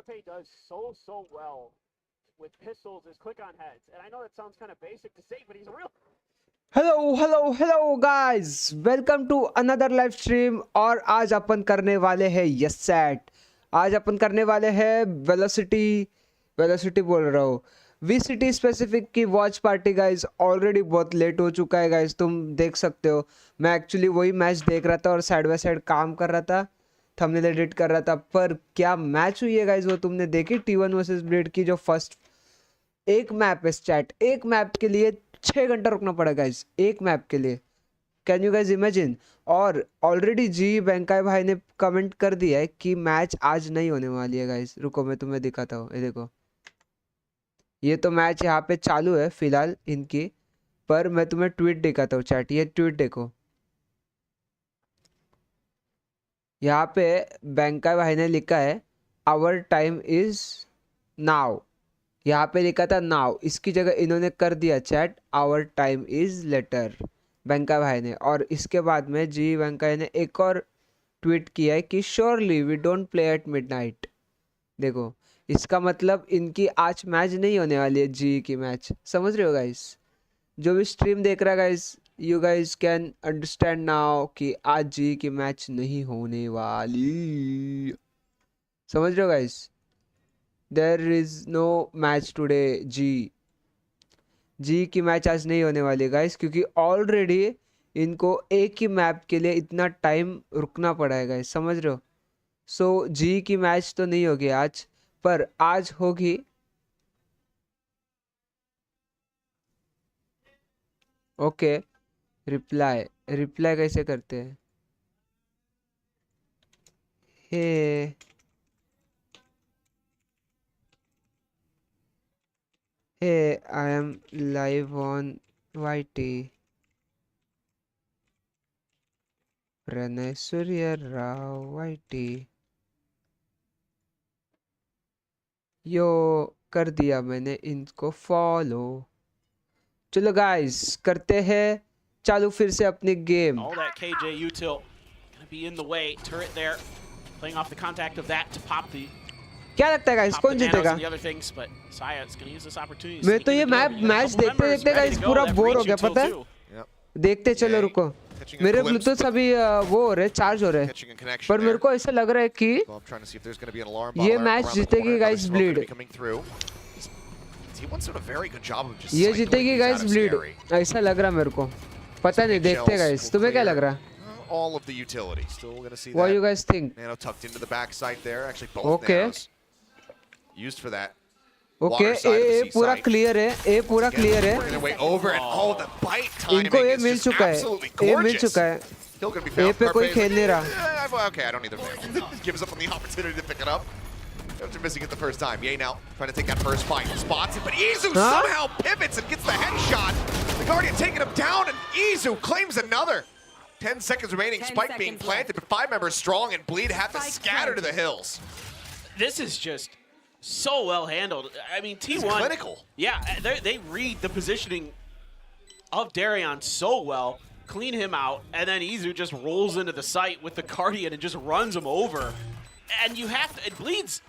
Watchparty does so well with pistols is click on heads. And I know that sounds kind of basic to say, but he's a real... hello guys, welcome to another live stream. और आज अपन करने वाले हैं yes set. आज अपन करने वाले हैं velocity बोल रहा हूँ, वीसीटी स्पेसिफिक की वॉच पार्टी। गाइस ऑलरेडी बहुत लेट हो चुका है गाइस, तुम देख सकते हो। मैं एक्चुअली वही मैच देख रहा था और साइड बाय साइड काम कर रहा था, थंबनेल एडिट कर रहा था। पर क्या मैच हुई है गाइस वो तुमने देखी? T1 वर्सेस ब्लेड की जो फर्स्ट एक मैप है चैट, एक मैप के लिए 6 घंटा रुकना पड़ा गाइस, एक मैप के लिए। Can you guys imagine? और ऑलरेडी जी वेंकैया भाई ने कमेंट कर दिया है कि मैच आज नहीं होने वाली है गाइस। रुको मैं तुम्हें दिखाता हूँ, ये देखो, ये तो मैच यहाँ पे चालू है फिलहाल इनकी। पर मैं तुम्हें ट्वीट दिखाता हूँ चैट, ये ट्वीट देखो। यहाँ पे वेंकैया भाई ने लिखा है आवर टाइम इज नाउ। यहाँ पे लिखा था नाउ, इसकी जगह इन्होंने कर दिया chat our time is later, Venkaiah भाई ने। और इसके बाद में जी वेंकैया ने एक और ट्वीट किया है कि surely we don't play at midnight. देखो, इसका मतलब इनकी आज मैच नहीं होने वाली है, जी की मैच। समझ रहे हो गाइस? जो भी स्ट्रीम देख रहा है guys, you guys can understand now कि आज जी की मैच नहीं होने वाली। समझ रहे हो guys? There is no match today. जी की मैच आज नहीं होने वाली गाइस, क्योंकि ऑलरेडी इनको एक ही मैप के लिए इतना टाइम रुकना पड़ा है गाइस। समझ रहे हो? सो जी की मैच तो नहीं होगी आज, पर आज होगी। ओके, रिप्लाई कैसे करते हैं? हे Hey, I am live on YT. Pranay Suryarao YT. यो कर दिया मैंने इनको फॉलो। चलो गाइस करते हैं चालू फिर से अपनी game. All that KJ util gonna be in the way. Turret there, playing off the contact of that to pop the. क्या लगता है गाइस कौन जीतेगा? मैं तो ये मैच देखते देखते गाइस पूरा बोर हो गया, पता है? देखते चलो, रुको, मेरे ब्लूटूथ अभी वो हो रहे, चार्ज हो रहे, पर मेरे को ऐसा लग रहा है कि ये मैच जीतेगी गाइस ब्लीड। ये जीतेगी गाइस ब्लीड, ऐसा लग रहा मेरे को। पता नहीं, देखते गाइस। तुम्हें क्या लग रहा है? All of the utility. Still going to see that. What do you guys think? Nano tucked into the backside there. Actually, both Okay. nanos used for that. Okay, ए पूरा क्लियर है, ए पूरा क्लियर है। Way over and oh, the bite timing इनको ए is mill just चुका है, absolutely ए मिल gorgeous. चुका है। Still gonna be A found. पे कोई Parfait खेल नहीं रहा। Okay, I don't need the gives up on the opportunity to pick it up. After missing it the first time. Yay now trying to take that first fight. Spots it, but Izu somehow pivots and gets the headshot. The Guardian taking him down, and Izu claims another. 10 seconds remaining, spike being planted, but 5 members strong, and Bleed have to scatter to the hills. This is just so well handled. I mean, T1. It's clinical. Yeah, they read the positioning of Darion so well, clean him out, and then Izu just rolls into the site with the Guardian and just runs him over. And you have to, it Bleed's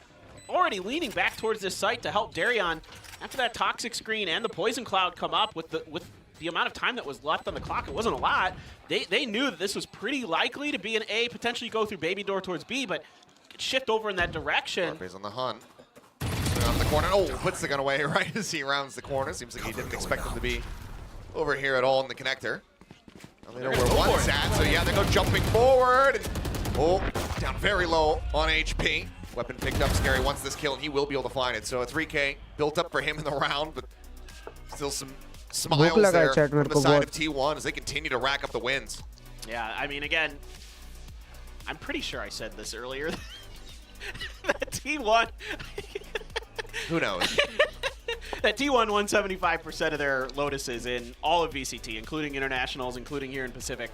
already leaning back towards this site to help Darion after that toxic screen and the poison cloud come up with the amount of time that was left on the clock. It wasn't a lot. They knew that this was pretty likely to be an A, potentially go through baby door towards B, but shift over in that direction. Parfait's on the hunt. Swing off the corner. Oh, puts the gun away right as he rounds the corner. Seems like he didn't expect him to be over here at all in the connector. And they know where one's at, so yeah, they go jumping forward. And, oh, down very low on HP. Weapon picked up. Scary wants this kill, and he will be able to find it. So a 3K built up for him in the round, but still some smiles there from the side of T1 as they continue to rack up the wins. Yeah, I mean, again, I'm pretty sure I said this earlier. That T1... Who knows? That T1 won 75% of their Lotuses in all of VCT, including internationals, including here in Pacific,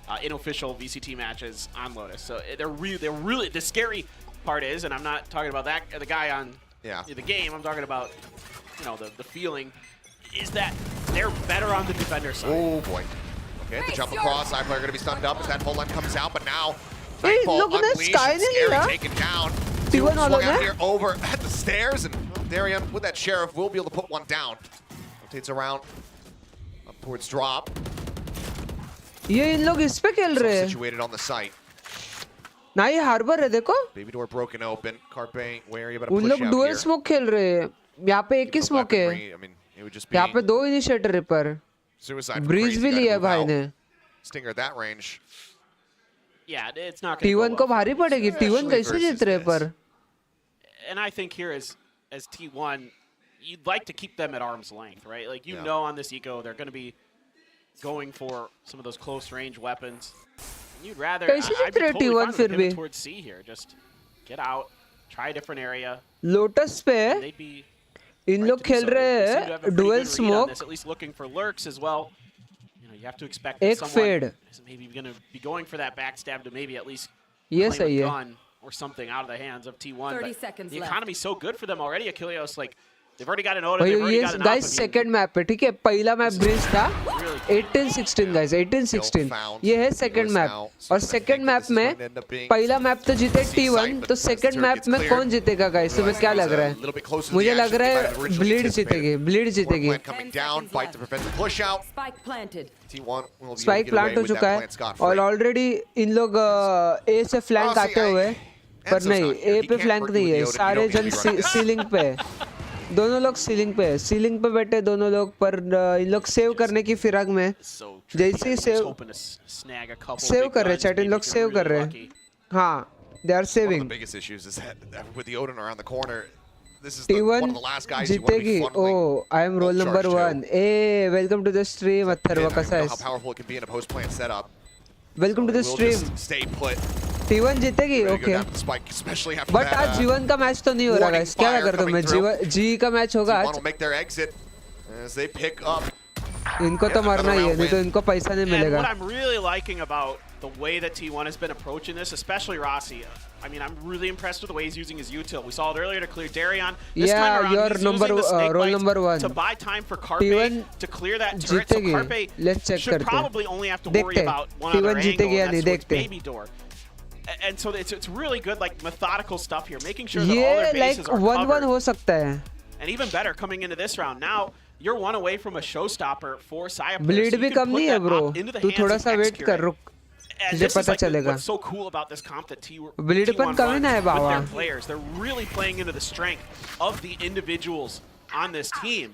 unofficial VCT matches on Lotus. So they're really, the scary part is, and I'm not talking about that, the guy on the game, I'm talking about, you know, the feeling, is that they're better on the defender side. Oh boy. Okay, the jump across. iPlayer going to be stunned up as that full line comes out, but now Hey, Nightfall look at this unleashed. guy, Scary yeah. taken down. T1 वालों swung out ने here over at the stairs, and Darian with that sheriff will be able to put one down. Rotates around up towards drop. ये इन लोग इस पे खेल रहे हैं Situated on the site. ना, ये हार्बर है देखो, Baby door broken open. Carpe wary about a उन push लोग out डुअल here. स्मोक खेल रहे हैं. यहाँ पे एक ही The स्मोक है, weaponry, I mean, it would just be यहाँ पे 2 इनिशिएटर है पर suicide for ब्रीज Crazy भी Guy to लिया move भाई out. ने. Stinger at that range. Yeah, it's not going to T1 को भारी पड़ेगी. T1 कैसे जीत रहे पर? And I think here as T1, you'd like to keep them at arm's length, right? Like, you Yeah. know on this eco, they're going to be going for some of those close range weapons. And you'd rather, कैसे I'd Jeet be रहे totally T1 fine with फिर pivot भी? towards C here. Just get out, try a different area. Lotus पे And they'd be in right लोग to do खेल so. रहे They seem to have a हैं pretty dual good read on smoke, this, at least looking for lurks as well. You know, you have to expect that एक someone fade. is maybe going to be going for that backstab to maybe at least ये claim सही a है. gun or something out of the hands of T1. 30 But seconds the left. economy's so good for them already, Achilleos. Like, they've already got an Odin, भाई they've already ये got an guys up. Second map पे, ठीक है, पहला map bridge था 18-16 guys, 18-16 ये है second map, और सेकंड मैप में पहला मैप तो जीते T1, तो सेकंड मैप में कौन जीतेगा गाइस? तुम्हें क्या लग रहा है? मुझे लग रहा है ब्लीड जीतेगी, ब्लीड जीतेगी. Coming down, fight to prevent the push out. Spike planted. T1 will be able to spike get plant away हो with चुका that है plant scot और free. ऑलरेडी इन लोग ए से फ्लैंक see, आते हुए, पर Enzo's नहीं, not here. ए He पे can't फ्लैंक work नहीं with है, Yoda. You सारे don't जन need to be running. Ceiling पे है. दोनों लोग सीलिंग पे है, सीलिंग पे बैठे दोनों लोग, पर इन लोग सेव करने की फिराक में So जैसे ही tricky. I'm just save hoping to snag a couple save big कर रहे हैं, guns, चैट इन maybe लोग if you're सेव कर really रहे lucky. हैं. हाँ, they are One of the saving. biggest issues is that with the Odin around the corner, this is one T1 of the last guys you want to जीतेगी. be funneling. Oh, I am roll number 1. ए, welcome to the stream. Atharv I कैसा know है? how powerful it can be in a post-plant setup. Welcome to the We'll stream. just stay put. T1 जीतेगी, Ready to go okay. down to the spike, especially after but that. आज जीवन का match तो नहीं हो रहा warning guys. क्या fire लग रहा coming तुम्हें? जी का मैच होगा T1 आज. will make their exit as they pick up. इनको तो मरना ही है, नहीं तो इनको पैसा नहीं And what मिलेगा. I'm really liking about the way that T1 has been approaching this, especially Rossi, I mean, I'm really impressed with the way he's using his util. We saw it earlier to clear Darion. This Yeah, time around, you're he's number using the snake roll bites number 1. to buy time for Carpe T1 to clear that turret. So जीतेगी. Carpe Let's check should करते हैं. probably only have to worry देखते हैं. about one T1 other angle, जीतेगी या and नहीं, that's towards देखते हैं. baby door. And so it's really good, like, methodical stuff here, making sure that all ये their like bases are 1-1 covered. हो सकता है. And even better, coming into this round, now you're one away from a showstopper for Saya. Bleed भी कम नहीं है bro, तू थोड़ा सा वेट कर, रुक, And तुझे this is पता like चलेगा. what's so cool about this comp that Bleed T1 पण कमी runs नाही with Baba. their players. They're really playing into the strength of the individuals on this team.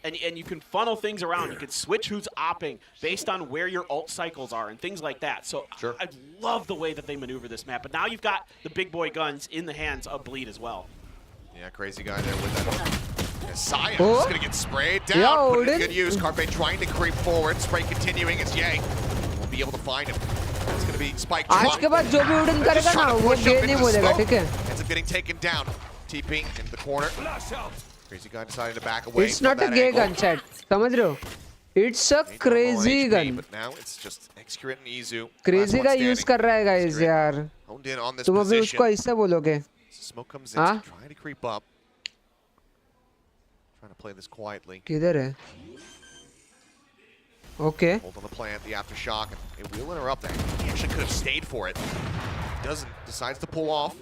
And you can funnel things around. You can switch who's opping based on where your ult cycles are and things like that. So Sure. I love the way that they maneuver this map. But now you've got the big boy guns in the hands of Bleed as well. Yeah, crazy guy there with that. And Saya Oh. is going to get sprayed down. Yeah, Put it in Odin. good use. Carpe trying to creep forward. Spray continuing as Ye won't be able to find him. It's going to be Spike आज drop. के बाद जो भी उड़न They're just करेगा ना, trying to वो push गे up नहीं into the बोलेगा, smoke. ठीक है? Ends up getting taken down. TPing into the corner. Crazy guy decided to back away. It's from not a that gay angle. gun, chat. समझ रहे हो? It's a Made normal crazy HP, gun. But now it's just Excurrent and Izu. Crazy Last का one use standing. कर रहा है guys Excurrent यार. honed in on this तुम अभी position. उसको ऐसा बोलोगे? Smoke comes in, Huh? trying to creep up. Trying to play this quietly. किधर है? Okay. Hold on the plant, the aftershock, and it will interrupt that. He actually could have stayed for it. Doesn't, decides to pull off.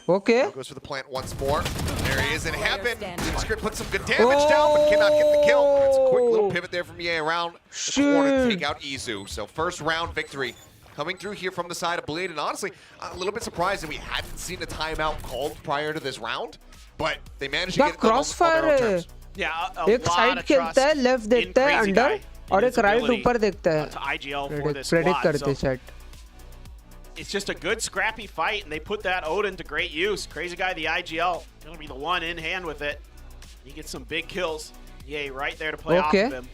Okay. Goes for the plant once more. There he is in heaven. standing. Script puts some good damage down, but cannot get the kill. It's a quick little Oh. pivot there from Ye around the corner to Shit. take out Izu. So first round victory coming through here from the side of Bleed. And honestly, a little bit surprised that we hadn't seen a timeout called prior to this round. But they managed to क्या get it done on crossfire their own है? terms. Yeah, a एक lot side of खेलता trust है, left in देखता है Crazy under, Guy और and एक his right ability ऊपर देखता है. to IGL for this predict squad. करते So chat. it's just a good scrappy fight, and they put that Odin to great use. Crazy Guy, the IGL, gonna be the one in hand with it. He gets some big kills. Yay, right there to play off Okay. of him.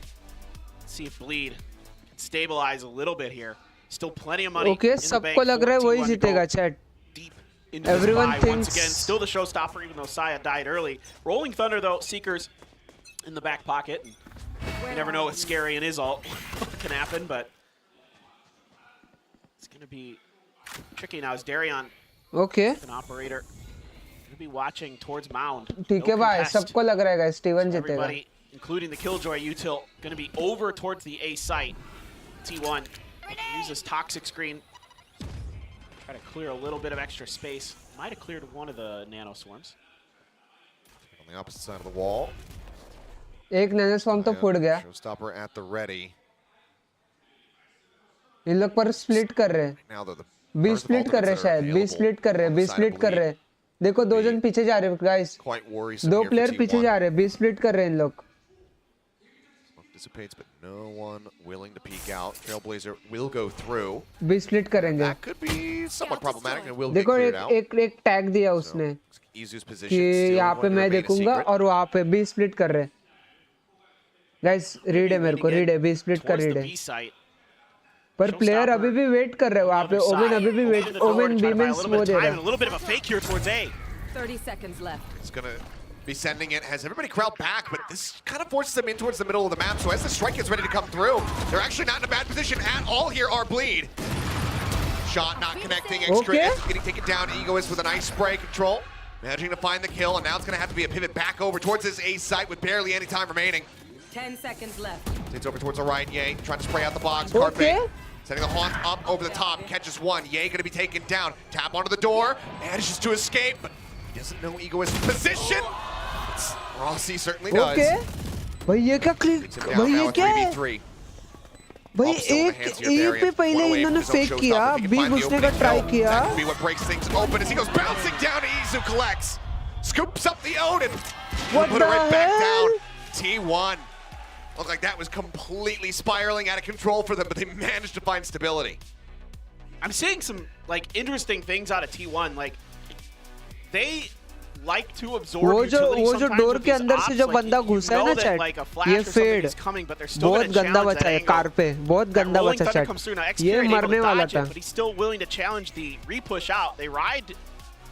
Let's see if Bleed can stabilize a little bit here. Still plenty of money. Okay, in the bank सबको लग रहा है for वही T1 to go जीतेगा chat. deep into this Everyone bye once thinks- again. Still the showstopper, even though Saya died early. Rolling Thunder, though, Seekers in the back pocket. And you never know what's scary in his ult can happen, but it's going to be tricky now as Darion, Okay. an operator, going to be watching towards Mound. ठीक No है भाई, contest. सबको लग रहा है guys Steven जीतेगा. Everybody, including the Killjoy util, going to be over towards the A site. T1 uses Toxic Screen. Try to clear a little bit of extra space might have cleared one of the nano swarms. On the opposite side of the wall. एक nano swarm तो फूट गया. Showstopper at the ready. इन लोग पर split कर रहे हैं. Now the 20 split कर रहे हैं शायद. 20 स्प्लिट कर रहे हैं. 20 स्प्लिट कर रहे हैं. देखो दो जन पीछे जा रहे हैं गाइस. quite worrisome. दो here for प्लेयर T1. पीछे जा रहे हैं. 20 स्प्लिट कर रहे हैं इन लोग. Smoke dissipates, but no one willing to peek out. Trailblazer will go through. 20 split करेंगे. That could be somewhat problematic and will get देखो cleared out. एक टैग दिया उसने Izu's position कि still यहाँ पे going to मैं remain a देखूंगा secret. और वहाँ पे 20 स्प्लिट कर रहे हैं. गाइस रीड है मेरे को. रीड है 20 स्प्लिट का Towards रीड the है. B site. पर प्लेयर अभी भी वेट कर रहे हैं वहाँ पे. ओमेन अभी भी वेट. ओमेन बी में स्मो दे रहा A little bit of a fake here towards A. 30 seconds left. It's going to be sending it. Has everybody crowd back, but this kind of forces them in towards the middle of the map. So as the strike gets ready to come through, they're actually not in a bad position at all here. Our bleed. Shot not connecting. Extra getting taken down. Egoist with a nice spray control. Managing to find the kill, and now it's going to have to be a pivot back over towards this A site with barely any time remaining. 10 seconds left. It's over towards the right. Yay, trying to spray out the box. Okay. Carpe setting the haunt up over the top. Catches one. Yay, going to be taken down. Tap onto the door. Manages to escape, but he doesn't know Egoist's position. It's Rossi certainly does. Okay भाई ये क्या click. Takes him down भाई now ये at क्या है. 3v3. भाई Still in the hands here, एक पे Darian. पहले One away इन्होंने from his own फेक किया. showstopper. If he can be find the घुसने का opening, ट्राई no. किया. That could be what breaks things open as he goes bouncing down. Izu collects, scoops up the Odin, What put it the right back hell? down. T1 looked like that was completely spiraling out of control for them, but they managed to find stability. I'm seeing some like interesting things out of T1. Like they like to absorb वो जो sometimes door with के these अंदर ops, से जो like, बंदा you घुसा है know ना that, chat, like, a flash ये or something fade is coming, but they're still बहुत gonna गंदा challenge बचा that है. angle. कार पे बहुत That गंदा rolling बचा thunder chat. comes through. Now, ये Exterior able to मरने वाला dodge it, था. but he's still willing to challenge the re-push out. They ride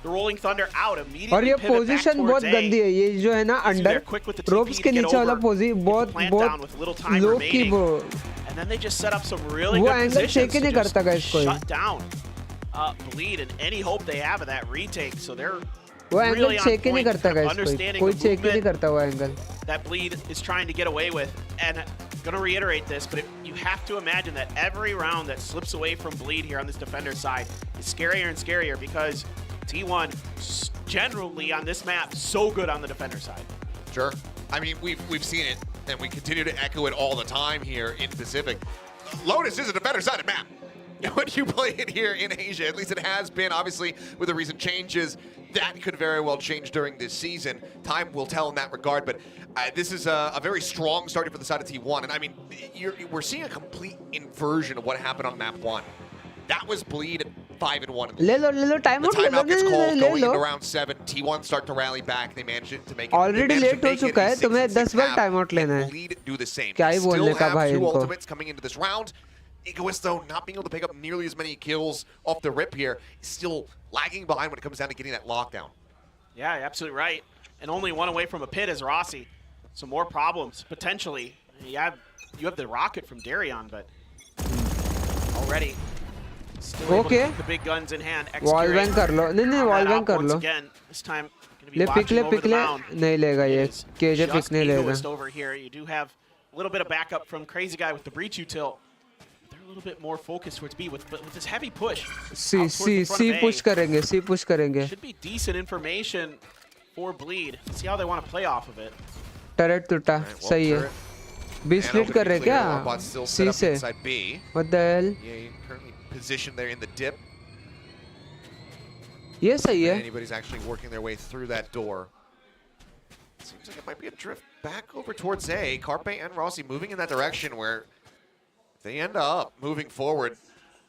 the rolling thunder out immediately. और ये pivot back पोजीशन towards बहुत A. गंदी है. ये जो है ना They're under quick with the TP ropes to के get नीचे वाला over, पोजीशन get the बहुत plant down with little time लो की remaining. वो. And then they just set up some really वो good angle positions check he to नहीं just करता guys कोई. shut down Bleed and any hope they have of that retake. So they're वो angle really on check ही नहीं point, करता kind of guys. understanding कोई the check ही नहीं movement करता वो angle. that Bleed is trying to get away with. And gonna reiterate this, but you have to imagine that every round that slips away from Bleed here on this defender side is scarier and scarier because T1 generally on this map so good on the defender side. Sure. I mean, we've seen it, and we continue to echo it all the time here in Pacific. Lotus is a defender-sided map. When you play it here in Asia, at least it has been, obviously, with the recent changes, that could very well change during this season. Time will tell in that regard, but this is a very strong starting for the side of T1. And I mean, we're seeing a complete inversion of what happened on map 1. That was Bleed at 5-1. ले लो time The out ले लो. timeout gets called ले going low. into round 7. T1 start to rally back. They managed to make it. Already late हो चुका है. तुम्हें 10 बार time out लेना है. Bleed do the same. क्या ही They बोलने still का have भाई 2 इनको. ultimates coming into this round. Egoist, though, not being able to pick up nearly as many kills off the rip here, is still lagging behind when it comes down to getting that lockdown. Yeah, you're absolutely right. And only one away from a pit is Rossi. Some more problems, potentially. You have the rocket from Darion, but already still able to Okay. keep the big guns in hand. Wall Exterior bank कर लो. नहीं on wall that bank op कर once low. again. This time going to be ले pick watching ले over pick the ले. mound. नहीं लेगा ये. Is KJ pick just नहीं लेगा. Egoist over here. You do have a little bit of backup from Crazy Guy with the breach util. They're a little bit more focused towards B with this heavy push. C out towards C the front C of A. Push करेंगे. C push करेंगे. Should be decent information for Bleed. See how they want to play off of it. Turret टूटा. Well, सही है. turret. 20 split कर रहे क्या? Bot's still सी set up से. inside B. What the hell? Yeah, currently positioned there in the dip. ये सही है. Anybody's actually working their way through that door. Seems like it might be a drift back over towards A. Carpe and Rossi moving in that direction where they end up moving forward.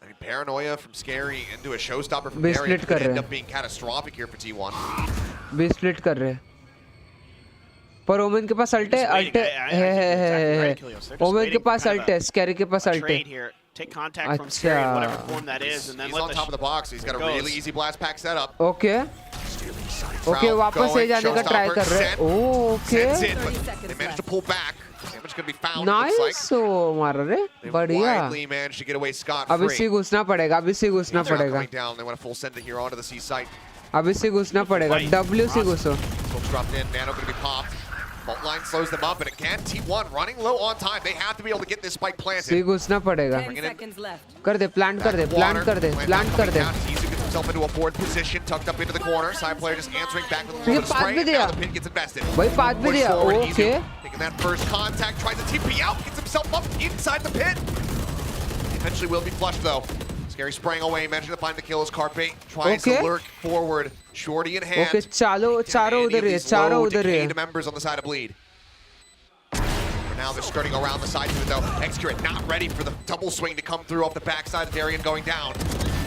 I mean, paranoia from Scary into a showstopper from Base Darian split could कर end रहे up being catastrophic here for T1. 20 split कर रहे हैं. पर Omen के पास ulti Just waiting. Ulti I think you're exactly right, Kilios. They're just Omen के waiting पास for kind of ulti. Scary के पास a ulti. trade here. Take contact from Scary in whatever अच्छा. form that is, and then He's let on top of the box. He's got a There it really goes. easy blast pack setup. Okay. Okay Crowd वापस going, ए जाने का try showstopper कर रहे हैं. sent, okay. sends it, 30 but seconds they managed to left. pull back. Damage going to be found, it looks like. Nice. ओ मार रहे. They बढ़िया. widely managed to get away अभी scot-free. सी घुसना पड़ेगा. अभी सी घुसना They're not पड़ेगा. coming down. They want a full send it here onto the C site. अभी से घुसना पड़ेगा. W से घुसो. Folks dropped in. Nano going to be popped. Fault line slows them up, and again, T1 running low on time. They have to be able to get this spike C planted. घुसना पड़ेगा. 10 seconds left. कर दे. Plant कर दे. Plant कर दे. Plant कर दे. Izu gets himself into a board position, tucked up into the corner. Side player just answering back with a little bit of path spray. bhi And now diya. the pin gets invested. Bhai, path bhi Push diya. forward, Okay. Izu making that first contact, tries to TP out, gets himself up inside the pit. Eventually will be flushed though. Scary spraying away, managing to find the kill as Carpe tries Okay. to lurk forward. Shorty in hand. Okay, chalo, charo Any of udhar hai, these charo low udhar hai. decayed members on the side of Bleed. For now they're skirting around the side even though Xcurate not ready for the double swing to come through off the backside. Darian going down.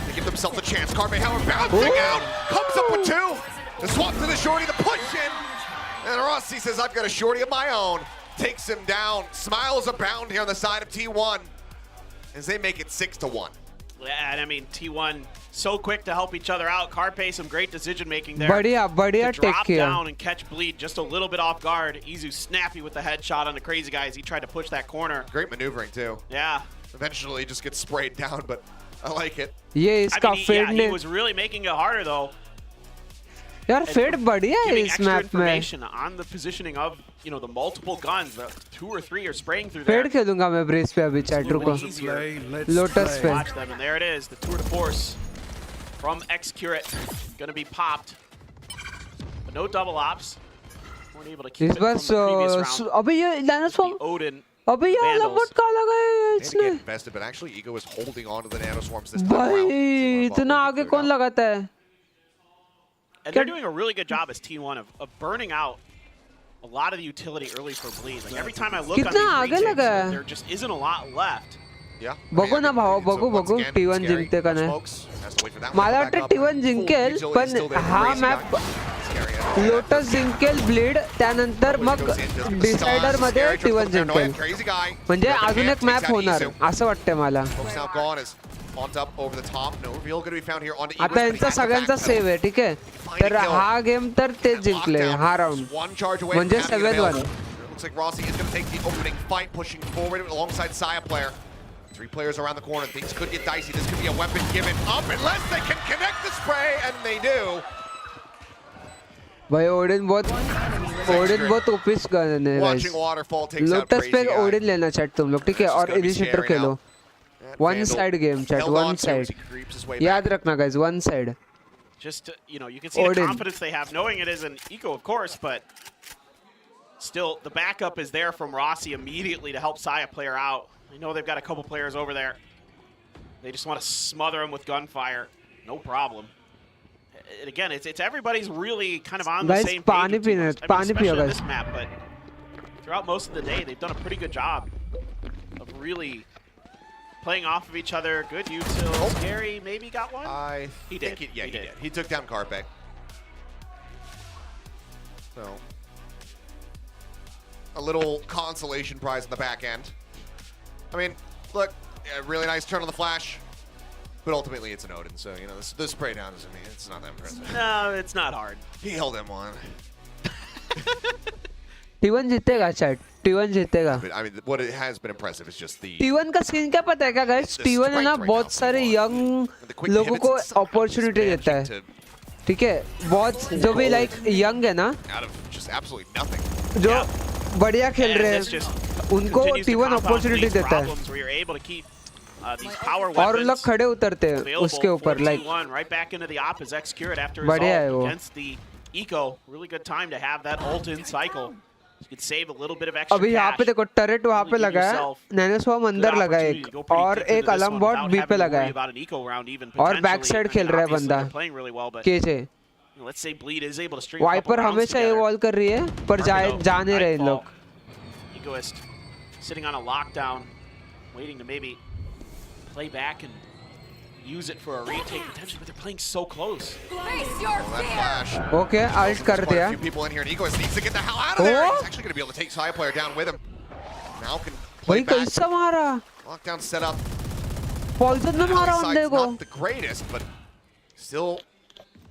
They give themselves a chance. Carpe, however, bouncing out. Comes up with two. The swap to the Shorty, the push in. And Rossi says, I've got a Shorty of my own. Takes him down. Smiles abound here on the side of T1 as they make it 6-1. Yeah, and I mean, T1 so quick to help each other out. Carpe, some great decision-making there. Badhiya, badhiya to take drop kiya. down and catch Bleed just a little bit off guard. Izu snappy with the headshot on the crazy guy as he tried to push that corner. Great maneuvering too. Yeah. Eventually just gets sprayed down, but I like it. ये I इसका mean, fade he ने was really making it harder, though. यार fade बढ़िया है Giving इस extra map में. information on the positioning of, you know, the multiple guns. The 2 or 3 are spraying through there. Fade खेलूंगा मैं brace पे अभी chat रुको. Lotus पे. Watch them, and there it is, the tour de force from Xcurate. Gonna be popped. But no double ops. Weren't able to keep इस it bar from the previous round. अबे ये dinosaur The Odin. अबे ये अलग Vandals. But काला गया And to इसने. get invested, but actually Ego is holding on to the nanoswarms this time around. भाई इतना आगे कौन लगाता है? And they're doing a really good job as T1 of burning out a lot of the utility early for Bleed. Like every time I look on कितना आगे these लगा है? retakes, there just isn't a lot left. Yeah. बघू ना भावा, So बघू, once बघू, again, T1 Scary, जिंकते का no नाही. smokes. Has to wait for that one to मला back वाटतं up. T1 जिंकेल Full पण utility still there for हा Crazy map Guy. Scary has lotus जिंकेल ब्लीड त्यानंतर मग डिसाइडर मध्ये T1 जिंकेल. Crazy Guy. म्हणजे Ripping अजून hand, एक मॅप takes out होणार Izu. असं वाटतंय मला. Folks now gone is on up over the top. No reveal going to be found here on the आता यांचा सगळ्यांचा सेव आहे ठीक आहे. तर हा गेम तर ते जिंकले हा राऊंड. One charge away म्हणजे from having it 7-1. available. Looks like Rossi is going to take the opening fight, pushing forward alongside Saya player. 3 players around the corner. Things could get dicey. This could be a weapon given up unless they can connect the spray, and they do. भाई Odin बहुत office gun है Watching waterfall takes out lotus Crazy पे Guy. Odin लेना chat तुम लोग ठीक है. This is और gonna be initiator scary Khelo. That One Vandal side game chat, held one on to side. as he creeps his way याद back. रखना guys, one side. Just, you know, you can see the Odin. confidence they have, knowing it is an eco, of course, but still, the backup is there from Rossi immediately to help Saya player out. I know they've got a couple players over there. They just want to smother him with gunfire. No problem. And again, it's everybody's really kind of on the Guys, same पानी page. पीना है, पानी पियो Especially on guys. this map, but throughout most of the day, they've done a pretty good job of really playing off of each other. Good util. Scary maybe got one? I He think did. he did. He took down Carpe. So, a little consolation prize in the back end. I mean, look, a really nice turn on the flash, but ultimately it's an Odin, so, you know, this spray down doesn't mean it's not that impressive. No, it's not hard. He held him on. T1 जीतेगा chat, T1 जीतेगा. But, I mean, what it has been impressive is just the... T1 का scene क्या पता है क्या guys? T1 है ना बहुत सारे young लोगों को opportunity देता है. ठीक है, बहुत जो भी like young है ना, Out of just absolutely nothing. जो बढ़िया खेल And रहे this हैं, just उनको continues to T1 compound opportunity these देता है. problems where you're able to keep these power और उन लोग weapons खड़े उतरते हैं available उसके for ऊपर like T1 right back into the op as Xcurate after his बढ़िया है ult वो. against the eco. Really good time to have that ult in cycle. You could save a little bit of extra अभी यहाँ पे cash. देखो turret वहाँ पे Really give लगा है, yourself नैनोस्वाम Good अंदर लगा है opportunity to go एक pretty और deep into एक this अलम one bot without B having पे to लगा worry है about an eco round even और बैक potentially. साइड I खेल mean, रहा है obviously बंदा they're playing really well, but KJ. let's say Bleed is able to string a couple Viper rounds हमेशा ये together. वॉल कर रही है पर जा नहीं रहे इन लोग. Egoist sitting on a lockdown, waiting to maybe play back and use it for a retake potentially, but they're playing so close. Face your That fear. flash. Okay ult कर Quite a दिया. few people in here, and Egoist needs to get the hell out of there. Oh. He's actually going to be able to take Side Player down with him. Now can play भाई back. कैसा मारा? Lockdown set up. Poison में मारा Alley बंदे side's को. not the greatest, but still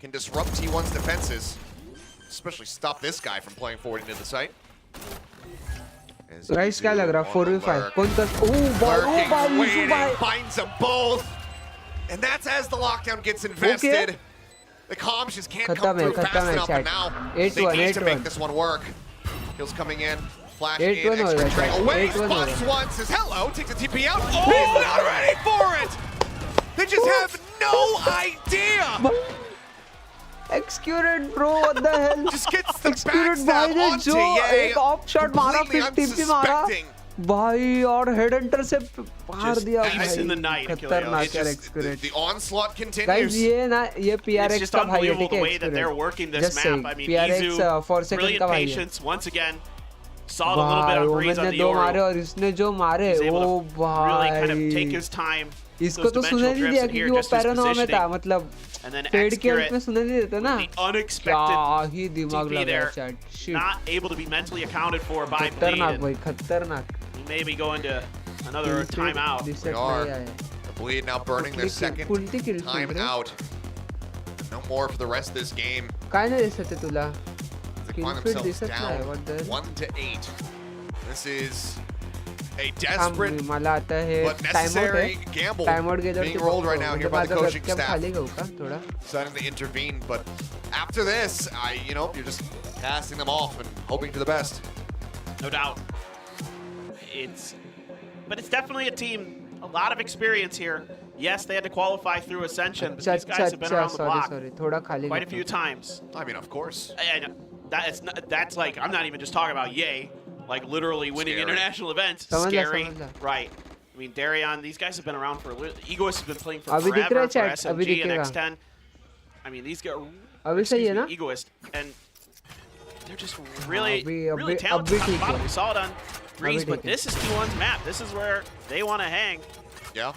can disrupt T1's defenses. Especially stop this guy from playing forward into the site. As guys क्या Izu लग रहा है on the 4v5 lurk. कौन कर Lurking, भाई waiting, भाई finds them both. And that's as the lockdown gets invested. The comms just can't come through fast enough, and now they 8-1, need to make 8-1. this one work. Kills coming in, flash 8-1 in, हो extra रहा trail है, away, 8-1 हो spots रहा है. one, says hello, takes a TP out. Oh, he's not ready for it! They just have no idea. Execute bro, what the hell? Just gets the Execute backstab भाई ने onto जो Ye. एक of shot मारा Completely फिर TP मारा unsuspecting. भाई और head enter से मार Just दिया ice in the भाई night, खतरनाक It's यार just, एक्सक्यूरेट the onslaught guys continues. ये ना ये It's PRX just का भाई है unbelievable ठीक the है way that they're working this Just map. saying, I mean, PRX, Izu, 4 second brilliant का भाई है patience once again. Solid a little bit भाई on ओमेन Breeze ने on the दो मारे Yoru. और इसने जो मारे He's able O to really kind of take भाई his time. इसको Those तो सुने dimensional नहीं drifts दिया in here, क्योंकि वो just his पैरानॉ में था positioning. मतलब And then पेड़ के Xcurate अंत में सुने नहीं देते ना the क्या unexpected ही दिमाग TP लगाया there. Chat shit Not able to be mentally accounted for by Bleed. खतरनाक And भाई खतरनाक he may be going to another timeout. Reset We are. नहीं आया Bleed now burning their second Kulti kill timeout. No more for the rest of this game. काय नाही दिसत आहे तुला They Kill find feed themselves दिसत नाही down what the hell? 1-8. This is a थांब, desperate मला आता हे but टाइम आउट necessary आहे gamble टाइम आउट गेल्यावर being तू rolled right बघतो. now म्हणजे here by the माझा coaching webcam staff. खाली घेऊ का थोडा Deciding to intervene, but after this, you're just casting them off and hoping for the best. No doubt. But it's definitely a team, a lot of experience here. Yes, they had to qualify through Ascension, but अच्छा these guys have been अच्छा around the sorry block sorry थोड़ा खाली quite a घेतो. few times. I mean, of course. And that's like, I'm not even just talking about Ye, like literally winning Scary. international events. समझला, Scary. समझला. Right. I mean, Darion, these guys have been around for a little. Egoist has been playing for अभी दिख forever रहा है for chat, अभी SMG and दिखेगा. X10. I mean, these guys, अभी सही है ना? Egoist, and they're just really, अभी- really अभी- talented अभी on the ठीक bottom. है. We saw it on Breeze, अभी but ठीक है. this is T1's map. This is where they want to hang. Yeah.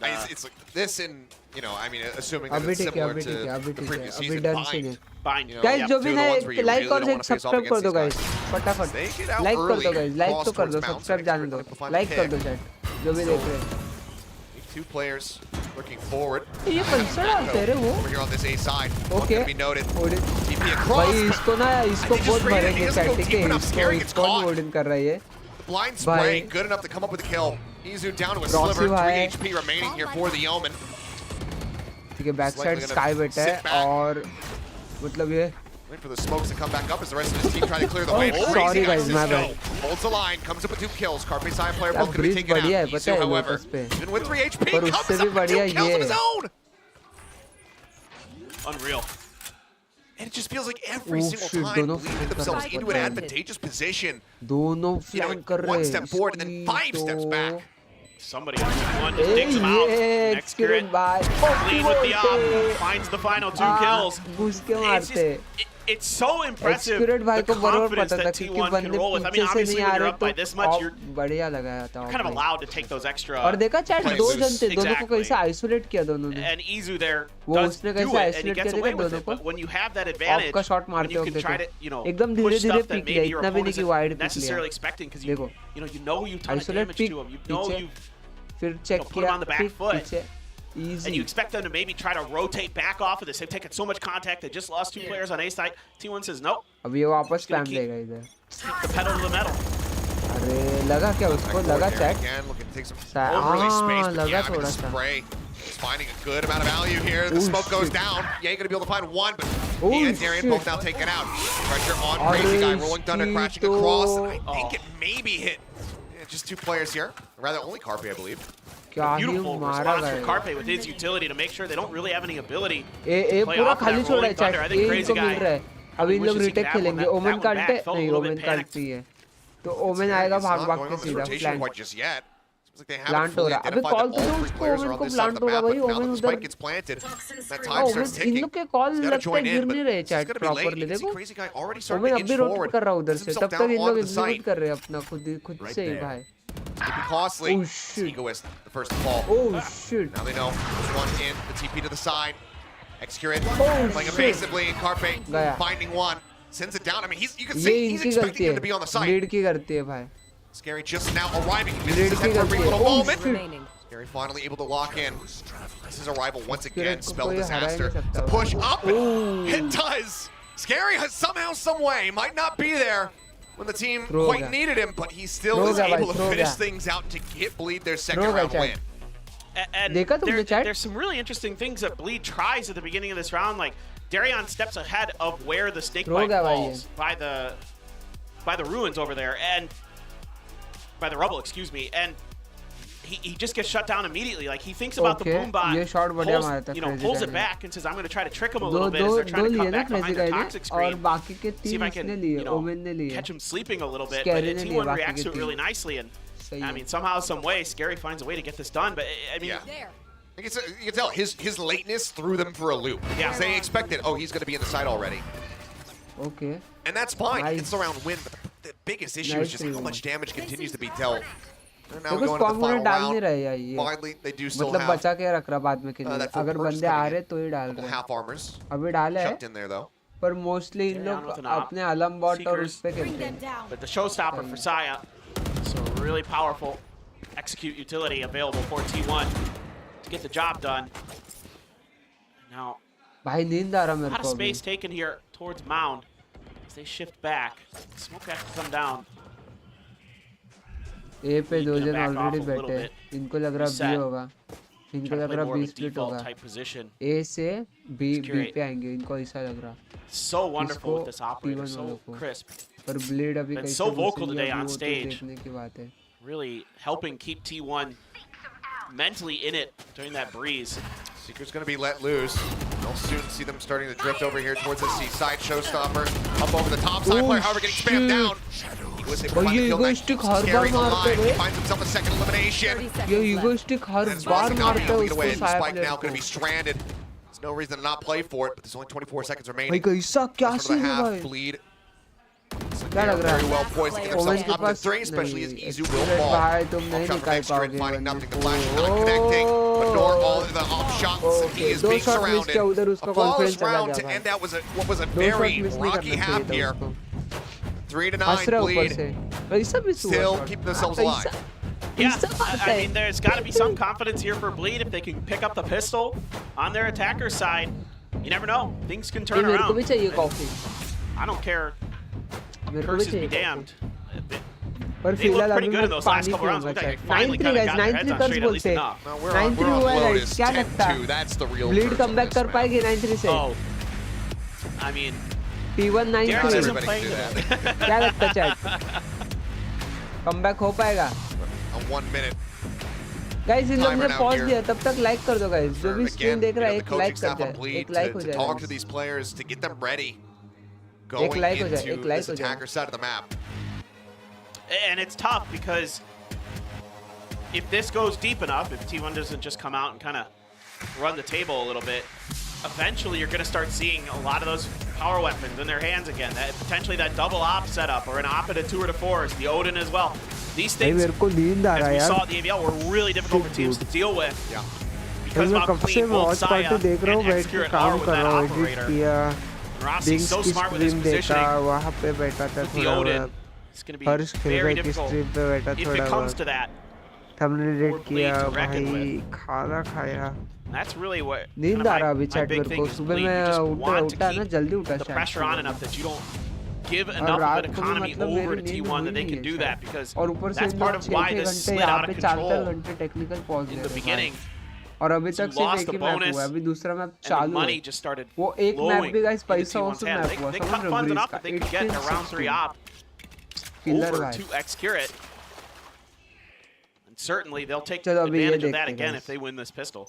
And, It's like this, and I mean, assuming that अभी it's ठीक है similar अभी to ठीक है अभी the ठीक है previous अभी season. डन सीन है Bind. Guys Yep. जो भी two of the नहीं ones where you like really और don't wanna face off subscribe कर against दो these गाइस guys. फटाफट They get out लाइक कर दो early, गाइस लाइक cross तो कर दो towards mounts, सब्सक्राइब जाने दो looking to find like the कर दो pick. चैट जो भी देख रहे हैं Two players looking forward. ये पंचर डालते हैं रे वो Over here on this A side. One okay can be noted. Odin TP across. भाई इसको ना इसको just बहुत rated it. भरेंगे He doesn't चैट go ठीक deep है enough. Scary gets इसको caught. ओडिन कर रहा है ये Blind spray, Bye. good enough to come up with the kill. Izu down to a Rossi sliver. 3 bhai. HP remaining here for the Omen. ठीक है back side Slightly gonna sky बेटा sit है back. और मतलब ये Wait for the smokes to come back up as the rest of his team try to clear the Oh, way. sorry Crazy guys, my Cisco bad. holds the line, comes up with 2 kills. Carpe Side player यार both going to be Breeze taken बढ़िया है out. पता Izu, है however, Lotus पे even with 3 HP, पर comes उससे up भी with 2 बढ़िया kills ये of his है own. Unreal. And it just feels like every Oh, single shit, time दोनों Bleed flip put themselves कर into रहे an हैं. advantageous position. दोनों फ्लैंक कर रहे one हैं step forward and then इसकी 5 steps तो- back. Somebody on one just A digs him out. ये Next Xccurate crit. By Bleed with the op. Finds the final 2 kills. घुस के It's मारते it's so impressive एक्सक्यूरेट भाई the को बरोबर confidence पता था that क्योंकि T1 can बंदे roll with. I mean, पीछे से obviously नहीं when आ you're रहे up by तो this much, ऑफ you're बढ़िया लगाया था kind of of allowed to take those extra. और देखा चैट play दो loose. जन थे दोनों को Exactly. कैसे आइसोलेट किया दोनों ने And Izu there वो does उसने do कैसे it, and he isolate gets किया away देखा with दोनों it. को But when you have that of advantage, का शॉट when मारते you हो can try to, देखो एकदम push धीरे धीरे stuff that पिक लिया maybe your इतना भी नहीं opponent कि isn't वाइड पिक necessarily लिया expecting, because देखो you know you've done isolate damage to him. You know पीछे you've फिर चेक put him किया on the back फिर foot. पीछे and easy you expect them to maybe try to rotate back off of this. They've taken so much contact. They just lost 2 players on A side. T1 says nope. अब ये वापस gonna spam keep- देगा इधर The pedal to the metal. अरे लगा क्या उसको Back लगा forward there chat again, looking to take some सा- overly हाँ, space, but लगा yeah, I mean, थोड़ा the सा। spray is finding a good amount of value here. The Oh, smoke goes shit. down. Yeah, gonna be able to find one, but Oh, he and Darian both shit. now taken out. Pressure on अरे Crazy Guy, rolling thunder, इसकी crashing across. And I तो- think it maybe hit just 2 players here. Or rather, only Carpe, I believe. क्या ही Beautiful मारा response from गया Carpe with his utility to make sure they don't really have any ability. A play पूरा off खाली that छोड़ा है rolling thunder. I chat think A Crazy इनको मिल Guy रहा है अब इन लोग wishes he retake could have खेलेंगे that ओमेन one का back. अल्टे Felt a नहीं little ओमेन bit का panicked. अल्टी है तो ओमेन It's आएगा not भाग भाग going के on this सीधा rotation flank quite just yet. Seems like they haven't plant हो fully रहा है अबे identified कॉल that तो all दो 3 उसको players are ओमेन on को this side of plant the होगा map, भाई but now Omen that the उधर spike gets planted, that हाँ time starts ओमेन इन ticking. लोग के कॉल He's gotta लगता join है in, गिर but नहीं रहे it's chat gonna be late. Properly You can see देखो Crazy Guy already Omen starting to अब भी inch रोटेट forward. कर रहा है उधर Puts से himself तब तक down इन लोग onto the एग्जीक्यूट site. कर रहे हैं अपना खुद से ही भाई Could be costly. Oh, It's shit. Egoist, the first to fall. Oh shit Now they know. There's one in, the TP to the side. Execute, Oh, playing shit. evasively, and Carpe Gaya. finding one. Sends it down. I mean, you can ये see he's इनकी expecting गलती him है to be on the site. Lead की करती है भाई Scary just now arriving. He Lead misses his की head for a गलती brief है little oh moment. Shit Remaining. Scary finally able to lock in. This is arrival once again. को Spell कोई हरा ही disaster. नहीं सकता To push up. Ooh. It does. Scary has somehow, some way, might not be there when the team Throw quite guy. needed him, but he still Throw is guy, able to throw finish guy. things out to get Bleed their second Throw guy, round Chad. win. And देखा तुमने chat? there's some really interesting things that Bleed tries at the beginning of this round. Like Darion steps ahead of where the snake Throw bite guy भाई falls by the ruins over there, and by the rubble, excuse me. And he just gets shut down immediately. Like he thinks about the Okay, boom bot, ये shot बढ़िया मारा था you know, Crazy pulls Guy it ने. back and says, "I'm going to try to trick him a दो little bit दो as they're दो trying to लिए come ना back behind Crazy the Guy ने toxic और screen. बाकी के See if तीन I इसने can, लिए, you know, Omen ने लिए. catch him sleeping a little bit." Scary But ने लिए T1 बाकी reacts के to it really तीन. nicely, and सही I है. mean, somehow, some way, Scary finds a way to get this done. But I mean, Yeah. You can tell his lateness threw them for a loop. Yeah. 'Cause they expected, oh, he's going to be in the side already. Okay. And that's fine. Nice. It's the round win. But the biggest issue Nice is just how read. much damage continues to be dealt. They're now देखो going to the spawn final डाल नहीं round. रहे यार ये. Widely, they do still मतलब have बचा के रख रहा बाद में के लिए. that full अगर burst बंदे आ coming रहे in. तो ही डाल couple रहे. half armors अभी डाला है. chucked in there though. पर मोस्टली इन Carry on लोग with an op. अपने अलम बॉट और Seekers. उस पे खेलते हैं. but the showstopper for Saya. So really powerful execute utility available for T1 to get the job done. Now, भाई नींद आ रहा a मेरे lot of को अभी. space taken here towards Mound as they shift back. Smoke has to come down. ए पे Need दो to जन back off already a little बैठे. bit. इनको लग रहा Reset. बी होगा. इनको Trying to लग play रहा more B of a split default होगा. type position. ए से बी Security. पे आएंगे. इनको ऐसा लग रहा. So wonderful with इसको this operator, T1 so वालों को. crisp. पर ब्लेड अभी Been कैसे so घुस vocal गई today अभी on वो तो stage. देखने की बात है. Really helping keep T1 mentally in it during that breeze. Seeker's going to be let loose. We'll soon see them starting to drift over here towards the C-side. Showstopper up over the top side Oh, player, however, getting spammed shit. down. He was able to भाई find ये the kill next. egoistic her Scary बार मारते alive. He हुए. finds himself a second 30 elimination. ये seconds left. Egoistic her And it's bar Rossi मारते not हैं lead away. उसको And साया Spike now player going to be को. stranded. There's no reason to not play for it, but there's only 24 seconds भाई remaining. कैसा क्या First one scene of the है half भाई. bleed. So क्या they're लग रहा very है? well poised to get Omen themselves के up to पास 3, especially as नहीं. Izu will Spirit fall. भाई तुम नहीं Off shot from निकाल Extra, पाओगे finding भाई nothing. The मेरे flash को. not connecting, but nor all of the off shots. and Okay, he is दो being shot miss surrounded. किया उधर A उसका flawless confidence चला round गया to भाई. end that was what was a दो shot very miss नहीं rocky करना half चाहिए here. था उसको. 3 to हंस 9 रहा ऊपर bleed. से. कैसा मिस हुआ Still shot? keep themselves हाँ, alive. Yeah, कैसा मारता I है? mean, there's got to be some confidence here for Bleed if they can pick up the pistol on their attacker side. You never know. Things can ये turn मेरे को भी around. चाहिए coffee. I don't care. मेरे को भी Curses be चाहिए coffee. damned. पर They look फिलहाल pretty अभी good मैं in those last पानी couple rounds. पीऊंगा Look like शायद. they finally 9-3 kind of guys, got their 9-3 heads on curse straight at least बोलते हैं. enough. No, we're 9-3 on हुआ है load. guys. It's क्या लगता 10-2. है? That's the real bleed curse come on back this कर map. पाएगी 9-3 से. Oh, I mean, T1 Darren 9-3. isn't Everybody playing can do today. क्या लगता है चैट? कम बैक हो पाएगा? A 1 minute. गाइस इन लोग Timer ने now पॉज here. दिया तब तक लाइक कर दो गाइस. जो भी Again, स्ट्रीम देख रहा है the एक coaching लाइक कर staff on जाए. Bleed एक लाइक हो to जाएगा. talk to these players to get them ready. एक Going लाइक हो जाए. into एक लाइक this हो जाए. attacker side of the map. And it's tough because if this goes deep enough, if T1 doesn't just come out and kind of run the table a little bit, eventually you're going to start seeing a lot of those power weapons in their hands again. That potentially that double op setup or an op at a 2 or a 4s, the Odin as well. These भाई things, मेरे को नींद आ as रहा है we यार. saw at the AVL, were really difficult for teams to deal with Yeah. because मैं of कब how से clean मैं both वॉच Saya पार्टी देख रहा हूँ and बैठ Execure के are काम with कर that रहा हूँ. Edit operator. किया. Rossi's बिंग्स so की smart with his स्ट्रीम देखा. positioning वहाँ पे बैठा था with the थोड़ा Odin. बहुत. It's going to be हर्ष खेल very रहा की difficult स्ट्रीम पे बैठा if थोड़ा it comes बहुत. to that. हमने एडिट Bleed किया to reckon भाई. खाना खाया. That's really what नींद kind of आ रहा my अभी चैट big मेरे thing को. is सुबह Bleed. You मैं just उठा want to उठा ना keep जल्दी उठा the शायद. pressure on enough that you don't give और enough of रात an को भी economy मतलब over मेरी to नींद T1 हुई that they नहीं can है do that शायद. because और ऊपर से that's इन part लोग of why 6-6 this घंटे slid यहाँ out पे of 4-4 control घंटे टेक्निकल पॉज in ले the रहे हैं beginning. भाई. और अभी So तक सिर्फ lost एक ही the मैप bonus हुआ है. अभी दूसरा मैप And the चालू money है. just started वो एक मैप flowing भी गाइस into पैसा T1's ऑसम hand. मैप हुआ. They समझ cut रहे हो funds ब्रीज enough का that they could get a round 3 op killer over भाई. to Execure it. And certainly they'll take चलो अभी ये advantage of that देखते हैं again guys. if they win this pistol.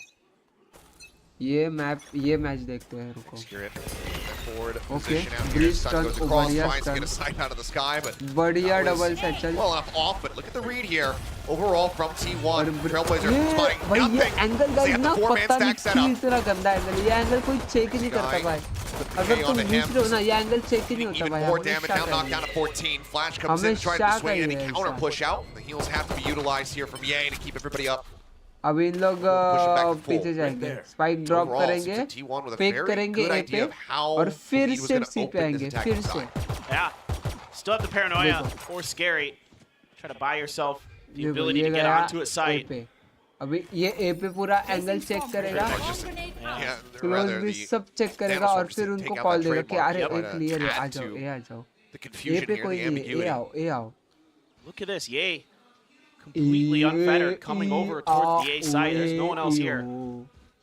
ये मैच देखते हैं. रुको. Secure it. Forward Okay. position out here. Breeze Sun stun, goes across, बढ़िया tries to get a stun. sight out of the sky, but बढ़िया that was double satchel. well enough off. But look at the read here. Overall from T1, Trailblazer ये spotting भाई ये nothing. Angle They guys have ना the 4-man पता नहीं stack set क्यों up. इतना गंदा एंगल. ये एंगल कोई चेक ही नहीं करता भाई. अगर तुम onto पूछ him. रहे हो ना ये एंगल चेक ही नहीं होता Even भाई. more हमें damage शक now, है knocked ये. down to 14. Flash comes हमें in, trying to शक swing है in, ये and counter ऐसा. push out. The heals have to be utilized here from Ye to keep everybody up. अभी इन लोग Push it back to full. पीछे जाएंगे. Spike So drop overall, करेंगे. it's a T1 with a fake very करेंगे good ए idea पे of how और फिर Bleed was से gonna सी पे open this आएंगे. attacking फिर से. side. Yeah. Still have the paranoia देखो. or scary. Try to buy yourself the देखो ability ये to get गया onto a ए site. पे. अभी ये ए पे पूरा एंगल चेक करेगा. Yeah, क्लोज rather भी the सब चेक करेगा और फिर उनको कॉल देगा कि अरे ए क्लियर है आ जाओ ए आ जाओ. the ए confusion पे here, कोई the नहीं है. ए ambiguity. आओ ए आओ. Look at this. Yay. Completely unfettered coming over towards the A side. There's no one else here.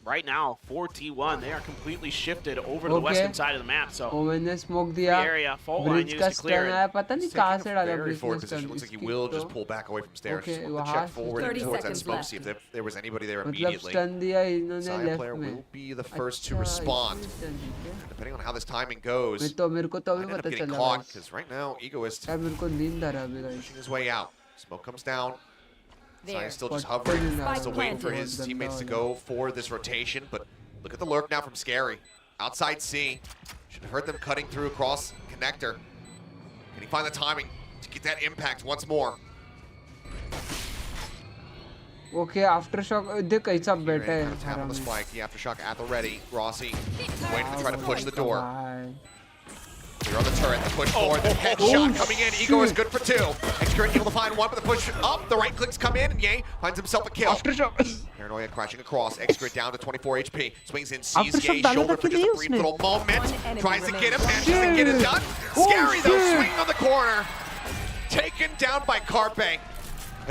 right now for T1. They are completely shifted over to the Okay. western side of the map. So Omen ने smoke the दिया area, fault line bridge used का to clear stun it. आया पता नहीं He's कहाँ taking से a डाला very bridge forward ने position. Stun Looks like he will just pull back away from stairs. Okay, Just look to वहाँ check forward 30 towards that seconds smoke, left. see if there was anybody there मतलब immediately. Stun दिया इन्होंने Xayah left player में will be the first to अच्छा, respond. इसमें stun जीत गया। Depending on how this timing goes, मेरे को तो अभी might end up पता getting चला caught guys। because right now, Egoist यार मेरे को नींद आ रहा है अभी guys। pushing his way out. Smoke comes down. There. Xayah's still just What hovering, the- still waiting for his teammates to go for this rotation. But look at the lurk now from Scary. Outside C. Should have heard them cutting through across connector. Can he find the timing to get that impact once more? Okay after shock देख कैसा बैठा है Tap on the हरामी। spike. The aftershock at the ready. Rossi waiting to try to push the door. भाई। Clear on the turret, the push forward, the headshot coming in. Ego is good for 2. Excurrent able to find 1, but the push up, the right clicks come in, and Ye finds himself a kill. After shock Paranoia crashing across, Excurrent down to 24 HP. Swings in, sees Aftershock Ye's डाला shoulder था for कि just नहीं a brief उसने? little moment. One enemy Tries to get him, remaining. manages to get it done. Oh, Scary though, shit. swinging on the corner. Taken down by Carpe.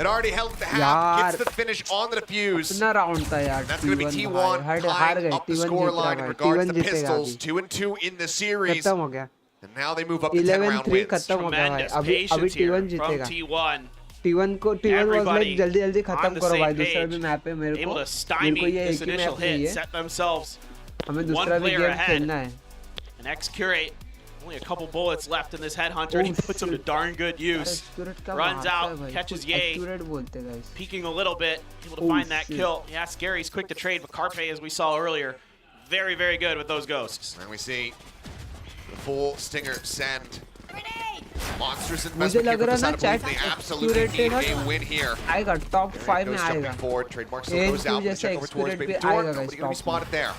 It already held the half, यार, gets the finish on the defuse. इतना round था यार That's going to be T1 T1 हार tying गए up the T1 score Jeet line in रहा regards भाई to T1 the जीतेगा Pistols. अभी 2-2 in the series. खत्म हो गया And now they move up to 10 round 11-3 wins. खत्म हो गया भाई Tremendous अभी patience here T1 from जीतेगा T1. T1 was Everybody like जल्दी जल्दी on खत्म the करो same भाई दूसरा page, भी मैप है मेरे able को to stymie ये this एक ही initial मैप नहीं hit, है set themselves हमें one दूसरा भी player गेम ahead. खेलना है an X-Curate. Only a couple bullets left in this headhunter, and he Oh, puts them to shit. darn good use. Accurate क्या Runs मारता है out, भाई, catches कुछ Ye. accurate बोलते हैं guys Peeking a little bit, able to Oh, find that shit. kill. Yeah, Scary's quick to trade, but Carpe, as we saw earlier, very, very good with those ghosts. And we see the full Stinger send. Monstrous मुझे investment here लग from रहा the ना side of chat Belief. They absolutely need a win here. आएगा top 5 में Goes आएगा jumping forward. Trademark still AORUS goes out. जैसा Check over towards Accurate Baby भी Door. आएगा Nobody guys going to be top spotted there.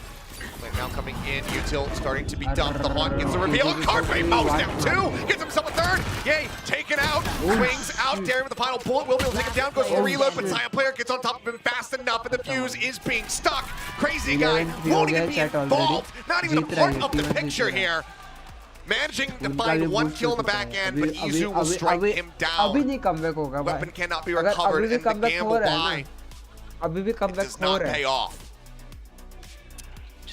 Play now coming in. Util starting to be dumped. The haunt gets the reveal. Carpe mows down 2. Gets himself a 3rd. Yay, taken out. Swings out. Daring with the final bullet. Will be able to take him down. Goes for the reload, but Xayah player gets on top of him fast enough, and the fuse is being stuck. Crazy guy 11-3 won't हो even गया be chat already. involved. Not even a जीत रहा part है, of the T1 Jeet picture रहा है। here. Managing to उनका find भी 1 boost kill in the हो चुका back है। end, but अभी- Izu will अभी- strike अभी- him अभी down. नहीं कमबैक होगा भाई Weapon cannot be अगर अभी recovered, भी and the comeback हो gamble रहा है by ना अभी भी it कमबैक does हो not रहा pay है off.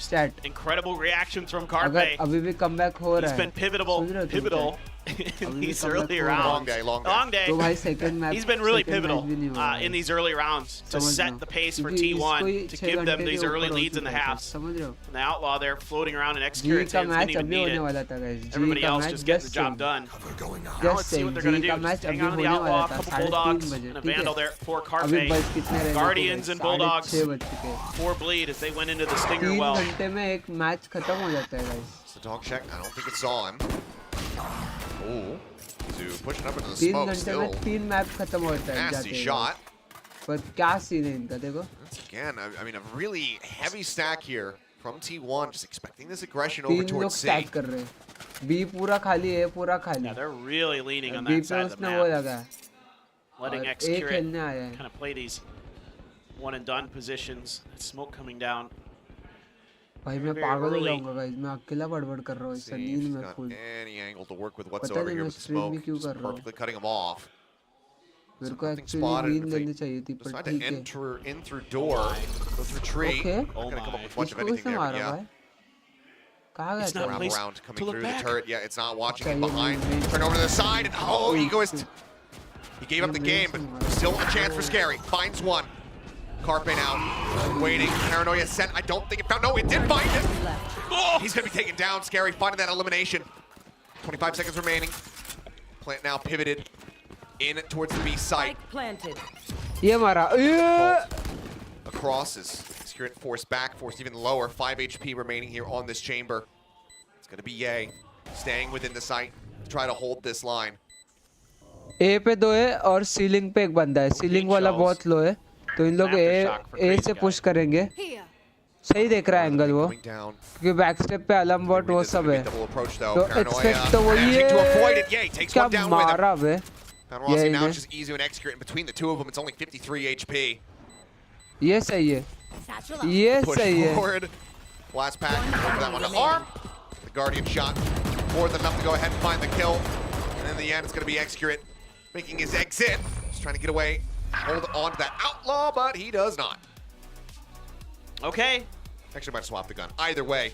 Chat Incredible reactions from अगर Carpe. अभी भी कमबैक हो रहा He's है been pivotal, सुन रहे हो तुम pivotal Abhi in bhi these comeback early हो रहा है। rounds. Long day, long day. Long day. तो भाई second match He's been really second pivotal match भी नहीं होगा in these early rounds to समझ set low. the pace for क्योंकि इसको ही T1 to 6 give them घंटे these के early ऊपर हो leads in the चुका है, halves. समझ रहे हो And the Outlaw there floating around in ji X-Curate का didn't मैच even अभी need होने it. वाला था गाइस जी Everybody का else match just getting the just job done. Now just let's see what they're going जी to का do. Match Just hang अभी on to the होने Outlaw, वाला a था couple 3:30 Bulldogs, बजे and a ठीक Vandal है there for अभी Carpe. बस कितने रह गए Guardians and Bulldogs 6:30 बज चुके हैं 4 bleed as they went into the Stinger 3 well. घंटे में एक मैच खत्म हो जाता है guys It's the dog check. I don't think it saw him. Oh, Zoo pushing up into the 3 smoke घंटे में still. 3 मैच खत्म हो जाता है Nasty जाते shot. पर क्या सीन है इनका देखो Once again, I mean, a really heavy stack here from T1, just expecting this aggression over 3 लोग towards C. स्टैक कर रहे हैं बी पूरा खाली है पूरा खाली Yeah, they're really leaning on B that पे side of the उसने वो map, लगा letting और ए X-Curate खेलने आया है kind of play these one and done positions. Smoke coming down. भाई मैं very पागल हो early. जाऊंगा गाइस मैं अकेला बड़बड़ कर रहा हूँ इससे See if नींद he's में got full any angle to work with पता whatsoever नहीं here मैं with the स्ट्रीम भी smoke. क्यों Just कर रहा हूँ perfectly cutting him off. मेरे को Nothing एक्चुअली spotted. नींद If they लेनी चाहिए थी पर decide to ठीक है enter in through door, go through tree. Okay. Not gonna come up with much of इसको anything किसने there, but मारा yeah. भाई कहाँ गया It's था not Wrap place around to coming look through the back. turret. Yeah, it's not watching Okay, it yeah, behind. maybe. Turn over to the side, and oh, Oh, Egoist. He gave up the game, but still a chance for Scary. Finds one. Carpe now waiting. Paranoia sent. I don't think it found. No, it did find it. Oh, he's gonna be taken down. Scary finding that elimination. 25 seconds remaining. Plant now pivoted in towards the B site. Spike planted. ये मारा ये Across is Spirit forced back, forced even lower. 5 HP remaining here on this chamber. It's gonna be Ye staying within the site to try to hold this line. ए पे 2 है और ceiling पे एक बंदा है सीलिंग वाला बहुत लो है तो इन लोग ए से पुश करेंगे Here. सही देख रहा है एंगल वो Coming down. क्योंकि बैक स्टेप पे अलम बॉट वो This is सब gonna be है a double approach though. तो Paranoia एक्सपेक्ट तो वो managing to avoid ये it. Ye takes क्या one down with him. मारा बे Panrossi Yeah, now yeah. it's just easy and execute. In between the two of them, it's only 53 HP. ये सही है Satchel out. ये Push सही है forward. Blast pack. Go for that one to arm. The Guardian shot. More than enough to go ahead and find the kill. And in the end, it's going to be execute. Making his exit. Just trying to get away. Hold on to that outlaw, but he does not. Okay, Actually, might swap the gun. Either way,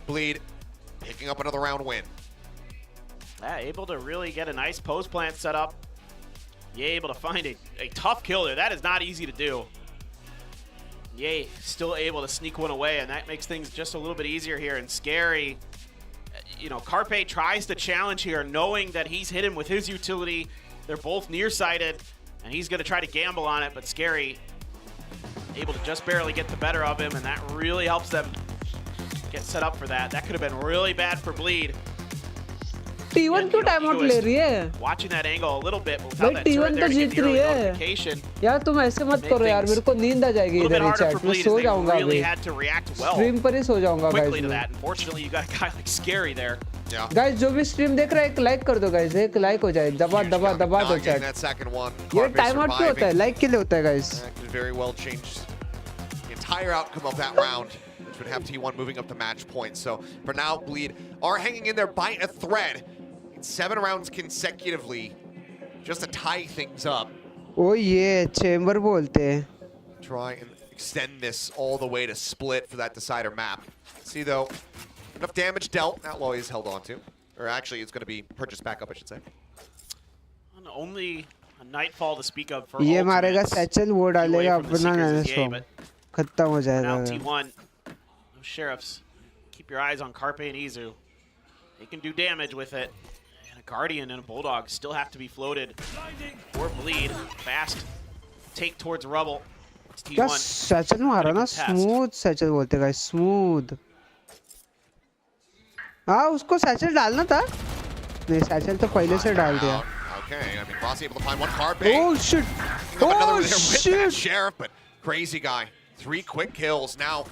Bleed picking up another round win. Yeah, able to really get a nice post plant set up. Yeah, able to find a tough kill there. That is not easy to do. Yay, still able to sneak one away, and that makes things just a little bit easier here. And Scary, you know, Carpe tries to challenge here, knowing that he's hit him with his utility. They're both nearsighted, and he's going to try to gamble on it, but Scary able to just barely get the better of him, and that really helps them get set up for that. That could have been really bad for Bleed. T1 क्यों time out ले रही है? Watching that angle a little bit, but without that T1 turret there तो to get Jeet the रही early है। notification. यार तुम ऐसे मत करो यार, मेरे को नींद आ जाएगी A little bit इधर ही harder चैट for में, Bleed सो as they जाऊंगा really अभी। had to react well stream पर ही सो जाऊंगा quickly गाइस to मैं। that. Unfortunately, you got a guy like Scary there. Yeah. Guys जो भी स्ट्रीम देख रहा है एक लाइक कर दो गाइस, एक लाइक हो जाए, दबा दबा दबा दो Not getting chat. that second one. ये Carpe टाइम आउट क्यों होता है? surviving. लाइक के लिए होता है guys. That could very well change the entire outcome of that round, which would have T1 moving up to match point. So for now, Bleed are hanging in there by a thread. In 7 rounds consecutively, just to tie things up. ओ ये chamber बोलते हैं। Try and extend this all the way to split for that decider map. See though, enough damage dealt. Outlaw is held on to. Or actually, it's going to be purchased back up, I should say. And only a Nightfall to speak of for ये मारेगा ultimates. Satchel, वो Away डालेगा from the अपना Seekers नैने is yay, song, but खत्म हो now जाएगा। T1, those sheriffs, keep your eyes on Carpe and Izu. They can do damage with it. And a Guardian and a Bulldog still have to be floated or Bleed. Fast take towards Rubble. It's क्या T1. Satchel मारा ना, smooth satchel बोलते हैं guys, smooth. हाँ उसको satchel डालना था, नहीं सैचल तो पहले से डाल दिया। Okay, I mean, Rossi able to find one Carpe. Oh shit! Another Oh there with that shit! Sheriff, but crazy guy. 3 quick kills now.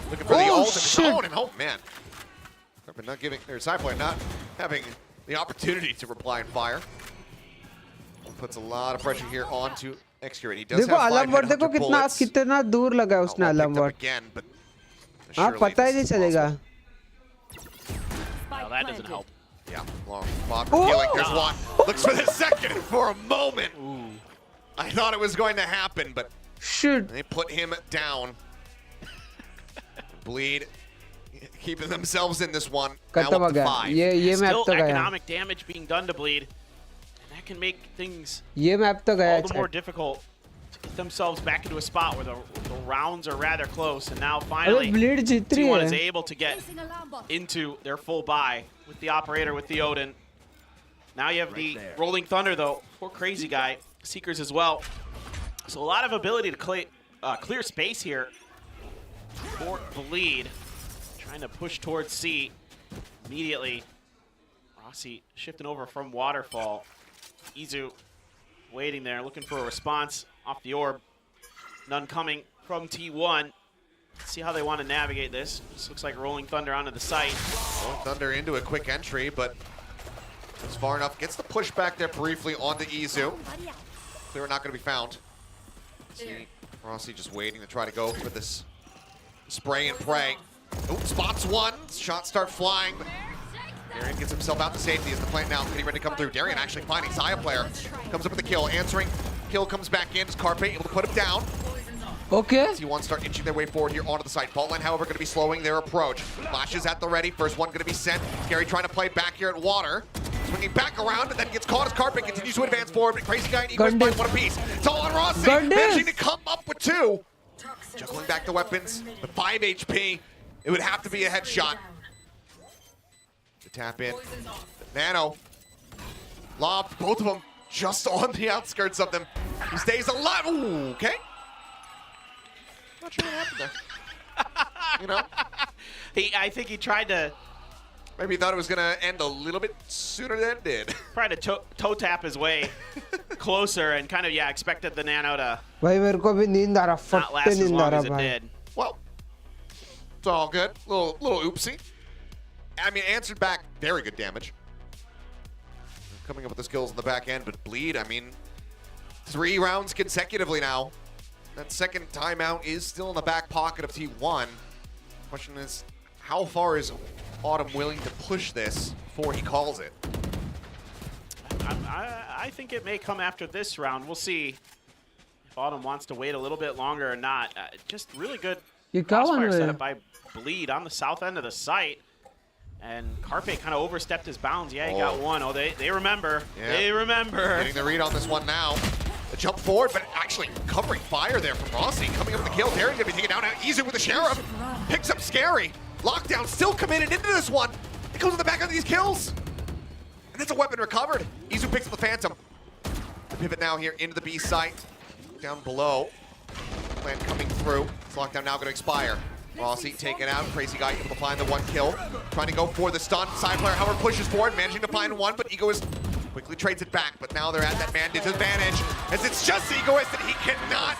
Looking for the Oh, ult of his shit. own, and oh man, Carpe not giving, or Cypher not having the opportunity to reply and fire. Puts a lot of pressure here onto Excurate. He does देखो have 5 अलमवर्ड देखो headhunter कितना bullets. कितना दूर लगा है उसने Outlaw picked up अलमवर्ड। again, but हाँ surely पता ही this नहीं is चलेगा। Well, that doesn't help. Yeah, long spot for killing. There's one. Looks for the second for a moment. I thought it was going to happen, but Shit! they put him down. Bleed keeping themselves in this one. Now खत्म हो up to गया। 5. ये map Still तो गया। economic damage being done to Bleed. And that can make things ये map तो गया all the more chat. difficult to get themselves back into a spot where the rounds are rather close. And now अबे finally, bleed जीत रही T1 is है। able to get into their full buy with the operator, with the Odin. Now you have the Rolling Thunder, though, for Crazy Guy. Seekers as well. So a lot of ability to clear space here for Bleed. Trying to push towards C immediately. Rossi shifting over from Waterfall. Izu waiting there, looking for a response off the orb. None coming from T1. See how they want to navigate this. This looks like Rolling Thunder onto the site. Rolling Thunder into a quick entry, but it's far enough. Gets the push back there briefly onto Izu. Clear not going to be found. See Rossi just waiting to try to go for this spray and pray. Oh, spots one. Shots start flying. Darian gets himself out to safety as the plant now getting ready to come through. Darian actually finding Xayah player. Comes up with the kill, answering. Kill comes back in. Is Carpe able to put him down? Okay. T1 start inching their way forward here onto the site. Fault line, however, going to be slowing their approach. Flashes at the ready. First one going to be sent. Scary trying to play back here at Water. Swinging back around, and then gets caught as Carpe continues to advance forward. But Crazy Guy and Eagles find one apiece. It's all on Rossi. Managing to come up with 2. Juggling back the weapons. The 5 HP. It would have to be a headshot. To tap in. The Nano. Lobbed both of them just on the outskirts of them. He stays alive. Ooh, okay. Not sure what happened there. You know? I think he tried to Maybe he thought it was going to end a little bit sooner than it did. toe tap his way closer and kind of, expected the Nano to भाई मेरे को भी नींद आ रहा, not फट्टे last as नींद आ long रहा as it भाई। did. Well, it's all good. Little oopsie. I mean, answered back, very good damage. Coming up with the skills in the back end, but Bleed, I mean, 3 rounds consecutively now. That second timeout is still in the back pocket of T1. Question is, how far is Autumn willing to push this before he calls it? I think it may come after this round. We'll see if Autumn wants to wait a little bit longer or not. Just really good ये क्या Crossfire बना set है? up by Bleed on the south end of the site. And Carpe kind of overstepped his bounds. Yeah, he got one. Oh, they remember. Yeah. They remember. Getting the read on this one now. The jump forward, but actually covering fire there from Rossi. Coming up with the kill. Darren's gonna be taken down. Easy with the Sheriff. Picks up Scary. Lockdown still committed into this one. It goes on the back of these kills. And it's a weapon recovered. Izu picks up the Phantom. The pivot now here into the B site. Down below. Plan coming through. This lockdown now going to expire. Rossi taken out. Crazy guy able to find the one kill. Trying to go for the stun. Side player, however, pushes forward, managing to find one, but Egoist quickly trades it back. But now they're at that man disadvantage, as it's just Egoist and he cannot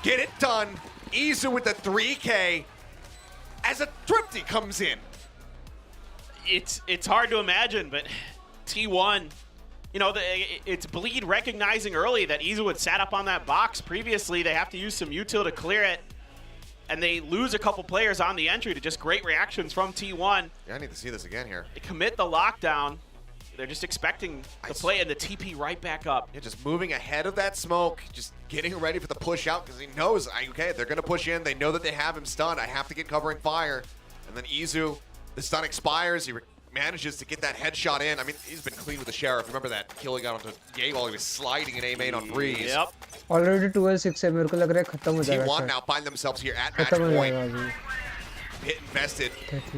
get it done. Izu with the 3K as a Thrifty comes in. It's hard to imagine, but T1, you know, it's Bleed recognizing early that Izu had sat up on that box previously. They have to use some util to clear it. And they lose a couple players on the entry to just great reactions from T1. Yeah, I need to see this again here. They commit the lockdown. They're just expecting the play and the TP right back up. Yeah, just moving ahead of that smoke, just getting ready for the push out because he knows, okay, they're going to push in. They know that they have him stunned. I have to get covering fire. And then Izu, the stun expires. He manages to get that headshot in. I mean, he's been clean with the Sheriff. Remember that kill he got onto Gay while he was sliding in A main on Breeze. Yep. Already 12-6 है, मेरे को लग रहा है खत्म हो जाएगा. T1 now find themselves here at match खत्म हो point. जाएगा अभी. Hit invested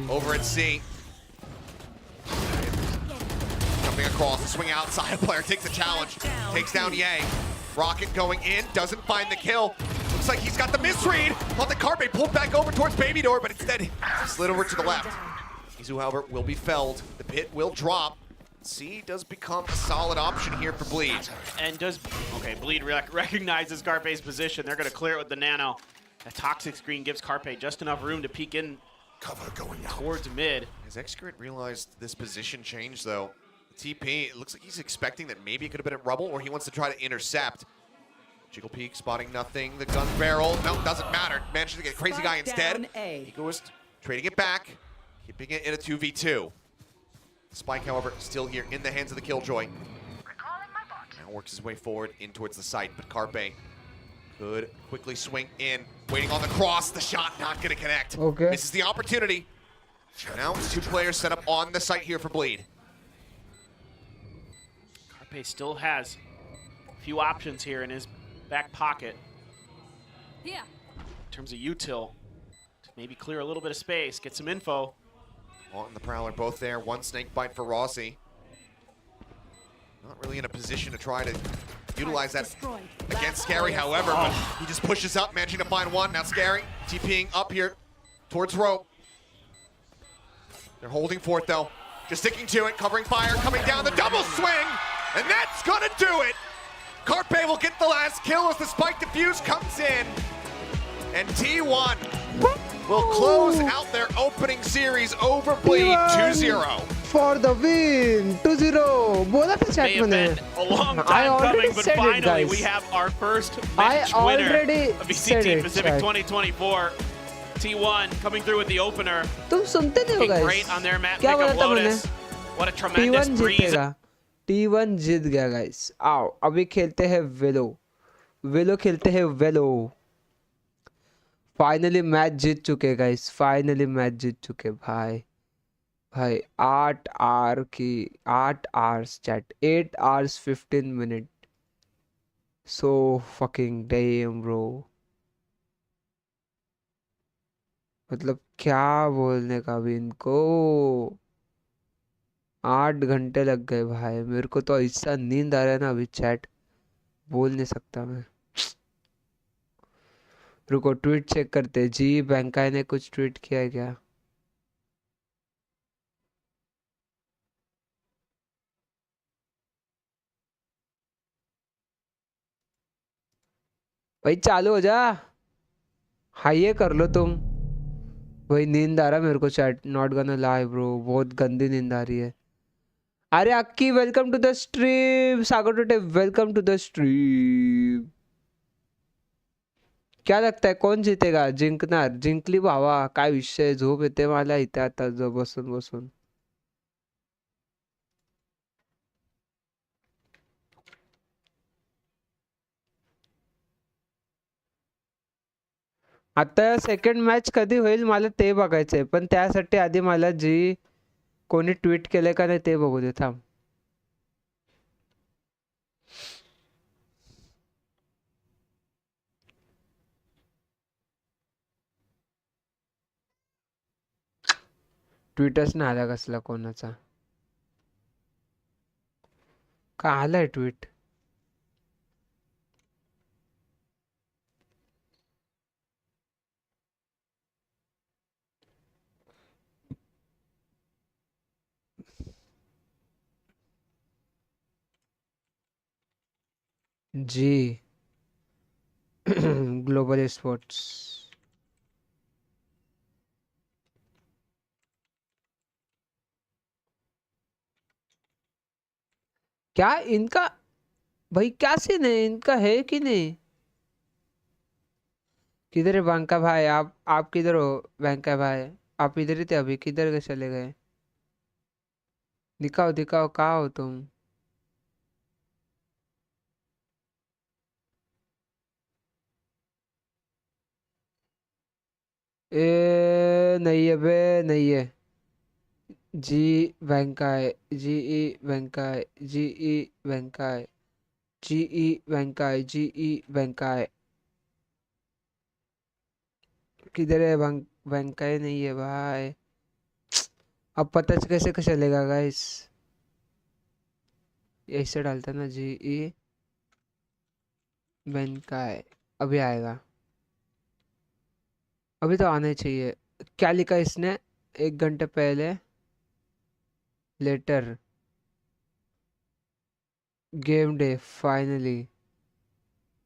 over at C. Jumping across, the swing outside player takes the challenge, takes down Ye. Rocket going in, doesn't find the kill. Looks like he's got the misread. On the Carpe pulled back over towards Baby Door, but instead slid over to the left. Izu, however, will be felled. The pit will drop. C does become a solid option here for Bleed. And Bleed recognizes Carpe's position. They're going to clear it with the Nano. A toxic screen gives Carpe just enough room to peek in towards mid. Has Excurrent realized this position change, though? The TP, it looks like he's expecting that maybe it could have been at Rubble, or he wants to try to intercept. Jiggle Peak spotting nothing. The gun barrel, no, doesn't matter. Manages to get Crazy Guy instead. Egoist trading it back, keeping it in a 2v2. Spike, however, still here in the hands of the Killjoy. Now works his way forward in towards the site, but Carpe could quickly swing in. Waiting on the cross, the shot not going to connect. Okay. Misses the opportunity. Now it's two players set up on the site here for Bleed. Carpe still has a few options here in his back pocket. Yeah. In terms of util, to maybe clear a little bit of space, get some info. Haunt and the Prowler both there. One snake bite for Rossi. Not really in a position to try to utilize that against Scary, however, but he just pushes up, managing to find one. Now Scary TPing up here towards rope. They're holding fort though. Just sticking to it, covering fire, coming down the double swing, and that's gonna do it. Carpe will get the last kill as the spike defuse comes in, and T1 will close out their opening series over Bleed 2-0. For the win, 2-0. बोला था May chat have मैंने. been a long I time already coming, but said it, finally we guys. have our first I match winner already of said VCT it, Pacific chat. 2024. T1 coming through with the opener. तुम सुनते नहीं हो Looking guys? great on their map. क्या Pick बोला up था मैंने? Lotus. What a tremendous T1 breeze. जीतेगा. T1 जीत गया guys. आओ अभी खेलते हैं वेलो. वेलो खेलते हैं वेलो. फाइनली मैच जीत चुके गाइस. फाइनली मैच जीत चुके भाई. भाई 8 hours chat. 8 hours 15 minutes. So fucking damn bro. मतलब क्या बोलने का भी इनको. 8 घंटे लग गए भाई. मेरे को तो ऐसा नींद आ रहा है ना अभी चैट. बोल नहीं सकता मैं. रुको ट्वीट चेक करते. जी बैंकाई ने कुछ ट्वीट किया है क्या? भाई चालू हो जा. हाँ ये कर लो तुम. भाई नींद आ रहा है मेरे को chat. Not gonna lie bro. बहुत गंदी नींद आ रही है. अरे Akki welcome to the stream. Sagar Tote welcome to the stream. क्या लगता है कोण जिंकेगा? जिंकणार. जिंकली भावा. काय विषय. झोप येते मला इथे आता बसून बसून. आता सेकंड मॅच कधी होईल मला ते बघायचंय, पण त्यासाठी आधी मला जी कोणी ट्विट केलंय का नाही ते बघू दे. थांब. ट्विटच नाही आला कसला कोणाचा. का आलाय ट्विट? जी ग्लोबल स्पोर्ट्स. क्या इनका भाई क्या सीन है इनका, है कि नहीं? किधर है बंका भाई? आप किधर हो बंका भाई? आप इधर ही थे अभी, किधर के चले गए? दिखाओ दिखाओ कहाँ हो तुम? नहीं है बे, नहीं है. जी वेंकाय, जी ई वेंकाय, जी ई वेंकाय, जी ई वेंकाय, जी ई वेंकाय. किधर है वेंकाय? नहीं है भाई. अब पता कैसे चलेगा गाइस? ऐसे डालता ना जी ई वेंकाय, अभी आएगा. अभी तो आना ही चाहिए. क्या लिखा इसने 1 घंटे पहले? Later game day finally.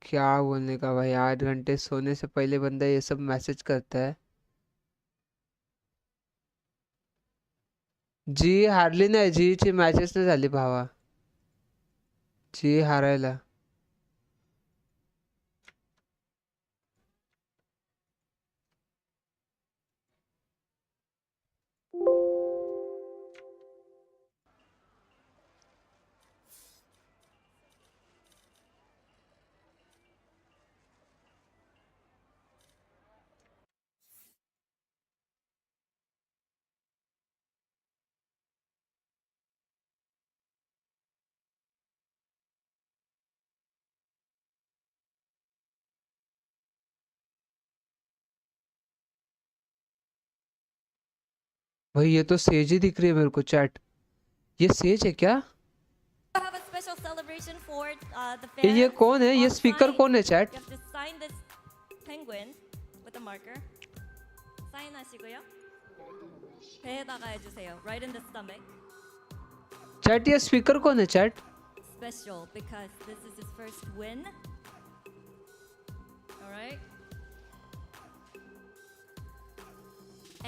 क्या बोलने का भाई, 8 घंटे सोने से पहले बंदा ये सब मैसेज करता है. जी हारली नाही, जीची मॅचेस नाही झाली भावा. जी हारायला. भाई ये तो सेज ही दिख रही है मेरे को चैट. ये सेज है क्या? Have a special celebration for the ये fans. कौन है? ये On स्पीकर site, कौन है chat? You have to sign this penguin with a marker. 사인하시고요. 배에다가 해주세요. Right in the stomach. Chat ये स्पीकर कौन है chat? Special because this is his first win. All right.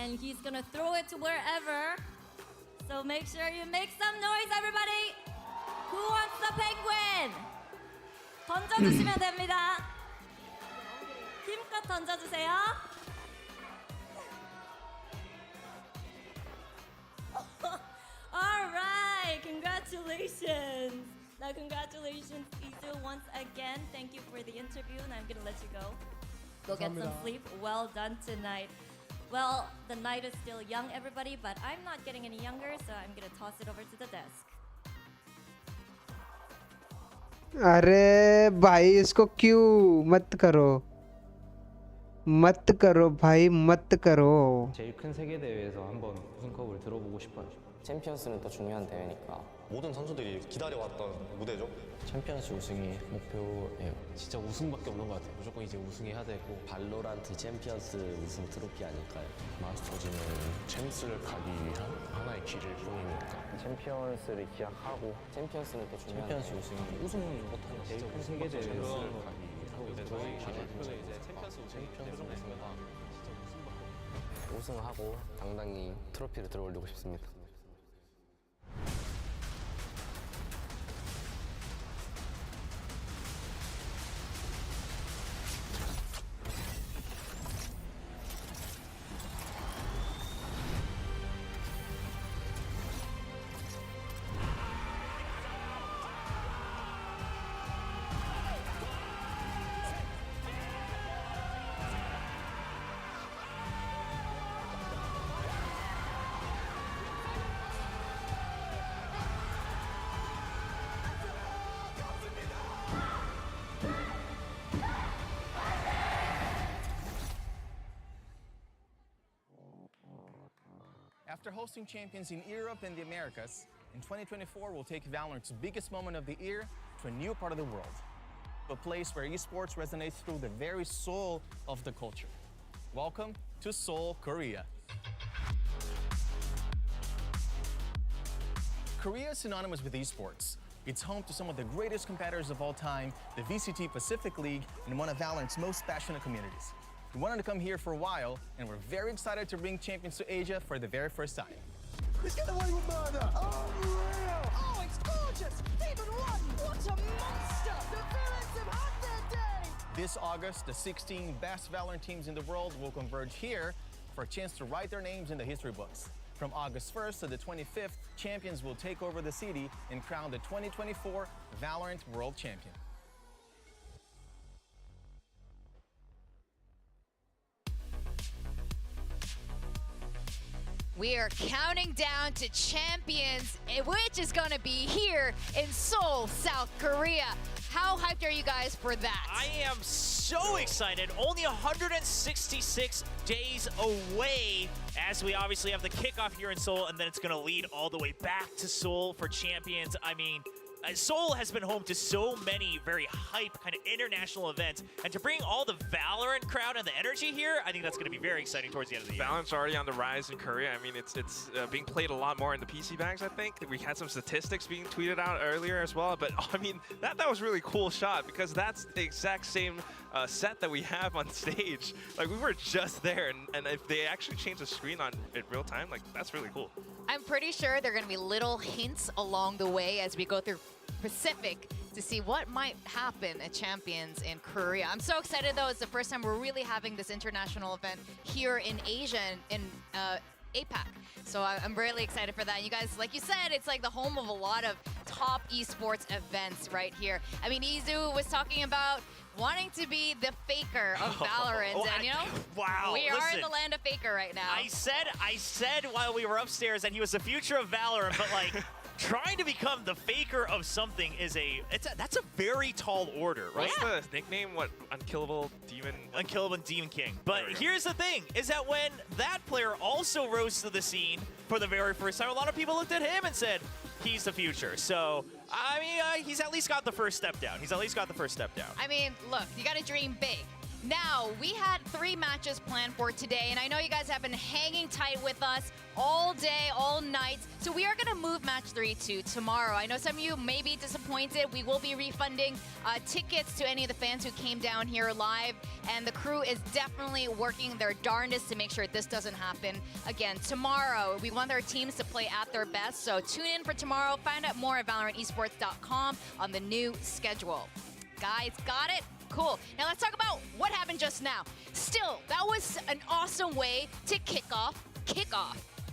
And he's gonna throw it to wherever. So make sure you make some noise, everybody. Who wants the penguin? 던져주시면 됩니다. 힘껏 던져주세요. All right, congratulations. Now, congratulations, Isu, once again. Thank you for the interview, and I'm gonna let you go. Go get some sleep. Well done tonight. Well, the night is still young, everybody, but I'm not getting any younger, so I'm gonna toss it over to the desk. अरे भाई इसको क्यों मत करो, मत करो भाई, मत करो. 제일 큰 세계 대회에서 한번 우승컵을 들어보고 싶어요. 챔피언스는 또 중요한 대회니까 모든 선수들이 기다려왔던 무대죠. 챔피언스 우승이 목표예요. 진짜 우승밖에 없는 것 같아요. 무조건 이제 우승해야 되고. 발로란트 챔피언스 우승 트로피 아닐까요? 마스터즈는 챔스를 가기 위한 하나의 길일 뿐이니까. 챔피언스를 기약하고 챔피언스는 또 중요한 챔피언스 우승이 우승 못하는 제일 큰 세계 대회에서 가기 위한 저희 하나의 길일 목표는 이제 챔피언스 우승이기 때문에 진짜 우승밖에 우승하고 당당히 트로피를 들어올리고 싶습니다. After hosting champions in Europe and the Americas, in 2024 we'll take Valorant's biggest moment of the year to a new part of the world. A place where esports resonates through the very soul of the culture. Welcome to Seoul, Korea. Korea is synonymous with esports. It's home to some of the greatest competitors of all time, the VCT Pacific League, and one of Valorant's most passionate communities. We wanted to come here for a while, and we're very excited to bring champions to Asia for the very first time. Let's get away with murder! Unreal! Oh, it's gorgeous! Even one! What a monster! The villains have had their day! This August, the 16 best Valorant teams in the world will converge here for a chance to write their names in the history books. From August 1st to the 25th, champions will take over the city and crown the 2024 Valorant World Champion. We are counting down to champions, which is going to be here in Seoul, South Korea. How hyped are you guys for that? I am so excited. Only 166 days away as we obviously have the kickoff here in Seoul, and then it's going to lead all the way back to Seoul for champions. I mean, Seoul has been home to so many very hype kind of international events, and to bring all the Valorant crowd and the energy here, I think that's going to be very exciting towards the end of the year. Valorant's already on the rise in Korea. I mean, it's being played a lot more in the PC bags, I think. We had some statistics being tweeted out earlier as well, but I mean, that was a really cool shot because that's the exact same set that we have on stage. Like, we were just there, and if they actually change the screen in real time, like, that's really cool. I'm pretty sure there are going to be little hints along the way as we go through Pacific to see what might happen at Champions in Korea. I'm so excited though, it's the first time we're really having this international event here in Asia, in APAC. So I'm really excited for that. And you guys, like you said, it's like the home of a lot of top esports events right here. I mean, Izu was talking about wanting to be the faker of Valorant, and you know, wow, we are in the land of faker right now. I said while we were upstairs that he was the future of Valorant, but like, trying to become the faker of something is that's a very tall order, right? What's the nickname? What, Unkillable Demon? Unkillable Demon King. But here's the thing, is that when that player also rose to the scene for the very first time, a lot of people looked at him and said, he's the future. So, I mean, he's at least got the first step down. I mean, look, you got to dream big. Now, we had 3 matches planned for today, and I know you guys have been hanging tight with us all day, all night. So we are going to move match 3 to tomorrow. I know some of you may be disappointed. We will be refunding tickets to any of the fans who came down here live, and the crew is definitely working their darndest to make sure this doesn't happen again tomorrow. We want our teams to play at their best, so tune in for tomorrow. Find out more at ValorantEsports.com on the new schedule. Guys, got it? Cool. Now let's talk about what happened just now. Still, that was an awesome way to kick off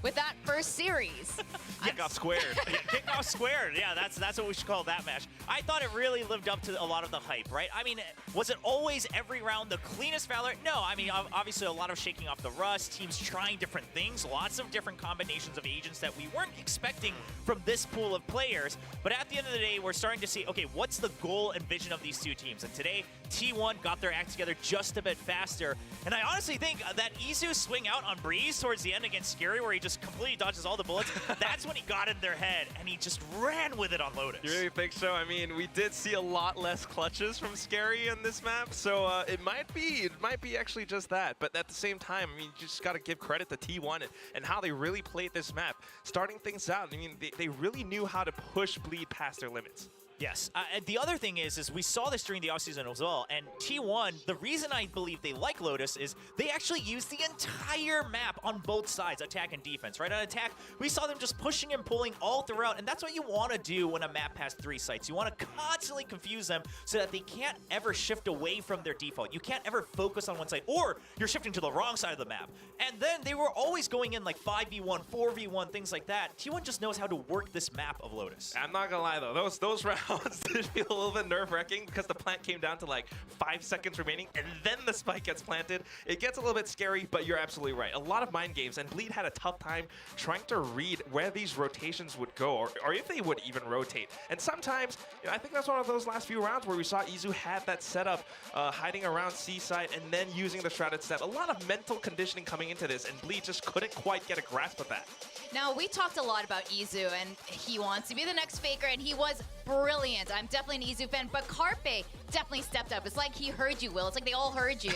with that first series. Kickoff squared. Yeah, kickoff squared. Yeah, that's what we should call that match. I thought it really lived up to a lot of the hype, right? I mean, was it always every round the cleanest Valorant? No, I mean, obviously a lot of shaking off the rust, teams trying different things, lots of different combinations of agents that we weren't expecting from this pool of players. But at the end of the day, we're starting to see, okay, what's the goal and vision of these two teams? And today, T1 got their act together just a bit faster. And I honestly think that Izu's swing out on Breeze towards the end against Scary, where he just completely dodges all the bullets, that's when he got in their head, and he just ran with it on Lotus. You really think so? I mean, we did see a lot less clutches from Scary in this map, so it might be actually just that. But at the same time, I mean, you just got to give credit to T1 and how they really played this map. Starting things out, I mean, they really knew how to push Bleed past their limits. Yes, and the other thing is we saw this during the offseason as well, and T1, the reason I believe they like Lotus is they actually use the entire map on both sides, attack and defense, right? On attack, we saw them just pushing and pulling all throughout, and that's what you want to do when a map has 3 sites. You want to constantly confuse them so that they can't ever shift away from their default. You can't ever focus on one side, or you're shifting to the wrong side of the map. And then they were always going in like 5v1, 4v1, things like that. T1 just knows how to work this map of Lotus. I'm not gonna lie though, those rounds rounds did feel a little bit nerve-wracking because the plant came down to like 5 seconds remaining, and then the spike gets planted. It gets a little bit scary, but you're absolutely right. A lot of mind games, and Bleed had a tough time trying to read where these rotations would go, or if they would even rotate. And sometimes, you know, I think that's one of those last few rounds where we saw Izu had that setup, hiding around C side and then using the shrouded step. A lot of mental conditioning coming into this, and Bleed just couldn't quite get a grasp of that. Now, we talked a lot about Izu, and he wants to be the next Faker, and he was brilliant. I'm definitely an Izu fan, but Carpe definitely stepped up. It's like he heard you, Will. It's like they all heard you.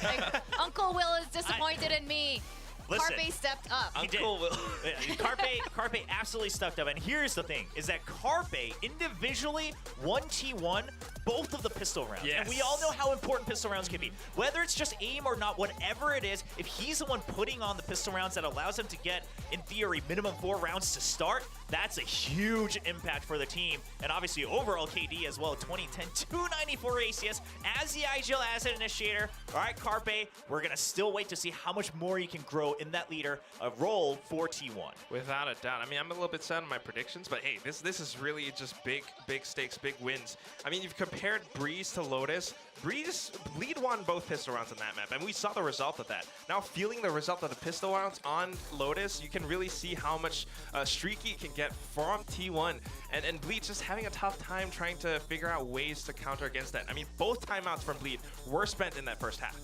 Like, Uncle Will is disappointed in me. Listen, Carpe stepped up. Uncle Will. Carpe absolutely stepped up. And here's the thing, is that Carpe individually 1t1 both of the pistol rounds. Yes. And we all know how important pistol rounds can be. Whether it's just aim or not, whatever it is, if he's the one putting on the pistol rounds that allows him to get, in theory, minimum 4 rounds to start, that's a huge impact for the team. And obviously, overall KD as well, 2010, 294 ACS as the IGL asset initiator. All right, Carpe, we're going to still wait to see how much more you can grow in that leader role for T1. Without a doubt. I mean, I'm a little bit sad on my predictions, but hey, this is really just big stakes, big wins. I mean, you've compared Breeze to Lotus. Bleed won both pistol rounds on that map, and we saw the result of that. Now, feeling the result of the pistol rounds on Lotus, you can really see how much streaky it can get from T1, and Bleed just having a tough time trying to figure out ways to counter against that. I mean, both timeouts from Bleed were spent in that first half.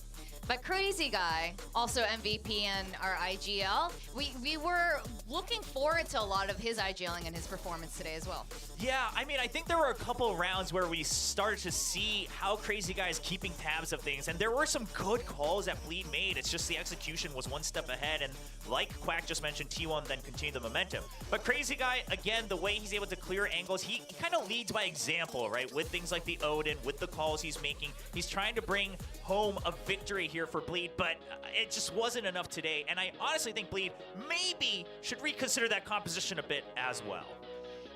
But Crazy Guy, also MVP in our IGL, we were looking forward to a lot of his IGLing and his performance today as well. Yeah, I mean, I think there were a couple rounds where we started to see how Crazy Guy is keeping tabs of things, and there were some good calls that Bleed made. It's just the execution was one step ahead, and like Quack just mentioned, T1 then continued the momentum. But Crazy Guy, again, the way he's able to clear angles, he kind of leads by example, right? With things like the Odin, with the calls he's making. He's trying to bring home a victory here for Bleed, but it just wasn't enough today. And I honestly think Bleed maybe should reconsider that composition a bit as well.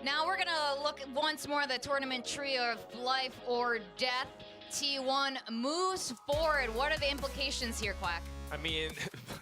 Now we're gonna look once more at the tournament trio of life or death. T1 moves forward. What are the implications here, Quack? I mean,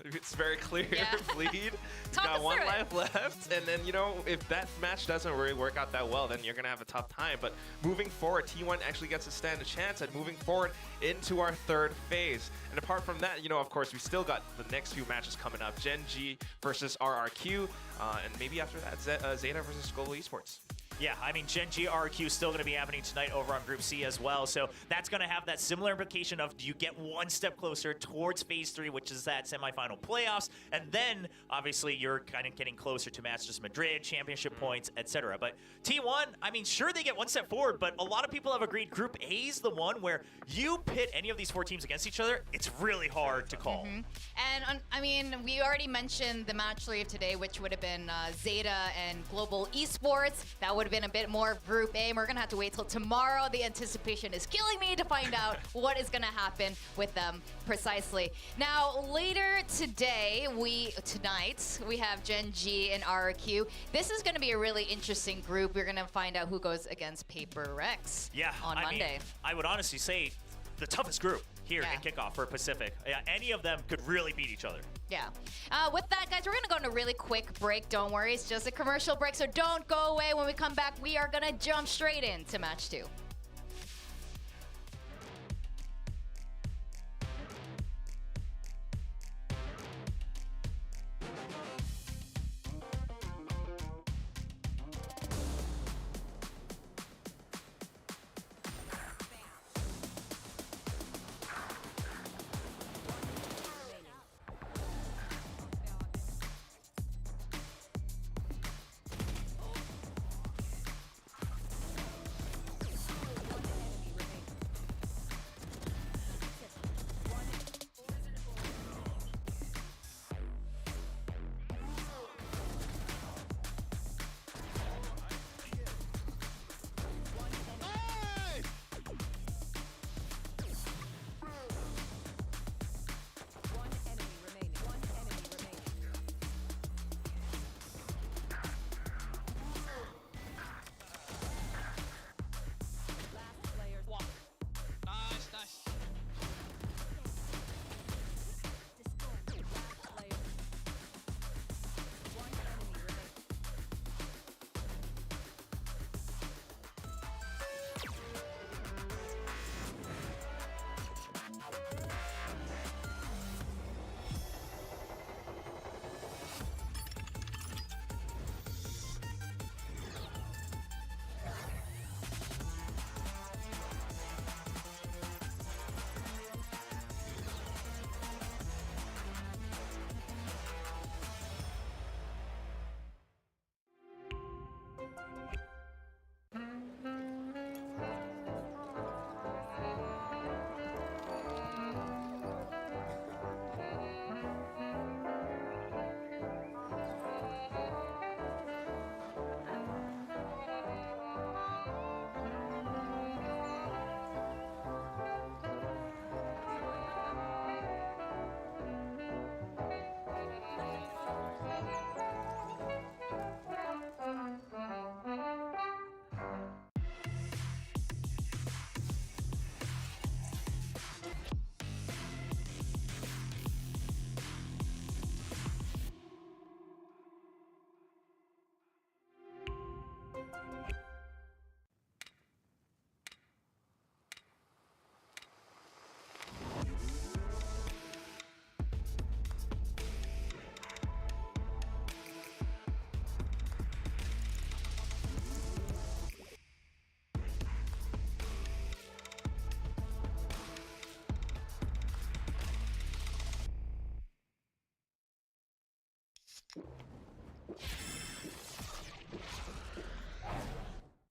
it's very clear. Yeah. Bleed Talk got us one through it. life left, and then, you know, if that match doesn't really work out that well, then you're gonna have a tough time. But moving forward, T1 actually gets to stand a chance at moving forward into our third phase. And apart from that, you know, of course, we still got the next few matches coming up: Gen G versus RRQ, and maybe after that, Zeta versus Global Esports. Yeah, I mean, Gen G RQ is still going to be happening tonight over on Group C as well. So that's going to have that similar implication of, do you get one step closer towards Phase 3, which is that semifinal playoffs, and then, obviously, you're kind of getting closer to Masters Madrid, championship points, etc. But T1, I mean, sure, they get one step forward, but a lot of people have agreed Group A is the one where you pit any of these 4 teams against each other, it's really hard to call. And, I mean, we already mentioned the match 3 of today, which would have been Zeta and Global Esports. That would have been a bit more of Group A. We're gonna have to wait till tomorrow. The anticipation is killing me to find out what is gonna happen with them precisely. Now, later tonight, we have Gen G and RRQ. This is gonna be a really interesting group. We're gonna find out who goes against Paper Rex on Monday. Mean, I would honestly say the toughest group here in kickoff for Pacific. Yeah, any of them could really beat each other. Yeah. With that, guys, we're going to go on a really quick break. Don't worry, it's just a commercial break, so don't go away. When we come back, we are going to jump straight into match 2.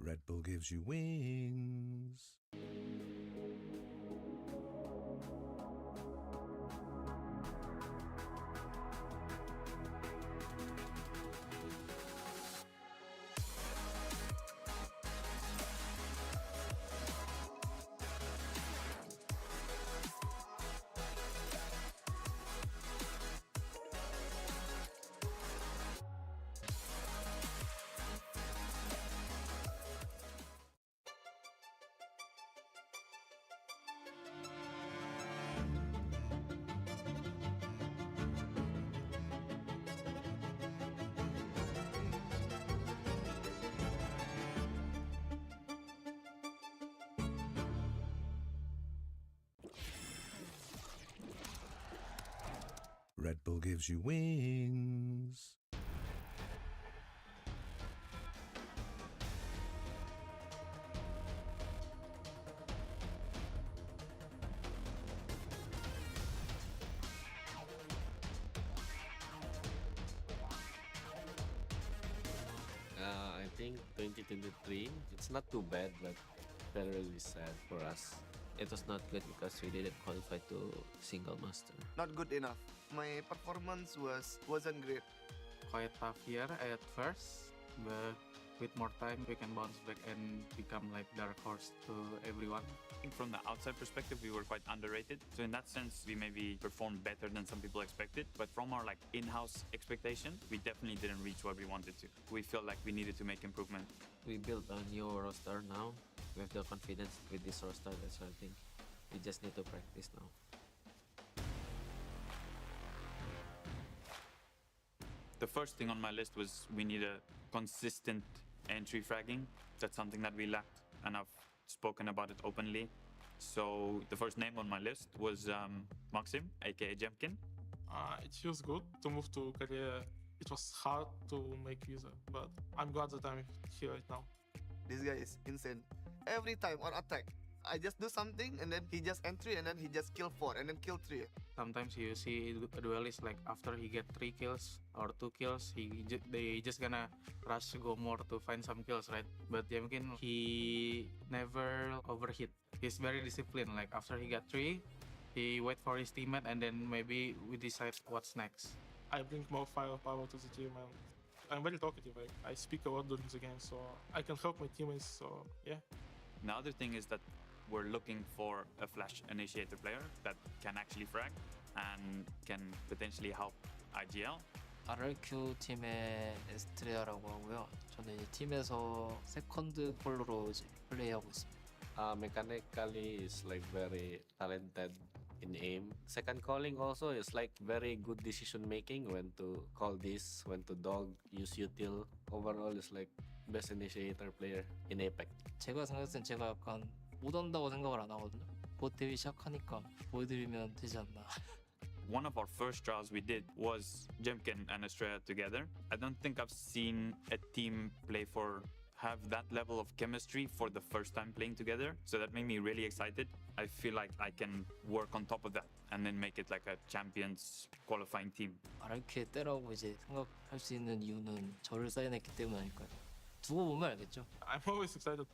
Red Bull gives you wings. Red Bull gives you wings. I think 2023, it's not too bad, but very sad for us. It was not good because we didn't qualify to single master. Not good enough. My performance wasn't great. Quite tough year at first, but with more time we can bounce back and become like dark horse to everyone. I think from the outside perspective, we were quite underrated. So in that sense, we maybe performed better than some people expected. But from our in-house expectation, we definitely didn't reach what we wanted to. We felt like we needed to make improvement. We built a new roster now. We have the confidence with this roster, that's why I think we just need to practice now. The first thing on my list was we need a consistent entry fragging. That's something that we lacked, and I've spoken about it openly. So the first name on my list was Maxim, aka Jemkin. It feels good to move to Korea. It was hard to make visa, but I'm glad that I'm here right now. This guy is insane. Every time on attack, I just do something and then he just entry and then he just kill 4 and then kill 3. Sometimes you see a duelist like after he get 3 kills or 2 kills, they just gonna rush go more to find some kills, right? But Jemkin, he never overhit. He's very disciplined. Like after he got 3, he wait for his teammate and then maybe we decide what's next. I bring more firepower to the team and I'm very talkative. I speak a lot during the game, so I can help my teammates, so yeah. The other thing is that we're looking for a flash initiator player that can actually frag and can potentially help IGL. RRQ 팀의 에스트레아라고 하고요. 저는 이 팀에서 세컨드 폴로로 플레이하고 있습니다. Mechanically is like very talented in aim. Second calling also is like very good decision making, when to call this, when to dog, use util. Overall is like best initiator player in Apex. 제가 생각했을 땐 제가 약간 못한다고 생각을 안 하거든요. 곧 대회 시작하니까 보여드리면 되지 않나. One of our first trials we did was Jemkin and Estrella together. I don't think I've seen a team have that level of chemistry for the first time playing together. So that made me really excited. I feel like I can work on top of that and then make it like a champions qualifying team. RRQ에 때라고 이제 생각할 수 있는 이유는 저를 사인했기 때문 아닐까요? 두고 보면 알겠죠. I'm always excited.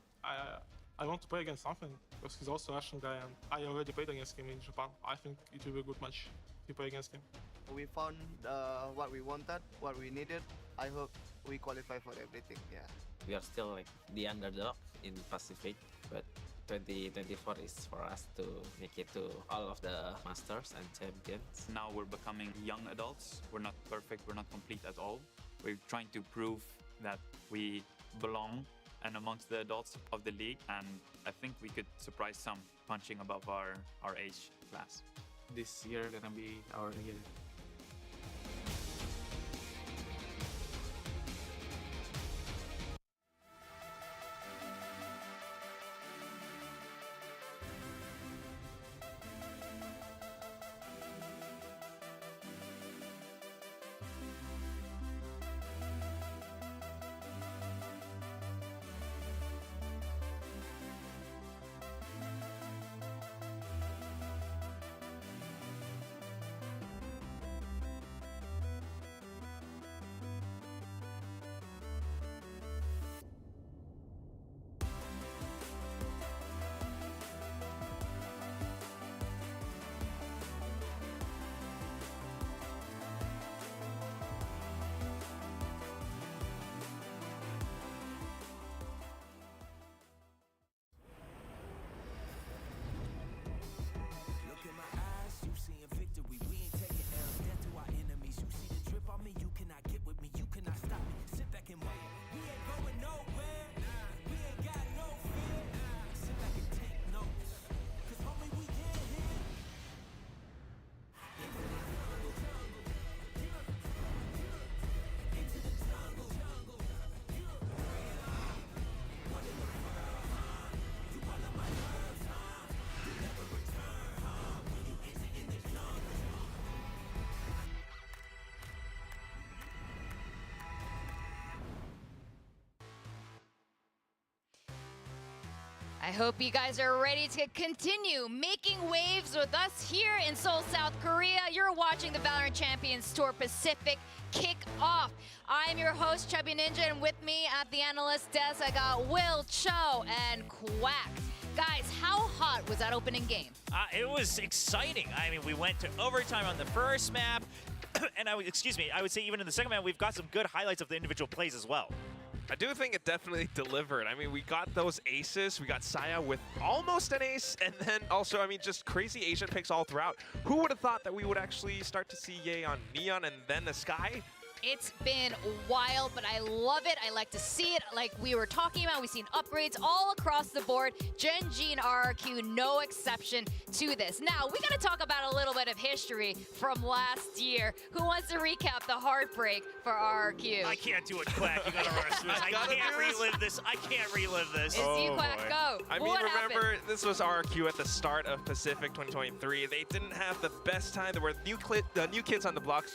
I want to play against something because he's also a Russian guy and I already played against him in Japan. I think it will be a good match to play against him. We found what we wanted, what we needed. I hope we qualify for everything, yeah. We are still like the underdog in Pacific, but 2024 is for us to make it to all of the masters and champions. Now we're becoming young adults. We're not perfect, we're not complete at all. We're trying to prove that we belong and amongst the adults of the league, and I think we could surprise some punching above our age class. This year gonna be our year. hope you guys are ready to continue making waves with us here in Seoul, South Korea. You're watching the Valorant Champions Tour Pacific kick off. I'm your host, Chubby Ninja, and with me at the analyst desk, I got Will, Cho, and Quack. Guys, how hot was that opening game? It was exciting. I mean, we went to overtime on the first map, and I would say even in the second map, we've got some good highlights of the individual plays as well. I do think it definitely delivered. I mean, we got those aces. We got Saya with almost an ace, and then also, I mean, just crazy Asian picks all throughout. Who would have thought that we would actually start to see Ye on Neon and then the Sky? It's been wild, but I love it. I like to see it. Like we were talking about, we've seen upgrades all across the board. Gen G and RRQ, no exception to this. Now, we got to talk about a little bit of history from last year. Who wants to recap the heartbreak for RRQ? I can't do it, Quack. You gotta rush through this. I can't relive this. I can't relive this. It's you, Quack. Go. I mean, remember, this was RRQ at the start of Pacific 2023. They didn't have the best time. There were new kids on the block,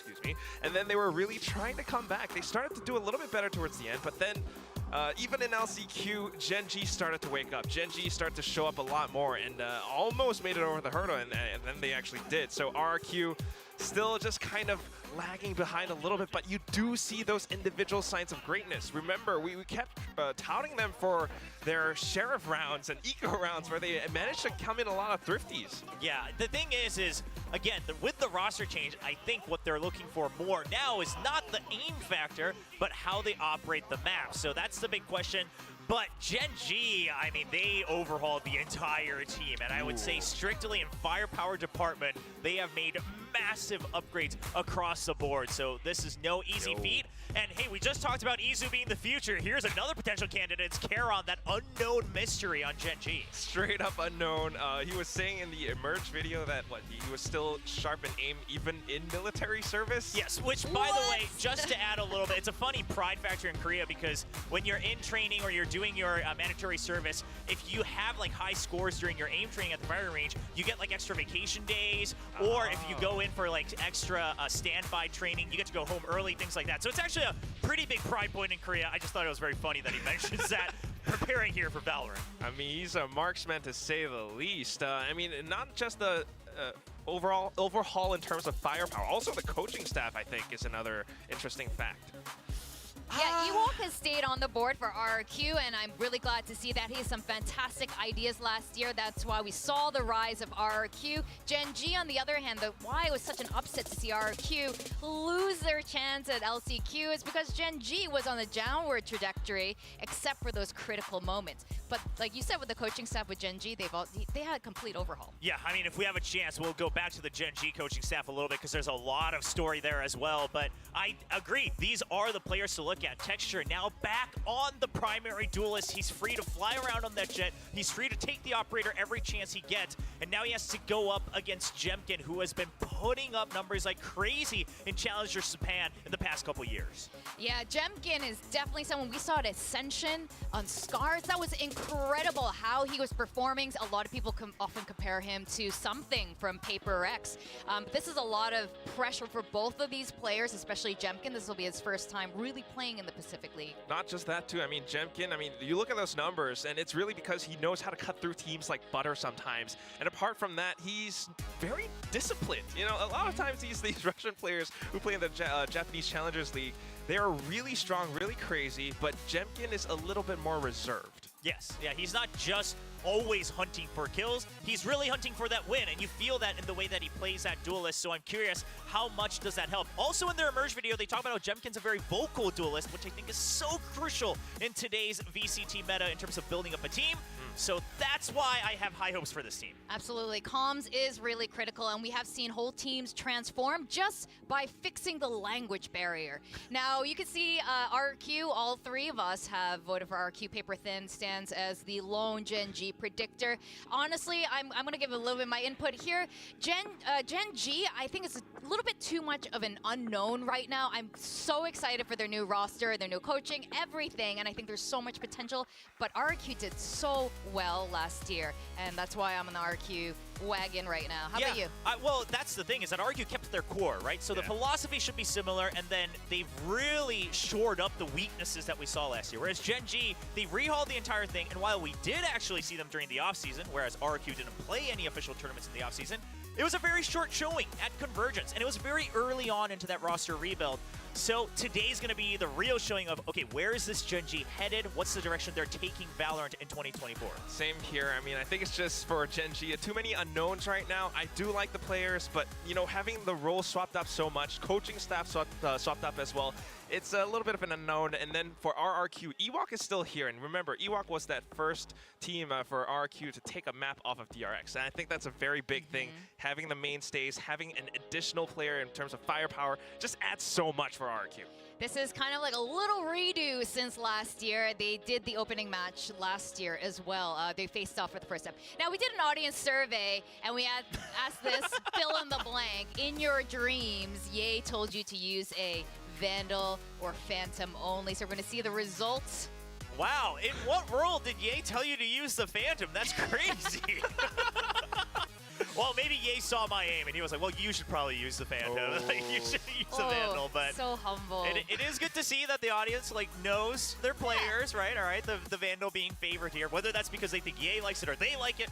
and then they were really trying to come back. They started to do a little bit better towards the end, but then even in LCQ, Gen G started to wake up. Gen G started to show up a lot more and almost made it over the hurdle, and then they actually did. So RRQ still just kind of lagging behind a little bit, but you do see those individual signs of greatness. Remember, we kept touting them for their sheriff rounds and eco rounds where they managed to come in a lot of thrifties. Yeah, the thing is again, with the roster change, I think what they're looking for more now is not the aim factor, but how they operate the map. So that's the big question. But Gen G, I mean, they overhauled the entire team. And I would say strictly in firepower department, they have made massive upgrades across the board. So this is no easy feat. And hey, we just talked about Izu being the future. Here's another potential candidate. It's Karon, that unknown mystery on Gen G. Straight up unknown. He was saying in the Emerge video that, he was still sharp in aim even in military service? Yes, which, by the way, just to add a little bit, it's a funny pride factor in Korea because when you're in training or you're doing your mandatory service, if you have high scores during your aim training at the firing range, you get extra vacation days, or if you go in for extra standby training, you get to go home early, things like that. So it's actually a pretty big pride point in Korea. I just thought it was very funny that he mentions that preparing here for Valorant. I mean, he's a marksman to say the least. I mean, not just the overall overhaul in terms of firepower, also the coaching staff, I think, is another interesting fact. Yeah, Ewok has stayed on the board for RRQ, and I'm really glad to see that. He has some fantastic ideas last year. That's why we saw the rise of RRQ. Gen G, on the other hand, why it was such an upset to see RRQ lose their chance at LCQ is because Gen G was on a downward trajectory, except for those critical moments. But like you said, with the coaching staff with Gen G, they had a complete overhaul. Yeah, I mean, if we have a chance, we'll go back to the Gen G coaching staff a little bit because there's a lot of story there as well. But I agree, these are the players to look at. Texture now back on the primary duelist. He's free to fly around on that jet. He's free to take the operator every chance he gets. And now he has to go up against Jemkin, who has been putting up numbers like crazy in Challenger Japan in the past couple years. Yeah, Jemkin is definitely someone we saw at Ascension on Scars. That was incredible how he was performing. A lot of people often compare him to something from Paper X. This is a lot of pressure for both of these players, especially Jemkin. This will be his first time really playing in the Pacific League. Not just that, too. I mean, Jemkin, you look at those numbers, and it's really because he knows how to cut through teams like butter sometimes. And apart from that, he's very disciplined. You know, a lot of times these Russian players who play in the Japanese Challengers League, they are really strong, really crazy, but Jemkin is a little bit more reserved. Yes, yeah, he's not just always hunting for kills. He's really hunting for that win, and you feel that in the way that he plays that duelist, so I'm curious, how much does that help? Also in their Emerge video, they talk about how Jemkin's a very vocal duelist, which I think is so crucial in today's VCT meta in terms of building up a team. So that's why I have high hopes for this team. Absolutely. Comms is really critical, and we have seen whole teams transform just by fixing the language barrier. Now, you can see RQ, all three of us have voted for RQ. Paper Thin stands as the lone Gen G predictor. Honestly, I'm going to give a little bit of my input here. Gen G, I think it's a little bit too much of an unknown right now. I'm so excited for their new roster, their new coaching, everything, and I think there's so much potential, but RQ did so well last year, and that's why I'm on the RQ wagon right now. How about you? Well, that's the thing, is that RQ kept their core, right? So the philosophy should be similar, and then they've really shored up the weaknesses that we saw last year. Whereas Gen G, they rehauled the entire thing, and while we did actually see them during the offseason, whereas RQ didn't play any official tournaments in the offseason, it was a very short showing at Convergence, and it was very early on into that roster rebuild. So today's going to be the real showing of, okay, where is this Gen G headed? What's the direction they're taking Valorant in 2024? Same here. I mean, I think it's just for Gen G, too many unknowns right now. I do like the players, but, you know, having the roles swapped up so much, coaching staff swapped up as well, it's a little bit of an unknown. And then for RRQ, Ewok is still here. And remember, Ewok was that first team for RRQ to take a map off of DRX. And I think that's a very big thing. Having the mainstays, having an additional player in terms of firepower, just adds so much for RRQ. This is kind of like a little redo since last year. They did the opening match last year as well. They faced off for the first time. Now, we did an audience survey, and we had asked this, fill in the blank. In your dreams, Ye told you to use a Vandal or Phantom only. So we're going to see the results. Wow, in what world did Ye tell you to use the Phantom? That's crazy. Well, maybe Ye saw my aim, and he was like, well, you should probably use the Phantom. Like, you should use the Vandal. But so humble. It is good to see that the audience knows their players, right? All right, the Vandal being favored here. Whether that's because they think Ye likes it or they like it,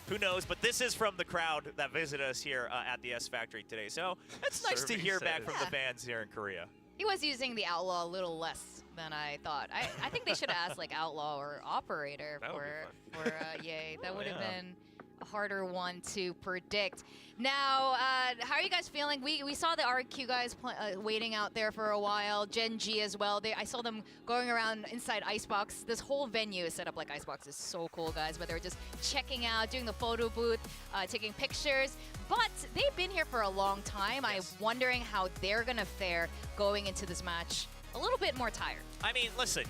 who knows? But this is from the crowd that visited us here at the S Factory today. So it's nice to hear back from the fans here in Korea. He was using the Outlaw a little less than I thought. I think they should have asked like Outlaw or Operator for Ye. That would have been a harder one to predict. Now, how are you guys feeling? We saw the RQ guys waiting out there for a while. Gen G as well. I saw them going around inside Icebox. This whole venue is set up like Icebox. Is so cool, guys. But they were just checking out, doing the photo booth, taking pictures. But they've been here for a long time. Yes. I'm wondering how they're gonna fare going into this match. A little bit more tired. I mean, listen,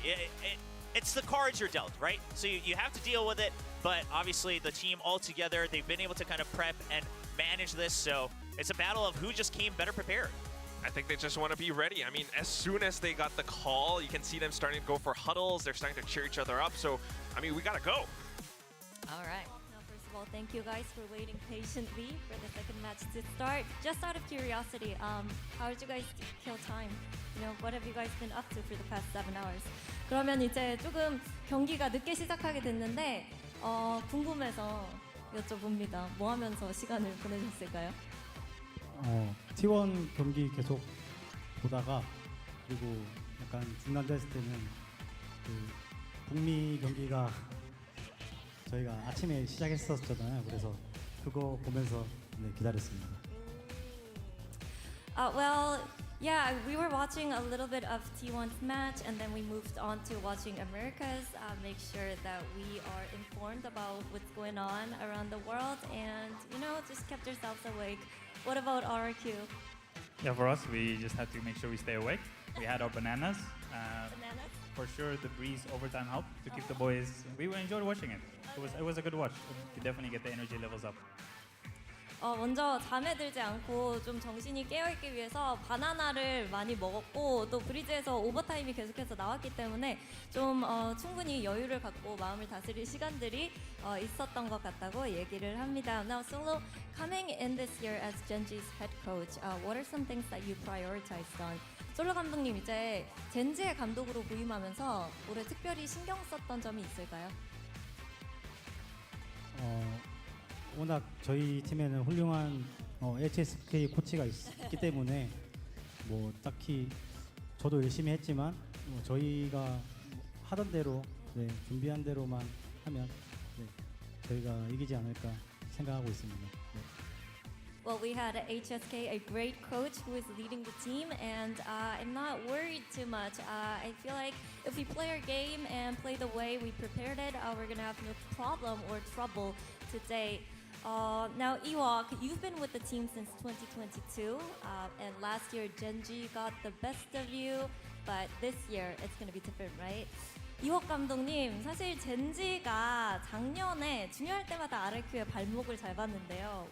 it's the cards you're dealt, right? So you have to deal with it, but obviously the team all together, they've been able to kind of prep and manage this, so it's a battle of who just came better prepared. I think they just want to be ready. I mean, as soon as they got the call, you can see them starting to go for huddles. They're starting to cheer each other up, so, I mean, we got to go. All right. Now, first of all, thank you guys for waiting patiently for the second match to start. Just out of curiosity, how did you guys kill time? You know, what have you guys been up to for the past 7 hours? 그러면 이제 조금 경기가 늦게 시작하게 됐는데 궁금해서 여쭤봅니다. 뭐 하면서 시간을 보내셨을까요? T1 경기 계속 보다가 그리고 약간 중단됐을 때는 그 북미 경기가 저희가 아침에 시작했었잖아요. 그래서 그거 보면서 기다렸습니다. Well, yeah, we were watching a little bit of T1's match, and then we moved on to watching America's. Make sure that we are informed about what's going on around the world, and just kept ourselves awake. What about RRQ? Yeah, for us, we just had to make sure we stay awake. We had our bananas. Bananas? For sure, the breeze overtime helped to keep the boys. We enjoyed watching it. It was a good watch. You definitely get the energy levels up. 먼저 잠에 들지 않고 좀 정신이 깨어있기 위해서 바나나를 많이 먹었고 또 브리즈에서 오버타임이 계속해서 나왔기 때문에 좀 충분히 여유를 갖고 마음을 다스릴 시간들이 있었던 것 같다고 얘기를 합니다. Now, Solo, coming in this year as Gen G's head coach, what are some things that you prioritized on? 솔로 감독님, 이제 젠지의 감독으로 부임하면서 올해 특별히 신경 썼던 점이 있을까요? 워낙 저희 팀에는 훌륭한 HSK 코치가 있기 때문에 뭐 딱히 저도 열심히 했지만 저희가 하던 대로 준비한 대로만 하면 저희가 이기지 않을까 생각하고 있습니다. Well, we had HSK, a great coach who is leading the team, and I'm not worried too much. I feel like if we play our game and play the way we prepared it, we're going to have no problem or trouble today. Now, Ewok, you've been with the team since 2022, and last year Gen G got the best of you, but this year it's going to be different, right? 이옥 감독님, 사실 젠지가 작년에 중요할 때마다 RQ의 발목을 잘 봤는데요.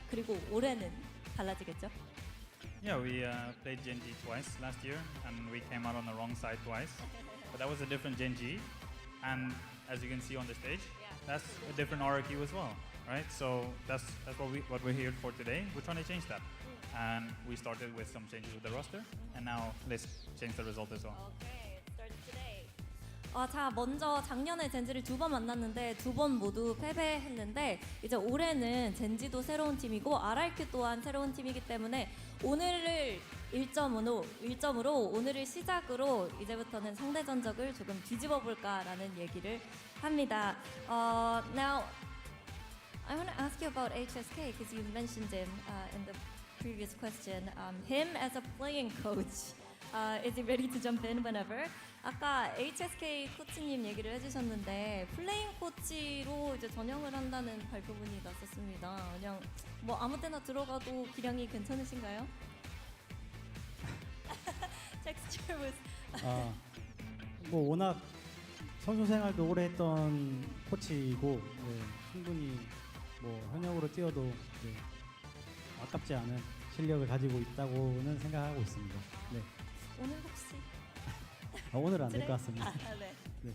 그리고 올해는 달라지겠죠? Yeah, we played Gen G twice last year, and we came out on the wrong side twice. But that was a different Gen G. And as you can see on the stage, that's a different RRQ as well, right? So that's what we're here for today. We're trying to change that. And we started with some changes with the roster, and now let's change the result as well. Okay, it starts today. 자, 먼저 작년에 젠지를 2번 만났는데 2번 모두 패배했는데 이제 올해는 젠지도 새로운 팀이고 RRQ 또한 새로운 팀이기 때문에 오늘을 1점으로 오늘을 시작으로 이제부터는 상대 전적을 조금 뒤집어 볼까라는 얘기를 합니다. Now, I want to ask you about HSK because you mentioned him in the previous question. Him as a playing coach, is he ready to jump in whenever? 아까 HSK 코치님 얘기를 해주셨는데 플레잉 코치로 이제 전향을 한다는 발표문이 났었습니다. 그냥 뭐 아무 때나 들어가도 기량이 괜찮으신가요? Texture was. 뭐 워낙 선수 생활도 오래 했던 코치이고 네, 충분히 뭐 현역으로 뛰어도 네, 아깝지 않은 실력을 가지고 있다고는 생각하고 있습니다. 네. 오늘 혹시? 오늘은 안 될 것 같습니다. 네. 네.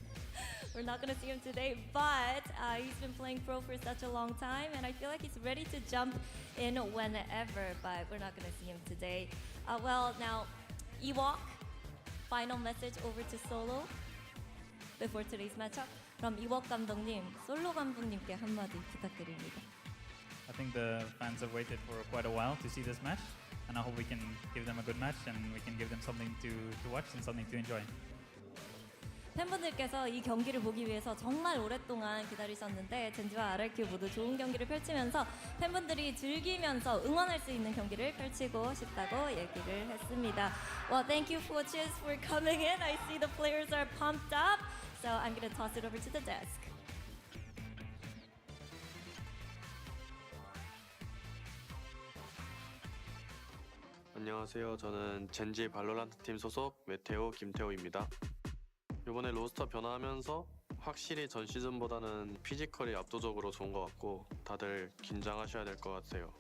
We're not going to see him today, but he's been playing pro for such a long time, and I feel like he's ready to jump in whenever, but we're not going to see him today. Well, now, Ewok, final message over to Solo before today's matchup. 그럼 이웍 감독님, 솔로 감독님께 한마디 부탁드립니다. I think the fans have waited for quite a while to see this match, and I hope we can give them a good match and we can give them something to watch and something to enjoy. 팬분들께서 이 경기를 보기 위해서 정말 오랫동안 기다리셨는데 젠지와 RRQ 모두 좋은 경기를 펼치면서 팬분들이 즐기면서 응원할 수 있는 경기를 펼치고 싶다고 얘기를 했습니다. Well, thank you, coaches, for coming in. I see the players are pumped up, so I'm going to toss it over to the desk. 안녕하세요. 저는 젠지 발로란트 팀 소속 메테오 김태호입니다. 이번에 로스터 변화하면서 확실히 전 시즌보다는 피지컬이 압도적으로 좋은 것 같고 다들 긴장하셔야 될 것 같아요.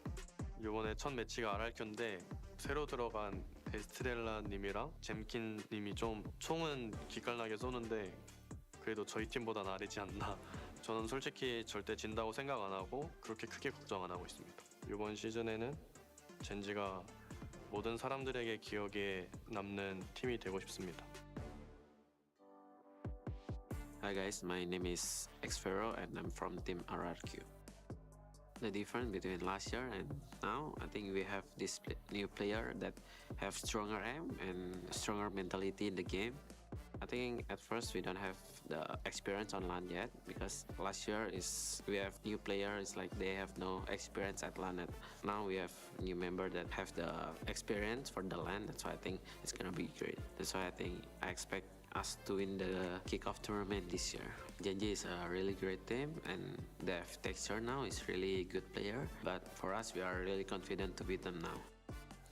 이번에 첫 매치가 RRQ인데 새로 들어간 에스트렐라님이랑 잼킨님이 좀 총은 기깔나게 쏘는데 그래도 저희 팀보다 나르지 않나. 저는 솔직히 절대 진다고 생각 안 하고 그렇게 크게 걱정 안 하고 있습니다. 이번 시즌에는 젠지가 모든 사람들에게 기억에 남는 팀이 되고 싶습니다. Hi guys, my name is Xpharaoh and I'm from Team RRQ. The difference between last year and now, I think we have this new player that have stronger aim and stronger mentality in the game. I think at first we don't have the experience on LAN yet because last year we have new players like they have no experience at LAN. Now we have new member that have the experience for the LAN. That's why I think it's gonna be great. That's why I expect us to win the kickoff tournament this year. Genji is a really great team and the Texture now is really good player, but for us we are really confident to beat them now.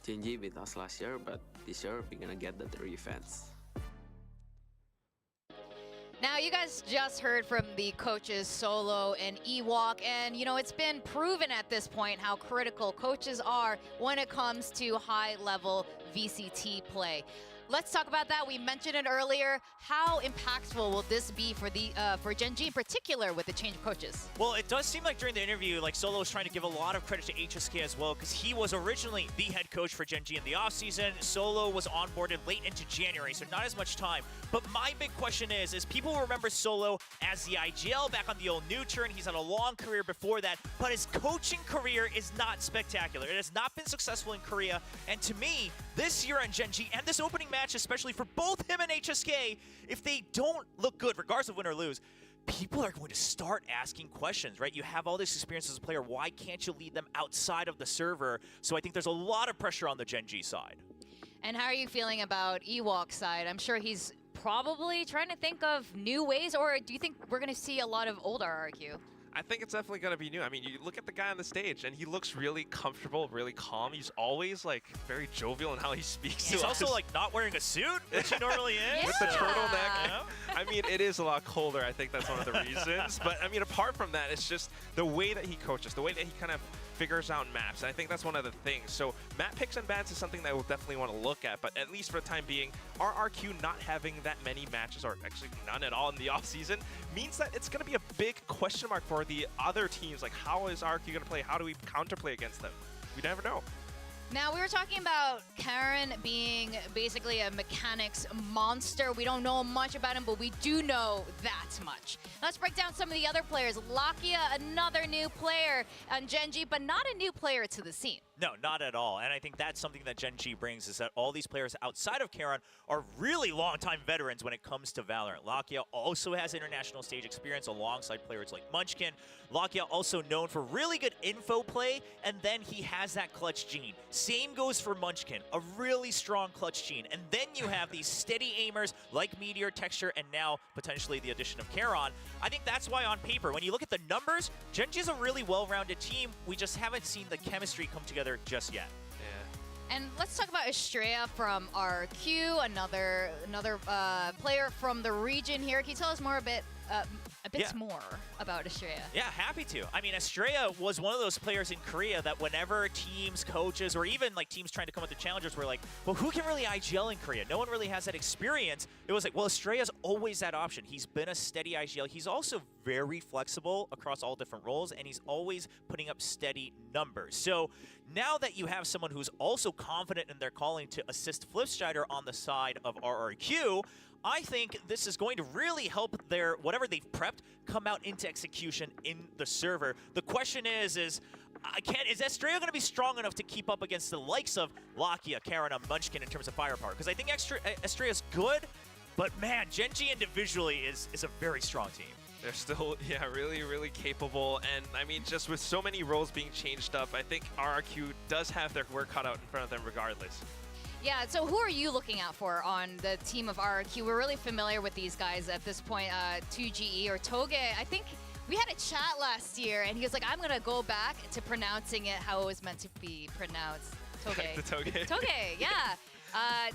Genji beat us last year, but this year we're gonna get the revenge. Now, you guys just heard from the coaches Solo and Ewok, and you know, it's been proven at this point how critical coaches are when it comes to high-level VCT play. Let's talk about that. We mentioned it earlier. How impactful will this be for Genji in particular with the change of coaches? Well, it does seem like during the interview, like Solo was trying to give a lot of credit to HSK as well, because he was originally the head coach for Genji in the offseason. Solo was onboarded late into January, so not as much time. But my big question is people remember Solo as the IGL back on the old new turn. He's had a long career before that, but his coaching career is not spectacular. It has not been successful in Korea. And to me, this year on Genji and this opening match, especially for both him and HSK, if they don't look good, regardless of win or lose, people are going to start asking questions, right? You have all this experience as a player. Why can't you lead them outside of the server? So I think there's a lot of pressure on the Genji side. And how are you feeling about Ewok's side? I'm sure he's probably trying to think of new ways, or do you think we're going to see a lot of old RRQ? I think it's definitely going to be new. I mean, you look at the guy on the stage, and he looks really comfortable, really calm. He's always, like, very jovial in how he speaks to us. He's also, like, not wearing a suit, which he normally is. With the turtleneck. Yeah. I mean, it is a lot colder. I think that's one of the reasons. But, I mean, apart from that, it's just the way that he coaches, the way that he kind of figures out maps. I think that's one of the things. So map picks and bans is something that we'll definitely want to look at, but at least for the time being, RRQ not having that many matches, or actually none at all in the offseason, means that it's going to be a big question mark for the other teams. Like, how is RRQ going to play? How do we counterplay against them? We never know. Now, we were talking about Karen being basically a mechanics monster. We don't know much about him, but we do know that much. Let's break down some of the other players. Lakia, another new player on Gen.G, but not a new player to the scene. No, not at all. And I think that's something that Gen.G brings, is that all these players outside of Karen are really long-time veterans when it comes to Valorant. Lakia also has international stage experience alongside players like Munchkin. Lakia also known for really good info play, and then he has that clutch gene. Same goes for Munchkin, a really strong clutch gene. And then you have these steady aimers like Meteor, Texture, and now potentially the addition of Karon. I think that's why on paper, when you look at the numbers, Gen.G is a really well-rounded team. We just haven't seen the chemistry come together just yet. And let's talk about Estrella from RQ, another player from the region here. Can you tell us more a bit more about Estrella? Yeah, happy to. I mean, Estrella was one of those players in Korea that whenever teams, coaches, or even like teams trying to come up with challengers were like, well, who can really IGL in Korea? No one really has that experience. It was like, well, Estrella's always that option. He's been a steady IGL. He's also very flexible across all different roles, and he's always putting up steady numbers. So now that you have someone who's also confident in their calling to assist Flipstrider on the side of RRQ, I think this is going to really help their, whatever they've prepped, come out into execution in the server. The question is Estrella going to be strong enough to keep up against the likes of Lakia, Karen, and Munchkin in terms of firepower? Because I think Estrella's good, but man, Gen.G individually is a very strong team. They're still, really, really capable. And I mean, just with so many roles being changed up, I think RRQ does have their work cut out in front of them regardless. Yeah, so who are you looking out for on the team of RRQ? We're really familiar with these guys at this point. 2GE or Toge, I think we had a chat last year, and he was like, I'm going to go back to pronouncing it how it was meant to be pronounced. Toge. The Toge. Toge, yeah.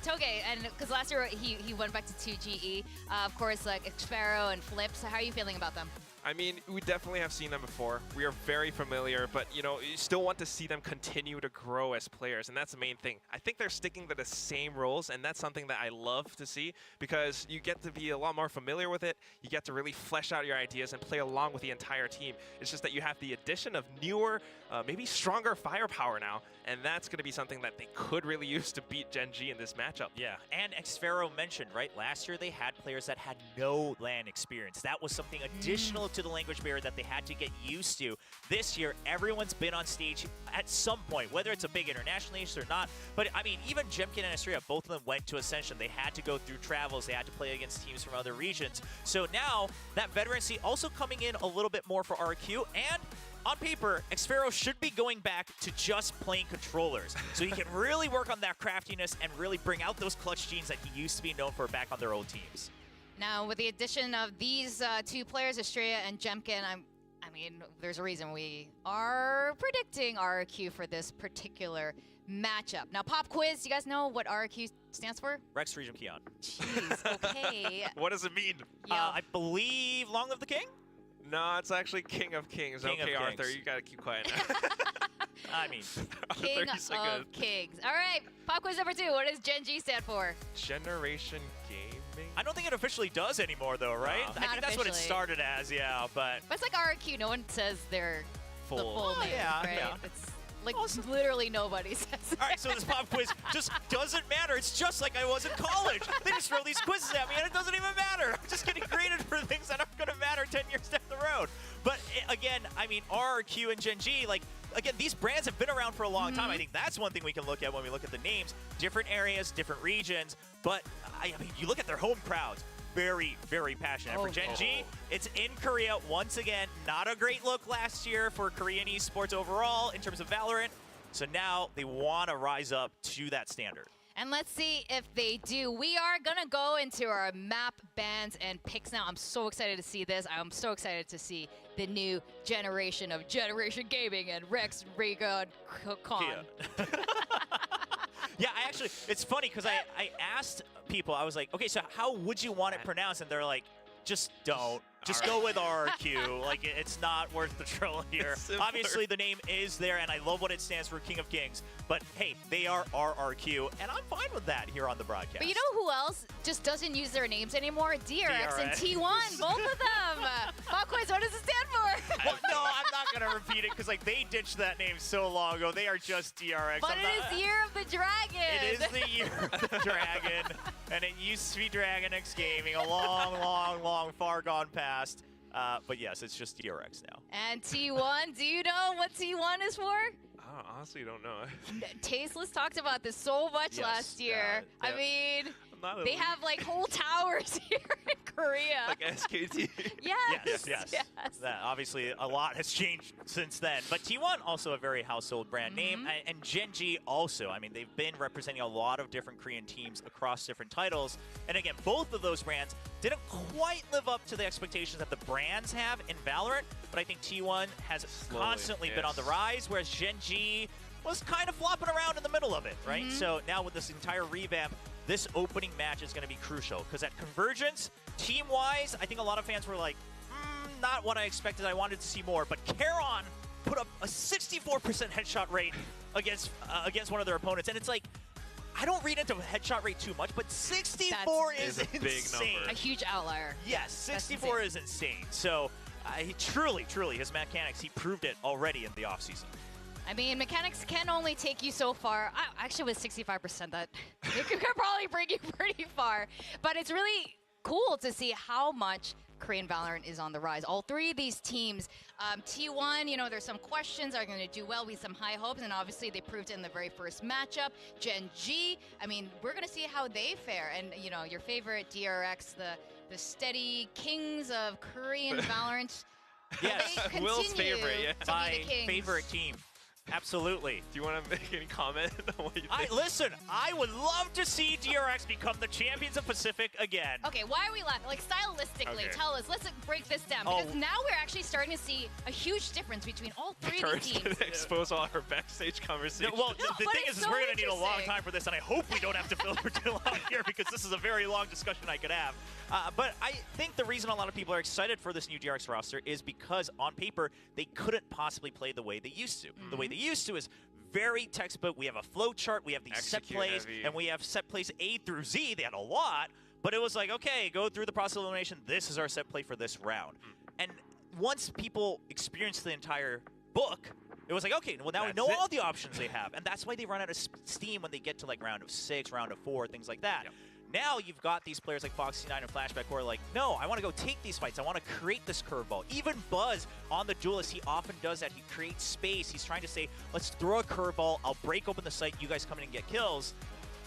Toge, and because last year he went back to 2GE. Of course, like Xpero and Flips. How are you feeling about them? I mean, we definitely have seen them before. We are very familiar, but you still want to see them continue to grow as players, and that's the main thing. I think they're sticking to the same roles, and that's something that I love to see, because you get to be a lot more familiar with it. You get to really flesh out your ideas and play along with the entire team. It's just that you have the addition of newer, maybe stronger firepower now, and that's going to be something that they could really use to beat Gen.G in this matchup. Yeah, and Xfero mentioned, right, last year they had players that had no LAN experience. That was something additional to the language barrier that they had to get used to. This year, everyone's been on stage at some point, whether it's a big international stage or not. But I mean, even Jemkin and Estrella, both of them went to Ascension. They had to go through travels. They had to play against teams from other regions. So now, that veterancy also coming in a little bit more for RQ, and on paper, Xfero should be going back to just playing controllers. So he can really work on that craftiness and really bring out those clutch genes that he used to be known for back on their old teams. Now, with the addition of these two players, Estrella and Jemkin, I mean, there's a reason we are predicting RRQ for this particular matchup. Now, pop quiz, you guys know what RRQ stands for? Rex Regime Keon. Jeez, okay. What does it mean? I believe Long of the King? No, it's actually King of Kings. King okay, of Arthur, Kings. you gotta keep quiet now. I mean, King of Kings. All right, pop quiz number 2. What does Gen.G stand for? Generation Gaming? I don't think it officially does anymore, though, right? No. I Not think that's what it officially. started as, yeah, but But it's like RRQ. No one says their the full name, yeah, right? yeah. It's like literally nobody says it. All right, so this pop quiz just doesn't matter. It's just like I was in college. They just throw these quizzes at me, and it doesn't even matter. I'm just getting graded for things that aren't going to matter 10 years down the road. But again, I mean, RRQ and Gen.G, like, again, these brands have been around for a long time. I think that's one thing we can look at when we look at the names. Different areas, different regions. But, I mean, you look at their home crowds. Very, very passionate. For Gen.G, it's in Korea. Once again, not a great look last year for Korean esports overall in terms of Valorant. So now they want to rise up to that standard. And let's see if they do. We are going to go into our map bans and picks now. I'm so excited to see this. I'm so excited to see the new generation of Generation Gaming and Rex Regon Con. Yeah, I actually, it's funny because I asked people, I was like, okay, so how would you want it pronounced? And they're like, just don't. Just go with RRQ. Like, it's not worth the trouble here. Obviously, the name is there, and I love what it stands for, King of Kings. But, hey, they are RRQ, and I'm fine with that here on the broadcast. But you know who else just doesn't use their names anymore? DRX and T1, both of them. Bakways, what does it stand for? Well, no, I'm not going to repeat it because, like, they ditched that name so long ago. They are just DRX. But it is Year of the Dragon. It is the Year of the Dragon, and it used to be Dragon X Gaming, a long, far gone past. But yes, it's just DRX now. And T1, do you know what T1 is for? I honestly don't know. Tasteless talked about this so much last year. I mean, they have like whole towers here in Korea. Like SKT. Yes. Yes. That, obviously, a lot has changed since then. But T1, also a very household brand name. And Gen.G also. I mean, they've been representing a lot of different Korean teams across different titles. And again, both of those brands didn't quite live up to the expectations that the brands have in Valorant. But I think T1 has constantly been on the rise, whereas Gen.G was kind of flopping around in the middle of it, right? So now with this entire revamp, this opening match is going to be crucial because at Convergence, team-wise, I think a lot of fans were like, not what I expected. I wanted to see more. But Karon put up a 64% headshot rate against one of their opponents. And it's like, I don't read into headshot rate too much, but 64 is insane. Big number. A huge outlier. Yes, 64 is insane. So he truly, his mechanics, he proved it already in the offseason. I mean, mechanics can only take you so far. Actually, with 65%, that it could probably bring you pretty far. But it's really cool to see how much Korean Valorant is on the rise. All three of these teams, T1, you know, there's some questions, are going to do well with some high hopes, and obviously they proved it in the very first matchup. Gen.G, I mean, we're going to see how they fare. And, you know, your favorite DRX, the steady kings of Korean Valorant. Yes, Will's favorite, my favorite team. Absolutely. Do you want to make any comment on what you think? Listen, I would love to see DRX become the champions of Pacific again. Okay, why are we laughing? Like, stylistically, tell us. Let's break this down. Because now we're actually starting to see a huge difference between all three of these teams. Expose all our backstage conversations. Well, the thing is we're going to need a long time for this, and I hope we don't have to fill for too long here because this is a very long discussion I could have. But I think the reason a lot of people are excited for this new DRX roster is because on paper, they couldn't possibly play the way they used to. The way they used to is very textbook. We have a flow chart, we have these set plays, and we have set plays A through Z. They had a lot, but it was like, okay, go through the process of elimination. This is our set play for this round. And once people experienced the entire book, it was like, okay, well, now we know all the options they have. And that's why they run out of steam when they get to like round of 6, round of 4, things like that. Now you've got these players like Foxy9 and Flashback who are like, no, I want to go take these fights. I want to create this curveball. Even Buzz on the Duelist, he often does that. He creates space. He's trying to say, let's throw a curveball. I'll break open the site. You guys come in and get kills.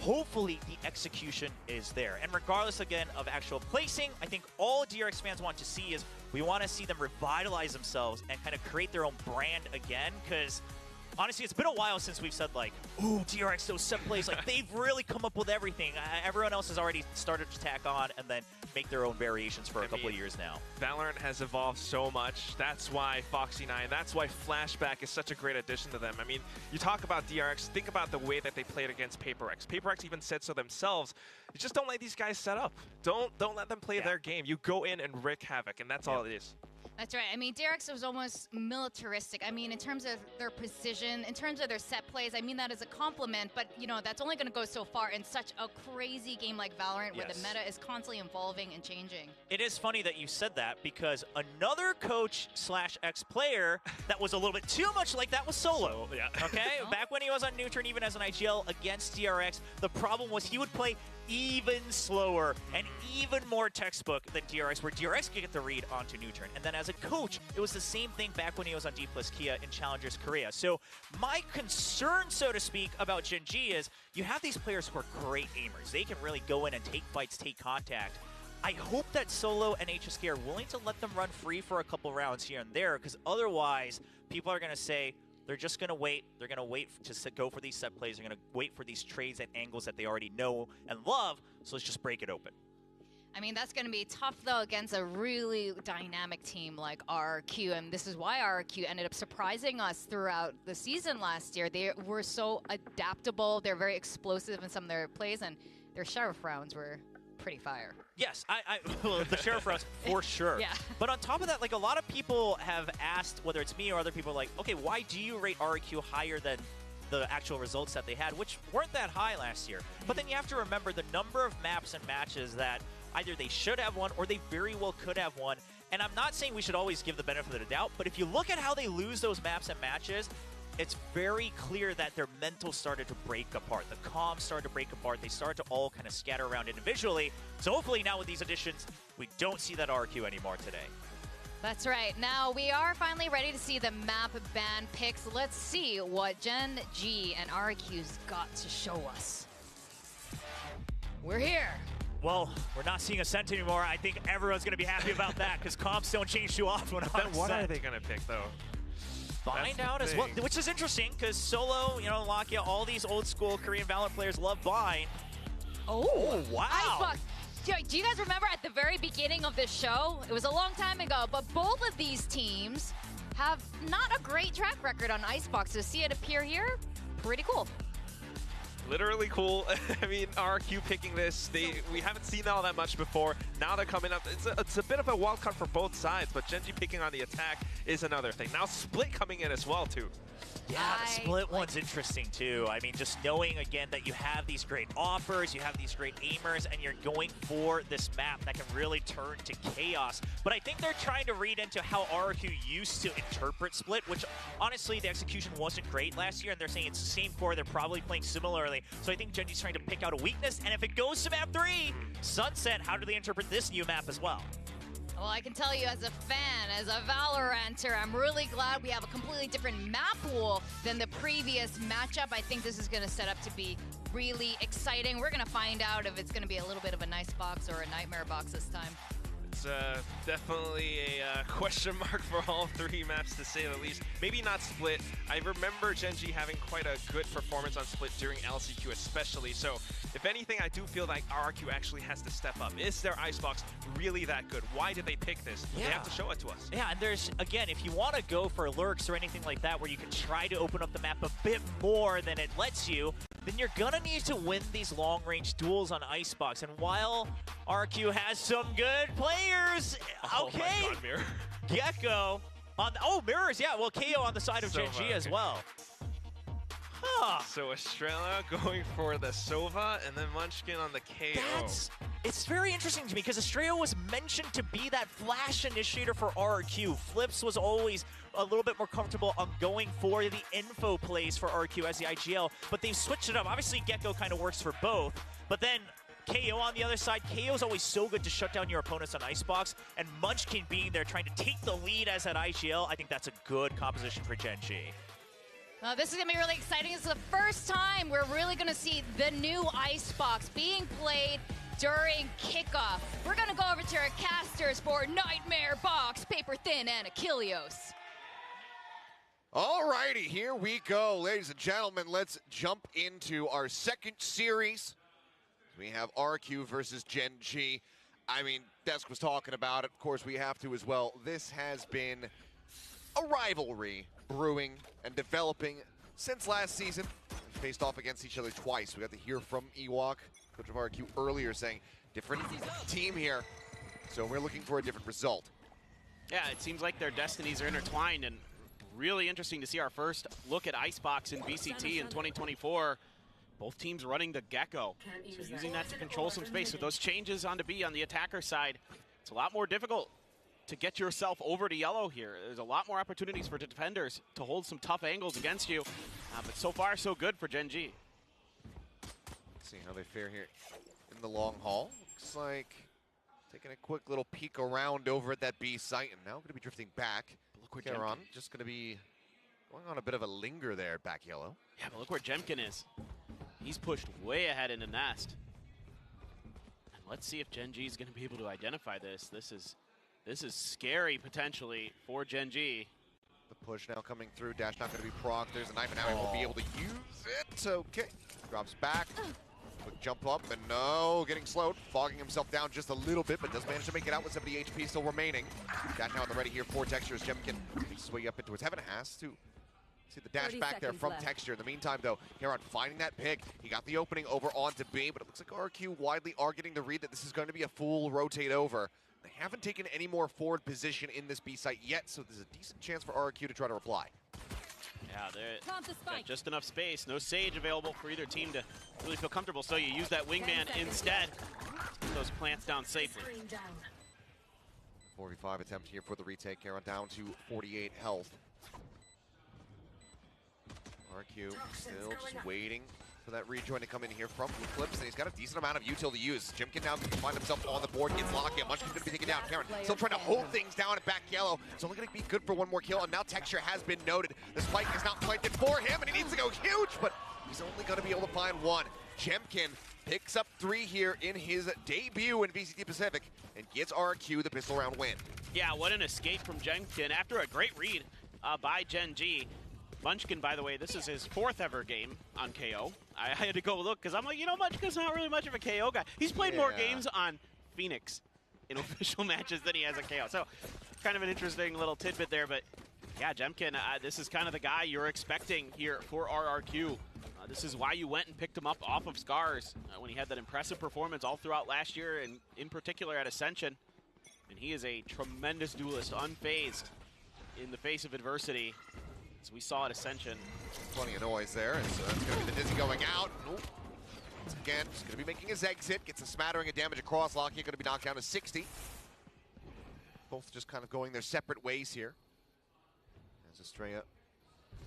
Hopefully the execution is there. And regardless, again, of actual placing, I think all DRX fans want to see is we want to see them revitalize themselves and kind of create their own brand again, because honestly, it's been a while since we've said, like, ooh, DRX, those set plays, like, they've really come up with everything. Everyone else has already started to tack on and then make their own variations for a couple of years now. Valorant has evolved so much. That's why Foxy9, that's why Flashback is such a great addition to them. I mean, you talk about DRX, think about the way that they played against PaperX. PaperX even said so themselves. You just don't let these guys set up. Don't let them play their game. You go in and wreak havoc, and that's all it is. That's right. I mean, DRX was almost militaristic. I mean, in terms of their precision, in terms of their set plays, I mean that as a compliment, but, you know, that's only going to go so far in such a crazy game like Valorant where the meta is constantly evolving and changing. It is funny that you said that because another coach/ex-player that was a little bit too much like that was Solo. Okay? Back when he was on Neutron, even as an IGL against DRX, the problem was he would play even slower and even more textbook than DRX, where DRX could get the read onto Neutron. And then as a coach, it was the same thing back when he was on D plus Kia in Challengers Korea. So my concern, so to speak, about Gen.G is you have these players who are great aimers. They can really go in and take fights, take contact. I hope that Solo and HSK are willing to let them run free for a couple rounds here and there, because otherwise people are going to say, they're just going to wait. They're going to wait to go for these set plays. They're going to wait for these trades and angles that they already know and love. So let's just break it open. I mean, that's going to be tough, though, against a really dynamic team like RRQ. And this is why RRQ ended up surprising us throughout the season last year. They were so adaptable. They're very explosive in some of their plays. And their sheriff rounds were pretty fire. Yes, well, the share for us, for sure. Yeah. But on top of that, like a lot of people have asked, whether it's me or other people, like, okay, why do you rate RRQ higher than the actual results that they had, which weren't that high last year? But then you have to remember the number of maps and matches that either they should have won or they very well could have won. And I'm not saying we should always give the benefit of the doubt, but if you look at how they lose those maps and matches, it's very clear that their mental started to break apart. The comms started to break apart. They started to all kind of scatter around individually. So hopefully now with these additions, we don't see that RQ anymore today. That's right. Now we are finally ready to see the map ban picks. Let's see what Gen G and RQ's got to show us. We're here. Well, we're not seeing Ascent anymore. I think everyone's going to be happy about that because comms don't change too often. Then what are they going to pick, though? Find out as well, which is interesting because Solo, you know, Lakia, all these old school Korean Valorant players love Bind. Oh, wow. Icebox. Do you guys remember at the very beginning of this show? It was a long time ago, but both of these teams have not a great track record on Icebox. To see it appear here, pretty cool. Literally cool. I mean, RQ picking this, we haven't seen all that much before. Now they're coming up. It's a bit of a wild card for both sides, but Gen G picking on the attack is another thing. Now Split coming in as well, too. Yeah, the Split one's interesting, too. I mean, just knowing, again, that you have these great offers, you have these great aimers, and you're going for this map that can really turn to chaos. But I think they're trying to read into how RQ used to interpret Split, which, honestly, the execution wasn't great last year, and they're saying it's the same core. They're probably playing similarly. So I think Gen G's trying to pick out a weakness, and if it goes to map 3, Sunset, how do they interpret this new map as well? Well, I can tell you as a fan, as a Valoranter, I'm really glad we have a completely different map pool than the previous matchup. I think this is going to set up to be really exciting. We're going to find out if it's going to be a little bit of a nice box or a nightmare box this time. It's definitely a question mark for all 3 maps, to say the least. Maybe not Split. I remember Gen G having quite a good performance on Split during LCQ especially. So if anything, I do feel like RRQ actually has to step up. Is their Icebox really that good? Why did they pick this? Yeah. They have to show it to us. Yeah, and there's, again, if you want to go for lurks or anything like that where you can try to open up the map a bit more than it lets you, then you're going to need to win these long-range duels on Icebox. And while RQ has some good players, okay. Oh my God, Mirror. Gecko on the, Mirrors, yeah, well, KO on the side of Gen G as well. Huh. So Estrella going for the Sova and then Munchkin on the KO. It's very interesting to me because Estrella was mentioned to be that flash initiator for RRQ. Flips was always a little bit more comfortable on going for the info plays for RRQ as the IGL, but they've switched it up. Obviously, Gecko kind of works for both, but then KO on the other side. KO is always so good to shut down your opponents on Icebox, and Munchkin being there trying to take the lead as that IGL, I think that's a good composition for Gen G. This is going to be really exciting. This is the first time we're really going to see the new Icebox being played during kickoff. We're going to go over to our casters for Nightmare Box, Paper Thin, and Achilleos. Alrighty, here we go. Ladies and gentlemen, let's jump into our second series. We have RQ versus Gen G. I mean, Desk was talking about it. Of course, we have to as well. This has been a rivalry brewing and developing since last season. We faced off against each other twice. We got to hear from Ewok, coach of RQ, earlier saying different team here. So we're looking for a different result. Yeah, it seems like their destinies are intertwined, and really interesting to see our first look at Icebox in VCT in 2024. Both teams running the Gecko, so using that to control some space. With those changes on to B on the attacker side, it's a lot more difficult to get yourself over to yellow here. There's a lot more opportunities for defenders to hold some tough angles against you, but so far so good for Gen G. Let's see how they fare here in the long haul. Looks like taking a quick little peek around over at that B site, and now going to be drifting back. Look where Jemkin just going to be going on a bit of a linger there at back yellow. Yeah, but look where Jemkin is. He's pushed way ahead in the nest. And let's see if Gen G is going to be able to identify this. This is scary potentially for Gen G. The push now coming through. Dash not going to be proc. There's a knife, and now he won't be able to use it. Okay, drops back. Quick jump up, and no, getting slowed. Fogging himself down just a little bit, but does manage to make it out with 70 HP still remaining. Dash now on the ready here for Texture as Jemkin makes his way up into his heaven. Has to See the dash back there from Texture. In the meantime, though, Heron finding that pick. He got the opening over onto B, but it looks like RQ widely are getting the read that this is going to be a full rotate over. They haven't taken any more forward position in this B site yet, so there's a decent chance for RQ to try to reply. Yeah, got just enough space. No Sage available for either team to really feel comfortable, so you use that wingman instead. Put those plants down safely. 45 attempt here for the retake. Heron down to 48 health. RQ still just waiting for that rejoin to come in here from Blue Flips, and he's got a decent amount of util to use. Jimkin now can find himself on the board, gets locked in. Munchkin's going to be taken down. Heron still trying to hold things down at back yellow. It's only going to be good for one more kill, and now Texture has been noted. The spike is not planted for him, and he needs to go huge, but he's only going to be able to find one. Jemkin picks up 3 here in his debut in VCT Pacific and gets RQ the pistol round win. Yeah, what an escape from Jemkin after a great read by Gen G. Munchkin, by the way, this is his 4th ever game on KO. I had to go look because I'm like, you know, Munchkin's not really much of a KO guy. He's played more games on Phoenix in official matches than he has a KO. So kind of an interesting little tidbit there. But yeah, Jemkin, this is kind of the guy you're expecting here for RRQ. This is why you went and picked him up off of Scars when he had that impressive performance all throughout last year, and in particular at Ascension. And he is a tremendous duelist, unfazed in the face of adversity. As we saw at Ascension. Plenty of noise there, and so that's going to be the Dizzy going out. Once again, he's going to be making his exit, gets a smattering of damage across. Lockheed going to be knocked down to 60. Both just kind of going their separate ways here. As Estrella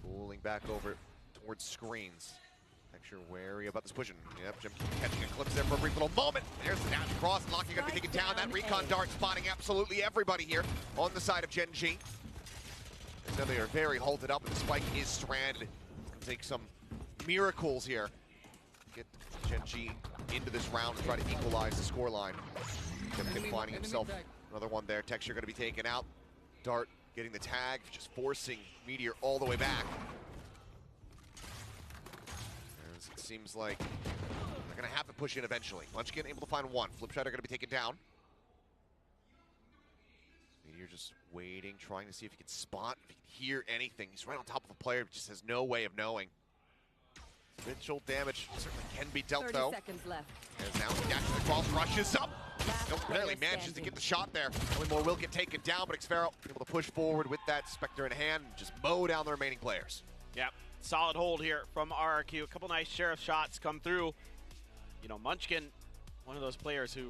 pulling back over towards screens. Texture wary about this pushing. Yep, Jim catching a glimpse there for a brief little moment. There's the dash across. Lockheed going to be taken down. That recon dart spotting absolutely everybody here on the side of Gen G. So they are very halted up, and the spike is stranded. It's going to take some miracles here. Get Gen G into this round and try to equalize the scoreline. Jimkin finding himself another one there. Texture going to be taken out. Dart getting the tag, just forcing Meteor all the way back. As it seems like they're going to have to push in eventually. Munchkin able to find one. Flipshot are going to be taken down. Meteor just waiting, trying to see if he can spot, if he can hear anything. He's right on top of a player, but just has no way of knowing. Mitchell damage certainly can be dealt, 30 though. seconds left. As now Jackson across rushes up. Barely manages to get the shot there. Only more will get taken down, but Xfero able to push forward with that Spectre in hand and just mow down the remaining players. Yeah, solid hold here from RRQ. A couple nice Sheriff shots come through. You know, Munchkin, one of those players who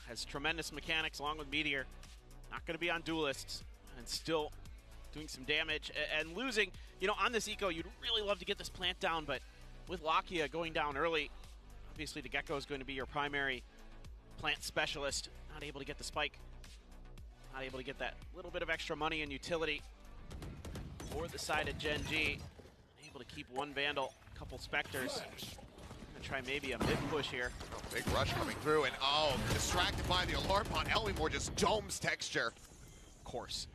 has tremendous mechanics along with Meteor. Not going to be on duelists and still doing some damage and losing. You know, on this eco, you'd really love to get this plant down, but with Lakia going down early, obviously the Gecko is going to be your primary plant specialist. Not able to get the spike. Not able to get that little bit of extra money and utility for the side of Gen G. Able to keep one Vandal, a couple Spectres. Gonna try maybe a mid push here. Big rush coming through, and distracted by the alarm bot. Elmymore just domes Texture. Of course.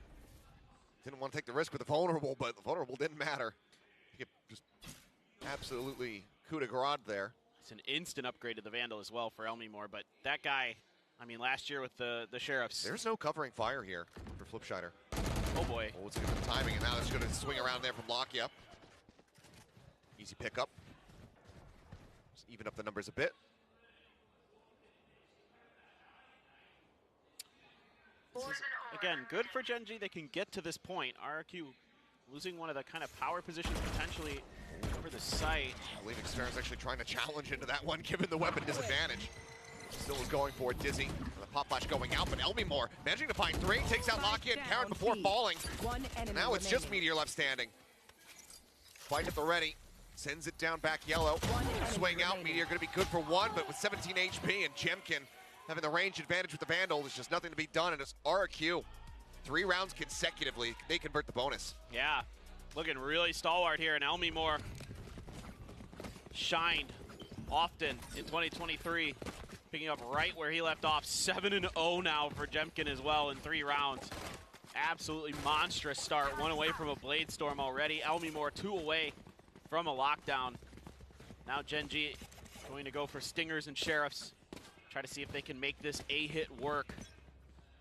Didn't want to take the risk with the vulnerable, but the vulnerable didn't matter. He just absolutely coup de grace there. It's an instant upgrade to the Vandal as well for Elmymore, but that guy, I mean, last year with the Sheriffs. There's no covering fire here for Flipshider. Oh boy. Oh, it's good for the timing, and now it's going to swing around there from Lakia. Easy pickup. Just even up the numbers a bit. This is, again, good for Gen G. They can get to this point. RRQ losing one of the kind of power positions potentially over the site. I believe Xfero's actually trying to challenge into that one, given the weapon disadvantage. Still is going for it, Dizzy. The pop flash going out, but Elmymore managing to find 3, takes out Lakia and Karen before falling. Now it's just Meteor left standing. Fight at the ready. Sends it down back yellow. Swing out, Meteor going to be good for 1, but with 17 HP and Jemkin having the range advantage with the Vandal, there's just nothing to be done, and it's RRQ. 3 rounds consecutively, they convert the bonus. Yeah, looking really stalwart here, and Elmymore shined often in 2023, picking up right where he left off. 7-0 now for Jemkin as well in 3 rounds. Absolutely monstrous start, 1 away from a Blade Storm already. Elmymore 2 away from a lockdown. Now Gen G going to go for Stingers and Sheriffs. Try to see if they can make this A-hit work.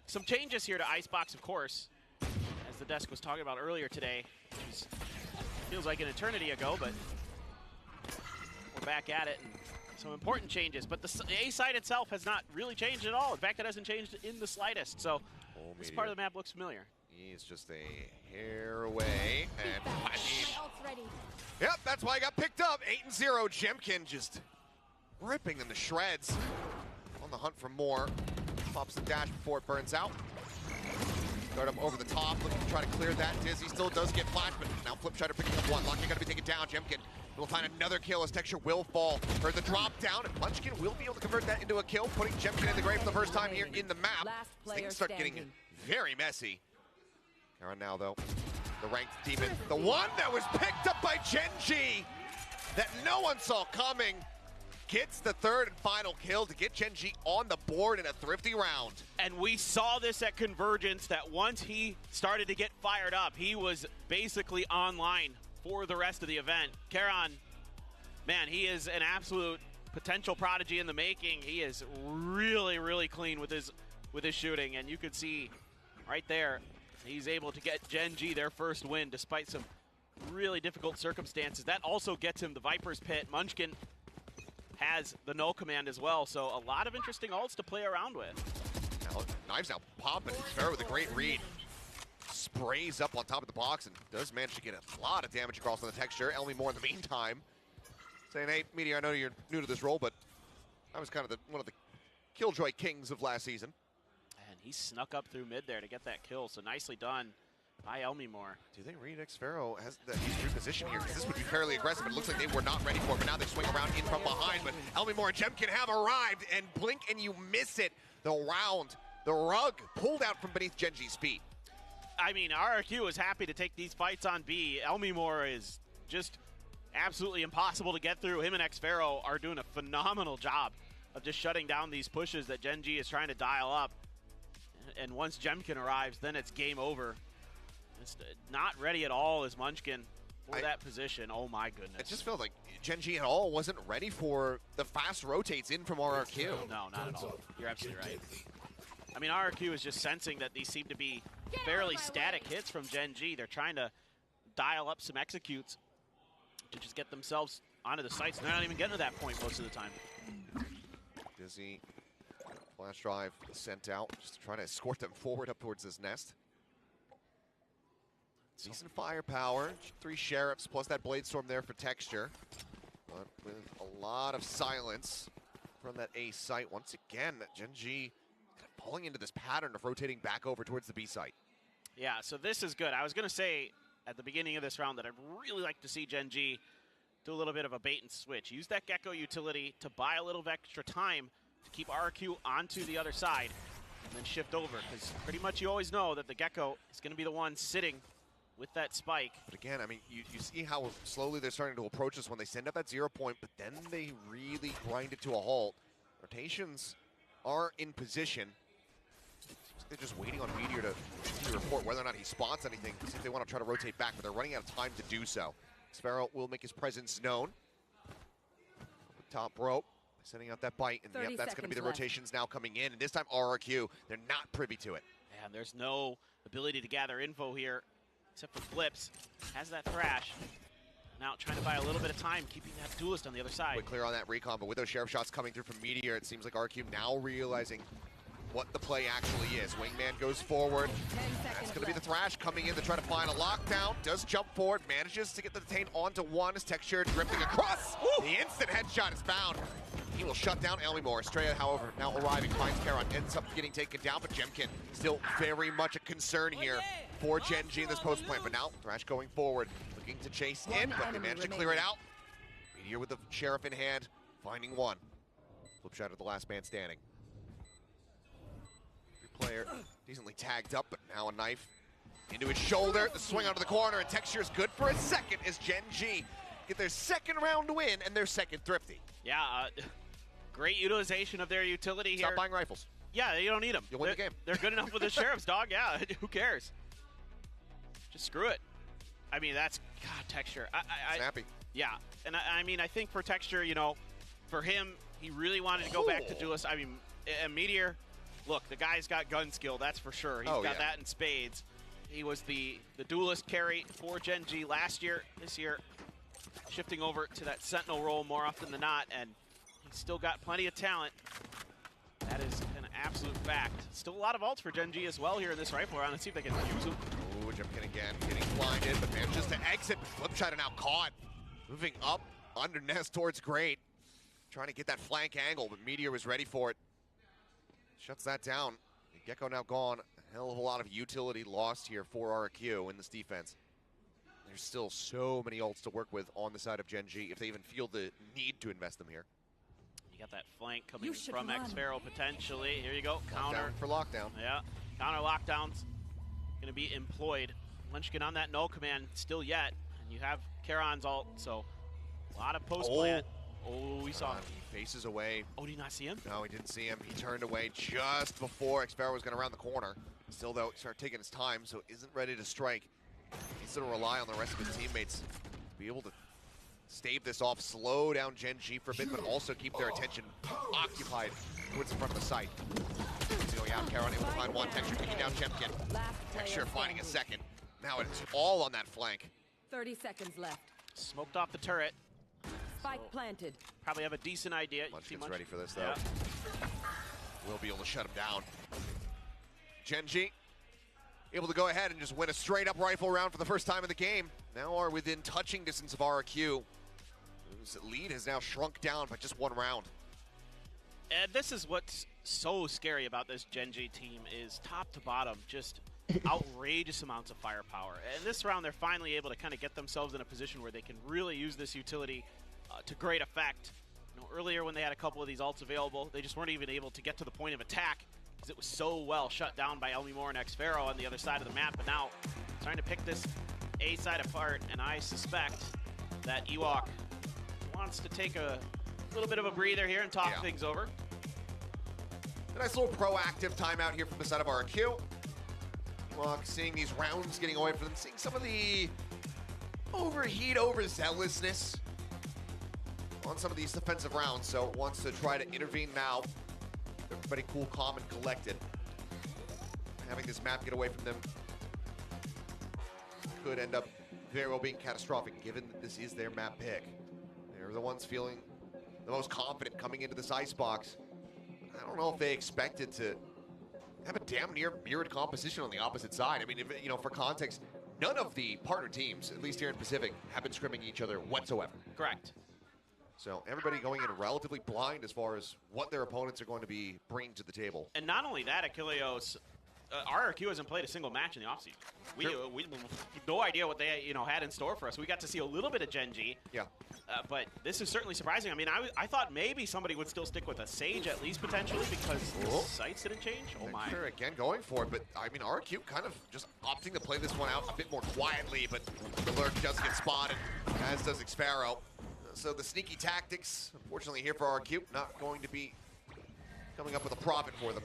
Some changes here to Icebox, of course, as the desk was talking about earlier today. He's Feels like an eternity ago, but we're back at it. And some important changes, but the A side itself has not really changed at all. In fact, it hasn't changed in the slightest. So this part of the map looks familiar. He's just a hair away, and I mean, yep, that's why I got picked up. 8-0. Jemkin just ripping them to shreds. On the hunt for more. Pops the dash before it burns out. Guard up over the top, looking to try to clear that. Dizzy still does get flashed, but now Flipshider picking up one. Lucky gonna be taken down. Jemkin will find another kill as Texture will fall. Heard the drop down, and Munchkin will be able to convert that into a kill, putting Jemkin in the grave for the first time here in the map. Things start getting very messy. Karan now, though, the ranked demon. The one that was picked up by Gen.G that no one saw coming. Gets the third and final kill to get Gen.G on the board in a thrifty round. And we saw this at Convergence, that once he started to get fired up, he was basically online for the rest of the event. Karan, man, he is an absolute potential prodigy in the making. He is really, really clean with his shooting, and you could see right there, he's able to get Gen.G their first win despite some really difficult circumstances. That also gets him the Viper's Pit. Munchkin has the null command as well, so a lot of interesting ults to play around with. Now, Knives now popping. Fair with a great read. Sprays up on top of the box and does manage to get a lot of damage across on the Texture. Elmi Moore in the meantime saying, hey, Meteor, I know you're new to this role, but I was kind of one of the Killjoy kings of last season. And he snuck up through mid there to get that kill, so nicely done by Elmi Moore. Do they read Xpharaoh has the reposition here? Because this would be fairly aggressive, but it looks like they were not ready for it, but now they swing around in from behind, but Elmi Moore and Jemkin have arrived, and blink and you miss it. The rug pulled out from beneath Gen.G's feet. I mean, RRQ is happy to take these fights on B. Elmi Moore is just absolutely impossible to get through. Him and Xpharaoh are doing a phenomenal job of just shutting down these pushes that Gen.G is trying to dial up. And once Jemkin arrives, then it's game over. It's not ready at all as Munchkin for that position. Oh my goodness. It just felt like Gen.G at all wasn't ready for the fast rotates in from RRQ. No, not at all. You're absolutely right. I mean, RRQ is just sensing that these seem to be fairly static hits from Gen.G. They're trying to dial up some executes to just get themselves onto the sites. They're not even getting to that point most of the time. Dizzy, flash drive sent out, just trying to escort them forward up towards this nest. Decent firepower, 3 Sheriffs plus that Blade Storm there for Texture. But with a lot of silence from that A site. Once again, Gen.G kind of falling into this pattern of rotating back over towards the B site. Yeah, so this is good. I was going to say at the beginning of this round that I'd really like to see Gen.G do a little bit of a bait and switch. Use that Gecko utility to buy a little extra time to keep RQ onto the other side and then shift over. Because pretty much you always know that the Gecko is going to be the one sitting with that spike. But again, I mean, you see how slowly they're starting to approach us when they send up that 0 point, but then they really grind it to a halt. Rotations are in position. They're just waiting on Meteor to report whether or not he spots anything, see if they want to try to rotate back, but they're running out of time to do so. Xpharaoh will make his presence known. Top rope, sending out that bite, and yep, that's going to be the rotations now coming in, and this time RRQ, they're not privy to it. And there's no ability to gather info here, except for Flips. Has that Thrash. Now trying to buy a little bit of time, keeping that Duelist on the other side. Quick clear on that recon, but with those Sheriff shots coming through from Meteor, it seems like RQ now realizing what the play actually is. Wingman goes forward. That's going to be the Thrash coming in to try to find a lockdown. Does jump forward, manages to get the Thane onto one as Texture drifting across. Woo! The instant headshot is found. He will shut down Elmi Moore. Estrella, however, now arriving, finds Karan, ends up getting taken down, but Jemkin still very much a concern here for Gen.G in this post plant. But now Thrash going forward, looking to chase in, but they manage to clear it out. Meteor with the Sheriff in hand, finding one. Flip shot at the last man standing. Player decently tagged up, but now a knife into his shoulder. The swing onto the corner, and Texture is good for a second as Gen.G get their second round win and their second thrifty. Yeah, great utilization of their utility here. Stop buying rifles. Yeah, you don't need them. You'll win the game. They're good enough with the Sheriffs, dog. Yeah, who cares? Just screw it. I mean, that's, God, Texture. Snappy. Yeah, and I mean, I think for Texture, you know, for him, he really wanted to go back to Duelist. I mean, Meteor, look, the guy's got gun skill, that's for sure. He's got that in spades. He was the duelist carry for Gen G last year. This year, shifting over to that Sentinel role more often than not, and he's still got plenty of talent. That is an absolute fact. Still a lot of ults for Gen G as well here in this rifle round. Let's see if they can use them. Oh, Jumkin again, getting blinded, but manages to exit. Flip shot now caught. Moving up under Nest towards Great. Trying to get that flank angle, but Meteor was ready for it. Shuts that down. Gecko now gone. A hell of a lot of utility lost here for RQ in this defense. There's still so many ults to work with on the side of Gen G if they even feel the need to invest them here. You got that flank coming from Xpharaoh potentially. Here you go. Counter for lockdown. Yeah. Counter lockdowns going to be employed. Munchkin on that no command still yet. And you have Charon's ult, so a lot of post plant. Oh, we saw him. He faces away. Oh, did you not see him? No, he didn't see him. He turned away just before Xpharaoh was going to round the corner. Still, though, he started taking his time, so isn't ready to strike. He's going to rely on the rest of his teammates to be able to stave this off, slow down Gen G for a bit, but also keep their attention occupied towards the front of the site. Going out, Charon able to find one. Texture picking down Jemkin. Texture finding a second. Now it's all on that flank. 30 seconds left. Smoked off the turret. Spike planted. Probably have a decent idea. Munchkin's ready for this, though. Yeah. We'll be able to shut him down. Gen G able to go ahead and just win a straight-up rifle round for the first time in the game. Now are within touching distance of RQ, whose lead has now shrunk down by just one round. And this is what's so scary about this Gen G team is top to bottom, just outrageous amounts of firepower. And this round, they're finally able to kind of get themselves in a position where they can really use this utility to great effect. You know, earlier when they had a couple of these ults available, they just weren't even able to get to the point of attack because it was so well shut down by Elmimore and Xpharaoh on the other side of the map. But now, trying to pick this A side apart, and I suspect that Ewok wants to take a little bit of a breather here and talk things over. A nice little proactive timeout here from the side of RQ. Ewok seeing these rounds getting away from them, seeing some of the overheat, overzealousness on some of these defensive rounds, so wants to try to intervene now. Everybody cool, calm, and collected. Having this map get away from them could end up very well being catastrophic, given that this is their map pick. They're the ones feeling the most confident coming into this icebox. I don't know if they expected to have a damn near mirrored composition on the opposite side. I mean, if, you know, for context, none of the partner teams, at least here in Pacific, have been scrimming each other whatsoever. Correct. So everybody going in relatively blind as far as what their opponents are going to be bringing to the table. And not only that, Achilleos, RRQ hasn't played a single match in the offseason. We have no idea what they had in store for us. We got to see a little bit of Gen G. Yeah. But this is certainly surprising. I mean, I thought maybe somebody would still stick with a Sage at least potentially because the sights didn't change. Oh my. Sure, again going for it, but I mean RQ kind of just opting to play this one out a bit more quietly, but the lurk does get spotted, as does Xpharaoh. So the sneaky tactics, unfortunately here for RQ, not going to be coming up with a profit for them.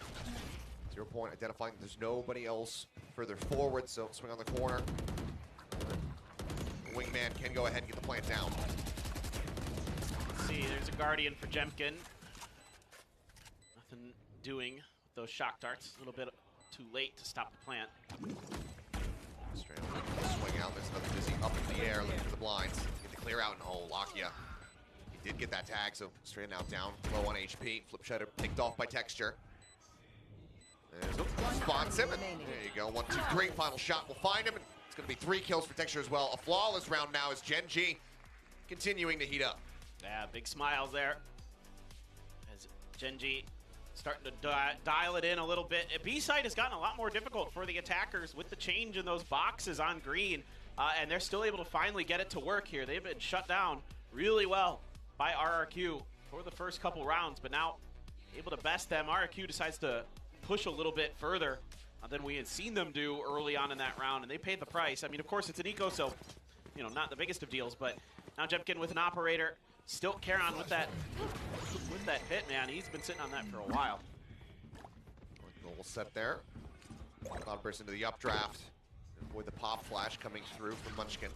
0 point identifying there's nobody else further forward, so swing on the corner. Wingman can go ahead and get the plant down. Let's see, there's a Guardian for Jemkin. Nothing doing with those shock darts. A little bit too late to stop the plant. Straight up, swing out, there's another Dizzy up in the air, looking for the blinds. Get the clear out, and oh, Lakia. He did get that tag, so straight out down, low on HP. Flip shutter picked off by Texture. Spots him, and there you go. 1, 2, 3. Final shot will find him. And it's going to be 3 kills for Texture as well. A flawless round now as Gen G continuing to heat up. Yeah, big smiles there. As Gen G starting to dial it in a little bit. B-side has gotten a lot more difficult for the attackers with the change in those boxes on green. And they're still able to finally get it to work here. They've been shut down really well by RRQ for the first couple rounds. But now able to best them. RRQ decides to push a little bit further than we had seen them do early on in that round, and they paid the price. I mean, of course, it's an eco, so, not the biggest of deals, but now Jemkin with an operator, still Charon with that hit, man. He's been sitting on that for a while. Little set there. Cloudburst into the updraft. Avoid the pop flash coming through from Munchkin.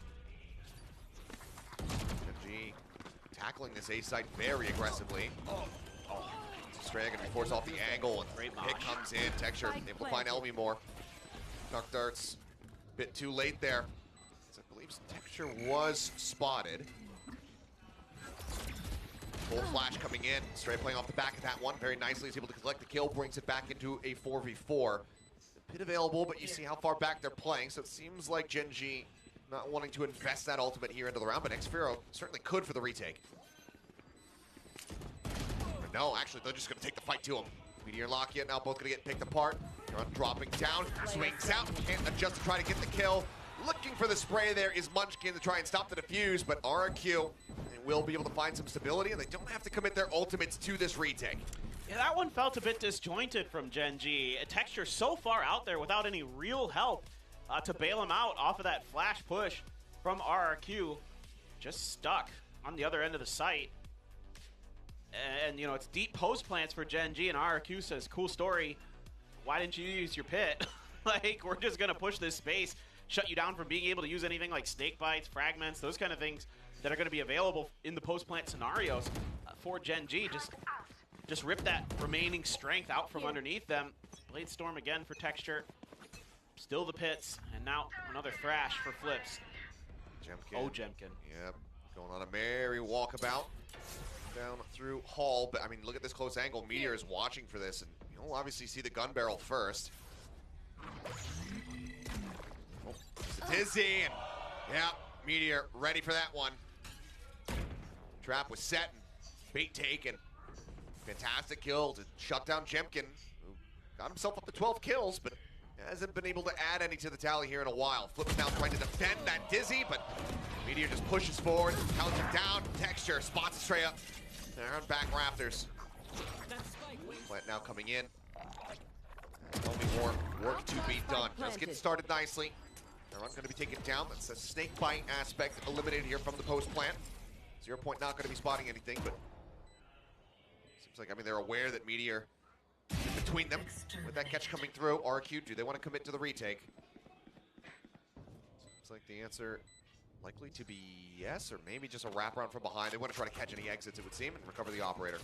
G tackling this A side very aggressively. Straya going to force off the angle, and hit comes in. Texture able to find Elmimore. Dark darts Bit too late there. I believe Texture was spotted. Full flash coming in. Straight playing off the back of that one very nicely. He's able to collect the kill, brings it back into a 4v4. The pit available, but you see how far back they're playing, so it seems like Gen G not wanting to invest that ultimate here into the round, but XPG certainly could for the retake. But no, actually, they're just going to take the fight to him. Meteor and Lockyer now both going to get picked apart. They're dropping down, swings out, can't adjust to try to get the kill. Looking for the spray there is Munchkin to try and stop the defuse, but RRQ will be able to find some stability, and they don't have to commit their ultimates to this retake. Yeah, that one felt a bit disjointed from Gen G. Texture so far out there without any real help to bail him out off of that flash push from RRQ. Just stuck on the other end of the site. And, you know, it's deep post plants for Gen G, and RRQ says, cool story. Why didn't you use your pit? Like, we're just going to push this space, shut you down from being able to use anything like snake bites, fragments, those kind of things that are going to be available in the post plant scenarios for Gen G. Just rip that remaining strength out from underneath them. Blade Storm again for Texture. Still the pits, and now another thrash for Flips. Jemkin. Oh, Jemkin. Yep, going on a merry walkabout down through Hall. But I mean, look at this close angle. Meteor is watching for this, and you'll obviously see the gun barrel first. Oh, it's a dizzy, and yeah, Meteor ready for that one. Trap was set and bait taken. Fantastic kill to shut down Jemkin, who got himself up to 12 kills, but hasn't been able to add any to the tally here in a while. Flips now trying to defend that dizzy, but Meteor just pushes forward, counts him down. Texture spots it straight up. They're on back rafters. Plant now coming in. Only more work to be done. Just getting started nicely. They're not going to be taken down. That's a snake bite aspect eliminated here from the post plant. 0 Point not going to be spotting anything, but seems like, I mean, they're aware that Meteor is between them with that catch coming through. RQ, do they want to commit to the retake? Seems like the answer likely to be yes, or maybe just a wraparound from behind. They want to try to catch any exits, it would seem, and recover the operator.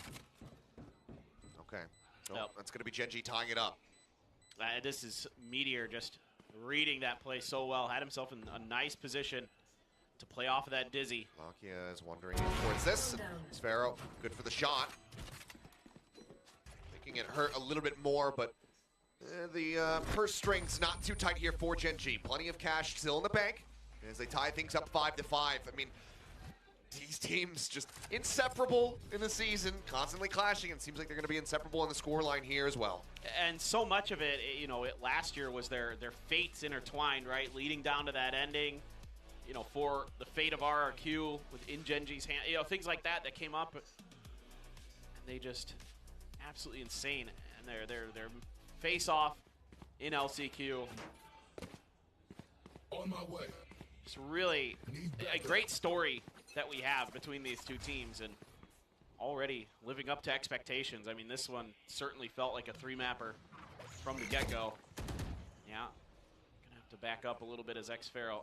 Okay, so that's going to be Gen G tying it up. This is Meteor just reading that play so well. Had himself in a nice position to play off of that dizzy. Lockyer is wandering in towards this. Sphero, good for the shot. Thinking it hurt a little bit more, but the purse string's not too tight here for Gen G. Plenty of cash still in the bank as they tie things up 5-5. I mean, these teams just inseparable in the season, constantly clashing, and seems like they're going to be inseparable on the scoreline here as well. And so much of it, you know, last year was their fates intertwined, right? Leading down to that ending, you know, for the fate of RRQ within Gen G's hand, you know, things like that that came up. And they just absolutely insane. And their face off in LCQ. On my way. It's really a great story that we have between these two teams, and already living up to expectations. I mean, this one certainly felt like a 3-mapper from the get-go. Yeah, gonna have to back up a little bit as XPG.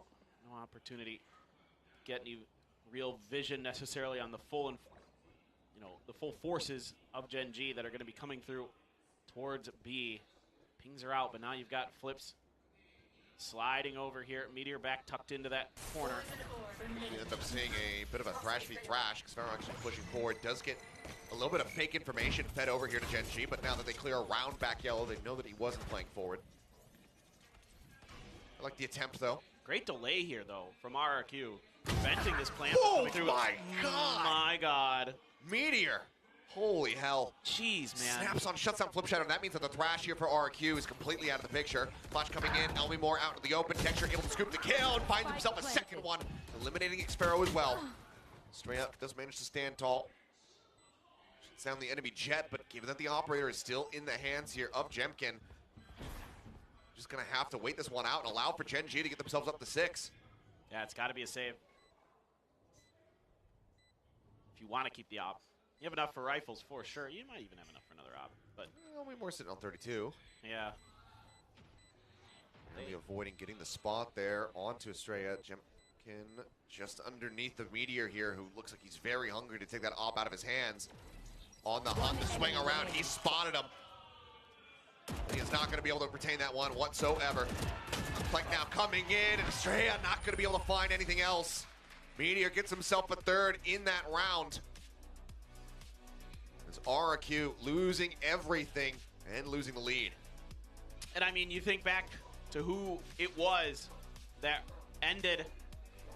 No opportunity to get any real vision necessarily on the full, the full forces of Gen G that are gonna be coming through towards B. Pings are out, but now you've got Flips sliding over here. Meteor back tucked into that corner. We end up seeing a bit of a thrash v thrash. Sphero actually pushing forward. Does get a little bit of fake information fed over here to Gen G, but now that they clear around back yellow, they know that he wasn't playing forward. I like the attempt, though. Great delay here, though, from RRQ. Preventing this plant Oh coming through. my God! My God. Meteor. Holy hell. Jeez, man. Snaps on, shuts down Flip Shadow. That means that the thrash here for RQ is completely out of the picture. Flash coming in, Elmy Moore out into the open. Texture able to scoop the kill and finds himself a second one, eliminating XPG as well. Straight up does manage to stand tall. Should sound the enemy jet, but given that the operator is still in the hands here of Jemkin, just gonna have to wait this one out and allow for Gen G to get themselves up to 6. Yeah, it's gotta be a save. If you want to keep the op. You have enough for rifles for sure. You might even have enough for another op, but Elmy Moore sitting on 32. Yeah. Really avoiding getting the spot there onto Estrella. Jemkin just underneath the Meteor here, who looks like he's very hungry to take that op out of his hands. On the hunt, the swing around, he spotted him. He is not going to be able to retain that one whatsoever. Plank now coming in, and Estrella not going to be able to find anything else. Meteor gets himself a third in that round. As RRQ losing everything and losing the lead. And I mean, you think back to who it was that ended,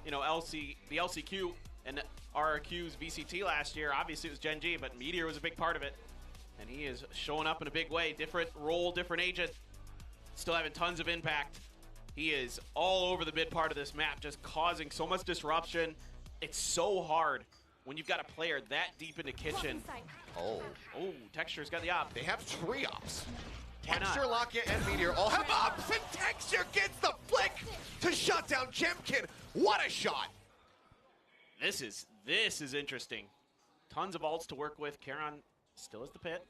you know, the LCQ and RRQ's VCT last year. Obviously, it was Gen G, but Meteor was a big part of it. And he is showing up in a big way. Different role, different agent. Still having tons of impact. He is all over the mid part of this map, just causing so much disruption. It's so hard when you've got a player that deep in the kitchen. Oh, Texture's got the op. They have 3 ops. Why not? Texture, Lockya, and Meteor all have ops, and Texture gets the flick to shut down Jemkin. What a shot! This is interesting. Tons of ults to work with. Karon still has the pit.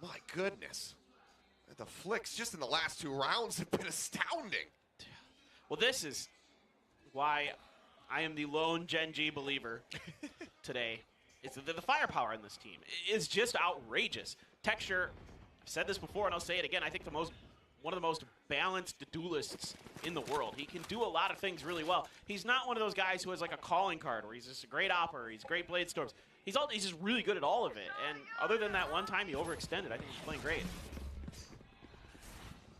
My goodness. The flicks just in the last 2 rounds have been astounding. Well, this is why I am the lone Gen G believer today. Is that the firepower in this team is just outrageous. Texture, I've said this before and I'll say it again, I think one of the most balanced duelists in the world. He can do a lot of things really well. He's not one of those guys who has like a calling card where he's just a great opper, he's great blade storms. He's just really good at all of it. And other than that one time he overextended, I think he's playing great.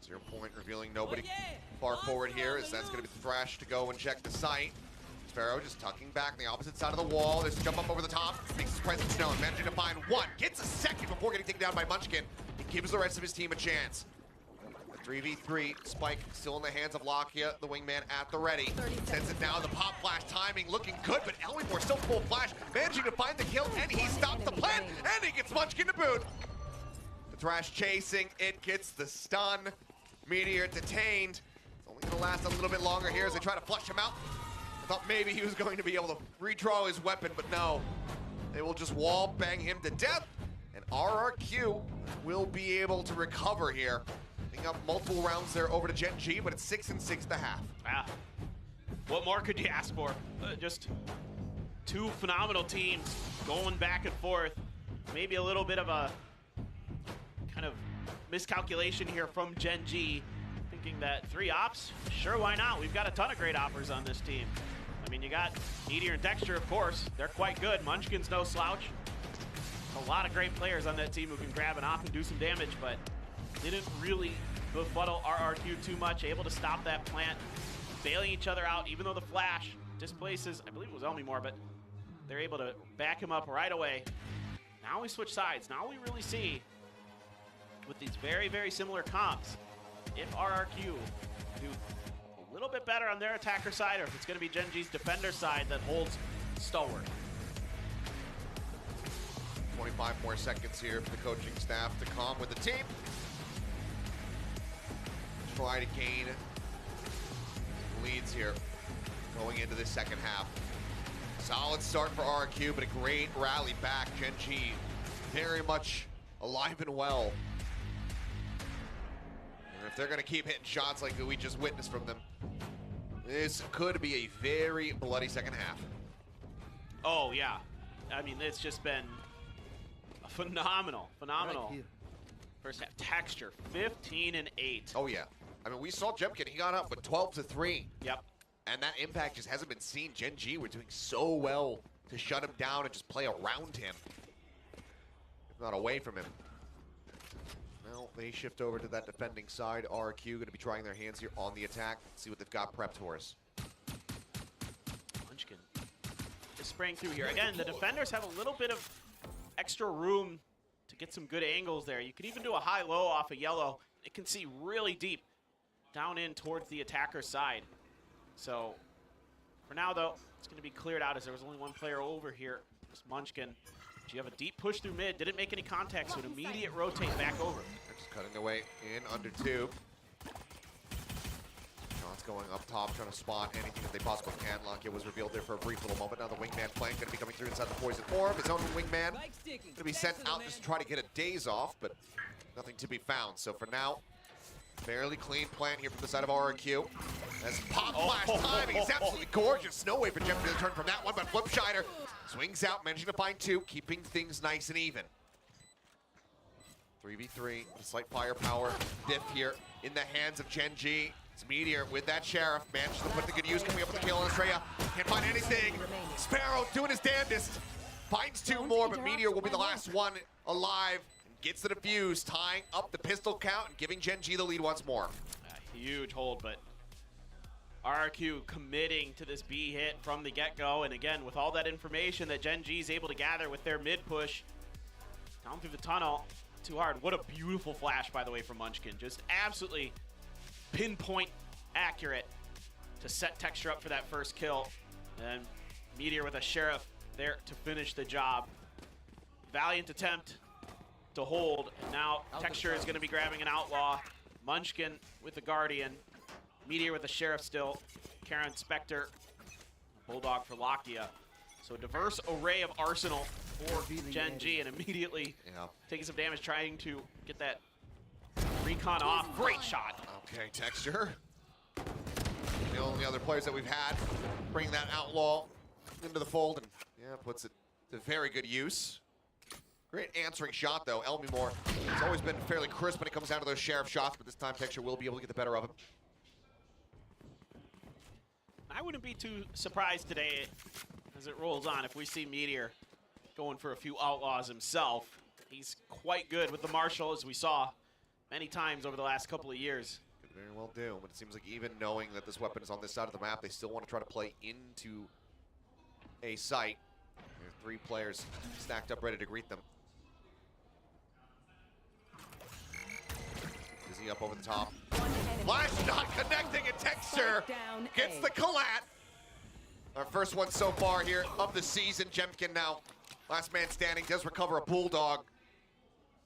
0 point revealing nobody far forward here, as that's going to be the Thrash to go and check the site. Sparrow just tucking back on the opposite side of the wall. There's a jump up over the top, makes his presence known, managing to find 1, gets a second before getting taken down by Munchkin. He gives the rest of his team a chance. The 3v3, Spike still in the hands of Lockya, the wingman at the ready. Sends it down, the pop flash timing looking good, but Elwimore still full flash, managing to find the kill, and he stops the plant, and he gets Munchkin to boot. The Thrash chasing, it gets the stun. Meteor detained. It's only going to last a little bit longer here as they try to flush him out. I thought maybe he was going to be able to redraw his weapon, but no. They will just wall bang him to death, and RRQ will be able to recover here. Picking up multiple rounds there over to Gen G, but it's 6 and 6 1/2. Ah, what more could you ask for? Just 2 phenomenal teams going back and forth. Maybe a little bit of a kind of miscalculation here from Gen G, thinking that 3 ops, sure, why not? We've got a ton of great oppers on this team. I mean, you got Meteor and Texture, of course. They're quite good. Munchkin's no slouch. A lot of great players on that team who can grab an op and do some damage, but didn't really befuddle RRQ too much, able to stop that plant, bailing each other out, even though the flash displaces, I believe it was Elwimore, but they're able to back him up right away. Now we switch sides. Now we really see, with these very, very similar comps, if RRQ do a little bit better on their attacker side, or if it's going to be Gen G's defender side that holds stalwart. 25 more seconds here for the coaching staff to calm with the team. Try to gain leads here going into the second half. Solid start for RRQ, but a great rally back. Gen G very much alive and well. And if they're going to keep hitting shots like we just witnessed from them, this could be a very bloody second half. Oh, yeah. I mean, it's just been a phenomenal. Right First half. Texture, 15 and 8. Oh, yeah. I mean, we saw Jemkin. He got up with 12-3. Yep. And that impact just hasn't been seen. Gen G were doing so well to shut him down and just play around him, if not away from him. Well, they shift over to that defending side. RRQ going to be trying their hands here on the attack. See what they've got prepped for us. Munchkin is spraying through here. Again, the defenders have a little bit of extra room to get some good angles there. You could even do a high-low off a yellow. It can see really deep down in towards the attacker side. So for now, though, it's going to be cleared out as there was only one player over here. It's Munchkin. But you have a deep push through mid. Didn't make any contact, so an immediate rotate back over. They're just cutting their way in under 2. Shots going up top, trying to spot anything that they possibly can. Lockya was revealed there for a brief little moment. Now the wingman flank going to be coming through inside the poison orb. His own wingman going to be sent out just to try to get a daze off, but nothing to be found. So for now, fairly clean plant here from the side of RRQ. As pop flash timing is absolutely gorgeous. No way for Jeff to turn from that one, but Flipshider swings out, managing to find 2, keeping things nice and even. 3v3, a slight firepower diff here in the hands of Gen G. It's Meteor with that Sheriff. Manages to put the good use, coming up with the kill on Estrella. Can't find anything. Sparrow doing his damnedest. Finds two more, but Meteor will be the last one alive. And gets the defuse, tying up the pistol count and giving Gen G the lead once more. Huge hold, but RRQ committing to this B hit from the get-go. And again, with all that information that Gen G is able to gather with their mid push down through the tunnel, too hard. What a beautiful flash, by the way, from Munchkin. Just absolutely pinpoint accurate to set Texture up for that first kill. And Meteor with a Sheriff there to finish the job. Valiant attempt to hold. And now Texture is going to be grabbing an Outlaw. Munchkin with the Guardian. Meteor with the Sheriff still. Karen Spectre. Bulldog for Lakia. So a diverse array of arsenal for Gen G, and immediately taking some damage trying to get that recon off. Great shot. Okay, Texture. The only other players that we've had bring that Outlaw into the fold, and puts it to very good use. Great answering shot, though. Elmymore has always been fairly crisp when it comes down to those Sheriff shots, but this time Texture will be able to get the better of him. I wouldn't be too surprised today as it rolls on if we see Meteor going for a few Outlaws himself. He's quite good with the Marshall, as we saw many times over the last couple of years. Could very well do, but it seems like even knowing that this weapon is on this side of the map, they still want to try to play into a site. There are 3 players stacked up ready to greet them. Dizzy up over the top. Flash not connecting, and Texture gets the collat. Our first one so far here of the season. Jemkin now, last man standing, does recover a Bulldog.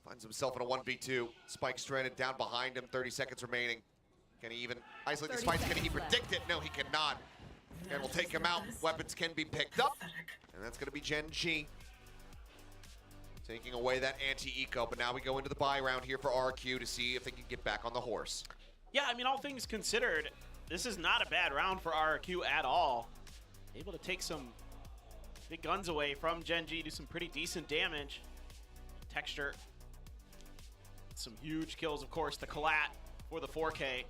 Finds himself in a 1v2. Spike stranded down behind him, 30 seconds remaining. Can he even isolate these fights? Can he predict it? No, he cannot. And we'll take him out. Weapons can be picked up. And that's going to be Gen G taking away that anti-eco. But now we go into the buy round here for RQ to see if they can get back on the horse. Yeah, I mean, all things considered, this is not a bad round for RQ at all. Able to take some big guns away from Gen G, do some pretty decent damage. Texture, some huge kills, of course. The collat for the 4K,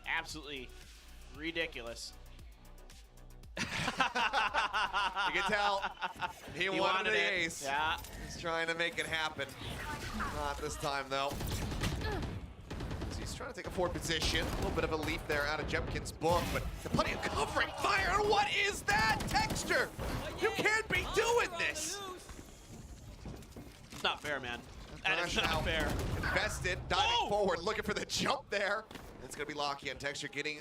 absolutely ridiculous. You can tell he wanted the ace. Yeah. He's trying to make it happen. Not this time, though. So he's trying to take a forward position. A little bit of a leap there out of Jemkin's book, but plenty of covering fire. What is that? Texture! You can't be doing this! It's not fair, man. That is not fair. Invested, diving forward, looking for the jump there. It's going to be Lakia, and Texture getting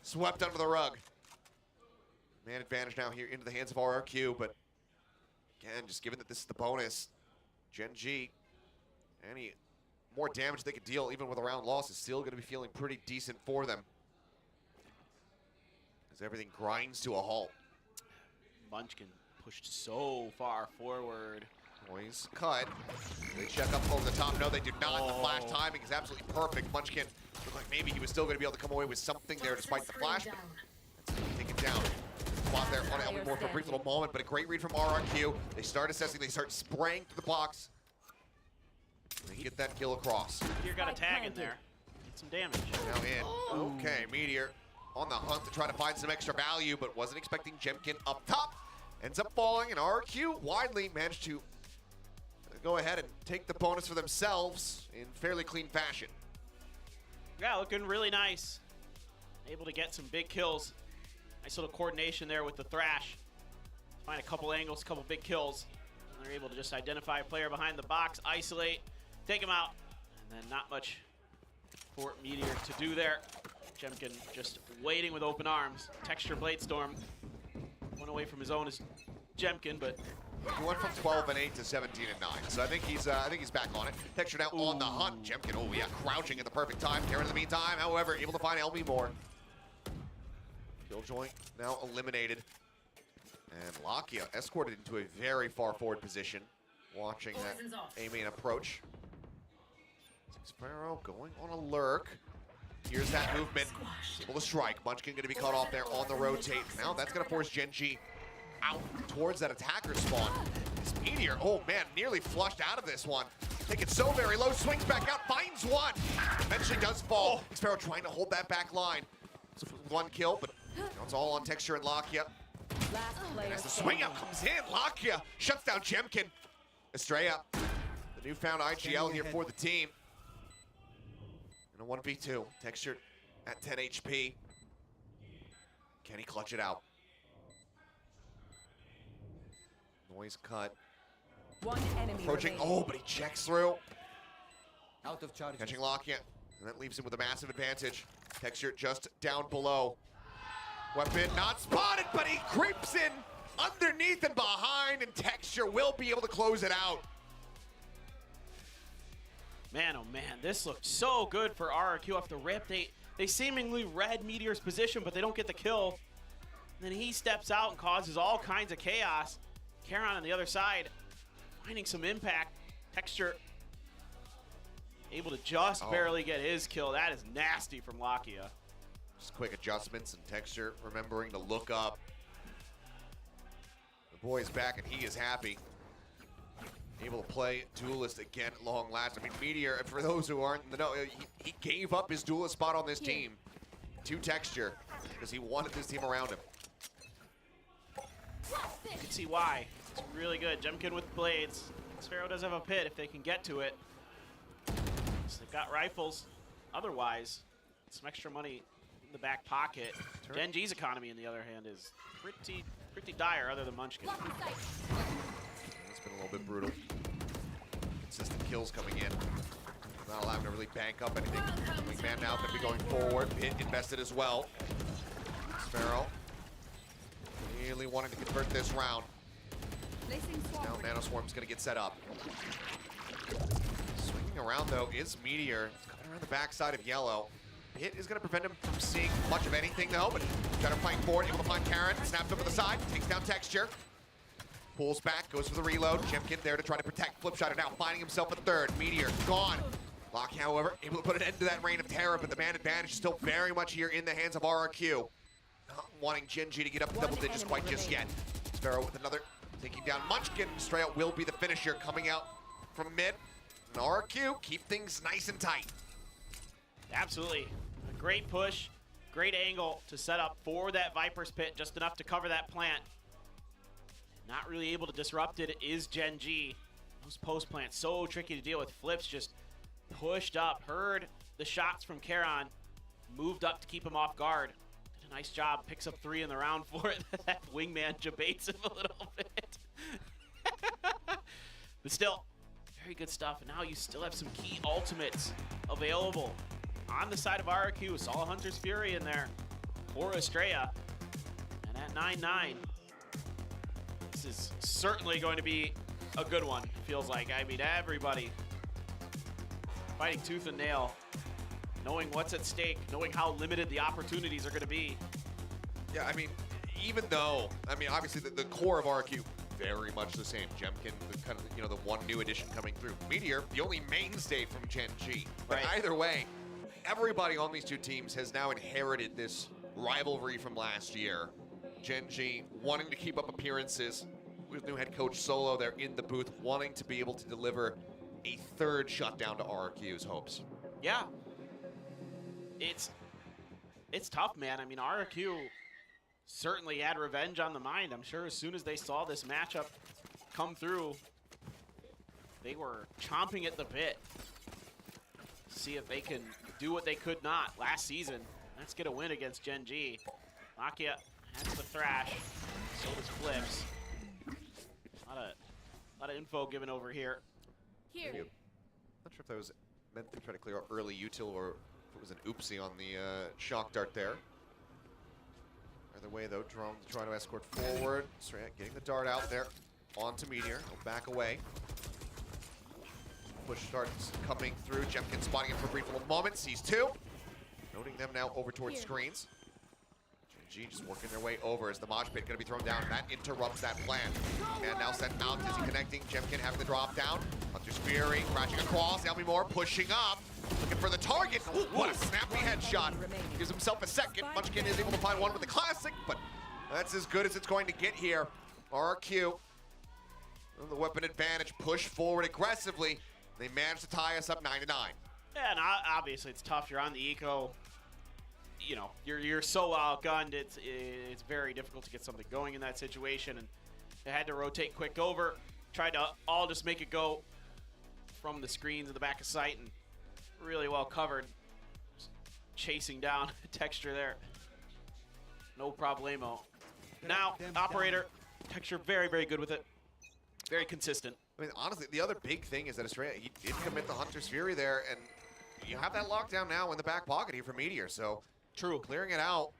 swept under the rug. Man advantage now here into the hands of RRQ, but again, just given that this is the bonus, Gen G, any more damage they could deal even with a round loss is still going to be feeling pretty decent for them, as everything grinds to a halt. Munchkin pushed so far forward. Boys cut. They check up over the top. No, they do not. The flash timing is absolutely perfect. Munchkin looked like maybe he was still going to be able to come away with something there despite the flash. That's take it down. Spot there on Elmymore for a brief little moment, but a great read from RRQ. They start assessing, they start spraying through the box. They get that kill across. Meteor got a tag in there. Get some damage. Now in. Okay, Meteor on the hunt to try to find some extra value, but wasn't expecting Jemkin up top. Ends up falling, and RRQ widely managed to go ahead and take the bonus for themselves in fairly clean fashion. Yeah, looking really nice. Able to get some big kills. Nice little coordination there with the Thrash. Find a couple angles, a couple big kills. And they're able to just identify a player behind the box, isolate, take him out. And then not much for Meteor to do there. Jemkin just waiting with open arms. Texture Bladestorm. One away from his own is Jemkin, but he went from 12 and 8 to 17 and 9. So I think he's back on it. Texture now on the hunt. Jemkin, oh yeah, crouching at the perfect time. Karen in the meantime, however, able to find Elmymore. Killjoy now eliminated. And Lakia escorted into a very far forward position. Watching that A-main approach. Sparrow going on a lurk. Here's that movement. Able to strike. Munchkin going to be cut off there on the rotate. Now that's going to force Gen G out towards that attacker spawn. This Meteor, oh man, nearly flushed out of this one. Take it so very low, swings back out, finds one. Eventually does fall. Sparrow trying to hold that back line. So one kill, but it's all on Texture and Lakia. And as the swing up comes in, Lakia shuts down Jemkin. Estrella, the newfound IGL here for the team. In a 1v2, Texture at 10 HP. Can he clutch it out? Noise cut. One enemy Approaching, remaining. oh, but he checks through. Out of charge. Catching Lakia, and that leaves him with a massive advantage. Texture just down below. Weapon not spotted, but he creeps in underneath and behind, and Texture will be able to close it out. Man, oh man, this looked so good for RRQ off the rip. They seemingly read Meteor's position, but they don't get the kill. And then he steps out and causes all kinds of chaos. Karon on the other side, finding some impact. Texture able to just barely get his kill. That is nasty from Lakia. Just quick adjustments and Texture remembering to look up. The boy's back and he is happy. Able to play Duelist again at long last. I mean, Meteor, for those who aren't in the know, he gave up his Duelist spot on this team to Texture because he wanted this team around him. You can see why. It's really good. Jemkin with blades. Sparrow does have a pit if they can get to it. So they've got rifles. Otherwise, some extra money in the back pocket. Gen G's economy, on the other hand, is pretty dire other than Munchkin. It's been a little bit brutal. Consistent kills coming in. Not allowing to really bank up anything. Wingman now going to be going forward. Pit invested as well. Sparrow really wanting to convert this round. Now Nanoswarm's going to get set up. Swinging around though is Meteor. It's coming around the backside of Yellow. Hit is going to prevent him from seeing much of anything though, but trying to fight forward, able to find Karon, snaps over the side, takes down Texture. Pulls back, goes for the reload. Jemkin there to try to protect Flipshot, and now finding himself a third. Meteor gone. Lock, however, able to put an end to that reign of terror, but the man advantage is still very much here in the hands of RRQ. Not wanting Gen G to get up to double digits quite just yet. Sparrow with another, taking down Munchkin. Straight out will be the finisher coming out from mid. And RRQ keep things nice and tight. Absolutely. A great push, great angle to set up for that Viper's Pit, just enough to cover that plant. Not really able to disrupt it is Gen G. Those post plants so tricky to deal with. Flips just pushed up, heard the shots from Karon, moved up to keep him off guard. Did a nice job, picks up 3 in the round for it. That wingman debates him a little bit. But still, very good stuff. And now you still have some key ultimates available on the side of RRQ. Saw Hunter's Fury in there for Estrella. And at 9-9. This is certainly going to be a good one, feels like. I mean, everybody fighting tooth and nail, knowing what's at stake, knowing how limited the opportunities are going to be. Yeah, I mean, even though, I mean, obviously the core of RQ, very much the same. Jemkin, the kind of, the one new addition coming through. Meteor, the only mainstay from Gen G. But either way, everybody on these two teams has now inherited this rivalry from last year. Gen G wanting to keep up appearances with new head coach Solo there in the booth, wanting to be able to deliver a third shutdown to RRQ's hopes. Yeah. It's tough, man. I mean, RRQ certainly had revenge on the mind. I'm sure as soon as they saw this matchup come through, they were chomping at the bit. See if they can do what they could not last season. Let's get a win against Gen G. Lakia has the thrash, so does Flips. A lot of info given over here. Not sure if that was meant to try to clear out early util or if it was an oopsie on the shock dart there. Either way though, Drone trying to escort forward. Straight getting the dart out there onto Meteor. He'll back away. Push starts coming through. Jemkin spotting him for a brief little moment. Sees 2. Noting them now over towards screens. G just working their way over as the mosh pit going to be thrown down. That interrupts that plan. And now sent out. Is he connecting? Jemkin having the drop down. Hunter's Fury crashing across. Elmimore pushing up. Looking for the target. Ooh, what a snappy headshot. Gives himself a second. Munchkin is able to find one with the classic, but that's as good as it's going to get here. RQ. The weapon advantage. Push forward aggressively. They managed to tie us up 9-9. Yeah, and obviously it's tough. You're on the eco. You know, you're so outgunned. It's very difficult to get something going in that situation. And they had to rotate quick over. Tried to all just make it go from the screens in the back of sight, and really well covered. Just chasing down Texture there. No problemo. Now, operator, Texture very, very good with it. Very consistent. I mean, honestly, the other big thing is that Estrella, he did commit the Hunter's Fury there, and you have that lockdown now in the back pocket here for Meteor, so true. Clearing it out,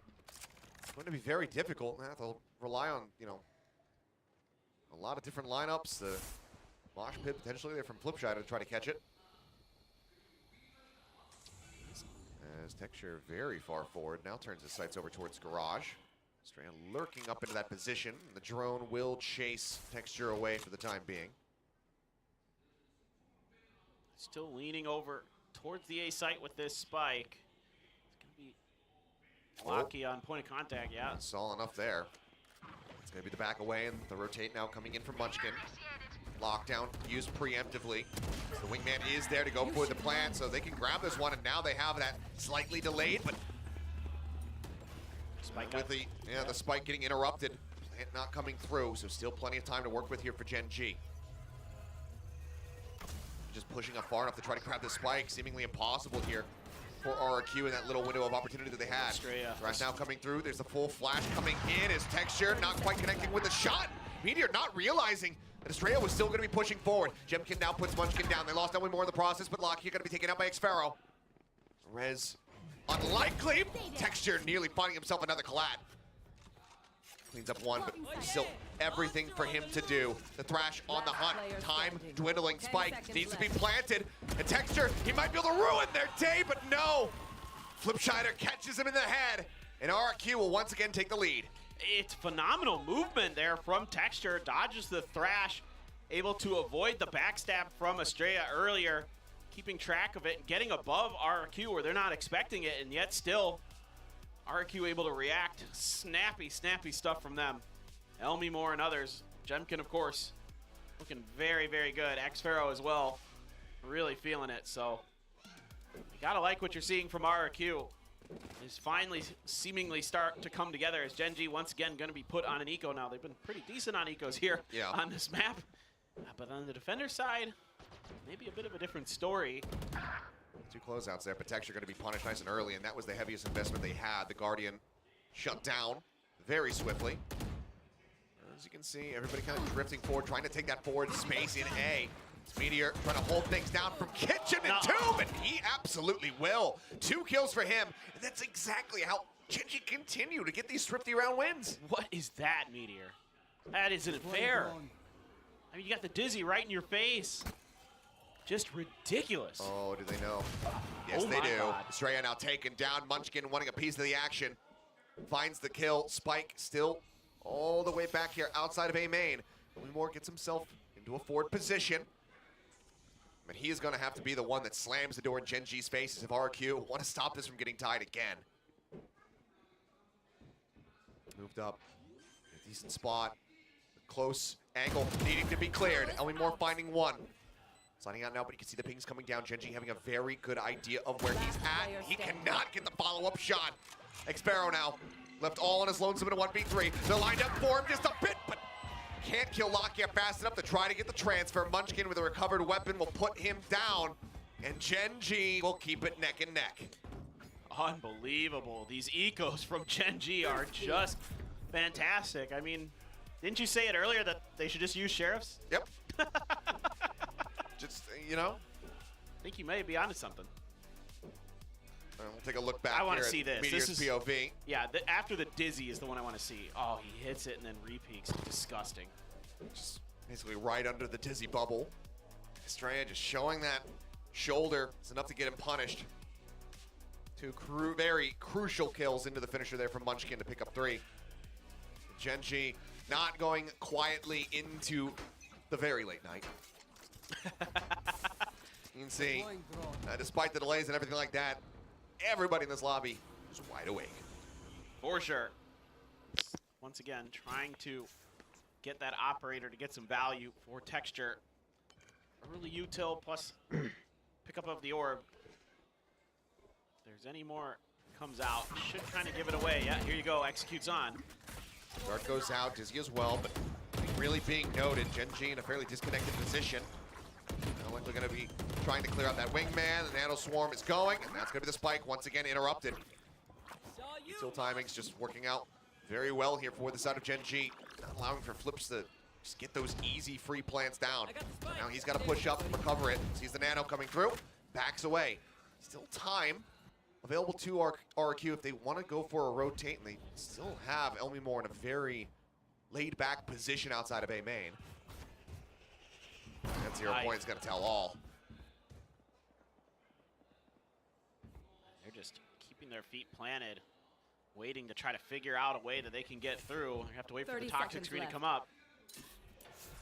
it's going to be very difficult. They have to rely on, you know, a lot of different lineups. The Mosh Pit potentially there from Flipshot to try to catch it. As Texture very far forward, now turns his sights over towards Garage. Estrella lurking up into that position. The drone will chase Texture away for the time being. Still leaning over towards the A site with this spike. It's going to be Locky on point of contact, yeah. Saw enough there. It's going to be the back away, and the rotate now coming in from Munchkin. Lockdown used preemptively. The wingman is there to go for the plan, so they can grab this one, and now they have that slightly delayed, but spike with the spike getting interrupted, plant not coming through, so still plenty of time to work with here for Gen G. Just pushing up far enough to try to grab the spike, seemingly impossible here for RRQ in that little window of opportunity that they had. Right now coming through, there's the full flash coming in as Texture not quite connecting with the shot. Meteor not realizing that Estrella was still going to be pushing forward. Jemkin now puts Munchkin down. They lost one more in the process, but Locky going to be taken out by Xpharaoh. Rez unlikely. Texture nearly finding himself another collab. Cleans up one, but still everything for him to do. The Thrash on the hunt. Time dwindling. Spike needs to be planted. And Texture, he might be able to ruin their day, but no. Flipshider catches him in the head, and RRQ will once again take the lead. It's phenomenal movement there from Texture. Dodges the Thrash, able to avoid the backstab from Estrella earlier, keeping track of it, getting above RRQ where they're not expecting it, and yet still RRQ able to react. Snappy, snappy stuff from them. Elmi Moore and others. Jemkin, of course, looking very, very good. Xpharaoh as well, really feeling it. So you gotta like what you're seeing from RRQ. Is finally seemingly start to come together as Gen G once again going to be put on an eco now. They've been pretty decent on ecos here on this map. But on the defender side, maybe a bit of a different story. Two closeouts there, but Texture going to be punished nice and early, and that was the heaviest investment they had. The Guardian shut down very swiftly. As you can see, everybody kind of drifting forward, trying to take that forward space in A. It's Meteor trying to hold things down from Kitchen and Tomb, and he absolutely will. 2 kills for him, and that's exactly how Genji continue to get these thrifty round wins. What is that, Meteor? That isn't fair. I mean, you got the Dizzy right in your face. Just ridiculous. Oh, do they know? Yes, they do. Estrella now taken down. Munchkin wanting a piece of the action. Finds the kill. Spike still all the way back here outside of A main. Moore gets himself into a forward position. But he is going to have to be the one that slams the door in Gen G's faces if RQ want to stop this from getting tied again. Moved up. A decent spot. Close angle needing to be cleared. Elmi Moore finding one. Sliding out now, but you can see the pings coming down. Gen G having a very good idea of where he's at. He cannot get the follow-up shot. Xpharaoh now left all on his lonesome in a 1v3. They're lined up for him just a bit, but can't kill Lockyer fast enough to try to get the transfer. Munchkin with a recovered weapon will put him down, and Gen G will keep it neck and neck. Unbelievable. These ecos from Gen G are just fantastic. I mean, didn't you say it earlier that they should just use sheriffs? Yep. Just, you know. I think you may be onto something. We'll take a look back. I want to here see at this. Meteor's This is POV. Yeah, after the Dizzy is the one I want to see. Oh, he hits it and then repeaks. Disgusting. Just basically right under the Dizzy bubble. Estrella just showing that shoulder. It's enough to get him punished. 2 very crucial kills into the finisher there from Munchkin to pick up 3. Gen G not going quietly into the very late night. You can see, despite the delays and everything like that, everybody in this lobby is wide awake. For sure. Once again, trying to get that operator to get some value for Texture. early util plus pickup of the orb. If there's any more comes out, should kind of give it away. Yeah, here you go, executes on. Dart goes out, Dizzy as well, but really being noted, Gen G in a fairly disconnected position. Now likely going to be trying to clear out that wingman. The nano swarm is going, and that's going to be the spike once again interrupted. Util timing's just working out very well here for the side of Gen G, not allowing for Flips to just get those easy free plants down. Now he's got to push up and recover it. Sees the nano coming through, backs away. Still time available to RQ if they want to go for a rotate, and they still have Elmi Moore in a very laid-back position outside of A main. That 0 point is going to tell all. They're just keeping their feet planted, waiting to try to figure out a way that they can get through. They have to wait for the toxic screen to come up.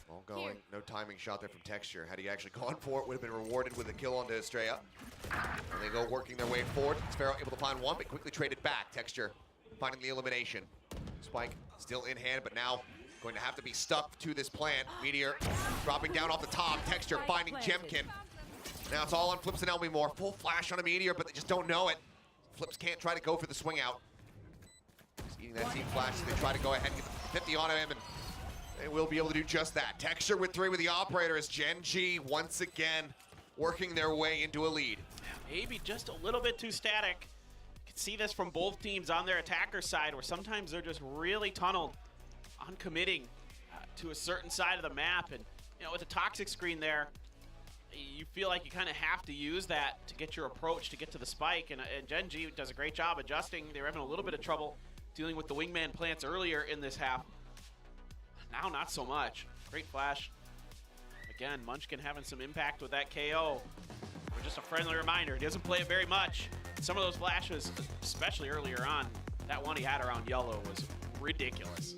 All going, no timing shot there from Texture. Had he actually gone for it, would have been rewarded with a kill onto Estrella. And they go working their way forward. Sparrow able to find one, but quickly traded back. Texture finding the elimination. Spike still in hand, but now going to have to be stuck to this plant. Meteor dropping down off the top. Texture finding Jemkin. Now it's all on Flips and Elmi Moore. Full flash on a Meteor, but they just don't know it. Flips can't try to go for the swing out. He's eating that team flash as they try to go ahead and get the 50 on him, and they will be able to do just that. Texture with 3 with the operator as Gen G once again working their way into a lead. Maybe just a little bit too static. You can see this from both teams on their attacker side, where sometimes they're just really tunneled on committing to a certain side of the map. And you know, with the toxic screen there, you feel like you kind of have to use that to get your approach to get to the spike. And Gen G does a great job adjusting. They were having a little bit of trouble dealing with the wingman plants earlier in this half. Now not so much. Great flash. Again, Munchkin having some impact with that KO. Or just a friendly reminder, he doesn't play it very much. Some of those flashes, especially earlier on, that one he had around yellow was ridiculous.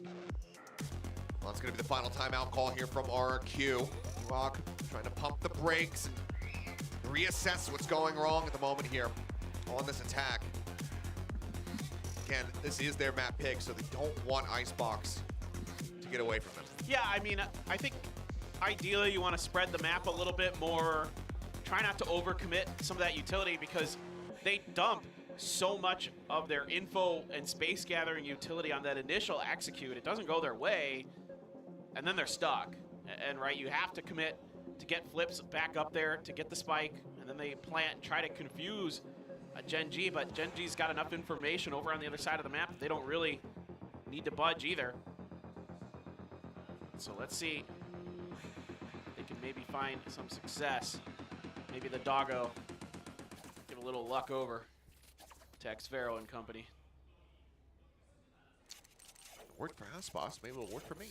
Well, it's going to be the final timeout call here from RQ. Rock trying to pump the brakes and reassess what's going wrong at the moment here on this attack. Again, this is their map pick, so they don't want Icebox to get away from them. Yeah, I mean, I think ideally you want to spread the map a little bit more. Try not to overcommit some of that utility, because they dump so much of their info and space gathering utility on that initial execute. It doesn't go their way, and then they're stuck. And right, you have to commit to get Flips back up there to get the spike, and then they plant and try to confuse Gen G, but Gen G's got enough information over on the other side of the map that they don't really need to budge either. So let's see if they can maybe find some success. Maybe the doggo give a little luck over to Xvero and company. Worked for Houseboss, maybe it'll work for me.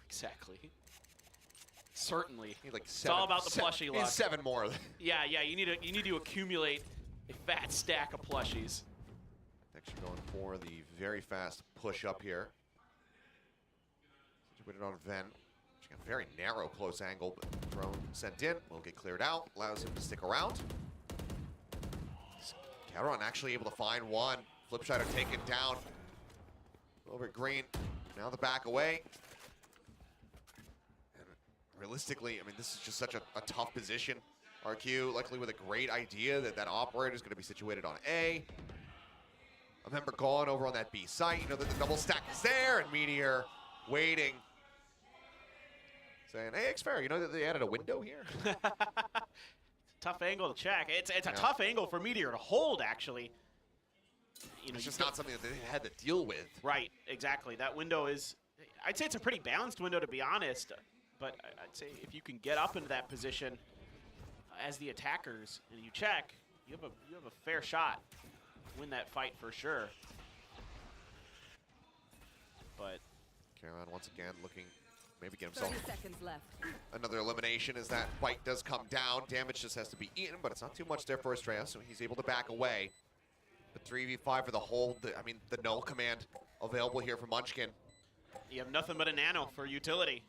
Exactly. Certainly. Need like it's all about the plushie luck. Need 7 more. Yeah, you need to accumulate a fat stack of plushies. Actually going for the very fast push up here. Situated on Ven. She got a very narrow close angle, but drone sent in will get cleared out, allows him to stick around. Caron actually able to find one. Flipshider taken down. Over at Green. Now the back away. And realistically, I mean, this is just such a tough position. RQ likely with a great idea that that operator is going to be situated on A. A member gone over on that B site. You know that the double stack is there, and Meteor waiting. Saying, hey, Xfair, you know that they added a window here? Tough angle to check. It's a tough angle for Meteor to hold, actually. You know, it's just not something that they had to deal with. Right, exactly. That window is, I'd say it's a pretty balanced window, to be honest. But I'd say if you can get up into that position as the attackers and you check, you have a fair shot to win that fight for sure. But Caron once again looking, maybe get himself 30 seconds left. Another elimination as that fight does come down. Damage just has to be eaten, but it's not too much there for Estrella, so he's able to back away. But 3v5 for the hold, I mean, the null command available here for Munchkin. You have nothing but a nano for utility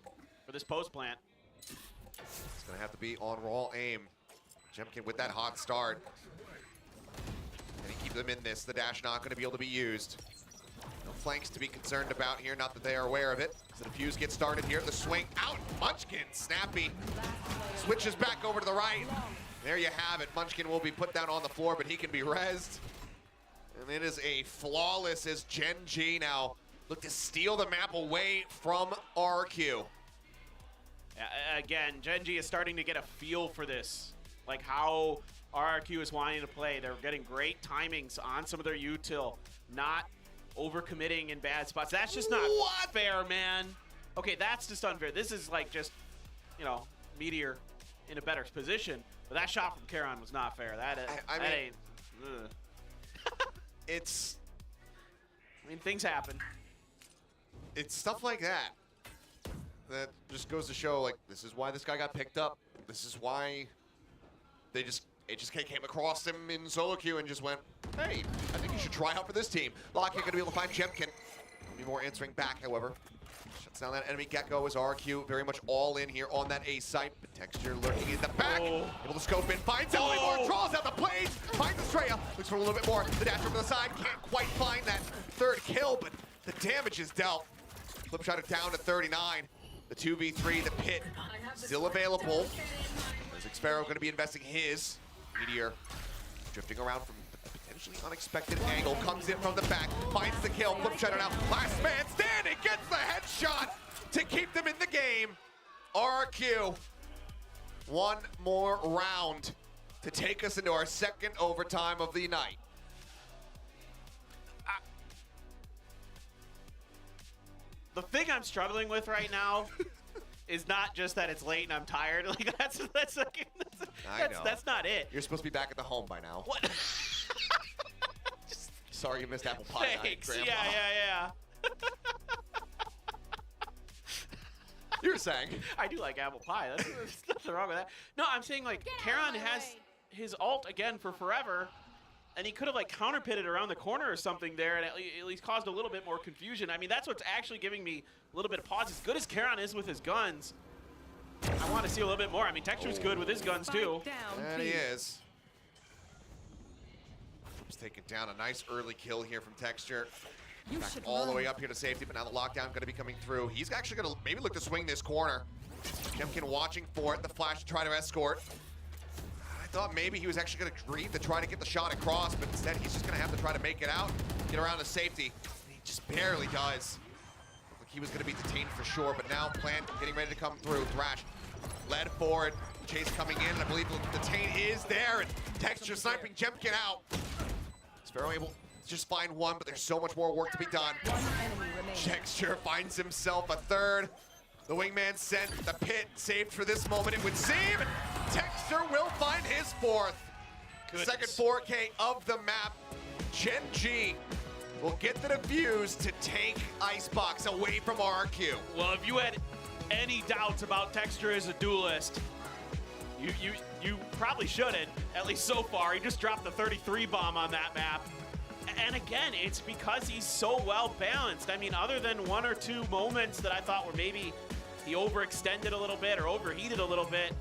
for this post plant. It's going to have to be on raw aim. Jemkin with that hot start. Can he keep them in this? The dash not going to be able to be used. No flanks to be concerned about here, not that they are aware of it. So the fuse gets started here. The swing out. Munchkin, snappy. switches back over to the right. There you have it. Munchkin will be put down on the floor, but he can be rezzed. And it is a flawless as Gen G now look to steal the map away from RQ. Again, Gen G is starting to get a feel for this, like how RRQ is wanting to play. They're getting great timings on some of their util, not overcommitting in bad spots. That's just not fair, man. Okay, that's just unfair. This is like just, you know, Meteor in a better position. But that shot from Karon was not fair. That ain't. It's. I mean, things happen. It's stuff like that that just goes to show, like, this is why this guy got picked up. This is why HSK came across him in solo queue and just went, hey, I think you should try out for this team. Lockett gonna be able to find Jemkin. Be more answering back, however. Shuts down that enemy Gecko as RQ very much all in here on that A site. But Texture lurking in the back. Able to scope in, finds Ellie more, draws out the plays, finds Estrella, looks for a little bit more. The dash over the side, can't quite find that third kill, but the damage is dealt. Flip shot it down to 39. The 2v3, the pit, still available. There's Xpero going to be investing his. Meteor drifting around from a potentially unexpected angle, comes in from the back, finds the kill, flip shot it out. Last man standing, gets the headshot to keep them in the game. RQ, one more round to take us into our second overtime of the night. The thing I'm struggling with right now is not just that it's late and I'm tired. Like that's not it. You're supposed to be back at the home by now. What? Sorry you missed apple pie night, Thanks. Grandpa. Yeah. You're saying? I do like apple pie. There's nothing wrong with that. No, I'm saying like Karon has his ult again for forever. And he could have like counter-pitted around the corner or something there and at least caused a little bit more confusion. I mean, that's what's actually giving me a little bit of pause. As good as Karon is with his guns, I want to see a little bit more. I mean, Texture's good with his guns too. And he is. He's taking down a nice early kill here from Texture. Back all the way up here to safety, but now the lockdown going to be coming through. He's actually going to maybe look to swing this corner. Jemkin watching for it. The flash to try to escort. I thought maybe he was actually going to agree to try to get the shot across, but instead he's just going to have to try to make it out, get around to safety. He just barely does. Looked like he was going to be detained for sure, but now Plant getting ready to come through. Thrash led forward, Chase coming in, and I believe the detain is there, and Texture sniping Jemkin out. Sparrow able to just find one, but there's so much more work to be done. Texture finds himself a third. The wingman sent the pit, saved for this moment, it would seem. Texture will find his fourth. Goodness. Second 4K of the map. Gen G will get the defuse to take Icebox away from RQ. Well, if you had any doubts about Texture as a duelist, you probably shouldn't, at least so far. He just dropped the 33 bomb on that map. And again, it's because he's so well balanced. I mean, other than one or two moments that I thought were maybe he overextended a little bit or overheated a little bit,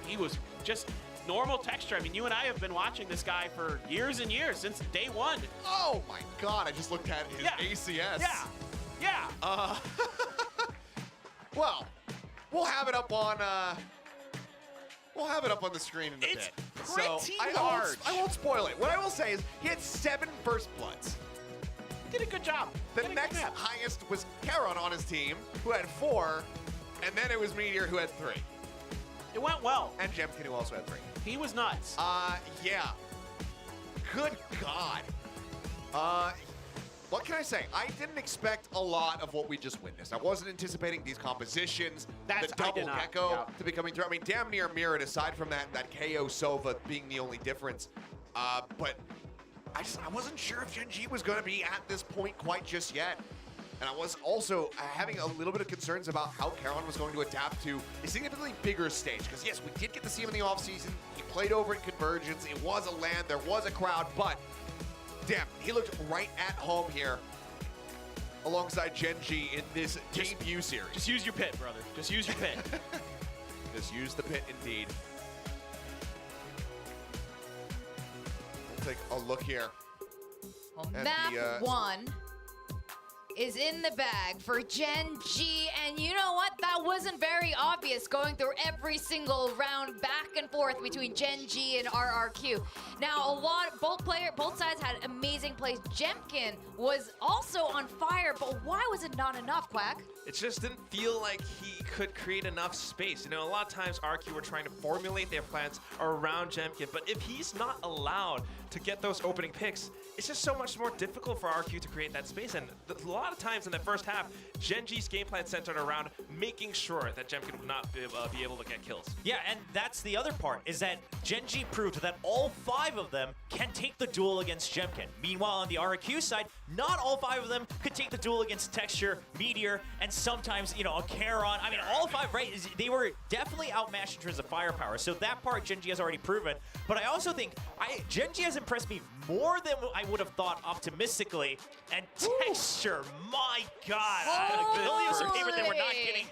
he was just normal Texture. I mean, you and I have been watching this guy for years and years, since day one. Oh my God, I just looked at his ACS. Yeah. Well, we'll have it up on the screen in a bit. So I won't spoil it. What I will say is he had 7 first bloods. Did a good job. The next highest was Karon on his team, who had 4, and then it was Meteor, who had 3. It went well. And Jemkin, who also had 3. He was nuts. Yeah. Good God. What can I say? I didn't expect a lot of what we just witnessed. I wasn't anticipating these compositions, the double Gecko to be coming through. I mean, damn near mirrored, aside from that KO Sova being the only difference. But I wasn't sure if Gen G was going to be at this point quite just yet. And I was also having a little bit of concerns about how Karon was going to adapt to a significantly bigger stage. Because yes, we did get to see him in the offseason. He played over at Convergence. It was a LAN. There was a crowd. But damn, he looked right at home here alongside Gen G in this debut series. Just use your pit, brother. Just use your pit. Just use the pit indeed. We'll take a look here. Well, map 1 is in the bag for Gen G, and you know what? That wasn't very obvious going through every single round back and forth between Gen G and RRQ. Now, both sides had amazing plays. Jemkin was also on fire, but why was it not enough, Quack? It just didn't feel like he could create enough space. You know, a lot of times RQ were trying to formulate their plans around Jemkin, but if he's not allowed to get those opening picks, it's just so much more difficult for RQ to create that space. And a lot of times in the first half, Gen G's game plan centered around making sure that Jemkin would not be able to get kills. Yeah, and that's the other part, is that Gen G proved that all 5 of them can take the duel against Jemkin. Meanwhile, on the RQ side, not all 5 of them could take the duel against Texture, Meteor, and sometimes, you know, a Charon. I mean, all 5, right? They were definitely outmatched in terms of firepower. So that part Gen G has already proven. But I also think Gen G has impressed me more than I would have thought optimistically. And Texture, my God. Billy was a favorite that we're not getting.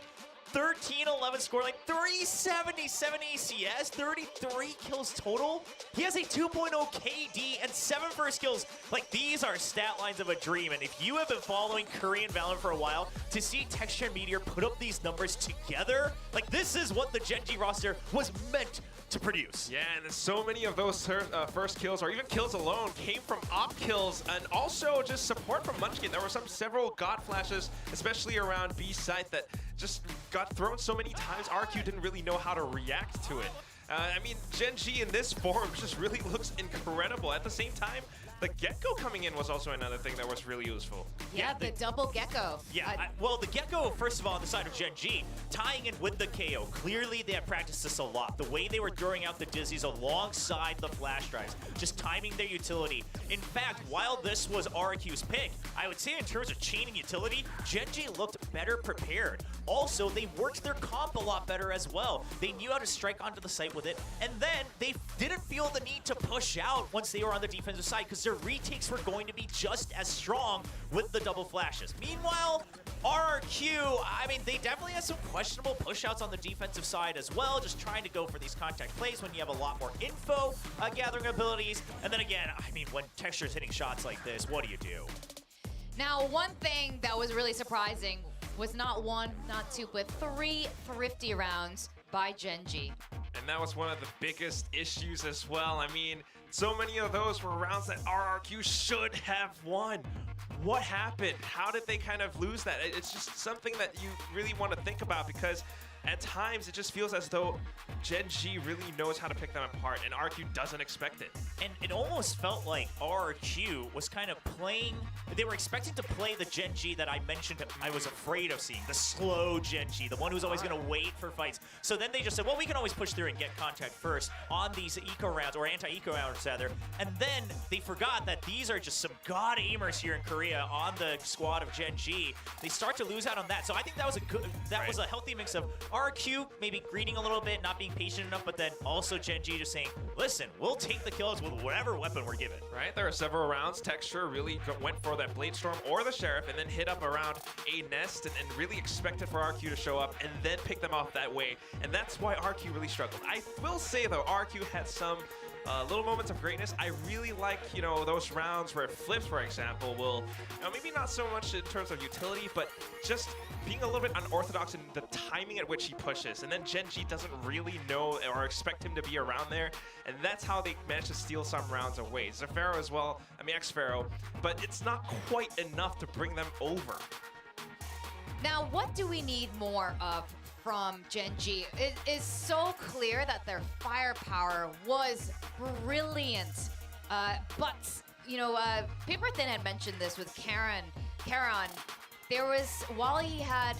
13-11 score, like 377 ACS, 33 kills total. He has a 2.0 KD and 7 first kills. Like, these are stat lines of a dream. And if you have been following Korean Valorant for a while, to see Texture and Meteor put up these numbers together, like, this is what the Gen G roster was meant to produce. Yeah, and so many of those first kills, or even kills alone, came from op kills and also just support from Munchkin. There were several God flashes, especially around B site, that just got thrown so many times, RQ didn't really know how to react to it. I mean, Gen G in this form just really looks incredible. At the same time, the Gecko coming in was also another thing that was really useful. Yeah, the double Gecko. Yeah, well, the Gecko, first of all, on the side of Gen G, tying in with the KO. Clearly, they have practiced this a lot. The way they were throwing out the Dizzies alongside the flash drives, just timing their utility. In fact, while this was RQ's pick, I would say in terms of chaining utility, Gen G looked better prepared. Also, they worked their comp a lot better as well. They knew how to strike onto the site with it, and then they didn't feel the need to push out once they were on the defensive side, because their retakes were going to be just as strong with the double flashes. Meanwhile, RRQ, I mean, they definitely had some questionable pushouts on the defensive side as well, just trying to go for these contact plays when you have a lot more info gathering abilities. And then again, I mean, when Texture's hitting shots like this, what do you do? Now, one thing that was really surprising was not 1, not 2, but 3 thrifty rounds by Gen G. And that was one of the biggest issues as well. I mean, so many of those were rounds that RRQ should have won. What happened? How did they kind of lose that? It's just something that you really want to think about, because at times it just feels as though Gen G really knows how to pick them apart, and RQ doesn't expect it. And it almost felt like RQ was kind of playing, they were expecting to play the Gen G that I mentioned I was afraid of seeing, the slow Gen G, the one who's always going to wait for fights. So then they just said, well, we can always push through and get contact first on these eco rounds, or anti-eco rounds rather. And then they forgot that these are just some god aimers here in Korea on the squad of Gen G. They start to lose out on that. So I think that was was a healthy mix of RQ maybe greeting a little bit, not being patient enough, but then also Gen G just saying, listen, we'll take the kills with whatever weapon we're given. Right, there are several rounds. Texture really went for that Blade Storm or the Sheriff, and then hit up around a nest and really expected for RQ to show up and then pick them off that way. And that's why RQ really struggled. I will say though, RQ had some little moments of greatness. I really like, you know, those rounds where Flips, for example, will, you know, maybe not so much in terms of utility, but just being a little bit unorthodox in the timing at which he pushes. And then Gen G doesn't really know or expect him to be around there. And that's how they managed to steal some rounds away. Zafaro as well, I mean X-Pharaoh, but it's not quite enough to bring them over. Now, what do we need more of from Gen G? It is so clear that their firepower was brilliant. But, you know, Paper Thin had mentioned this with Charon. There was, while he had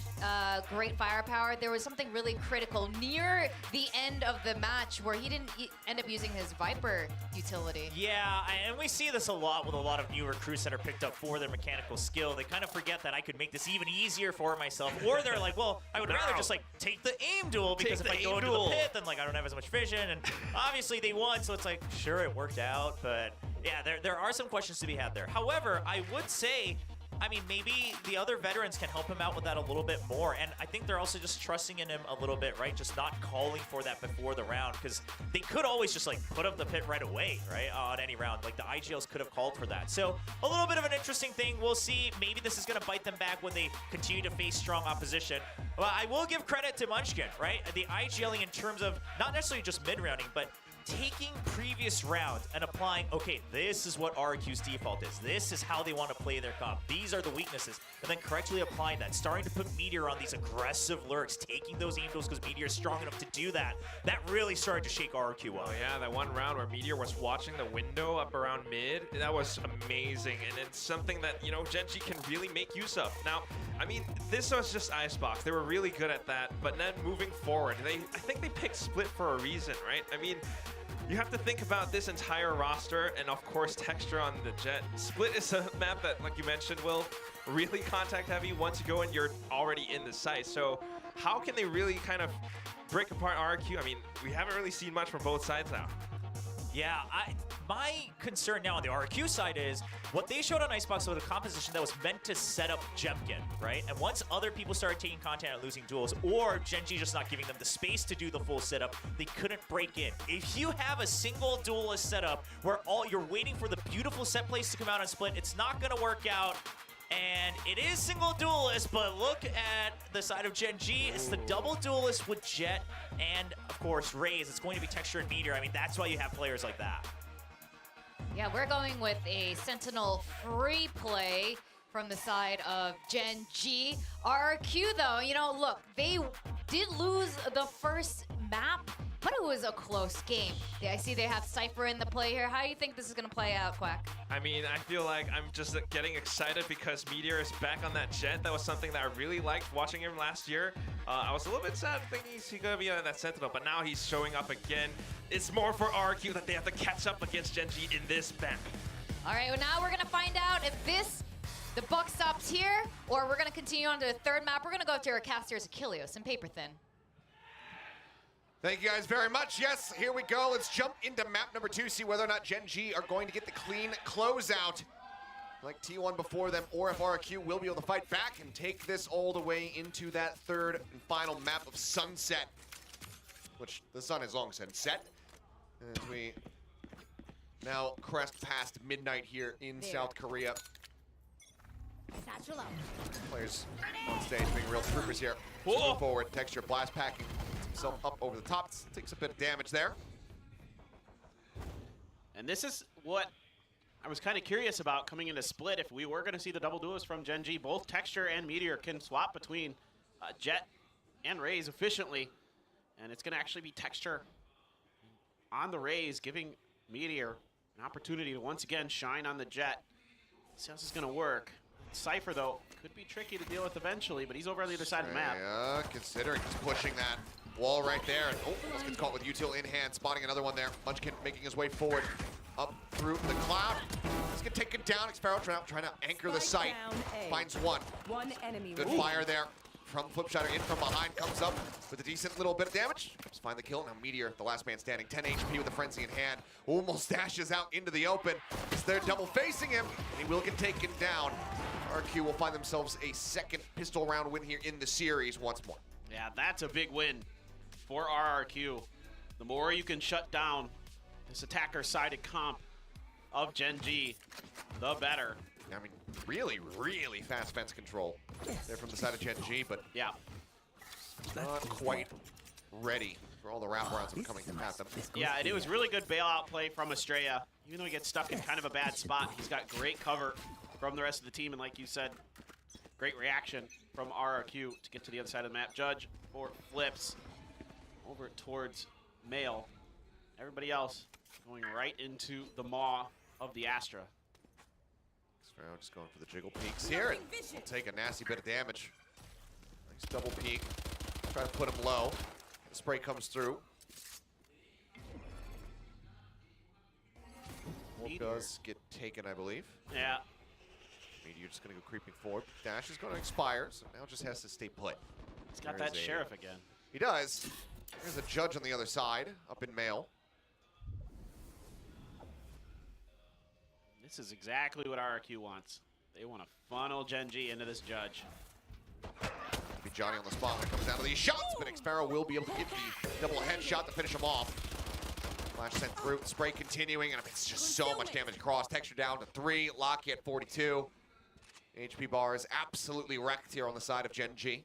great firepower, there was something really critical near the end of the match where he didn't end up using his Viper utility. Yeah, and we see this a lot with a lot of new recruits that are picked up for their mechanical skill. They kind of forget that I could make this even easier for myself. Or they're like, well, I would rather just like take the aim duel, because if I go into the pit, then like I don't have as much vision. And obviously they won, so it's like, sure, it worked out. But yeah, there are some questions to be had there. However, I would say I mean, maybe the other veterans can help him out with that a little bit more. And I think they're also just trusting in him a little bit, right? Just not calling for that before the round, because they could always just like put up the pit right away, right? On any round. Like the IGLs could have called for that. So a little bit of an interesting thing. We'll see. Maybe this is going to bite them back when they continue to face strong opposition. Well, I will give credit to Munchkin, right? The IGLing in terms of not necessarily just mid-rounding, but taking previous rounds and applying, okay, this is what RQ's default is. This is how they want to play their comp. These are the weaknesses. And then correctly applying that. Starting to put Meteor on these aggressive lurks, taking those aim tools because Meteor is strong enough to do that. That really started to shake RQ up. Oh yeah, that one round where Meteor was watching the window up around mid, that was amazing. And it's something that, you know, Gen G can really make use of. Now, I mean, this was just Icebox. They were really good at that. But then moving forward, I think they picked Split for a reason, right? I mean, you have to think about this entire roster and, of course, texture on the Jet. Split is a map that, like you mentioned, Will, really contact heavy. Once you go in, you're already in the site. So how can they really kind of break apart RQ? I mean, we haven't really seen much from both sides now. Yeah, my concern now on the RQ side is what they showed on Icebox was a composition that was meant to set up Jemkin, right? And once other people started taking content and losing duels, or Gen G just not giving them the space to do the full setup, they couldn't break in. If you have a single duelist setup where you're waiting for the beautiful set plays to come out on Split, it's not going to work out. And it is single duelist, but look at the side of Gen G. It's the double duelist with Jet and, of course, Raze. It's going to be Texture and Meteor. I mean, that's why you have players like that. Yeah, we're going with a Sentinel free play from the side of Gen G. RQ, though, you know, look, they did lose the first map, but it was a close game. Yeah, I see they have Cypher in the play here. How do you think this is going to play out, Quack? I mean, I feel like I'm just getting excited because Meteor is back on that Jet. That was something that I really liked watching him last year. I was a little bit sad thinking he's going to be on that Sentinel, but now he's showing up again. It's more for RQ that they have to catch up against Gen G in this map. All right, well, now we're going to find out if the buck stops here, or we're going to continue on to the third map. We're going to go to our casters, Achilleos and Paper Thin. Thank you guys very much. Yes, here we go. Let's jump into map number 2, see whether or not Gen G are going to get the clean closeout. Like T1 before them, or if RQ will be able to fight back and take this all the way into that third and final map of Sunset, which the sun has long since set. As we now crest past midnight here in South Korea. Players on stage being real troopers here. Moving forward, Texture blast packing himself up over the top. Takes a bit of damage there. And this is what I was kind of curious about coming into Split. If we were going to see the double duelists from Gen G, both Texture and Meteor can swap between Jet and Raze efficiently. And it's going to actually be Texture on the Raze, giving Meteor an opportunity to once again shine on the Jet. See how this is going to work. Cypher, though, could be tricky to deal with eventually, but he's over on the other side of the map. Yeah, considering he's pushing that wall right there. And this gets caught with util in hand, spotting another one there. Munchkin making his way forward up through the cloud. Let's get taken down. Xparrow trying to anchor the site. Finds one. One enemy. Good fire there from Flipshatter in from behind. Comes up with a decent little bit of damage. Just find the kill. Now Meteor, the last man standing. 10 HP with a frenzy in hand. Almost dashes out into the open. They're double facing him, and he will get taken down. RQ will find themselves a second pistol round win here in the series once more. Yeah, that's a big win for RRQ. The more you can shut down this attacker-sided comp of Gen G, the better. I mean, really, really fast fence control there from the side of Gen G, but yeah, not quite ready for all the wraparounds that are coming at them. Yeah, and it was really good bailout play from Estrella. Even though he gets stuck in kind of a bad spot, he's got great cover from the rest of the team, and like you said, great reaction from RRQ to get to the other side of the map. Judge for flips over towards Mail. Everybody else going right into the maw of the Astra. Xparrow just going for the jiggle peeks here, and will take a nasty bit of damage. Nice double peek. Try to put him low. The spray comes through. Wolf does get taken, I believe. Yeah. Meteor just going to go creeping forward. Dash is going to expire, so now just has to stay put. He's got that Sheriff again. He does. There's a Judge on the other side, up in Mail. This is exactly what RRQ wants. They want to funnel Gen G into this judge. Be Johnny on the spot when it comes down to these shots, but Xparrow will be able to get the double headshot to finish him off. Flash sent through, spray continuing, and it's just so much damage across. Texture down to 3, Locky at 42. HP bar is absolutely wrecked here on the side of Gen G.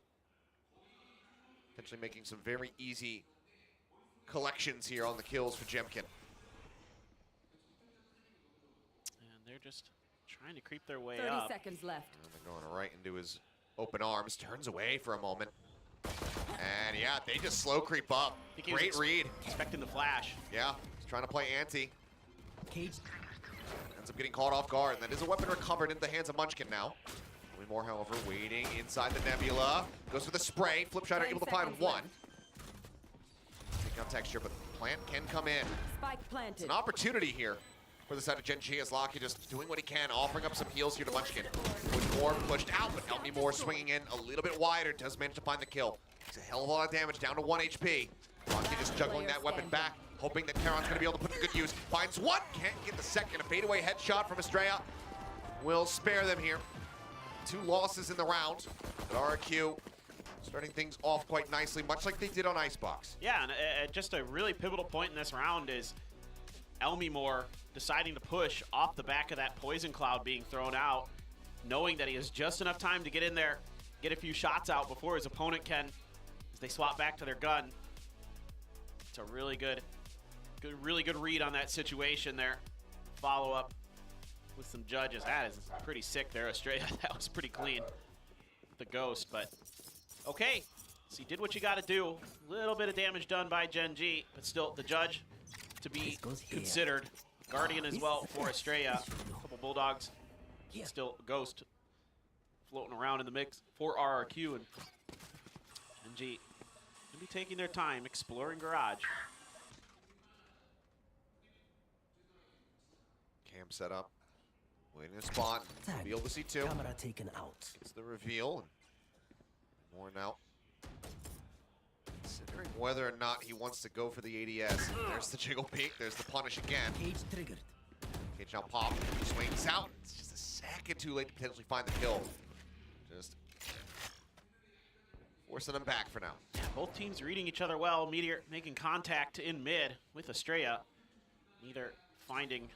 Potentially making some very easy collections here on the kills for Jemkin. And they're just trying to creep their way 30 up. seconds left. And they're going right into his open arms, turns away for a moment. And yeah, they just slow creep up. Great read. Expecting the flash. Yeah, he's trying to play anti. Ends up getting caught off guard. And that is a weapon recovered into the hands of Munchkin now. Only more, however, waiting inside the Nebula. Goes for the spray. Flipshot are able to find one. Taking out Texture, but Plant can come in. Spike planted. It's an opportunity here for the side of Gen G as Locky just doing what he can, offering up some heals here to Munchkin. With Moore pushed out, but Elmy Moore swinging in a little bit wider, does manage to find the kill. It's a hell of a lot of damage, down to 1 HP. Locky just juggling that weapon back, hoping that Charon's gonna be able to put to good use. Finds one, can't get the second. A fadeaway headshot from Estrella will spare them here. 2 losses in the round, but RQ starting things off quite nicely, much like they did on Icebox. Yeah, and just a really pivotal point in this round is Elmy Moore deciding to push off the back of that poison cloud being thrown out, knowing that he has just enough time to get in there, get a few shots out before his opponent can, as they swap back to their gun. It's a really good read on that situation there. Follow up with some judges. That is pretty sick there, Australia. That was pretty clean. The ghost, but okay. So you did what you got to do. A little bit of damage done by Gen G, but still the judge to be considered. Guardian as well for Estrella. A couple Bulldogs. Still Ghost floating around in the mix for RRQ, and Gen G gonna be taking their time exploring Garage. Cam set up, waiting a spot. Reveal the C2. Camera taken out. It's the reveal. More now. Considering whether or not he wants to go for the ADS. There's the jiggle peek. There's the punish again. Cage triggered. Cage now pop. Swings out. It's just a second too late to potentially find the kill. Just forcing them back for now. Yeah, both teams reading each other well. Meteor making contact in mid with Estrella. Neither finding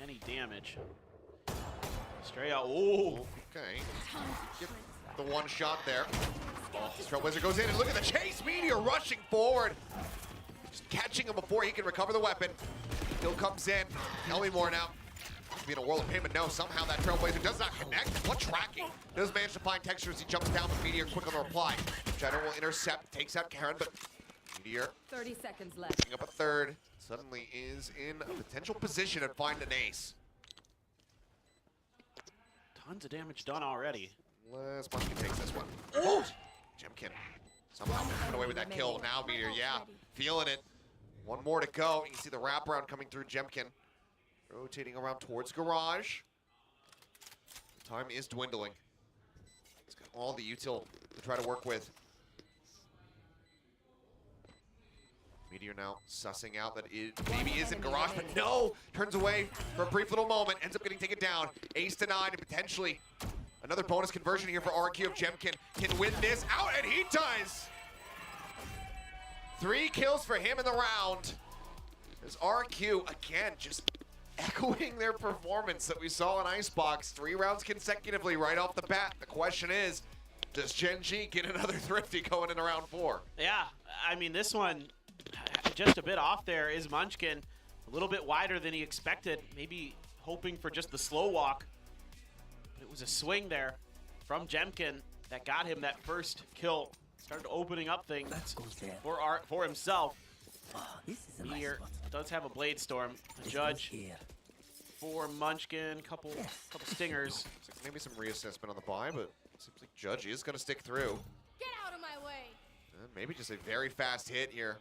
any damage. Estrella, oh. Okay. Get the one shot there. Oh, Trailblazer goes in, and look at the chase. Meteor rushing forward. Just catching him before he can recover the weapon. Kill comes in. Elmy Moore now. Being a world of pain, but no, somehow that Trailblazer does not connect. What tracking? Does manage to find Texture as he jumps down, but Meteor quick on the reply. Shadow will intercept, takes out Karen, but Meteor 30 seconds left. picking up a third. Suddenly is in a potential position to find an ace. Tons of damage done already. Les Munchkin takes this one. Oh! Jemkin somehow coming away with that kill. Now Meteor, yeah, feeling it. One more to go. You can see the wraparound coming through Jemkin. Rotating around towards Garage. Time is dwindling. He's got all the util to try to work with. Meteor now sussing out that it maybe is in Garage, but no! Turns away for a brief little moment, ends up getting taken down. Ace denied, and potentially another bonus conversion here for RQ if Jemkin can win this out, and he does! 3 kills for him in the round. As RQ, again, just echoing their performance that we saw in Icebox. 3 rounds consecutively right off the bat. The question is, does Gen G get another thrifty going into round 4? Yeah, I mean, this one, just a bit off there is Munchkin. A little bit wider than he expected. Maybe hoping for just the slow walk. But it was a swing there from Jemkin that got him that first kill. Started opening up things for himself. Meteor does have a Blade Storm. The judge for Munchkin, couple stingers. Looks like maybe some reassessment on the buy, but it seems like Judge is going to stick through. Get out of my way! And maybe just a very fast hit here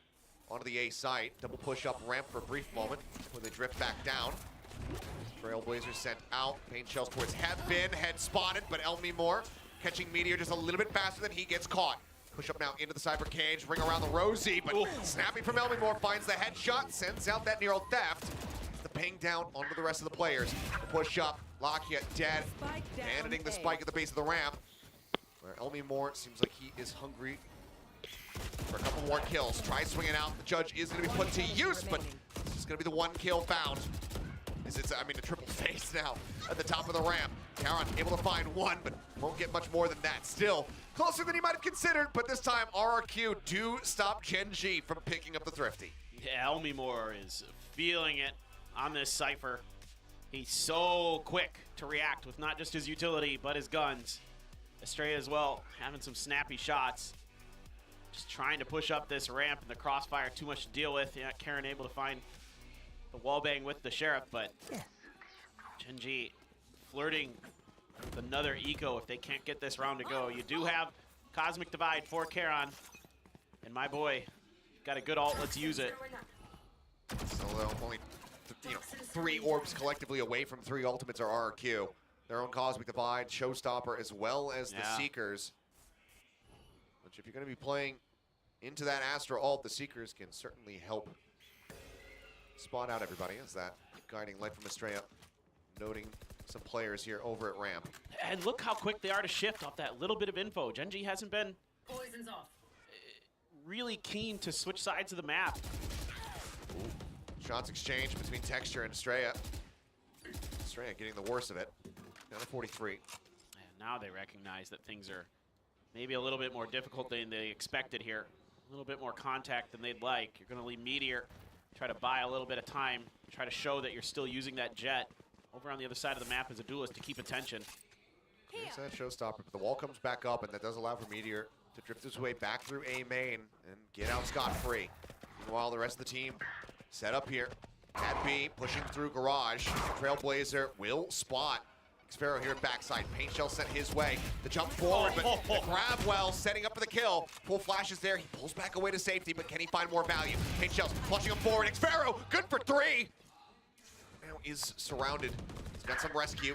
onto the A site. Double push up ramp for a brief moment before they drift back down. Trailblazer sent out. Paint shells towards head spotted, but Elmy Moore catching Meteor just a little bit faster than he gets caught. Push up now into the Cyber Cage, ring around the Rosie, but snapping from Elmy Moore finds the headshot, sends out that Neural Theft. The ping down onto the rest of the players. The push up, Lakia dead. Abandoning the spike at the base of the ramp. Where Elmi Moore seems like he is hungry for a couple more kills. Try swinging out. The judge is going to be put to use, but it's going to be the one kill found. I mean, a triple face now at the top of the ramp. Karan able to find one, but won't get much more than that. Still closer than he might have considered, but this time RRQ do stop Gen G from picking up the Thrifty. Yeah, Elmi Moore is feeling it on this Cypher. He's so quick to react with not just his utility, but his guns. Estrella as well, having some snappy shots. Just trying to push up this ramp, and the crossfire too much to deal with. Yeah, Karan able to find the wallbang with the Sheriff, but Gen G flirting with another eco if they can't get this round to go. You do have Cosmic Divide for Karan, and my boy got a good ult. Let's use it. So only 3 orbs collectively away from 3 ultimates are RRQ. Their own Cosmic Divide, Showstopper, as well as the Seekers. Which if you're going to be playing into that Astra ult, the Seekers can certainly help spot out everybody. As that guiding light from Estrella, noting some players here over at ramp. And look how quick they are to shift off that little bit of info. Gen G hasn't been really keen to switch sides of the map. Ooh. Shots exchanged between Texture and Estrella. Estrella getting the worst of it. Down to 43. And now they recognize that things are maybe a little bit more difficult than they expected here. A little bit more contact than they'd like. You're going to leave Meteor, try to buy a little bit of time, try to show that you're still using that jet over on the other side of the map as a duelist to keep attention. There's that Showstopper, but the wall comes back up, and that does allow for Meteor to drift his way back through A main and get out scot-free. Meanwhile, the rest of the team set up here. At B, pushing through Garage. Trailblazer will spot Xfero here at backside. Paint Shell sent his way. The jump forward, but the grab well, setting up for the kill. Full flash is there. He pulls back away to safety, but can he find more value? Paint Shell's flushing him forward. Xfero, good for 3. Now is surrounded. He's got some rescue.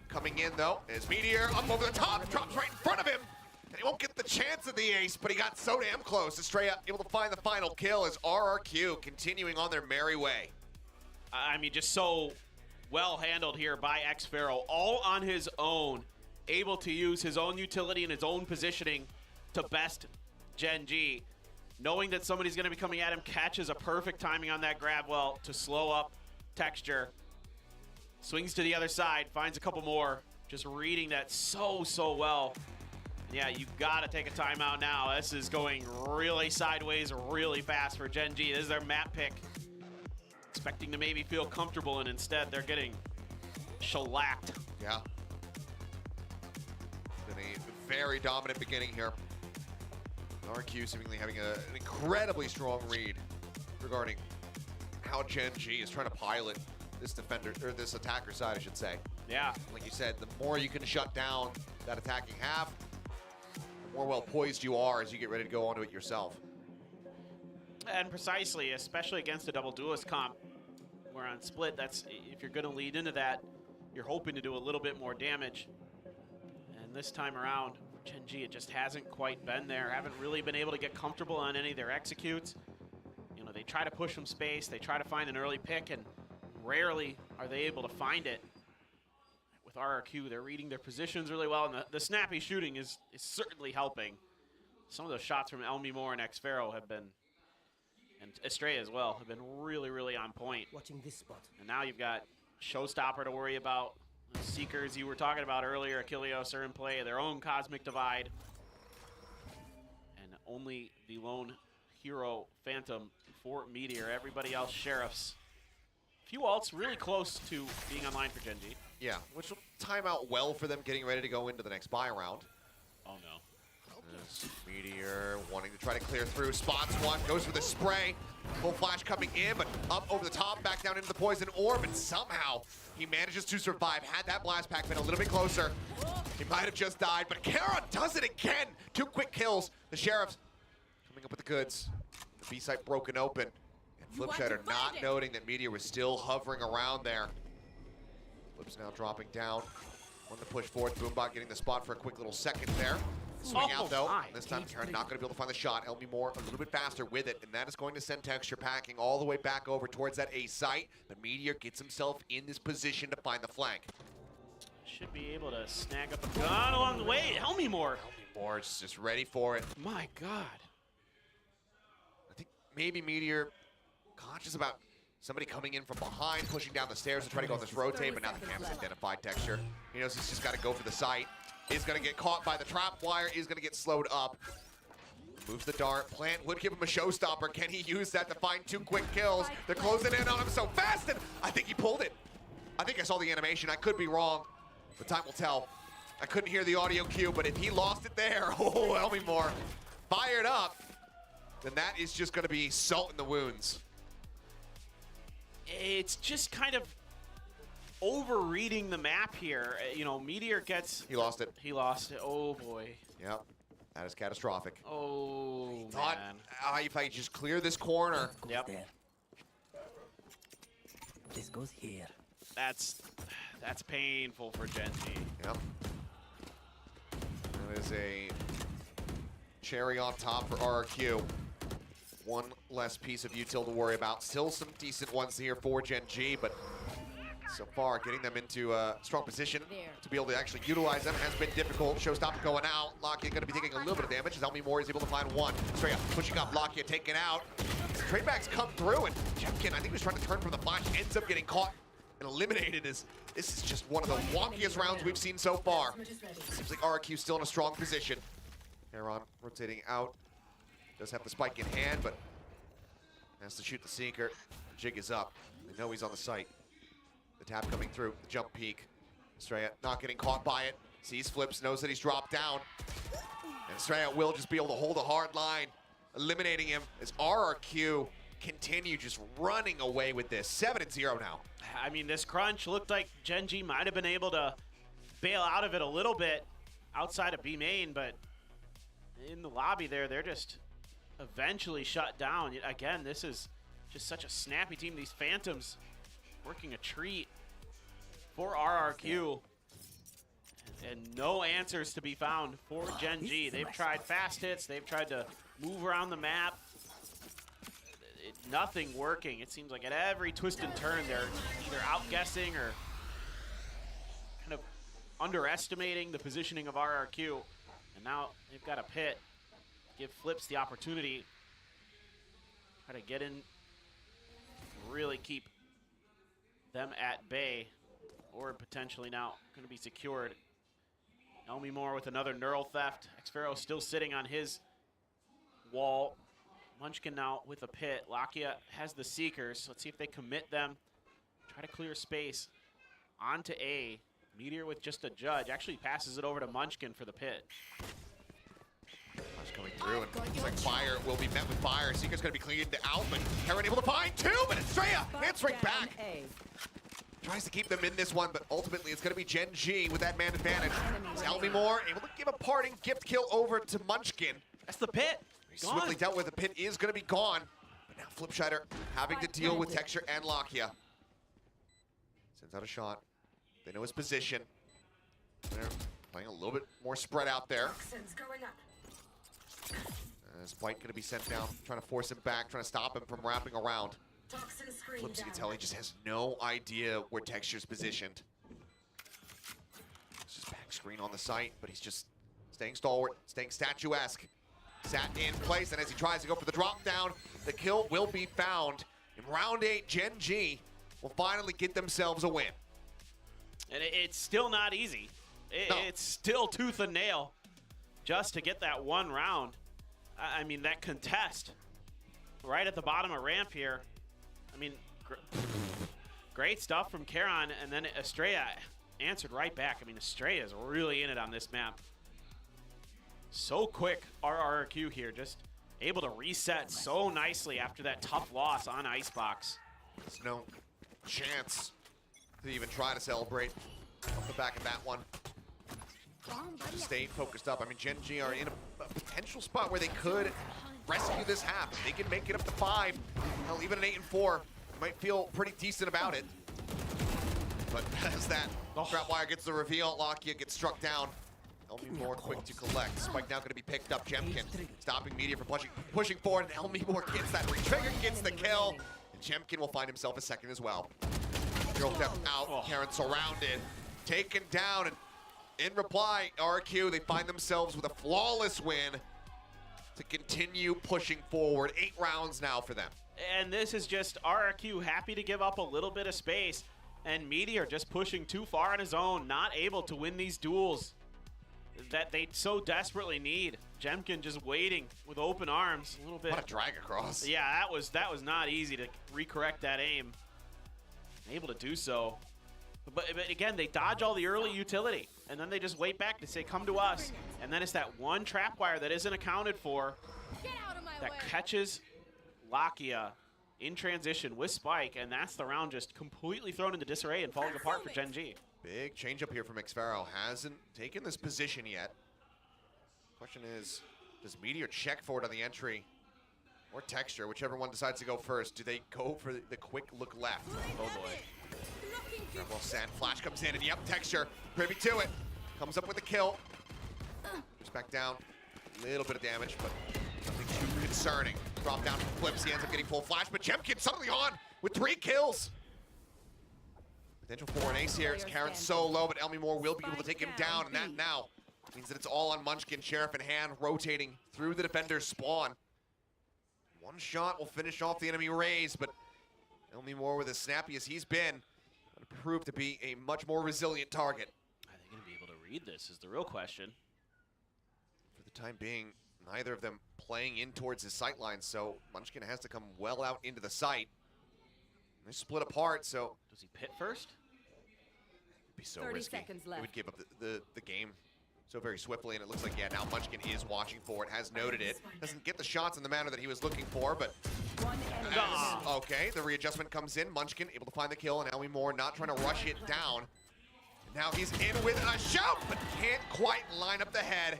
Coming in, though, is Meteor up over the top. Drops right in front of him. And he won't get the chance of the ace, but he got so damn close. Estrella able to find the final kill as RRQ continuing on their merry way. I mean, just so well handled here by Xfero, all on his own, able to use his own utility and his own positioning to best Gen G. Knowing that somebody's going to be coming at him, catches a perfect timing on that grab well to slow up Texture. Swings to the other side, finds a couple more, just reading that so well. And yeah, you got to take a timeout now. This is going really sideways really fast for Gen G. This is their map pick. Expecting to maybe feel comfortable, and instead they're getting shellacked. Yeah. Been a very dominant beginning here. RQ seemingly having an incredibly strong read regarding how Gen G is trying to pilot this defender, or this attacker side, I should say. Yeah. Like you said, the more you can shut down that attacking half, the more well poised you are as you get ready to go onto it yourself. And precisely, especially against a double duelist comp, where on split, that's if you're going to lead into that, you're hoping to do a little bit more damage. And this time around, Gen G, it just hasn't quite been there. Haven't really been able to get comfortable on any of their executes. You know, they try to push some space, they try to find an early pick, and rarely are they able to find it. With RRQ, they're reading their positions really well, and the snappy shooting is certainly helping. Some of those shots from Elmi Moore and Xfero have been, and Estrella as well, have been really on point. Watching this spot. And now you've got Showstopper to worry about. The Seekers you were talking about earlier, Achilleos, are in play, their own Cosmic Divide. And only the lone hero Phantom for Meteor. Everybody else Sheriffs. Few ults really close to being online for Gen G. Yeah, which will time out well for them getting ready to go into the next buy round. Oh no. Meteor wanting to try to clear through, spots one, goes for the spray. Full flash coming in, but up over the top, back down into the poison orb, and somehow he manages to survive. Had that blast pack been a little bit closer, he might have just died, but Karan does it again. 2 quick kills. The Sheriffs coming up with the goods. The B site broken open. And Flipshider not noting that Meteor was still hovering around there. Flip's now dropping down. Want to push forward. Boombot getting the spot for a quick little second there. Swing out though. This time Karan not going to be able to find the shot. Elmi Moore a little bit faster with it, and that is going to send Texture packing all the way back over towards that A site. But Meteor gets himself in this position to find the flank. should be able to snag up a gun along the way. Helmymore. Helmymore's just ready for it. My God. I think maybe Meteor conscious about somebody coming in from behind, pushing down the stairs to try to go on this rotate, but now the cam's identified Texture. He knows he's just got to go for the site. Is going to get caught by the trap wire, is going to get slowed up. Moves the dart. Plant would give him a showstopper. Can he use that to find 2 quick kills? They're closing in on him so fast, and I think he pulled it. I think I saw the animation. I could be wrong, but time will tell. I couldn't hear the audio cue, but if he lost it there, oh, Helmymore fired up, then that is just going to be salt in the wounds. It's just kind of over-reading the map here. You know, Meteor gets... He lost it. He lost it. Oh, boy. Yep. That is catastrophic. Oh, thought, man. if I just clear this corner. Yep. This goes here. That's painful for Gen G. Yep. That is a cherry on top for RRQ. One less piece of util to worry about. Still some decent ones here for Gen G, but so far getting them into a strong position to be able to actually utilize them has been difficult. Showstopper going out. Lakia going to be taking a little bit of damage as Helmymore is able to find one. Straight up pushing up. Lakia taken out. Tradebacks come through, and Jemkin, I think, was trying to turn from the flash, ends up getting caught and eliminated. As this is just one of the wonkiest rounds we've seen so far. Seems like RRQ still in a strong position. Heron rotating out. Does have the spike in hand, but has to shoot the Seeker. Jig is up. They know he's on the site. The tap coming through, the jump peek. Estrella not getting caught by it. Sees flips, knows that he's dropped down. And Estrella will just be able to hold a hard line, eliminating him as RRQ continue just running away with this. 7-0 now. I mean, this crunch looked like Gen G might have been able to bail out of it a little bit outside of B main, but in the lobby there, they're just eventually shut down. Again, this is just such a snappy team. These Phantoms working a treat for RRQ. And no answers to be found for Gen G. They've tried fast hits. They've tried to move around the map. Nothing working. It seems like at every twist and turn, they're either outguessing or kind of underestimating the positioning of RRQ. And now they've got a pit. Give Flips the opportunity. Try to get in, really keep them at bay, or potentially now going to be secured. Helmymore with another neural theft. Xpharaoh still sitting on his wall. Munchkin now with a pit. Lakia has the Seekers. Let's see if they commit them. Try to clear space onto A. Meteor with just a judge. Actually passes it over to Munchkin for the pit. Flash coming through, and looks like fire will be met with fire. Seeker's going to be cleaned out, but Heron able to find 2, but Estrella answering back. Tries to keep them in this one, but ultimately it's going to be Gen G with that man advantage. Helmymore able to give a parting gift kill over to Munchkin. That's the pit. Swiftly dealt with. The pit is going to be gone. But now Flipshider having to deal with Texture and Lakia. Sends out a shot. They know his position. They're playing a little bit more spread out there. Spike going to be sent down, trying to force him back, trying to stop him from wrapping around. Flips, you can tell he just has no idea where Texture's positioned. It's just back screen on the site, but he's just staying stalwart, staying statuesque. Sat in place, and as he tries to go for the drop down, the kill will be found. In round 8, Gen G will finally get themselves a win. And it's still not easy. It's still tooth and nail just to get that one round. I mean, that contest right at the bottom of ramp here. I mean, great stuff from Charon, and then Estrella answered right back. I mean, Estrella is really in it on this map. So quick, RRQ here, just able to reset so nicely after that tough loss on Icebox. There's no chance to even try to celebrate off the back of that one. Just staying focused up. I mean, Gen G are in a potential spot where they could rescue this half. If they can make it up to 5, hell, even an 8-4, might feel pretty decent about it. But as that trap wire gets the reveal, Lakia gets struck down. Helmymore quick to collect. Spike now going to be picked up. Jemkin stopping Meteor from pushing forward, and Helmymore gets that retrigger, gets the kill. And Jemkin will find himself a second as well. Girl depth out. Karen surrounded. taken down, and in reply, RQ, they find themselves with a flawless win to continue pushing forward. 8 rounds now for them. And this is just RRQ happy to give up a little bit of space, and Meteor just pushing too far on his own, not able to win these duels that they so desperately need. Jemkin just waiting with open arms a little bit. What a drag across. Yeah, that was not easy to recorrect that aim. Able to do so. But again, they dodge all the early utility, and then they just wait back to say, come to us. And then it's that one trap wire that isn't accounted for that catches Lakia in transition with Spike, and that's the round just completely thrown into disarray and falling apart for Gen G. Big change up here from xFaro. Hasn't taken this position yet. Question is, does Meteor check forward on the entry or Texture, whichever one decides to go first? Do they go for the quick look left? Oh boy. Well, Sand Flash comes in, and yep, Texture privy to it. Comes up with the kill. Just back down. A little bit of damage, but nothing too concerning. Drop down from Flips, he ends up getting full flash, but Jemkin suddenly on with 3 kills. Potential for an ace here. It's Karen's so low, but Elmi Moore will be able to take him down, and that now means that it's all on Munchkin. Sheriff in hand, rotating through the defender's spawn. One shot will finish off the enemy raise, but Elmi Moore, with as snappy as he's been, going to prove to be a much more resilient target. Are they going to be able to read this is the real question. For the time being, neither of them playing in towards his sight line, so Munchkin has to come well out into the site. They split apart, so... Does he pit first? It'd be so risky. It would give up the game so very swiftly, and it looks like, yeah, now Munchkin is watching for it, has noted it. Doesn't get the shots in the manner that he was looking for, but... Okay, the readjustment comes in. Munchkin able to find the kill, and Elmi Moore not trying to rush it down. And now he's in with a shout, but can't quite line up the head.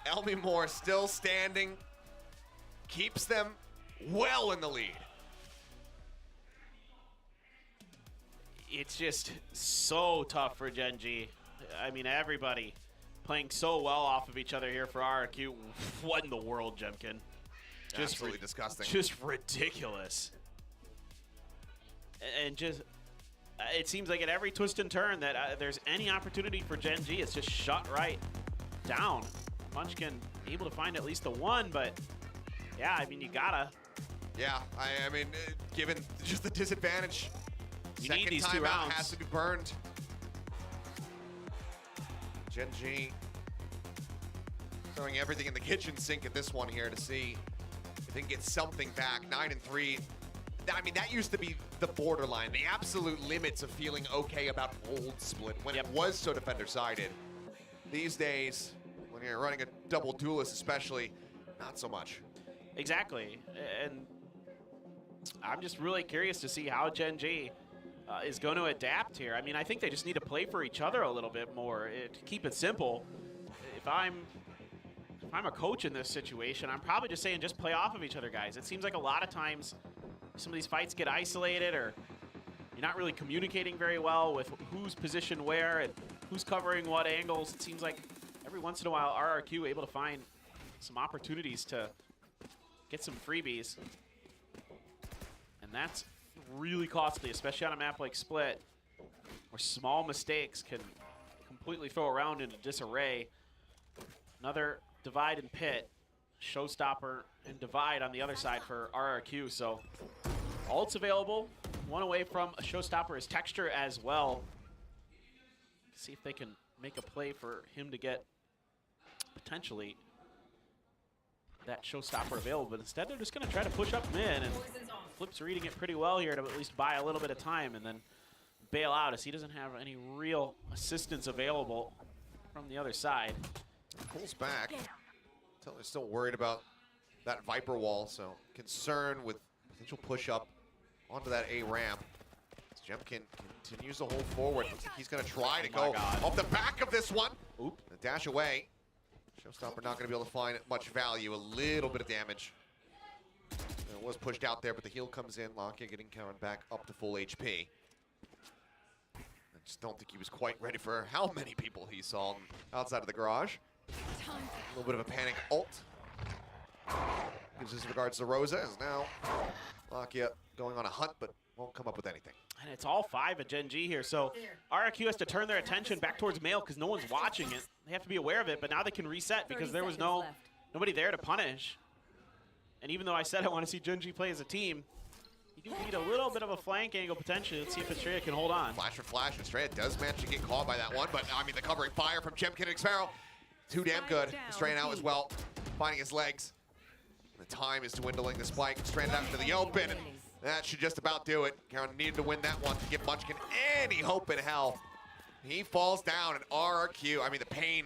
Elmi Moore still standing, keeps them well in the lead. It's just so tough for Gen G. I mean, everybody playing so well off of each other here for RRQ. What in the world, Jemkin? Just absolutely disgusting. Just ridiculous. And just, it seems like at every twist and turn that there's any opportunity for Gen G, it's just shut right down. Munchkin able to find at least the one, but yeah, I mean, you gotta. Yeah, I mean, given just the disadvantage, you need these 2 timeout rounds. has to be burned. Gen G throwing everything in the kitchen sink at this one here to see if they can get something back. 9-3. I mean, that used to be the borderline, the absolute limits of feeling okay about old split when it was so defender-sided. These days, when you're running a double duelist especially, not so much. Exactly, and I'm just really curious to see how Gen G is going to adapt here. I mean, I think they just need to play for each other a little bit more. To keep it simple, if I'm a coach in this situation, I'm probably just saying just play off of each other, guys. It seems like a lot of times some of these fights get isolated, or you're not really communicating very well with who's positioned where and who's covering what angles. It seems like every once in a while RRQ able to find some opportunities to get some freebies. And that's really costly, especially on a map like Split, where small mistakes can completely throw a round into disarray. Another divide and pit, showstopper and divide on the other side for RRQ. So ults available. One away from a showstopper is Texture as well. See if they can make a play for him to get potentially that showstopper available, but instead they're just going to try to push up mid, and Flip's reading it pretty well here to at least buy a little bit of time and then bail out as he doesn't have any real assistance available from the other side. Pulls back. Until they're still worried about that Viper wall, so concern with potential push up onto that A ramp. Jemkin continues to hold forward. Looks like he's going to try to go off the back of this one. Oop. The dash away. Showstopper not going to be able to find much value. A little bit of damage. It was pushed out there, but the heal comes in. Lakia getting Karen back up to full HP. I just don't think he was quite ready for how many people he saw outside of the garage. A little bit of a panic ult. Gives us regards to Rosa, as now Lakia going on a hunt, but won't come up with anything. And it's all 5 of Gen G here, so RRQ has to turn their attention back towards male because no one's watching it. They have to be aware of it, but now they can reset because there was nobody there to punish. And even though I said I want to see Gen G play as a team, you do need a little bit of a flank angle potentially. Let's see if Estrella can hold on. Flash for flash, Estrella does manage to get caught by that one, but I mean the covering fire from Jemkin and Xpero, too damn good. Estrella out as well, finding his legs. The time is dwindling. The spike stranded out into the open, and that should just about do it. Karen needed to win that one to give Munchkin any hope in hell. He falls down, and RRQ, I mean the pain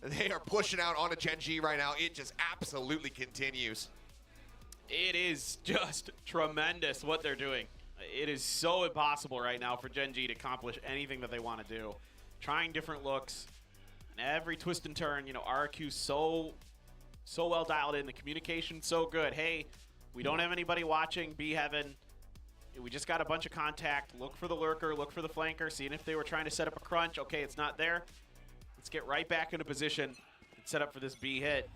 they are pushing out onto Gen G right now, it just absolutely continues. It is just tremendous what they're doing. It is so impossible right now for Gen G to accomplish anything that they want to do. Trying different looks, and every twist and turn, you know, RRQ so well dialed in. The communication so good. Hey, we don't have anybody watching. B Heaven. We just got a bunch of contact. Look for the lurker. Look for the flanker. Seeing if they were trying to set up a crunch. Okay, it's not there. Let's get right back into position and set up for this B hit.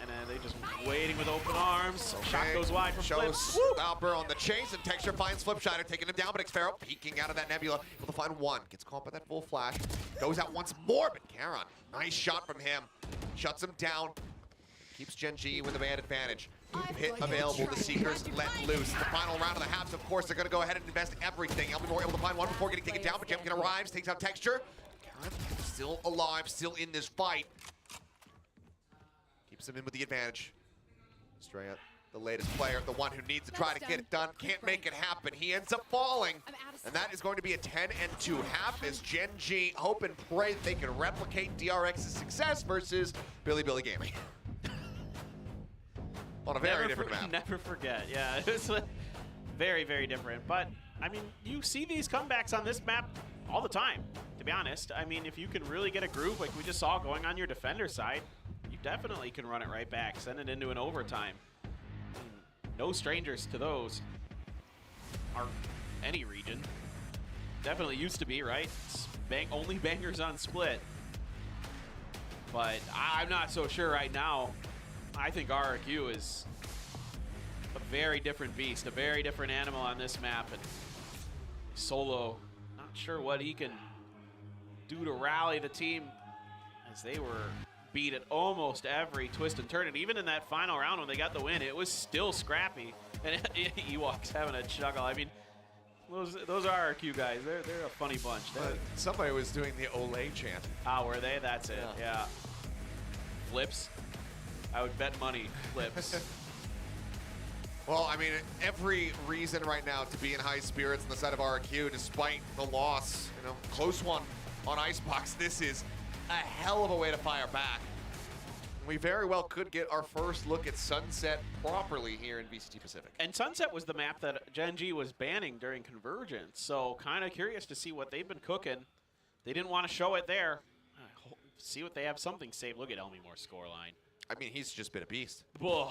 And they just waiting with open arms. Okay. Shot goes wide from Showstopper on the chase, and Texture finds Flipshider, taking him down, but Xpero peeking out of that nebula. Able to find one. Gets caught by that full flash. Goes out once more, but Karon, nice shot from him. Shuts him down. Keeps Gen G with a man advantage. Hit available. The Seekers let loose. The final round of the halves, of course, they're going to go ahead and invest everything. Elmore able to find one before getting taken down, but Jemkin arrives, takes out Texture. Karon still alive, still in this fight. Keeps him in with the advantage. Estrella, the latest player, the one who needs to try to get it done, can't make it happen. He ends up falling, and that is going to be a 10-2 half as Gen G hope and pray that they can replicate DRX's success versus Billy Gaming. On a very different map. Never forget, yeah. It's very, very different. But, I mean, you see these comebacks on this map all the time, to be honest. I mean, if you can really get a groove like we just saw going on your defender side, you definitely can run it right back, send it into an overtime. No strangers to those. Or any region. Definitely used to be, right? Only bangers on split. But I'm not so sure right now. I think RRQ is a very different beast, a very different animal on this map. And Solo, not sure what he can do to rally the team as they were beat at almost every twist and turn. And even in that final round when they got the win, it was still scrappy. And Ewok's having a chuckle. I mean, those are RRQ guys. They're a funny bunch. Somebody was doing the Olay chant. Ah, were they? That's it, yeah. Flips. I would bet money flips. Well, I mean, every reason right now to be in high spirits on the side of RRQ, despite the loss, you know, close one on Icebox. This is a hell of a way to fire back. We very well could get our first look at Sunset properly here in VCT Pacific. And Sunset was the map that Gen G was banning during Convergence, so kind of curious to see what they've been cooking. They didn't want to show it there. See what they have something saved. Look at Elmimore's scoreline. I mean, he's just been a beast. Whoa.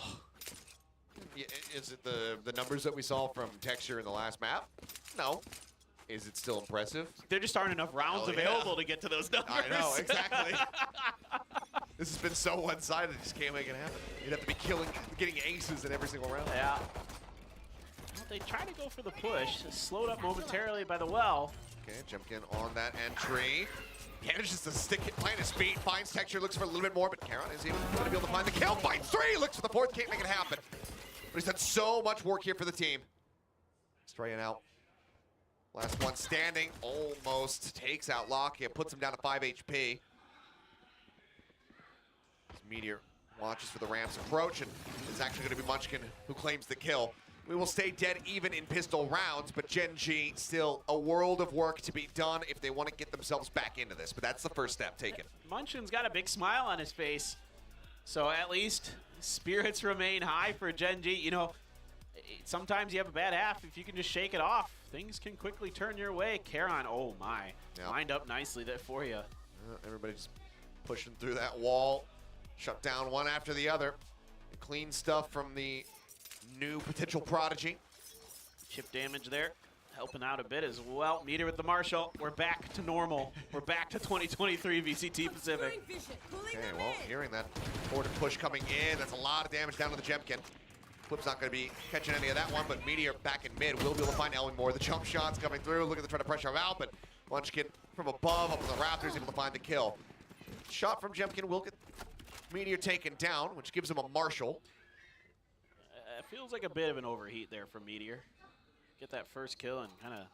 Yeah, is it the numbers that we saw from Texture in the last map? No. Is it still impressive? There just aren't enough rounds available to get to those numbers. I know, exactly. This has been so one-sided, just can't make it happen. You'd have to be getting aces in every single round. Yeah. Well, they try to go for the push, slowed up momentarily by the well. Okay, Jemkin on that entry. Manages to stick it, plant his feet, finds Texture, looks for a little bit more, but Karon is even going to be able to find the kill. Finds 3, looks for the 4th, can't make it happen. But he's done so much work here for the team. Straying out. Last one standing, almost takes out Lockheed, puts him down to 5 HP. Meteor watches for the Rams approach, and it's actually going to be Munchkin who claims the kill. We will stay dead even in pistol rounds, but Gen G still a world of work to be done if they want to get themselves back into this, but that's the first step taken. Munchkin's got a big smile on his face, so at least spirits remain high for Gen G. You know, sometimes you have a bad half. If you can just shake it off, things can quickly turn your way. Karon, oh my, lined up nicely there for you. Everybody just pushing through that wall. Shut down one after the other. Clean stuff from the new potential prodigy. Chip damage there, helping out a bit as well. Meteor with the Marshall. We're back to normal. We're back to 2023 VCT Pacific. Okay, well, hearing that forward push coming in, that's a lot of damage down to the Jemkin. Flip's not going to be catching any of that one, but Meteor back in mid will be able to find Elwin more. The jump shots coming through. Look at the try to pressure him out, but Munchkin from above up on the Raptors able to find the kill. Shot from Jemkin will get Meteor taken down, which gives him a Marshall. It feels like a bit of an overheat there from Meteor. Get that first kill and kind of.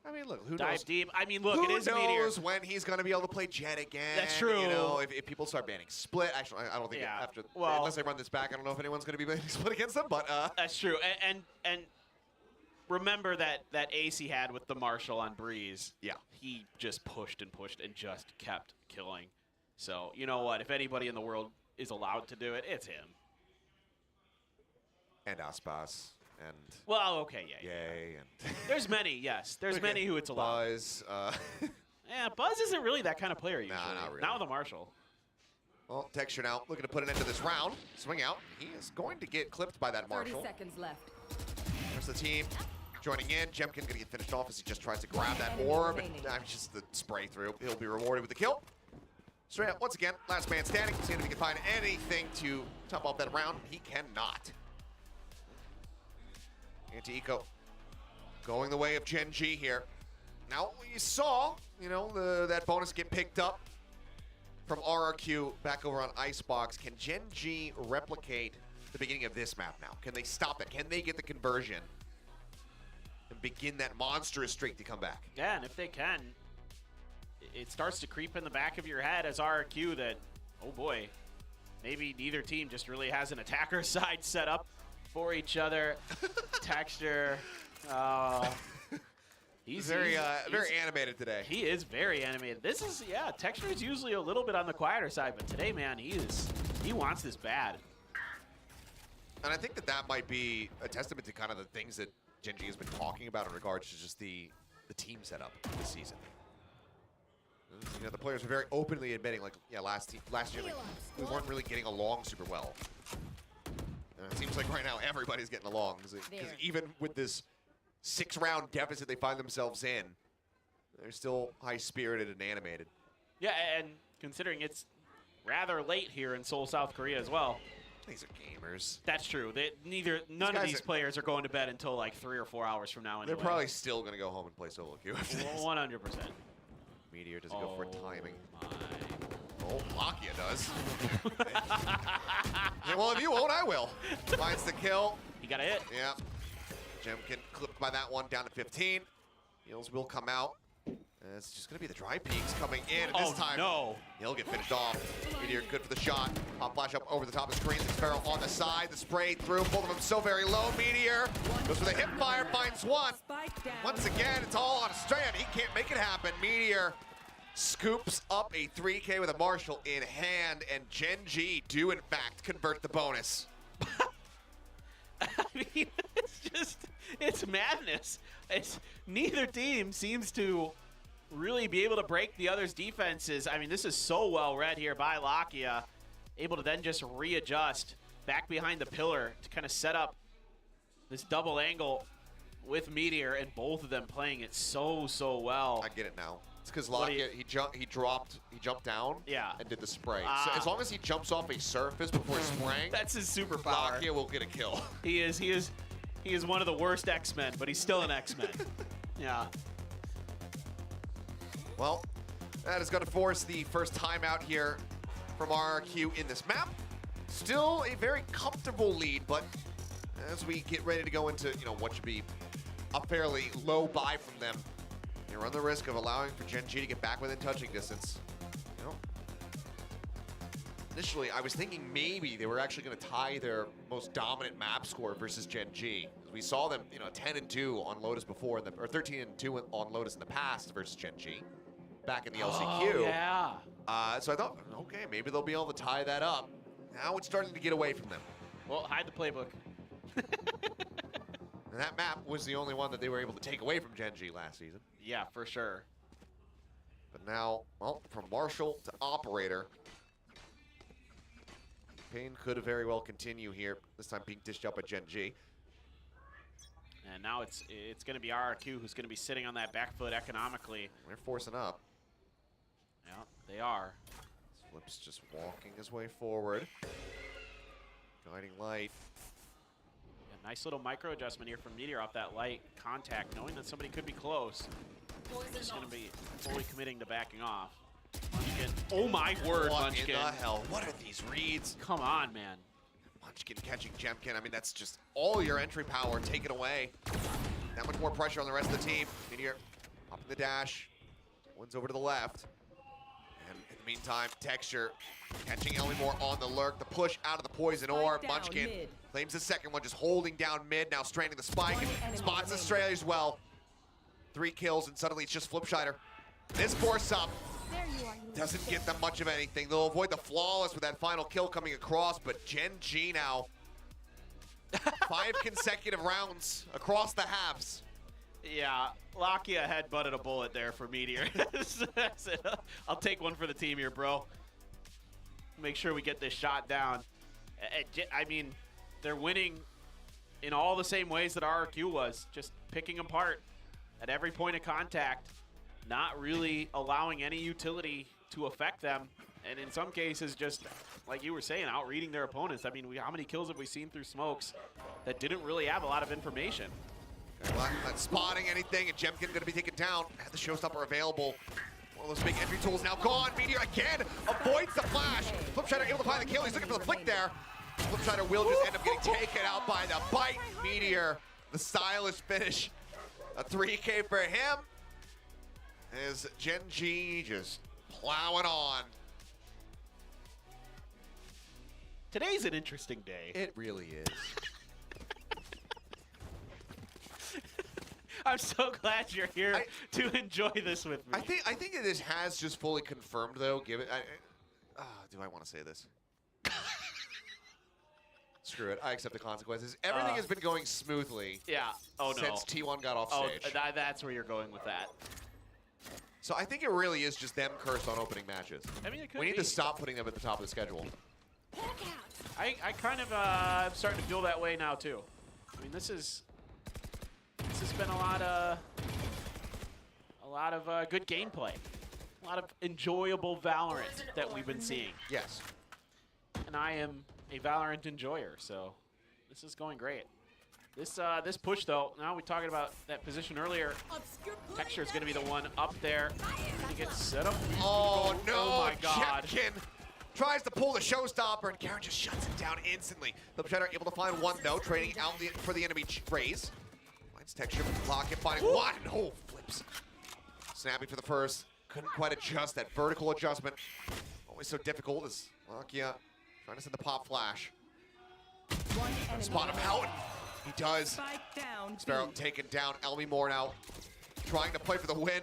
I mean, look, who dive knows? deep. I mean, look, Who it is Meteor. knows when he's going to be able to play Jet again? That's true. You know, if people start banning Split, actually, I don't think after unless they run this back, I don't know if anyone's going to be banning Split against them. But that's true. And remember that ace he had with the Marshall on Breeze. Yeah, he just pushed and pushed and just kept killing. So you know what? If anybody in the world is allowed to do it, it's him. And Aspas. And well, okay, yeah. Yay, and there's many, yes. There's many who it's allowed. Buzz. Yeah, Buzz isn't really that kind of player usually. Nah, not really. Not with a Marshall. Well, Texture now looking to put an end to this round. Swing out. He is going to get clipped by that Marshall. 30 seconds left. There's the team joining in. Jemkin gonna get finished off as he just tries to grab that orb. And just the spray through. He'll be rewarded with the kill. Straight up, once again, last man standing. See if he can find anything to top off that round. He cannot. Anti-Eco going the way of Gen G here. Now, you saw, you know, that bonus get picked up from RRQ back over on Icebox. Can Gen G replicate the beginning of this map now? Can they stop it? Can they get the conversion and begin that monstrous streak to come back? Yeah, and if they can, it starts to creep in the back of your head as RRQ that, oh boy, maybe neither team just really has an attacker side set up for each other. Texture. He's very animated today. He is very animated. This is, yeah, Texture is usually a little bit on the quieter side, but today, man, he wants this bad. And I think that might be a testament to kind of the things that Gen G has been talking about in regards to just the team setup this season. You know, the players are very openly admitting, like, yeah, last year, like, we weren't really getting along super well. And it seems like right now everybody's getting along. Because even with this 6-round deficit they find themselves in, they're still high-spirited and animated. Yeah, and considering it's rather late here in Seoul, South Korea as well. These are gamers. That's true. None of these players are going to bed until like 3 or 4 hours from now anyway. They're probably still going to go home and play solo queue after this. 100%. Meteor does go for timing. Oh, Lakia does. Well, if you won't, I will. Finds the kill. He got a hit. Yeah. Jemkin clipped by that one, down to 15. Heals will come out. And it's just going to be the dry peaks coming in. And this time, no. He'll get finished off. Meteor good for the shot. Pop flash up over the top of the screen. Sparrow on the side. The spray through. Both of them so very low. Meteor goes for the hip fire. Finds one. Once again, it's all on Strand. He can't make it happen. Meteor scoops up a 3K with a Marshall in hand. And Gen G do, in fact, convert the bonus. I mean, it's madness. Neither team seems to really be able to break the other's defenses. I mean, this is so well read here by Lakia. Able to then just readjust back behind the pillar to kind of set up this double angle with Meteor, and both of them playing it so well. I get it now. It's because Lakia, he jumped down and did the spray. So as long as he jumps off a surface before spraying, that's his superpower. Lakia will get a kill. He is one of the worst X-Men, but he's still an X-Men. Yeah. Well, that is going to force the first timeout here from RRQ in this map. Still a very comfortable lead, but as we get ready to go into, you know, what should be a fairly low buy from them, they run the risk of allowing for Gen G to get back within touching distance. You know, initially, I was thinking maybe they were actually going to tie their most dominant map score versus Gen G. We saw them, you know, 10-2 on Lotus before, or 13-2 on Lotus in the past versus Gen G. Back in the LCQ. Oh, yeah. So I thought, okay, maybe they'll be able to tie that up. Now it's starting to get away from them. Well, hide the playbook. And that map was the only one that they were able to take away from Gen G last season. Yeah, for sure. But now, well, from Marshall to Operator, pain could very well continue here. This time being dished up at Gen G. And now it's going to be RRQ who's going to be sitting on that back foot economically. They're forcing up. Yeah, they are. Flip's just walking his way forward. Guiding light. Nice little micro adjustment here from Meteor off that light contact, knowing that somebody could be close. He's going to be fully committing to backing off. Munchkin. Oh my word, What Munchkin. in the hell? What are these reads? Come on, man. Munchkin catching Jemkin. I mean, that's just all your entry power taken away. That much more pressure on the rest of the team. Meteor up in the dash. One's over to the left. And in the meantime, Texture catching Elmore on the lurk. The push out of the poison orb. Munchkin claims the second one, just holding down mid. Now stranding the spike. And spots Australia as well. 3 kills, and suddenly it's just Flipshider. This force up doesn't get them much of anything. They'll avoid the flawless with that final kill coming across, but Gen G now 5 consecutive rounds across the halves. Yeah, Lakia headbutted a bullet there for Meteor. I'll take one for the team here, bro. Make sure we get this shot down. I mean, they're winning in all the same ways that RRQ was, just picking them apart at every point of contact, not really allowing any utility to affect them, and in some cases just, like you were saying, out-reading their opponents. I mean, how many kills have we seen through smokes that didn't really have a lot of information? Not spotting anything, and Jemkin going to be taken down. Had the showstopper available. One of those big entry tools now gone. Meteor again avoids the flash. Flipshider able to find the kill. He's looking for the flick there. Flipshider will just end up getting taken out by the bite. Meteor, the stylish finish. A 3K for him. As Gen G just plowing on. Today's an interesting day. It really is. I'm so glad you're here to enjoy this with me. I think that this has just fully confirmed, though. Do I want to say this? Screw it. I accept the consequences. Everything has been going smoothly. Yeah. Oh no. Since T1 got off stage. That's where you're going with that. So I think it really is just them cursed on opening matches. I mean, it could we need be. to stop putting them at the top of the schedule. I kind of am starting to feel that way now too. I mean, this has been a lot of good gameplay, a lot of enjoyable Valorant that we've been seeing. Yes. And I am a Valorant enjoyer, so this is going great. This push though, now we're talking about that position earlier. Texture is going to be the one up there. He gets set up. Oh no! Oh my God! Jemkin tries to pull the showstopper, and Karen just shuts it down instantly. Flipshider able to find one though, trading out for the enemy raise. Finds Texture, block it, finding one. Oh, flips. Snappy for the first. Couldn't quite adjust that vertical adjustment. Always so difficult as Lakia trying to send the pop flash. Spot him out. He does. Sparrow taken down. Elmore now trying to play for the win.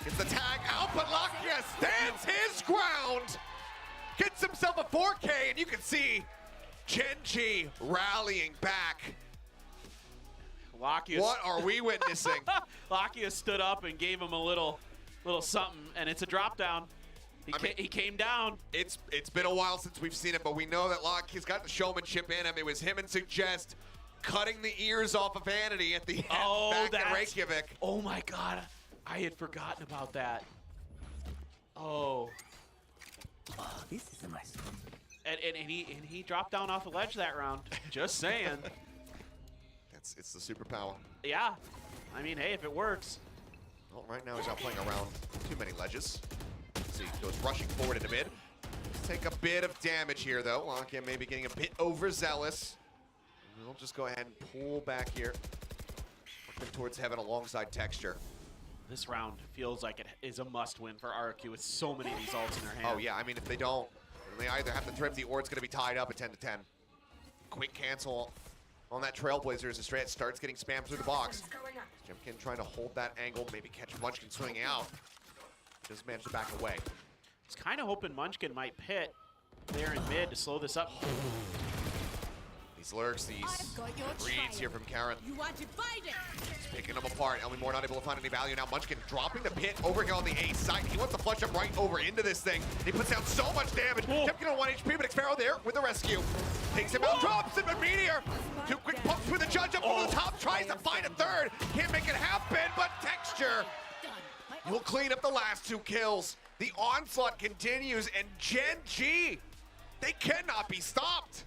Gets the tag out, but Lakia stands his ground. Gets himself a 4K, and you can see Gen G rallying back. Lakia. What are we witnessing? Lakia stood up and gave him a little something, and it's a drop down. He came down. It's been a while since we've seen it, but we know that Lakia's got the showmanship in him. It was him and Suggest cutting the ears off of Vanity at the end back in Reykjavik. Oh my God, I had forgotten about that. Oh. This is nice. And he dropped down off the ledge that round. Just saying. It's the superpower. Yeah. I mean, hey, if it works. Well, right now he's not playing around too many ledges. Let's see, goes rushing forward into mid. Let's take a bit of damage here, though. Lakia maybe getting a bit overzealous. We'll just go ahead and pull back here. Working towards heaven alongside Texture. This round feels like it is a must-win for RRQ with so many of these ults in their hand. Oh, yeah. I mean, if they don't, they either have to Thrifty or it's going to be tied up at 10-10. Quick cancel on that Trailblazer as Estrella starts getting spammed through the box. Jemkin trying to hold that angle, maybe catch Munchkin swinging out. Just managed to back away. I was kind of hoping Munchkin might pit there in mid to slow this up. These lurks, these reads here from Karen. You want to fight it? He's picking them apart. Elmore not able to find any value now. Munchkin dropping the pit over here on the A side. He wants to flush him right over into this thing. And he puts down so much damage. Jemkin on 1 HP, but Xparrow there with the rescue. Takes him out, drops him, and Meteor. 2 quick pumps with the judge up over the top. Tries to find a third. Can't make it happen, but Texture will clean up the last 2 kills. The onslaught continues, and Gen G, they cannot be stopped.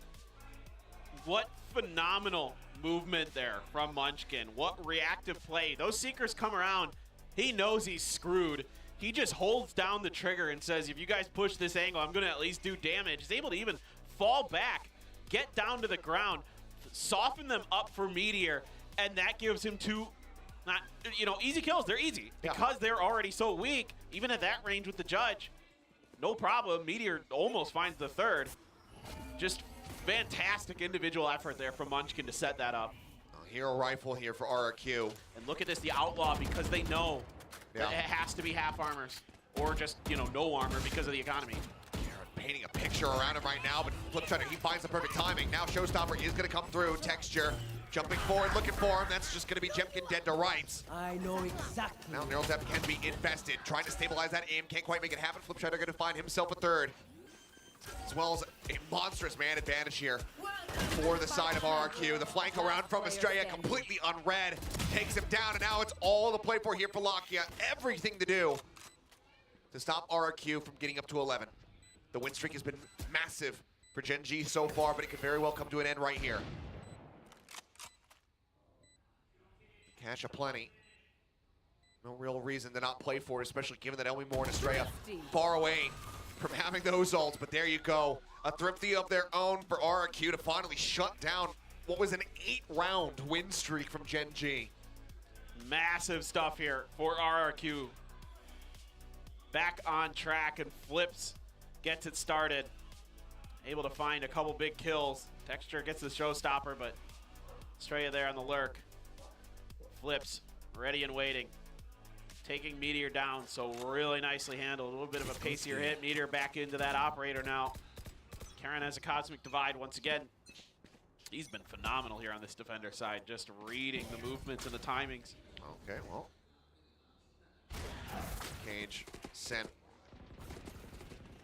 What phenomenal movement there from Munchkin. What reactive play. Those Seekers come around. He knows he's screwed. He just holds down the trigger and says, if you guys push this angle, I'm going to at least do damage. He's able to even fall back, get down to the ground, soften them up for Meteor, and that gives him two, not, you know, easy kills. They're easy because they're already so weak. Even at that range with the Judge, no problem. Meteor almost finds the third. Just fantastic individual effort there from Munchkin to set that up. Hero rifle here for RRQ. And look at this, the Outlaw, because they know that it has to be half armors or just, you know, no armor because of the economy. Painting a picture around him right now, but Flipshider, he finds the perfect timing. Now Showstopper is going to come through. Texture jumping forward, looking for him. That's just going to be Jemkin dead to rights. I know exactly. Now Neuraltep can be invested. Trying to stabilize that aim. Can't quite make it happen. Flipshider going to find himself a third. As well as a monstrous man advantage here for the side of RRQ. The flank around from Estrella completely unread. Takes him down, and now it's all to play for here for Lakia. Everything to do to stop RRQ from getting up to 11. The win streak has been massive for Gen G so far, but it could very well come to an end right here. Cash aplenty. No real reason to not play for it, especially given that Elmi Moore and Estrella far away from having those ults, but there you go. A thrifty of their own for RRQ to finally shut down what was an 8-round win streak from Gen G. Massive stuff here for RRQ. Back on track, and Flips gets it started. Able to find a couple big kills. Texture gets the showstopper, but Estrella there on the lurk. Flips ready and waiting. Taking Meteor down, so really nicely handled. A little bit of a pacier hit. Meteor back into that operator now. Karen has a Cosmic Divide once again. He's been phenomenal here on this defender side, just reading the movements and the timings. Okay, well. Cage sent.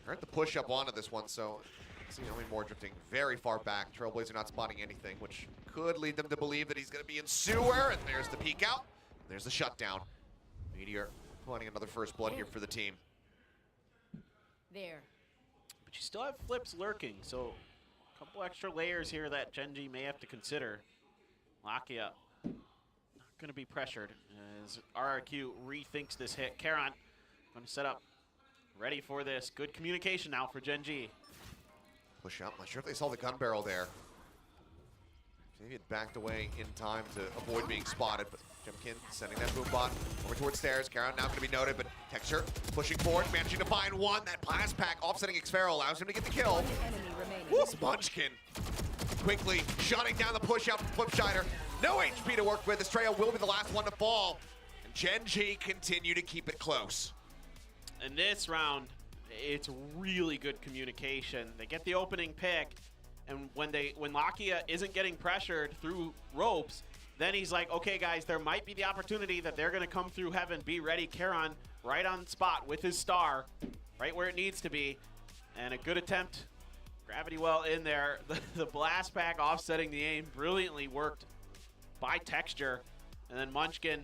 Heard the push up onto this one, so see Elmi Moore drifting very far back. Trailblazer not spotting anything, which could lead them to believe that he's going to be in sewer. And there's the peek out. There's the shutdown. Meteor finding another first blood here for the team. There. But you still have Flips lurking, so a couple extra layers here that Gen G may have to consider. Lakia not going to be pressured as RRQ rethinks this hit. Karan going to set up, ready for this. Good communication now for Gen G. Push up. Not sure if they saw the gun barrel there. Maybe it backed away in time to avoid being spotted, but Jemkin sending that boom bot over towards stairs. Karan now going to be noted, but Texture pushing forward, managing to find one. That blast pack offsetting Xfero allows him to get the kill. Munchkin quickly shutting down the push out from Flipshider. No HP to work with. Estrella will be the last one to fall. And Gen G continue to keep it close. In this round, it's really good communication. They get the opening pick, and when Lakia isn't getting pressured through ropes, then he's like, okay, guys, there might be the opportunity that they're going to come through heaven. Be ready. Karan right on spot with his star, right where it needs to be. And a good attempt. Gravity well in there. The blast pack offsetting the aim. Brilliantly worked by Texture. And then Munchkin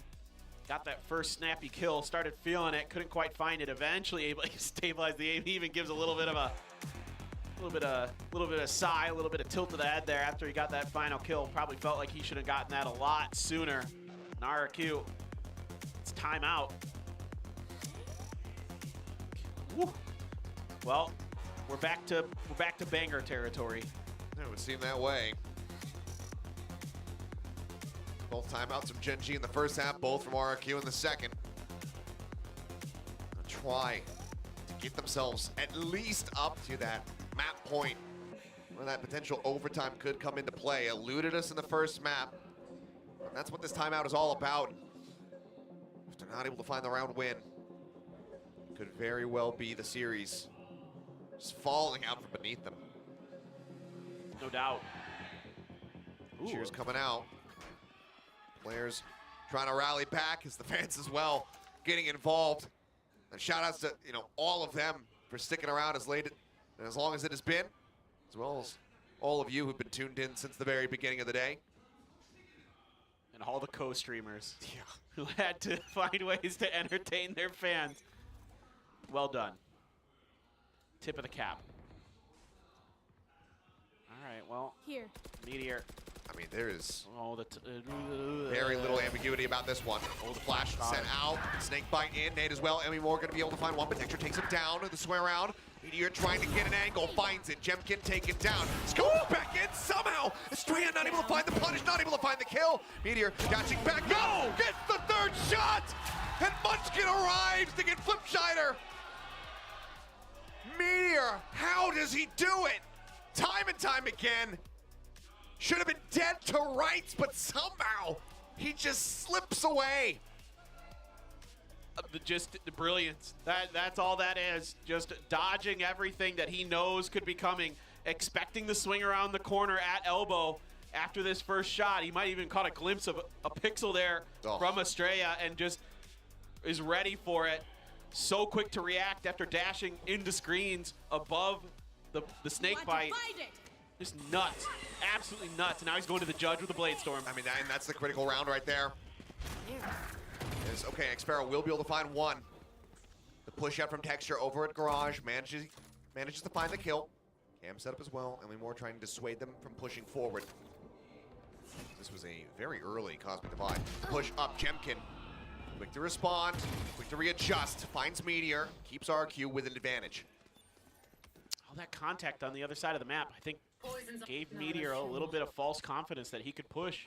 got that first snappy kill. Started feeling it. Couldn't quite find it. Eventually able to stabilize the aim. He even gives a little bit of a sigh, a little bit of tilt to the head there after he got that final kill. Probably felt like he should have gotten that a lot sooner. And RRQ, it's timeout. Woo. Well, we're back to banger territory. It would seem that way. Both timeouts from Gen G in the first half, both from RRQ in the second. They'll try to get themselves at least up to that map point where that potential overtime could come into play. Eluded us in the first map. And that's what this timeout is all about. If they're not able to find the round win, could very well be the series just falling out from beneath them. No doubt. Cheers coming out. Players trying to rally back as the fans as well getting involved. And shout outs to all of them for sticking around as late and as long as it has been, as well as all of you who've been tuned in since the very beginning of the day. And all the co-streamers who had to find ways to entertain their fans. Well done. Tip of the cap. All right, well, here. Meteor I mean, there is very little ambiguity about this one. Oh, the flash sent out. Snake bite in. Nade as well. Emmy Moore going to be able to find one, but Dexter takes him down. The swing around. Meteor trying to get an angle. Finds it. Jemkin taken down. Scoop back in somehow. Estrella not able to find the punish. Not able to find the kill. Meteor dashing back. No! Gets the third shot! And Munchkin arrives to get Flipscheider. Meteor, how does he do it? Time and time again. Should have been dead to rights, but somehow he just slips away. Just the brilliance. That's all that is. Just dodging everything that he knows could be coming, expecting the swing around the corner at elbow after this first shot. He might even caught a glimpse of a pixel there from Estrella and just is ready for it. So quick to react after dashing into screens above the snake bite. Just nuts. Absolutely nuts. And now he's going to the judge with the Blade Storm. I mean, and that's the critical round right there. Okay, Xsparrow will be able to find one. The push out from Texture over at Garage manages to find the kill. Cam set up as well, and Moore trying to dissuade them from pushing forward. This was a very early Cosmic Divide. Push up, Jemkin. Quick to respond, quick to readjust, finds Meteor, keeps RQ with an advantage. All that contact on the other side of the map, I think, gave Meteor a little bit of false confidence that he could push.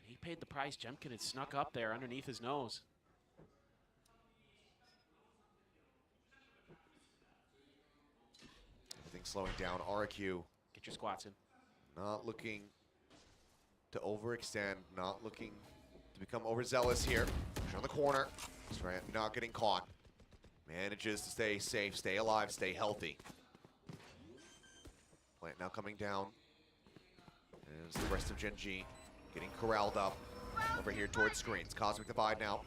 And he paid the price. Jemkin had snuck up there underneath his nose. Everything slowing down. RQ. Get your squats in. Not looking to overextend, not looking to become overzealous here. Push on the corner. Not getting caught. Manages to stay safe, stay alive, stay healthy. Plant now coming down. As the rest of Gen G getting corralled up over here towards screens. Cosmic Divide now.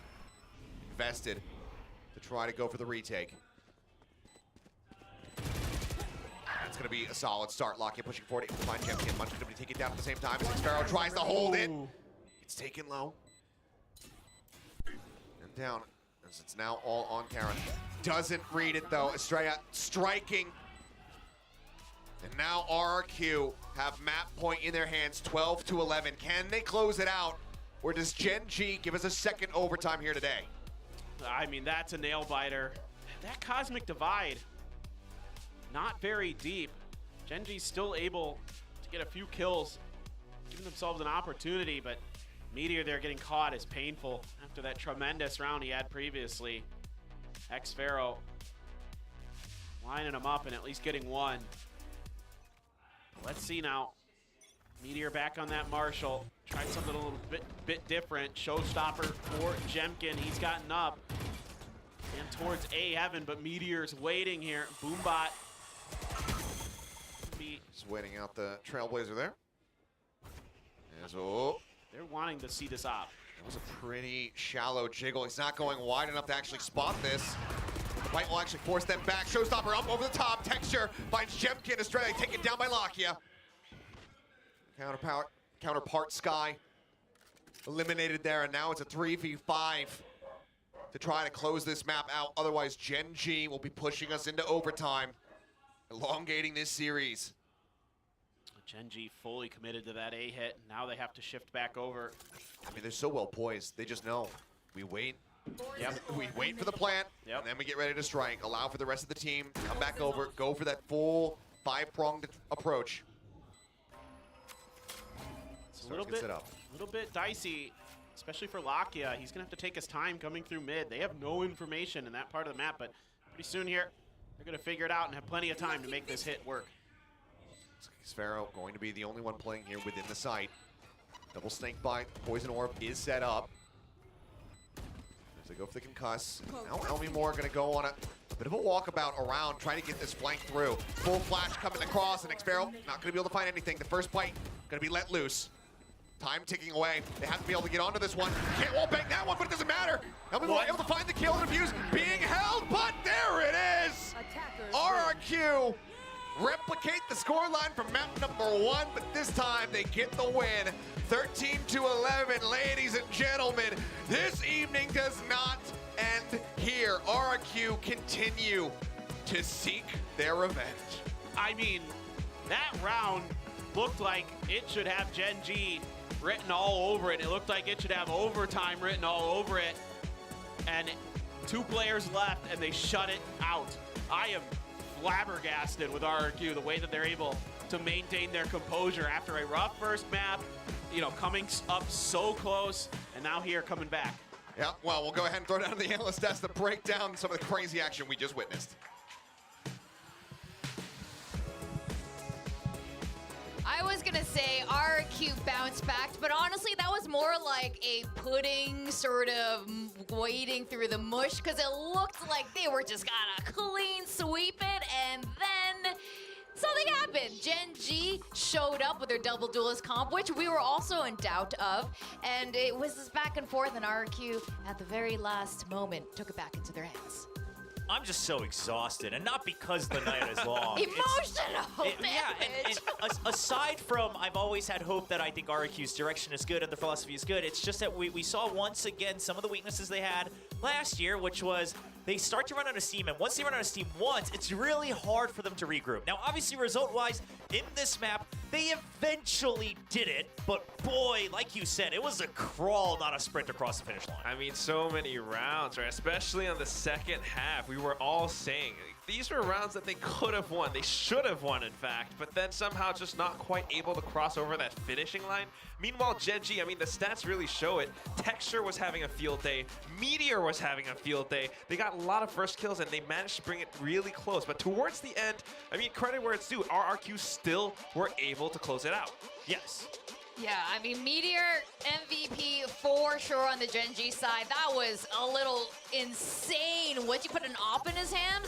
Invested to try to go for the retake. That's going to be a solid start. Lockett pushing forward. Able to find Jemkin. Munchkin going to take it down at the same time as Xsparrow tries to hold it. It's taken low. And down. As it's now all on Karen. Doesn't read it though. Estrella striking. And now RRQ have map point in their hands, 12-11. Can they close it out? Or does Gen G give us a second overtime here today? I mean, that's a nail biter. That Cosmic Divide, not very deep. Gen G's still able to get a few kills, giving themselves an opportunity, but Meteor there getting caught is painful after that tremendous round he had previously. Xsparrow lining him up and at least getting one. Let's see now. Meteor back on that Marshall. Tried something a little bit different. Showstopper for Jemkin. He's gotten up and towards A heaven, but Meteor's waiting here. Boombot. Just waiting out the Trailblazer there. They're wanting to see this op. That was a pretty shallow jiggle. He's not going wide enough to actually spot this. White will actually force them back. Showstopper up over the top. Texture finds Jemkin. Estrella taken down by Lakia. Counterpart Sky eliminated there, and now it's a 3v5 to try to close this map out. Otherwise, Gen G will be pushing us into overtime, elongating this series. Gen G fully committed to that A hit. Now they have to shift back over. I mean, they're so well poised. They just know. We wait. Yep. We wait for the plant, and then we get ready to strike. Allow for the rest of the team to come back over, go for that full five-pronged approach. It's a little bit dicey, especially for Lakia. He's gonna have to take his time coming through mid. They have no information in that part of the map, but pretty soon here, they're gonna figure it out and have plenty of time to make this hit work. Xsparrow going to be the only one playing here within the site. Double snake bite, poison orb is set up. As they go for the concuss. Now Elmi Moore gonna go on a bit of a walkabout around, trying to get this flank through. Full flash coming across, and Xsparrow not gonna be able to find anything. The first bite gonna be let loose. Time ticking away. They have to be able to get onto this one. Can't wall bang that one, but it doesn't matter. Elmi Moore able to find the kill and abuse being held, but there it is! RRQ replicate the scoreline from map number 1, but this time they get the win. 13-11, ladies and gentlemen. This evening does not end here. RRQ continue to seek their revenge. I mean, that round looked like it should have Gen G written all over it. It looked like it should have overtime written all over it. And 2 players left, and they shut it out. I am flabbergasted with RRQ, the way that they're able to maintain their composure after a rough first map, you know, coming up so close, and now here coming back. Yeah, well, we'll go ahead and throw down the analyst stats to break down some of the crazy action we just witnessed. I was gonna say RRQ bounced back, but honestly, that was more like a pudding sort of wading through the mush, because it looked like they were just gonna clean sweep it, and then something happened. Gen G showed up with their double duelist comp, which we were also in doubt of, and it was this back and forth, and RRQ at the very last moment took it back into their hands. I'm just so exhausted, and not because the night is long. Emotional and aside from, I've always had hope that I think RRQ's direction is good and their philosophy is good. It's just that we saw once again some of the weaknesses they had last year, which was they start to run out of steam, and once they run out of steam once, it's really hard for them to regroup. Now, obviously, result-wise, in this map, they eventually did it, but boy, like you said, it was a crawl, not a sprint across the finish line. I mean, so many rounds, right? Especially on the second half, we were all saying these were rounds that they could have won. They should have won, in fact, but then somehow just not quite able to cross over that finishing line. Meanwhile, Gen G, I mean, the stats really show it. Texture was having a field day. Meteor was having a field day. They got a lot of first kills, and they managed to bring it really close. But towards the end, I mean, credit where it's due, RRQ still were able to close it out. Yes. Yeah, I mean, Meteor MVP for sure on the Gen G side. That was a little insane. What, you put an op in his hams?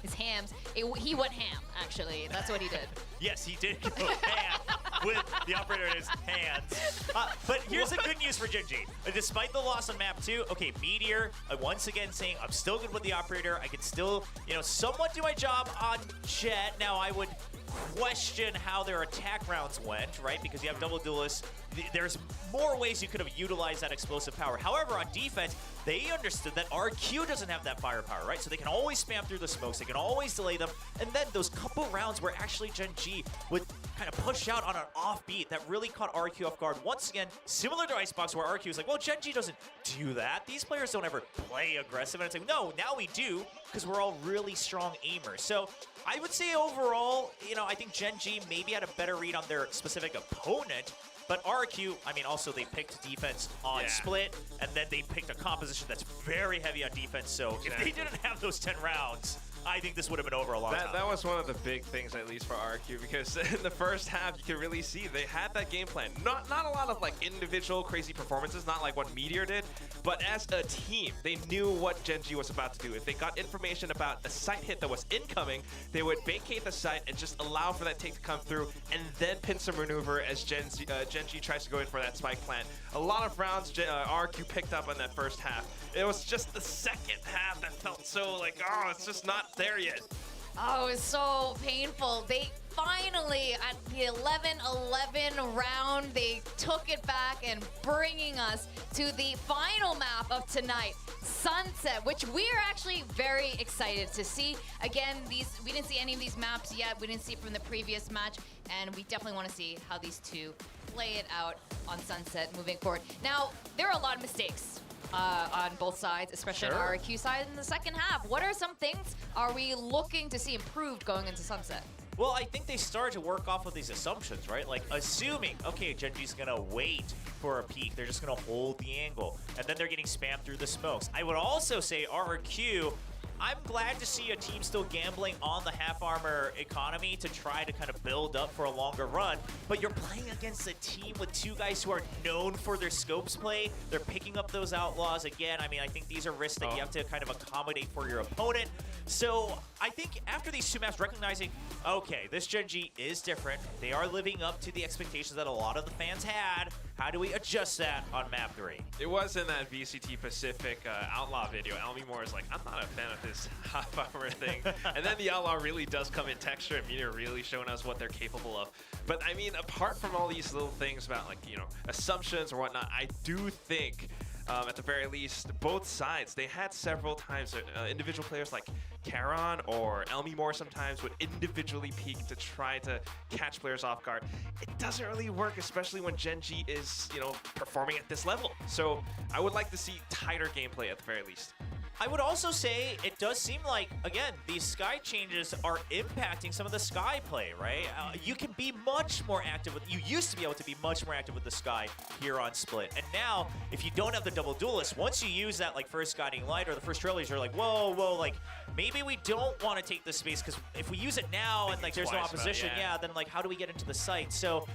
His hams. He went ham, actually. That's what he did. Yes, he did go ham with the operator in his hands. But here's the good news for Gen G. Despite the loss on map 2, okay, Meteor, once again saying, I'm still good with the operator. I can still, you know, somewhat do my job on Jet. Now, I would question how their attack rounds went, right? Because you have double duelists. There's more ways you could have utilized that explosive power. However, on defense, they understood that RQ doesn't have that firepower, right? So they can always spam through the smokes. They can always delay them. And then those couple rounds where actually Gen G would kind of push out on an offbeat that really caught RQ off guard. Once again, similar to Icebox, where RQ is like, well, Gen G doesn't do that. These players don't ever play aggressive. And it's like, no, now we do, because we're all really strong aimers. So I would say overall, you know, I think Gen G maybe had a better read on their specific opponent. But RQ, I mean, also they picked defense on split, and then they picked a composition that's very heavy on defense. So if they didn't have those 10 rounds, I think this would have been over a long time. That was one of the big things, at least for RQ, because in the first half, you can really see they had that game plan. Not a lot of like individual crazy performances, not like what Meteor did, but as a team, they knew what Gen G was about to do. If they got information about a site hit that was incoming, they would vacate the site and just allow for that take to come through, and then pincer maneuver as Gen G tries to go in for that spike plant. A lot of rounds RQ picked up in that first half. It was just the second half that felt so like, oh, it's just not there yet. Oh, it was so painful. They finally, at the 11-11 round, they took it back and bringing us to the final map of tonight, Sunset, which we are actually very excited to see. Again, we didn't see any of these maps yet. We didn't see it from the previous match, and we definitely want to see how these two play it out on Sunset moving forward. Now, there are a lot of mistakes on both sides, especially on RQ side in the second half. What are some things are we looking to see improved going into Sunset? Well, I think they started to work off of these assumptions, right? Like assuming, okay, Gen G's gonna wait for a peak. They're just gonna hold the angle, and then they're getting spammed through the smokes. I would also say RQ, I'm glad to see a team still gambling on the half armor economy to try to kind of build up for a longer run, but you're playing against a team with two guys who are known for their scopes play. They're picking up those outlaws again. I mean, I think these are risks that you have to kind of accommodate for your opponent. So I think after these two maps, recognizing, okay, this Gen G is different. They are living up to the expectations that a lot of the fans had. How do we adjust that on map 3? It was in that VCT Pacific Outlaw video. Almy Moore is like, I'm not a fan of this half-hour thing. And then the Outlaw really does come in texture, and Meteor really showing us what they're capable of. But I mean, apart from all these little things about like, you know, assumptions or whatnot, I do think at the very least, both sides, they had several times individual players like Karon or Elmimore sometimes would individually peek to try to catch players off guard. It doesn't really work, especially when Gen G is, performing at this level. So I would like to see tighter gameplay at the very least. I would also say it does seem like, again, these Sky changes are impacting some of the Sky play, right? You can be much more active you used to be able to be much more active with the Sky here on Split. And now, if you don't have the double duelist, once you use that like first Guiding Light or the first Trailers, you're like, whoa, like maybe we don't want to take this space because if we use it now and like there's no opposition, then like how do we get into the site? So,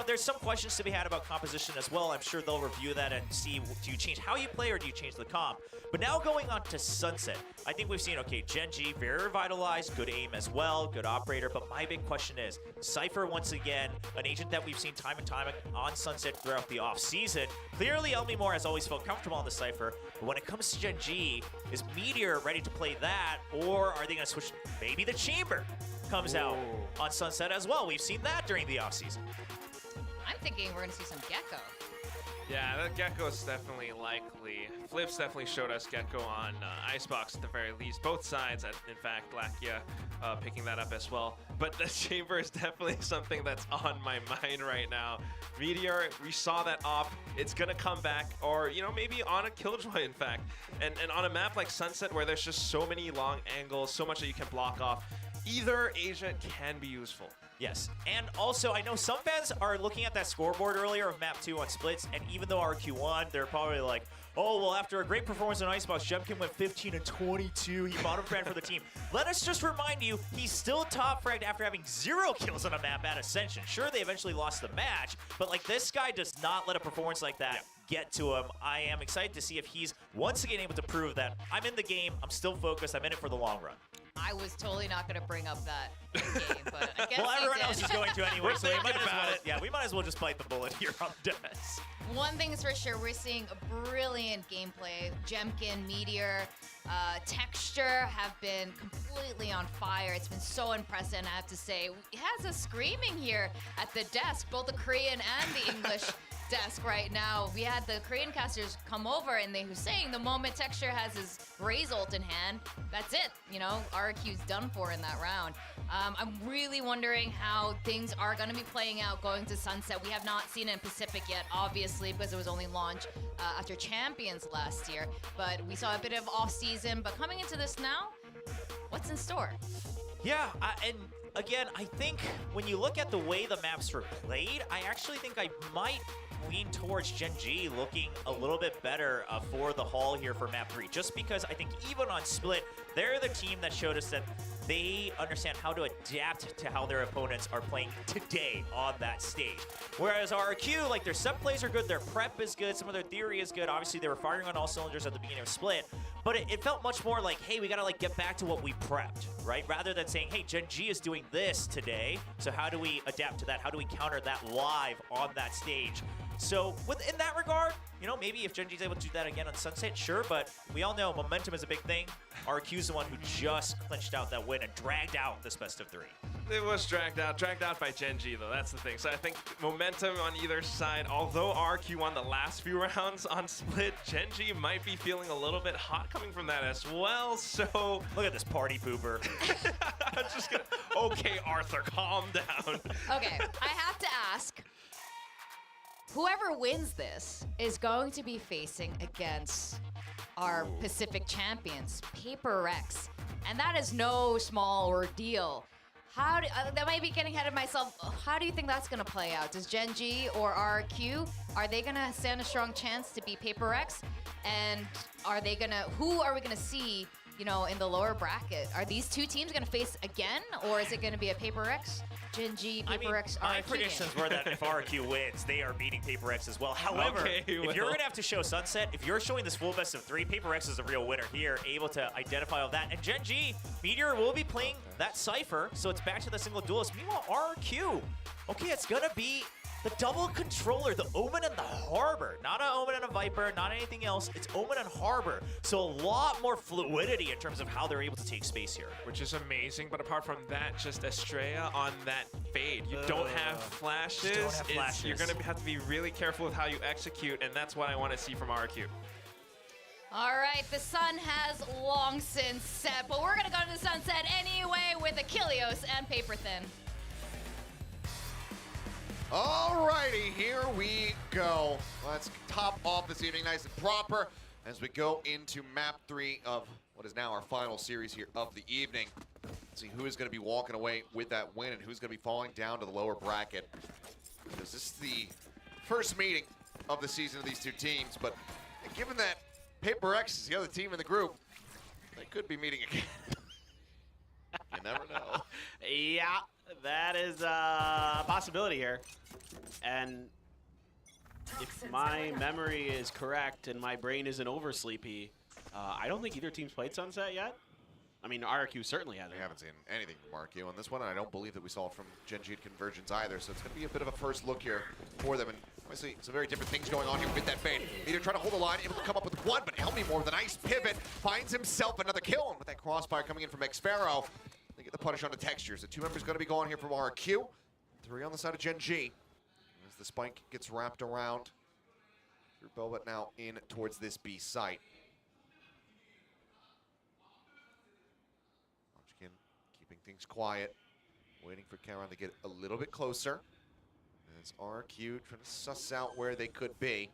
there's some questions to be had about composition as well. I'm sure they'll review that and see, do you change how you play or do you change the comp? But now going on to Sunset, I think we've seen, okay, Gen G, very revitalized, good aim as well, good operator. But my big question is, Cypher, once again, an agent that we've seen time and time on Sunset throughout the off-season. Clearly, Elmimore has always felt comfortable on the Cypher. But when it comes to Gen G, is Meteor ready to play that? Or are they going to switch? Maybe the Chamber comes out on Sunset as well. We've seen that during the off-season. I'm thinking we're going to see some Gecko. Yeah, that Gecko is definitely likely. Flips definitely showed us Gecko on Icebox at the very least. Both sides, in fact, Lakia picking that up as well. But the Chamber is definitely something that's on my mind right now. Meteor, we saw that op. It's going to come back, or, maybe on a Killjoy, in fact. And on a map like Sunset where there's just so many long angles, so much that you can block off, either agent can be useful. Yes, and also I know some fans are looking at that scoreboard earlier of map 2 on splits, and even though RQ won, they're probably like, oh, well, after a great performance on Icebox, Jemkin went 15 and 22. He bottom fragged for the team. Let us just remind you, he's still top fragged after having 0 kills on a map at Ascension. Sure, they eventually lost the match, but like this guy does not let a performance like that get to him. I am excited to see if he's once again able to prove that I'm in the game, I'm still focused, I'm in it for the long run. I was totally not going to bring up that game, but I guess well, everyone did. else is going to anyway, so we might as well just bite the bullet here on Des. One thing is for sure, we're seeing a brilliant gameplay. Jemkin, Meteor, Texture have been completely on fire. It's been so impressive, and I have to say, it has us screaming here at the desk, both the Korean and the English desk right now. We had the Korean casters come over, and they were saying the moment Texture has his Raze ult in hand, that's it. RQ's done for in that round. I'm really wondering how things are going to be playing out going to Sunset. We have not seen it in Pacific yet, obviously, because it was only launched after Champions last year. But we saw a bit of off-season. But coming into this now, what's in store? Yeah, and again, I think when you look at the way the maps were played, I actually think I might lean towards Gen G looking a little bit better for the haul here for map 3, just because I think even on Split, they're the team that showed us that they understand how to adapt to how their opponents are playing today on that stage. Whereas RQ, like their set plays are good, their prep is good, some of their theory is good. Obviously, they were firing on all cylinders at the beginning of Split, but it felt much more like, hey, we gotta like get back to what we prepped, right? Rather than saying, hey, Gen G is doing this today, so how do we adapt to that? How do we counter that live on that stage? So in that regard, maybe if Gen G is able to do that again on Sunset, sure, but we all know momentum is a big thing. RQ's the one who just clinched out that win and dragged out this best of 3. It was dragged out by Gen G, though. That's the thing. So I think momentum on either side. Although RQ won the last few rounds on Split, Gen G might be feeling a little bit hot coming from that as well. So look at this party pooper. I'm just gonna. Okay, Arthur, calm down. Okay, I have to ask. Whoever wins this is going to be facing against our Pacific champions, Paper Rex. And that is no small ordeal. That might be getting ahead of myself. How do you think that's going to play out? Does Gen G or RQ, are they going to stand a strong chance to beat Paper Rex? And who are we going to see, in the lower bracket? Are these two teams going to face again? Or is it going to be a Paper Rex? Gen G, Paper X, RQ. My predictions were that if RQ wins, they are beating Paper X as well. However, if you're going to have to show Sunset, if you're showing this full best of 3, Paper X is a real winner here, able to identify all that. And Gen G, Meteor will be playing that Cypher, so it's back to the single duelist. Meanwhile, RQ, okay, it's going to be the double controller, the Omen and the Harbor. Not an Omen and a Viper, not anything else. It's Omen and Harbor. So a lot more fluidity in terms of how they're able to take space here. Which is amazing, but apart from that, just Estrella on that fade. You don't have flashes. You're going to have to be really careful with how you execute, and that's what I want to see from RQ. All right, the sun has long since set, but we're gonna go to the sunset anyway with Achilleos and Paper Thin. Alrighty, here we go. Let's top off this evening nice and proper as we go into map 3 of what is now our final series here of the evening. Let's see who is going to be walking away with that win and who's going to be falling down to the lower bracket. Because this is the first meeting of the season of these two teams, but given that Paper X is the other team in the group, they could be meeting again. You never know. Yeah, that is a possibility here. And if my memory is correct and my brain isn't oversleepy, I don't think either team's played Sunset yet. I mean, RQ certainly hasn't. We haven't seen anything from RQ on this one, and I don't believe that we saw it from Gen G at Convergence either, so it's going to be a bit of a first look here for them. And obviously, some very different things going on here with that bait. Either trying to hold the line, able to come up with one, but Elmymore with a nice pivot finds himself another kill, and with that crossfire coming in from XPG, they get the punish on the textures. The 2 members going to be going here from RQ, 3 on the side of Gen G. As the spike gets wrapped around, through Belbet now in towards this B site. Things quiet, waiting for Karan to get a little bit closer. As RQ trying to suss out where they could be.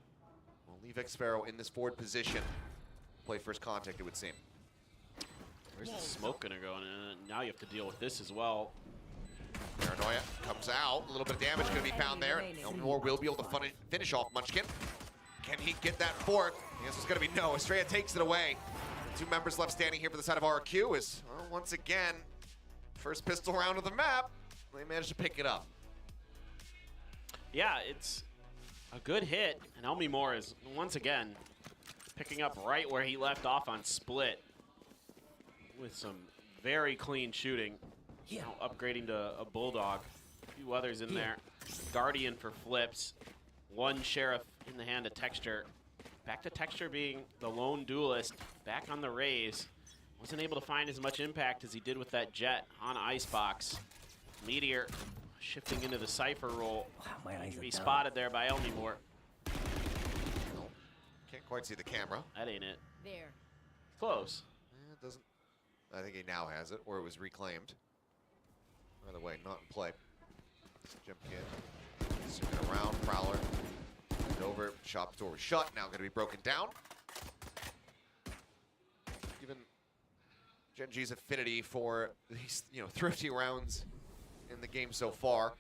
We'll leave XPG in this forward position. Play first contact, it would seem. Where's the smoke gonna go? And now you have to deal with this as well. Paranoia comes out, a little bit of damage gonna be found there. Elmymore will be able to finish off Munchkin. Can he get that fourth? The answer's gonna be no. Estrella takes it away. The 2 members left standing here for the side of RQ is, well, once again, first pistol round of the map, they managed to pick it up. Yeah, it's a good hit, and Elmymore is, once again, picking up right where he left off on Split with some very clean shooting. Now upgrading to a Bulldog. A few others in there. Guardian for flips. 1 Sheriff in the hand of Texture. Back to Texture being the lone duelist. Back on the raise. Wasn't able to find as much impact as he did with that Jet on Icebox. Meteor shifting into the Cypher role. Be spotted there by Elmymore. Can't quite see the camera. That ain't it. There. Close. It doesn't. I think he now has it, or it was reclaimed. Either way, not in play. Jump in. Zooming around. Prowler. Over. Shop door was shut. Now going to be broken down. Even Gen G's affinity for these, thrifty rounds in the game so far.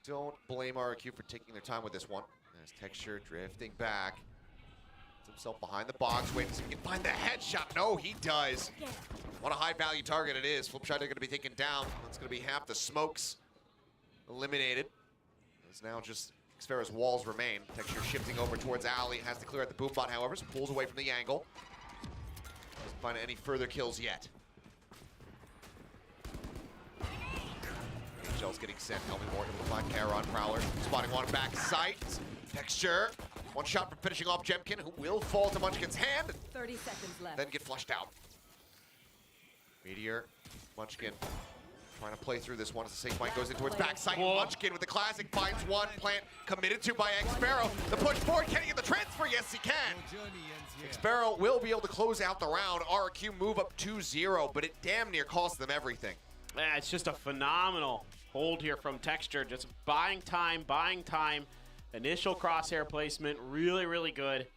Don't blame RQ for taking their time with this one. There's Texture drifting back. Puts himself behind the box, waiting to see if he can find the headshot. No, he does. What a high-value target it is. Flip shot are going to be taken down. That's going to be half the smokes eliminated. It's now just XPG's walls remain. Texture shifting over towards Alley. Has to clear out the boom bot, however, so pulls away from the angle. Doesn't find any further kills yet. Shells getting sent. Elmymore able to find Karan. Prowler spotting one back sight. Texture. 1 shot for finishing off Jemkin, who will fall to Munchkin's hand. 30 seconds left. Then get flushed out. Meteor. Munchkin trying to play through this one as the safe point goes in towards backside. Munchkin with the classic finds one plant committed to by XPG. The push forward, can he get the transfer? Yes, he can. XPG will be able to close out the round. RQ move up 2-0, but it damn near cost them everything. Yeah, it's just a phenomenal hold here from Texture. Just buying time, buying time. Initial crosshair placement, really, really good.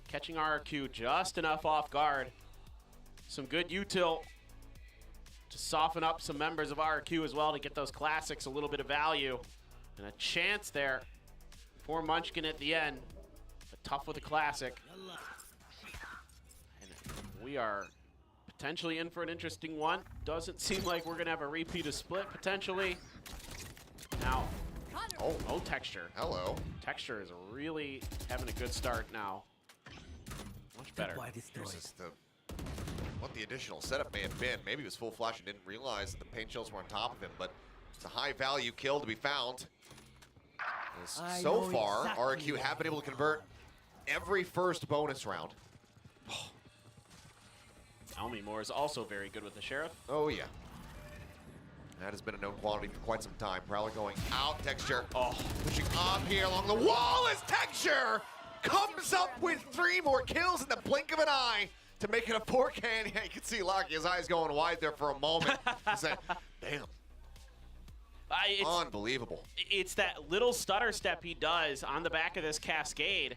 Catching RQ just enough off guard. Some good util to soften up some members of RQ as well to get those classics a little bit of value. And a chance there for Munchkin at the end. But tough with a classic. And we are potentially in for an interesting one. Doesn't seem like we're going to have a repeat of Split, potentially. Now, oh, Texture. Hello. Texture is really having a good start now. Much better. Here's what the additional setup may have been. Maybe he was full flash and didn't realize that the paint shells were on top of him, but it's a high value kill to be found. So far, RQ have been able to convert every first bonus round. Elmymore is also very good with the Sheriff. Oh, yeah. That has been a known quantity for quite some time. Prowler going out. Texture pushing up here along the wall is Texture. comes up with 3 more kills in the blink of an eye to make it a 4K. And yeah, you can see Lockie, his eyes going wide there for a moment. He's like, damn. Unbelievable. It's that little stutter step he does on the back of this cascade.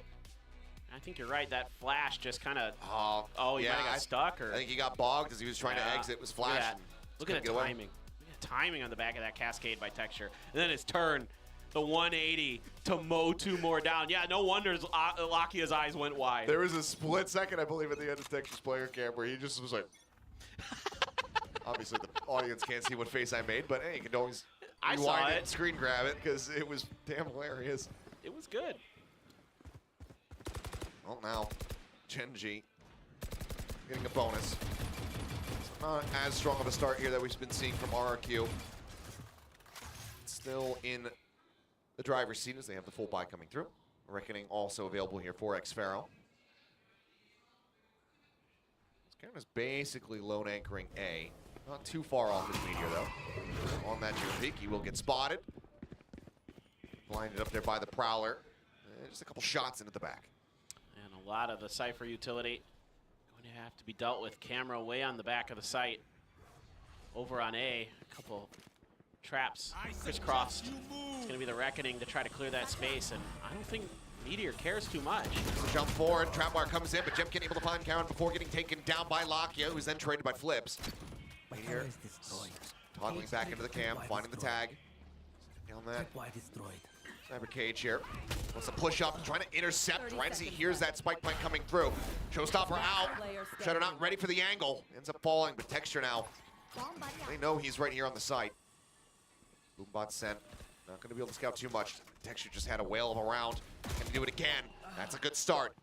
I think you're right. That flash just kind of. He might have got stuck, or I think he got bogged as he was trying to exit. Was flashing. Look at the timing. Look at the timing on the back of that cascade by Texture, and then his turn, the 180 to mow 2 more down. Yeah, no wonder Lakia's eyes went wide. There was a split second, I believe, at the end of Texture's player cam where he just was like. Obviously, the audience can't see what face I made, but hey, you can always rewind it and screen grab it because it was damn hilarious. It was good. Well, now, Gen.G getting a bonus. It's not as strong of a start here that we've been seeing from RRQ. Still in the driver's seat as they have the full buy coming through. Reckoning also available here for XPG. This is basically lone anchoring A. Not too far off his meteor, though. On that peak, he will get spotted. Blinded up there by the Prowler. Just a couple shots into the back. And a lot of the Cypher utility going to have to be dealt with. Camera way on the back of the site. Over on A, a couple traps crisscrossed. It's going to be the Reckoning to try to clear that space, and I don't think Meteor cares too much. Jump forward, Trapwire comes in, but Jemkin able to find Karen before getting taken down by Lakia, who's then traded by Flips. Meteor toggling back into the cam, finding the tag. On that. Cyber Cage here. Wants to push up, trying to intercept right as he hears that spike plant coming through. Showstopper out. Shutter not ready for the angle. Ends up falling, but Texture now. They know he's right here on the site. Boombot sent. Not going to be able to scout too much. Texture just had a whale of a round. Can do it again. That's a good start.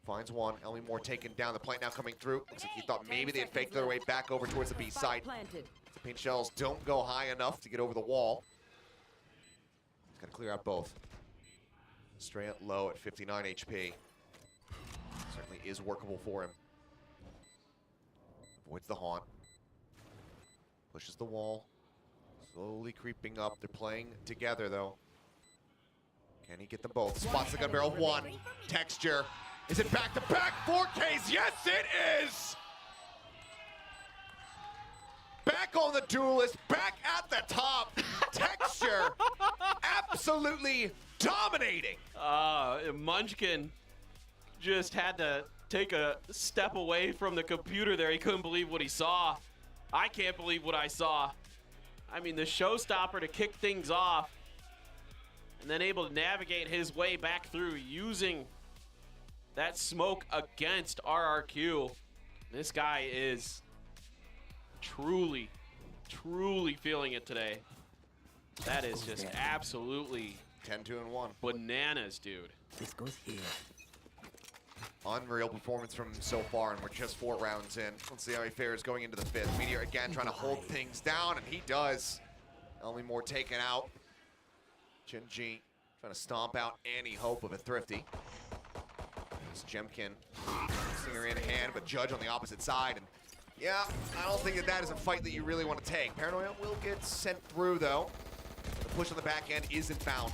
Finds one. Ellie Moore taken down. The plant now coming through. Looks like he thought maybe they had faked their way back over towards the B site. The paint shells don't go high enough to get over the wall. He's got to clear out both. Straight low at 59 HP. Certainly is workable for him. Avoids the haunt. Pushes the wall. Slowly creeping up. They're playing together, though. Can he get them both? Spots the gun barrel. One. Texture. Is it back-to-back 4Ks? Yes, it is! Back on the duelist. Back at the top. Texture. Absolutely dominating. Munchkin just had to take a step away from the computer there. He couldn't believe what he saw. I can't believe what I saw. I mean, the showstopper to kick things off and then able to navigate his way back through using that smoke against RRQ. This guy is truly, truly feeling it today. That is just absolutely 10-2-1. Bananas, dude. This goes here. Unreal performance from him so far, and we're just 4 rounds in. Let's see how he fares going into the 5th. Meteor again trying to hold things down, and he does. Ellie Moore taken out. Gen.G trying to stomp out any hope of a Thrifty. It's Jemkin. Singer in hand, but Judge on the opposite side. And yeah, I don't think that is a fight that you really want to take. Paranoia will get sent through, though. The push on the back end isn't found.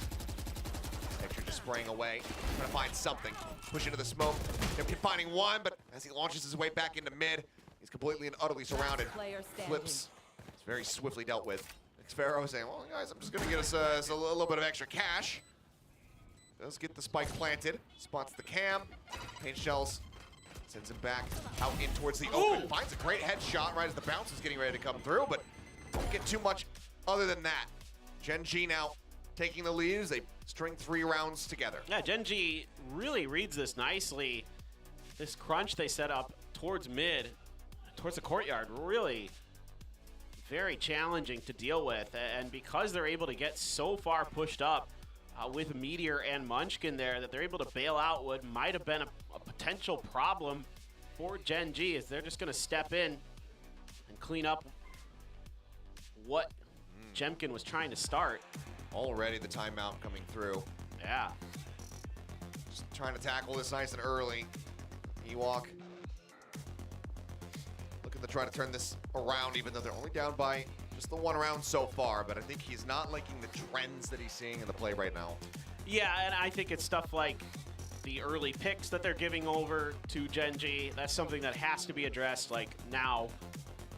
Texture just spraying away, trying to find something. Push into the smoke. Jemkin finding one, but as he launches his way back into mid, he's completely and utterly surrounded. Flips. It's very swiftly dealt with. XPG saying, well, guys, I'm just going to get us a little bit of extra cash. Does get the spike planted. Spots the cam. Paint shells. Sends him back out in towards the open. Finds a great headshot right as the bounce is getting ready to come through, but don't get too much other than that. Gen.G now taking the lead as they string 3 rounds together. Yeah, Gen.G really reads this nicely. This crunch they set up towards mid, towards the courtyard, really very challenging to deal with. And because they're able to get so far pushed up with Meteor and Munchkin there, that they're able to bail out what might have been a potential problem for Gen.G, as they're just going to step in and clean up what Jemkin was trying to start. Already the timeout coming through. Yeah. Just trying to tackle this nice and early. Ewok looking to try to turn this around, even though they're only down by just the 1 round so far, but I think he's not liking the trends that he's seeing in the play right now. Yeah, and I think it's stuff like the early picks that they're giving over to Gen G. That's something that has to be addressed like now.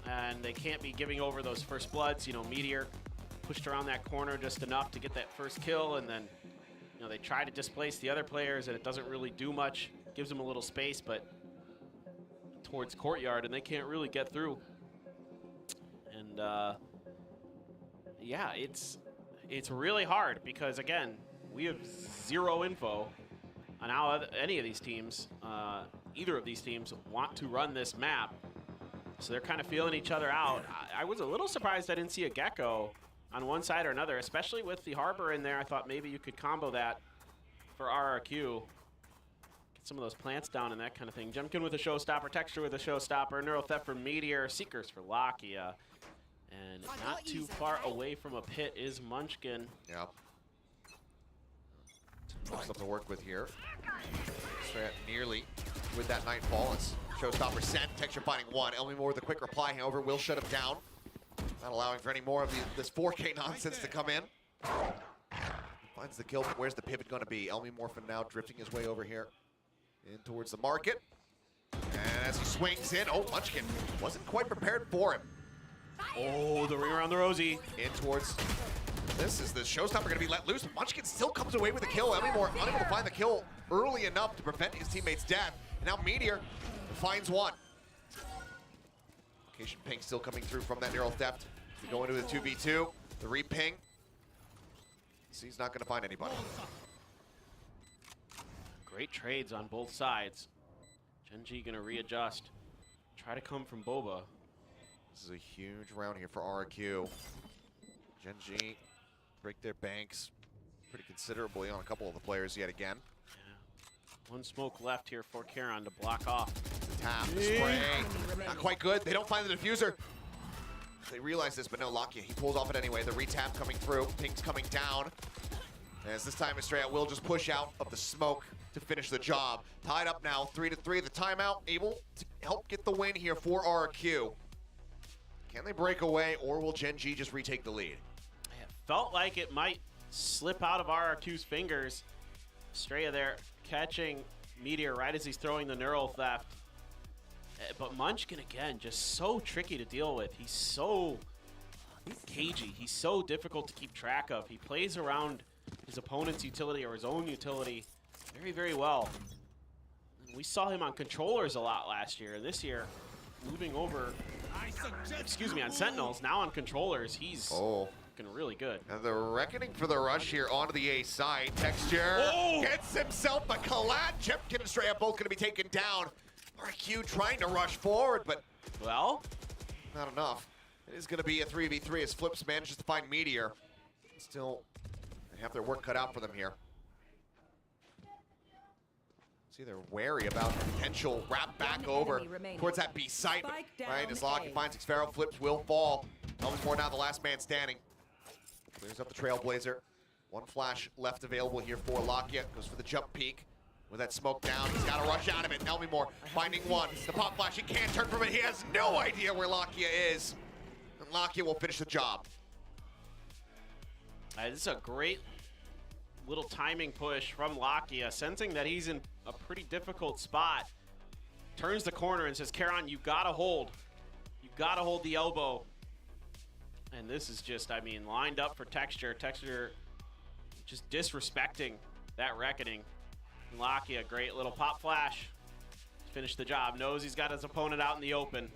And they can't be giving over those first bloods. You know, Meteor pushed around that corner just enough to get that first kill, and then, you know, they try to displace the other players and it doesn't really do much. Gives them a little space, but towards courtyard, and they can't really get through. And yeah, it's really hard because, again, we have zero info on how any of these teams, either of these teams, want to run this map. So they're kind of feeling each other out. I was a little surprised I didn't see a Gecko on one side or another, especially with the Harbor in there. I thought maybe you could combo that for RRQ. Get some of those plants down and that kind of thing. Jemkin with a showstopper, Texture with a showstopper, Neural Theft for Meteor, Seekers for Lakia. And not too far away from a pit is Munchkin. Yep. Stuff to work with here. Straight nearly with that Nightfall. It's showstopper sent. Texture finding one. Elmymore with a quick reply, however, will shut him down. Not allowing for any more of this 4K nonsense to come in. Finds the kill, but where's the pivot going to be? Elmymore for now drifting his way over here in towards the market. And as he swings in, oh, Munchkin wasn't quite prepared for him. Oh, the ring around the Rosie. In towards, this is the showstopper going to be let loose. Munchkin still comes away with a kill. Elmymore unable to find the kill early enough to prevent his teammate's death. And now Meteor finds one. Location ping still coming through from that Neural Theft. To go into the 2v2, the re-ping. He's not going to find anybody. Great trades on both sides. Gen G going to readjust. Try to come from Boba. This is a huge round here for RRQ. Gen G break their banks pretty considerably on a couple of the players yet again. Yeah. One smoke left here for Karon to block off. The tap, the spray, not quite good. They don't find the diffuser. They realize this, but no, Lakia, he pulls off it anyway. The retap coming through, ping's coming down. As this time Estrella will just push out of the smoke to finish the job. Tied up now, 3-3. The timeout able to help get the win here for RRQ. Can they break away, or will Gen G just retake the lead? It felt like it might slip out of RRQ's fingers. Estrella there catching Meteor right as he's throwing the Neural Theft. But Munchkin, again, just so tricky to deal with. He's so cagey. He's so difficult to keep track of. He plays around his opponent's utility or his own utility very, very well. And we saw him on controllers a lot last year, and this year, moving over, excuse me, on Sentinels, now on controllers, he's looking really good. And the reckoning for the rush here onto the A side. Texture gets himself a collat. Jemkin and Estrella both going to be taken down. RQ trying to rush forward, but, well, not enough. It is going to be a 3v3 as Flips manages to find Meteor. Still, they have their work cut out for them here. See, they're wary about potential wrap back over towards that B site, right? As Locky finds Xfero, Flips will fall. Elmymore now the last man standing. Clears up the Trailblazer. One flash left available here for Lakia. Goes for the jump peek. With that smoke down, he's got to rush out of it. Elmymore finding one. The pop flash, he can't turn from it. He has no idea where Lakia is. And Lakia will finish the job. This is a great little timing push from Lakia, sensing that he's in a pretty difficult spot. Turns the corner and says, Karon, you gotta hold. You gotta hold the elbow. And this is just, I mean, lined up for Texture. Texture just disrespecting that reckoning. Lakia, great little pop flash. Finish the job. Knows he's got his opponent out in the open.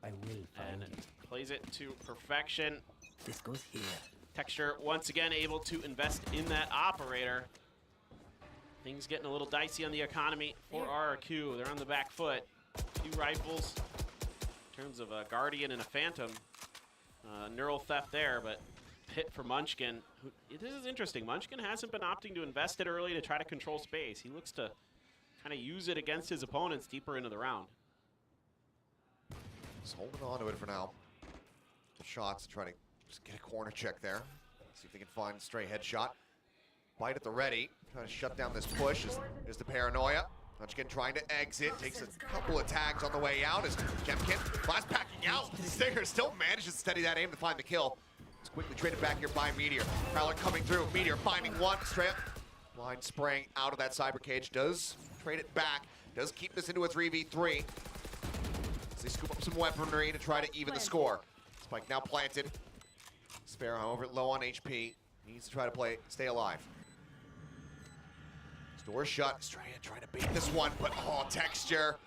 I will and plays it to perfection. This goes here. Texture once again able to invest in that operator. Things getting a little dicey on the economy for RRQ. They're on the back foot. 2 rifles in terms of a Guardian and a Phantom. Neural Theft there, but pit for Munchkin. This is interesting. Munchkin hasn't been opting to invest it early to try to control space. He looks to kind of use it against his opponents deeper into the round. Just holding on to it for now. Shots to try to just get a corner check there. See if they can find a stray headshot. Bite at the ready. Trying to shut down this push. Is the paranoia. Munchkin trying to exit. Takes a couple of tags on the way out as Jemkin last packing out. Stinger still manages to steady that aim to find the kill. It's quickly traded back here by Meteor. Prowler coming through. Meteor finding one. Straight up. Line spraying out of that cyber cage, does trade it back, does keep this into a 3v3. As they scoop up some weaponry to try to even the score. Spike now planted. Sparrow, however, low on HP. Needs to try to stay alive. Door shut. Estrella trying to bait this one, but Texture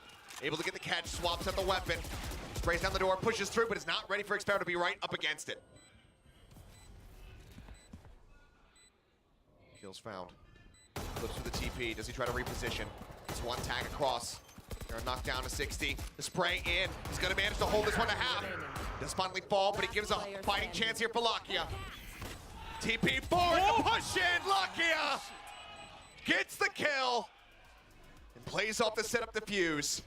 able to get the catch, swaps at the weapon. Sprays down the door, pushes through, but is not ready for Xpero to be right up against it. Kills found. Flips through the TP. Does he try to reposition? It's one tag across. They're knocked down to 60. The spray in. He's going to manage to hold this one to half. Does finally fall, but he gives a fighting chance here for Lakia. TP forward, the push in. Lakia gets the kill and plays off the setup defuse.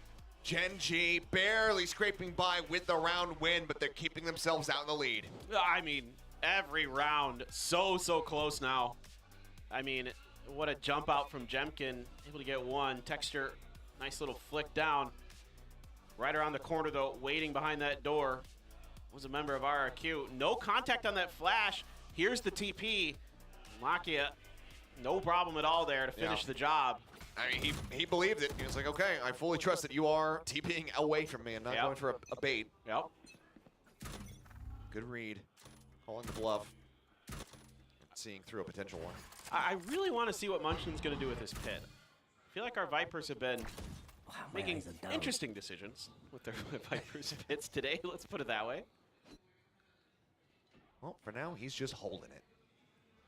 Gen G barely scraping by with the round win, but they're keeping themselves out in the lead. I mean, every round so close now. I mean, what a jump out from Jemkin, able to get one. Texture, nice little flick down. Right around the corner though, waiting behind that door, was a member of RRQ. No contact on that flash. Here's the TP. Lakia, no problem at all there to finish the job. I mean, he believed it. He was like, okay, I fully trust that you are TPing away from me and not going for a bait. Yep. Good read. Calling the bluff. Seeing through a potential one. I really want to see what Munchin's going to do with his pit. I feel like our Vipers have been making interesting decisions with their Vipers pits today. Let's put it that way. Well, for now, he's just holding it.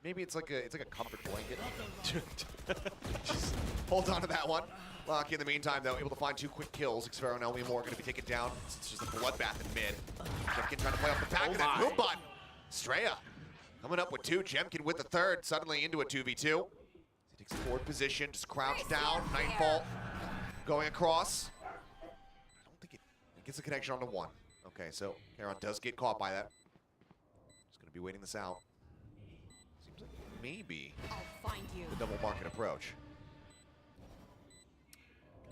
Maybe it's like a comfort blanket. Just hold on to that one. Lucky in the meantime, though, able to find 2 quick kills. Xpero and LB Moore going to be taken down. It's just a bloodbath in mid. Jemkin trying to play off the back of that boom bot. Estrella coming up with 2. Jemkin with the third. Suddenly into a 2v2. He takes a forward position, just crouched down. Nightfall going across. I don't think it gets a connection onto 1. Okay, so Caron does get caught by that. Just going to be waiting this out. Maybe the double market approach.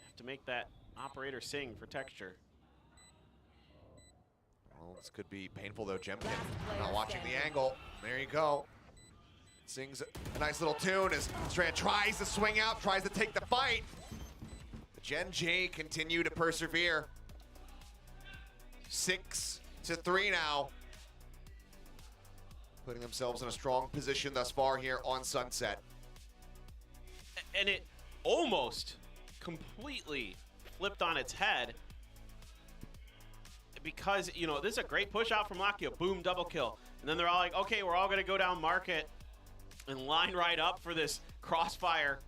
Have to make that operator sing for Texture. Well, this could be painful though. Jemkin not watching the angle. There you go. Sings a nice little tune as Strand tries to swing out, tries to take the fight. But Gen G continue to persevere. 6-3 now. Putting themselves in a strong position thus far here on Sunset. And it almost completely flipped on its head because, you know, this is a great push out from Lakia. Boom, double kill. And then they're all like, okay, we're all going to go down market and line right up for this crossfire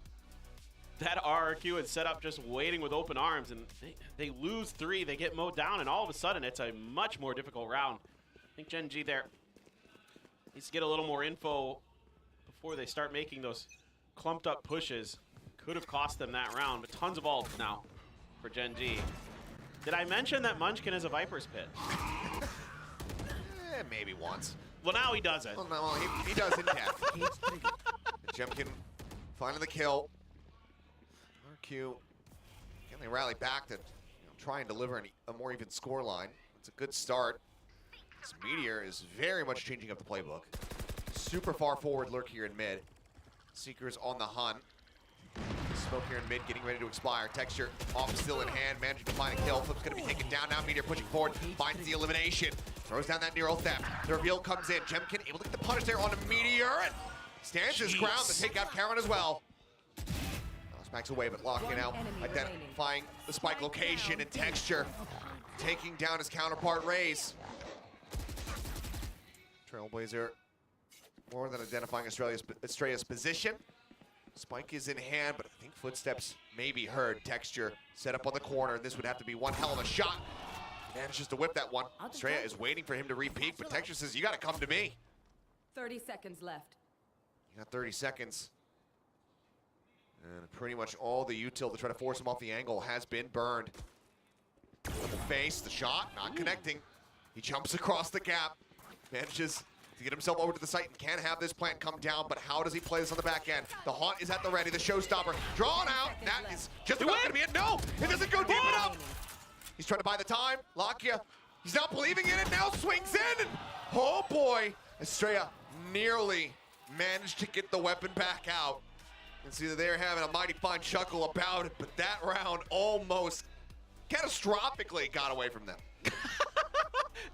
that RRQ had set up just waiting with open arms. And they lose 3. They get mowed down, and all of a sudden it's a much more difficult round. I think Gen G there needs to get a little more info before they start making those clumped up pushes. Could have cost them that round, but tons of ults now for Gen G. Did I mention that Munchkin is a Viper's pit? Maybe once. Well, now he doesn't. Well, no, he does in depth. Jemkin finding the kill. RQ, can they rally back to try and deliver a more even score line? It's a good start. This Meteor is very much changing up the playbook. Super far forward lurk here in mid. Seekers on the hunt. Smoke here in mid, getting ready to expire. Texture off still in hand, managing to find a kill. Flip's gonna be taken down now. Meteor pushing forward, finds the elimination. Throws down that Nero theft. The reveal comes in. Jemkin able to get the punish there on a Meteor and stands his ground to take out Caron as well. Smacks away, but locking out, identifying the spike location and Texture taking down his counterpart Raze. Trailblazer more than identifying Estrella's position. Spike is in hand, but I think footsteps may be heard. Texture set up on the corner. This would have to be one hell of a shot. He manages to whip that one. Estrella is waiting for him to re-peek, but Texture says, you gotta come to me. 30 seconds left. You got 30 seconds. And pretty much all the util to try to force him off the angle has been burned. Double face, the shot, not connecting. He jumps across the gap. Manages to get himself over to the site and can have this plant come down, but how does he play this on the back end? The haunt is at the ready, the showstopper drawn out. That is just about gonna be it. No, it doesn't go deep enough. He's trying to buy the time. Lakia, he's not believing in it, now swings in. And, oh boy, Estrella nearly managed to get the weapon back out. And see that they're having a mighty fine chuckle about it, but that round almost catastrophically got away from them.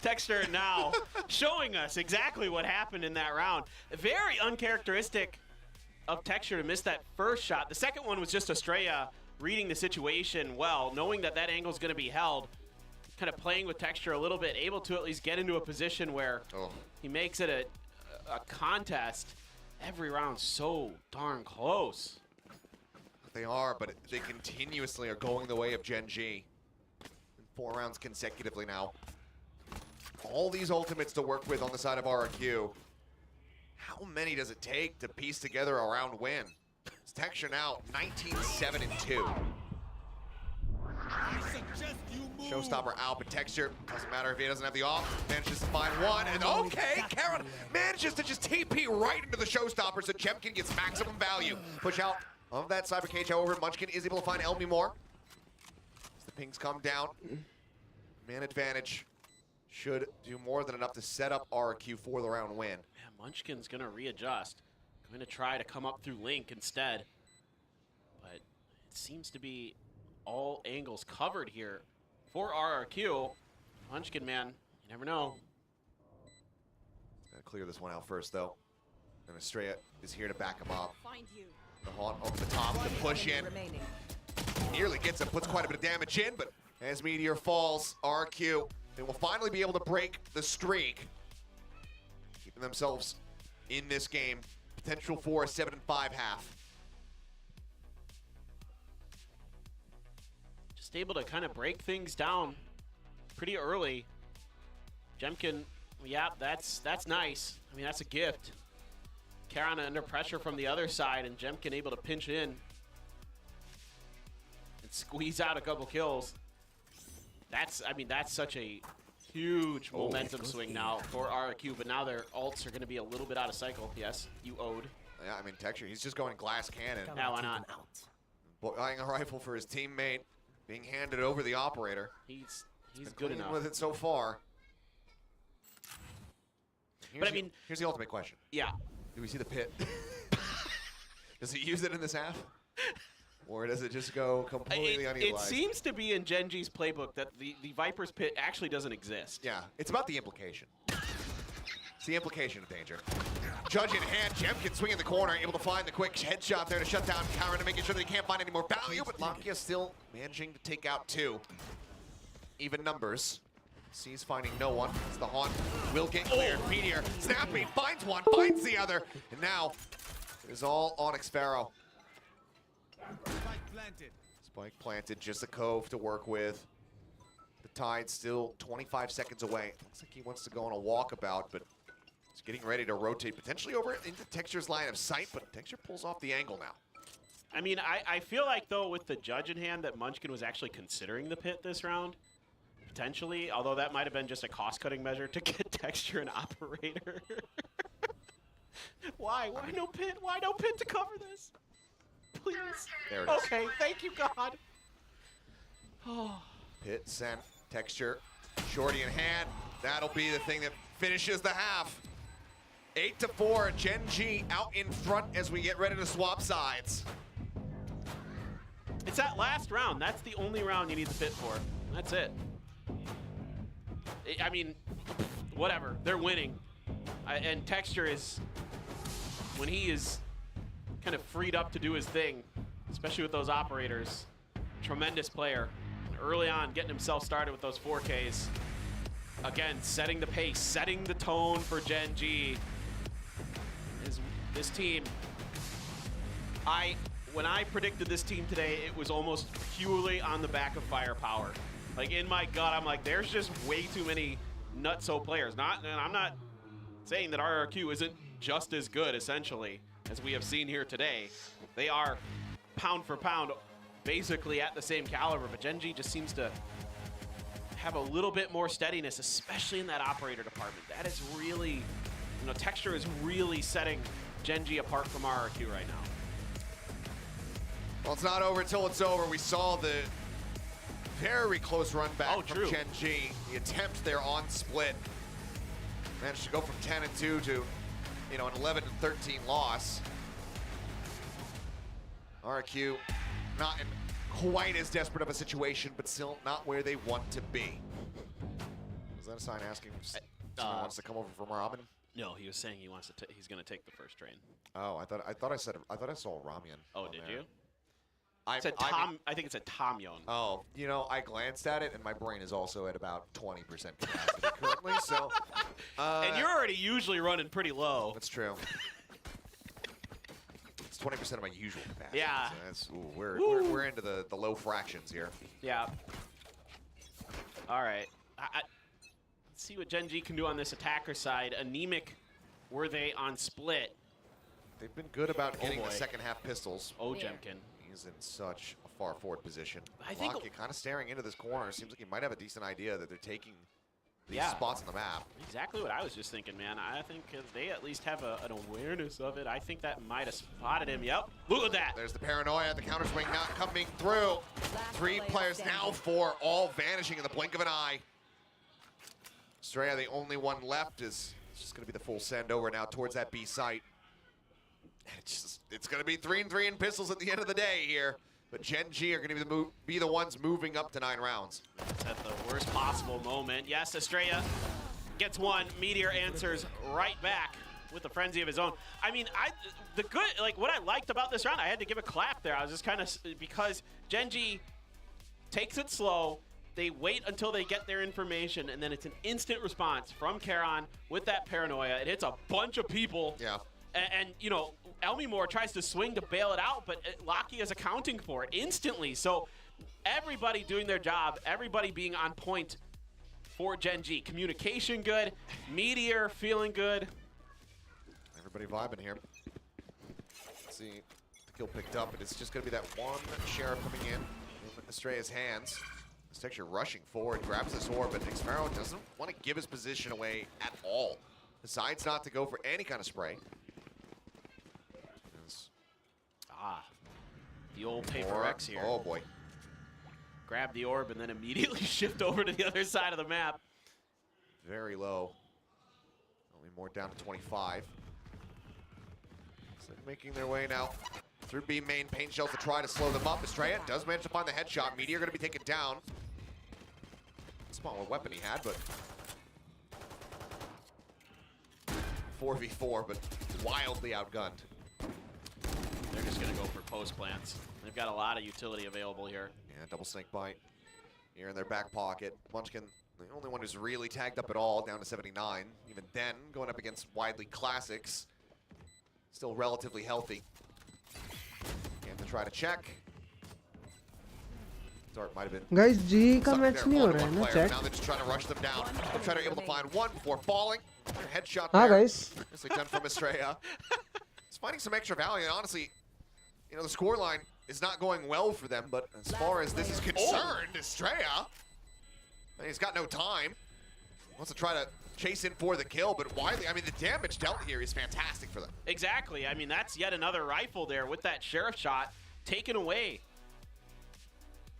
Texture now showing us exactly what happened in that round. Very uncharacteristic of Texture to miss that first shot. The second one was just Estrella reading the situation well, knowing that that angle is going to be held, kind of playing with Texture a little bit, able to at least get into a position where he makes it a contest. Every round so darn close. They are, but they continuously are going the way of Gen G. 4 rounds consecutively now. All these ultimates to work with on the side of RRQ. How many does it take to piece together a round win? It's Texture now 19-7-2. Showstopper out, but Texture, doesn't matter if he doesn't have the off, manages to find one, and okay, Karen manages to just TP right into the Showstopper so Jemkin gets maximum value. Push out of that Cyber Cage, however, Munchkin is able to find Elmi more. As the pings come down, man advantage should do more than enough to set up RRQ for the round win. Yeah, Munchkin's gonna readjust. Going to try to come up through Link instead. But it seems to be all angles covered here for RRQ. Munchkin, man, you never know. Gotta clear this one out first, though. And Estrella is here to back him up. Find you. The Haunt over the top, the push in. Nearly gets him, puts quite a bit of damage in, but as Meteor falls, RRQ, they will finally be able to break the streak. Keeping themselves in this game. Potential for a 7-5 half. Just able to kind of break things down pretty early. Jemkin, yeah, that's nice. I mean, that's a gift. Karana under pressure from the other side, and Jemkin able to pinch in and squeeze out a couple kills. That's such a huge momentum swing now for RRQ, but now their ults are going to be a little bit out of cycle. Yes, you owed. Yeah, I mean, Texture, he's just going glass cannon. Yeah, why not? Buying a rifle for his teammate, being handed over the operator. He's good enough with it so far. But I mean, here's the ultimate question. Yeah. Do we see the pit? Does he use it in this half? Or does it just go completely unutilized? It seems to be in Gen G's playbook that the Viper's pit actually doesn't exist. Yeah, it's about the implication. It's the implication of danger. Judge in hand, Jemkin swinging the corner, able to find the quick headshot there to shut down Karen to making sure that he can't find any more value, but Lakia still managing to take out 2. Even numbers. Sees finding no one. It's the Haunt. Will get cleared. Meteor, snappy, finds one, finds the other, and now it is all on Xpharrow. Spike planted, just a cove to work with. The Tide still 25 seconds away. Looks like he wants to go on a walkabout, but he's getting ready to rotate potentially over into Texture's line of sight, but Texture pulls off the angle now. I mean, I feel like, though, with the Judge in hand, that Munchkin was actually considering the pit this round. Potentially, although that might have been just a cost-cutting measure to get Texture and Operator. Why? Why no pit? Why no pit to cover this? Please. There it is. Okay, thank you, God. Oh. Pit sent, Texture, shorty in hand. That'll be the thing that finishes the half. 8-4, Gen G out in front as we get ready to swap sides. It's that last round. That's the only round you need the pit for. That's it. I mean, whatever. They're winning. And Texture is, when he is kind of freed up to do his thing, especially with those operators, tremendous player. And early on, getting himself started with those 4Ks. Again, setting the pace, setting the tone for Gen G. This team, when I predicted this team today, it was almost purely on the back of firepower. Like, in my gut, I'm like, there's just way too many nutso players. And I'm not saying that RRQ isn't just as good, essentially, as we have seen here today. They are, pound for pound, basically at the same caliber, but Gen G just seems to have a little bit more steadiness, especially in that operator department. That is really, Texture is really setting Gen G apart from RRQ right now. Well, it's not over until it's over. We saw the very close run back from Gen G. The attempt there on split. Managed to go from 10-2 to, an 11-13 loss. RQ not in quite as desperate of a situation, but still not where they want to be. Was that a sign asking if someone wants to come over from Ramen? No, he was saying he wants to. He's going to take the first train. Oh, I thought I saw Ramyan. Oh, did there. you? I think it's a Tom Yon. Oh, you know, I glanced at it, and my brain is also at about 20% capacity currently. So, and you're already usually running pretty low. That's true. It's 20% of my usual capacity. Yeah. So that's, we're into the low fractions here. Yeah. All right. Let's see what Gen G can do on this attacker side. Anemic were they on split? They've been good about getting the second half pistols. Oh, Jemkin. He's in such a far forward position. I think Lockett kind of staring into this corner. Seems like he might have a decent idea that they're taking these spots on the map. Exactly what I was just thinking, man. I think if they at least have an awareness of it, I think that might have spotted him. Yep. Look at that. There's the paranoia. The counter swing not coming through. 3 players now, 4, all vanishing in the blink of an eye. Straya, the only one left, is just going to be the full send over now towards that B site. It's going to be 3-3 in pistols at the end of the day here. But Gen G are going to be the ones moving up to 9 rounds. At the worst possible moment. Yes, Estrella gets one. Meteor answers right back with the frenzy of his own. I mean, what I liked about this round, I had to give a clap there. I was just kind of, because Gen G takes it slow. They wait until they get their information, and then it's an instant response from Karon with that paranoia. It hits a bunch of people. Yeah. And you know, Elmimore tries to swing to bail it out, but Locky is accounting for it instantly. So everybody doing their job, everybody being on point for Gen G. Communication good, Meteor feeling good. Everybody vibing here. Let's see, the kill picked up, and it's just going to be that one Sheriff coming in Estrella's hands. Texture rushing forward, grabs this orb, but Xmero doesn't want to give his position away at all. Decides not to go for any kind of spray. The old Paper X here. Oh boy. Grab the orb and then immediately shift over to the other side of the map. Very low. Only more down to 25. So making their way now through B main. Paint shells to try to slow them up. Estrella does manage to find the headshot. Meteor going to be taken down. Smaller weapon he had, but 4v4, but wildly outgunned. They're just going to go for post plants. They've got a lot of utility available here. Yeah, double snake bite here in their back pocket. Munchkin, the only one who's really tagged up at all, down to 79. Even then, going up against widely classics, still relatively healthy. Game to try to check. Dart might have been. Guys, G का match नहीं हो रहा है ना chat? Now they're just trying to rush them down. They're trying to able to find one before falling. Headshot हाँ there. guys. Nicely done from Estrella. He's finding some extra value, and honestly, you know, the scoreline is not going well for them, but as far as this is concerned, Estrella, he's got no time. Wants to try to chase in for the kill, but widely, I mean, the damage dealt here is fantastic for them. Exactly. I mean, that's yet another rifle there with that Sheriff shot taken away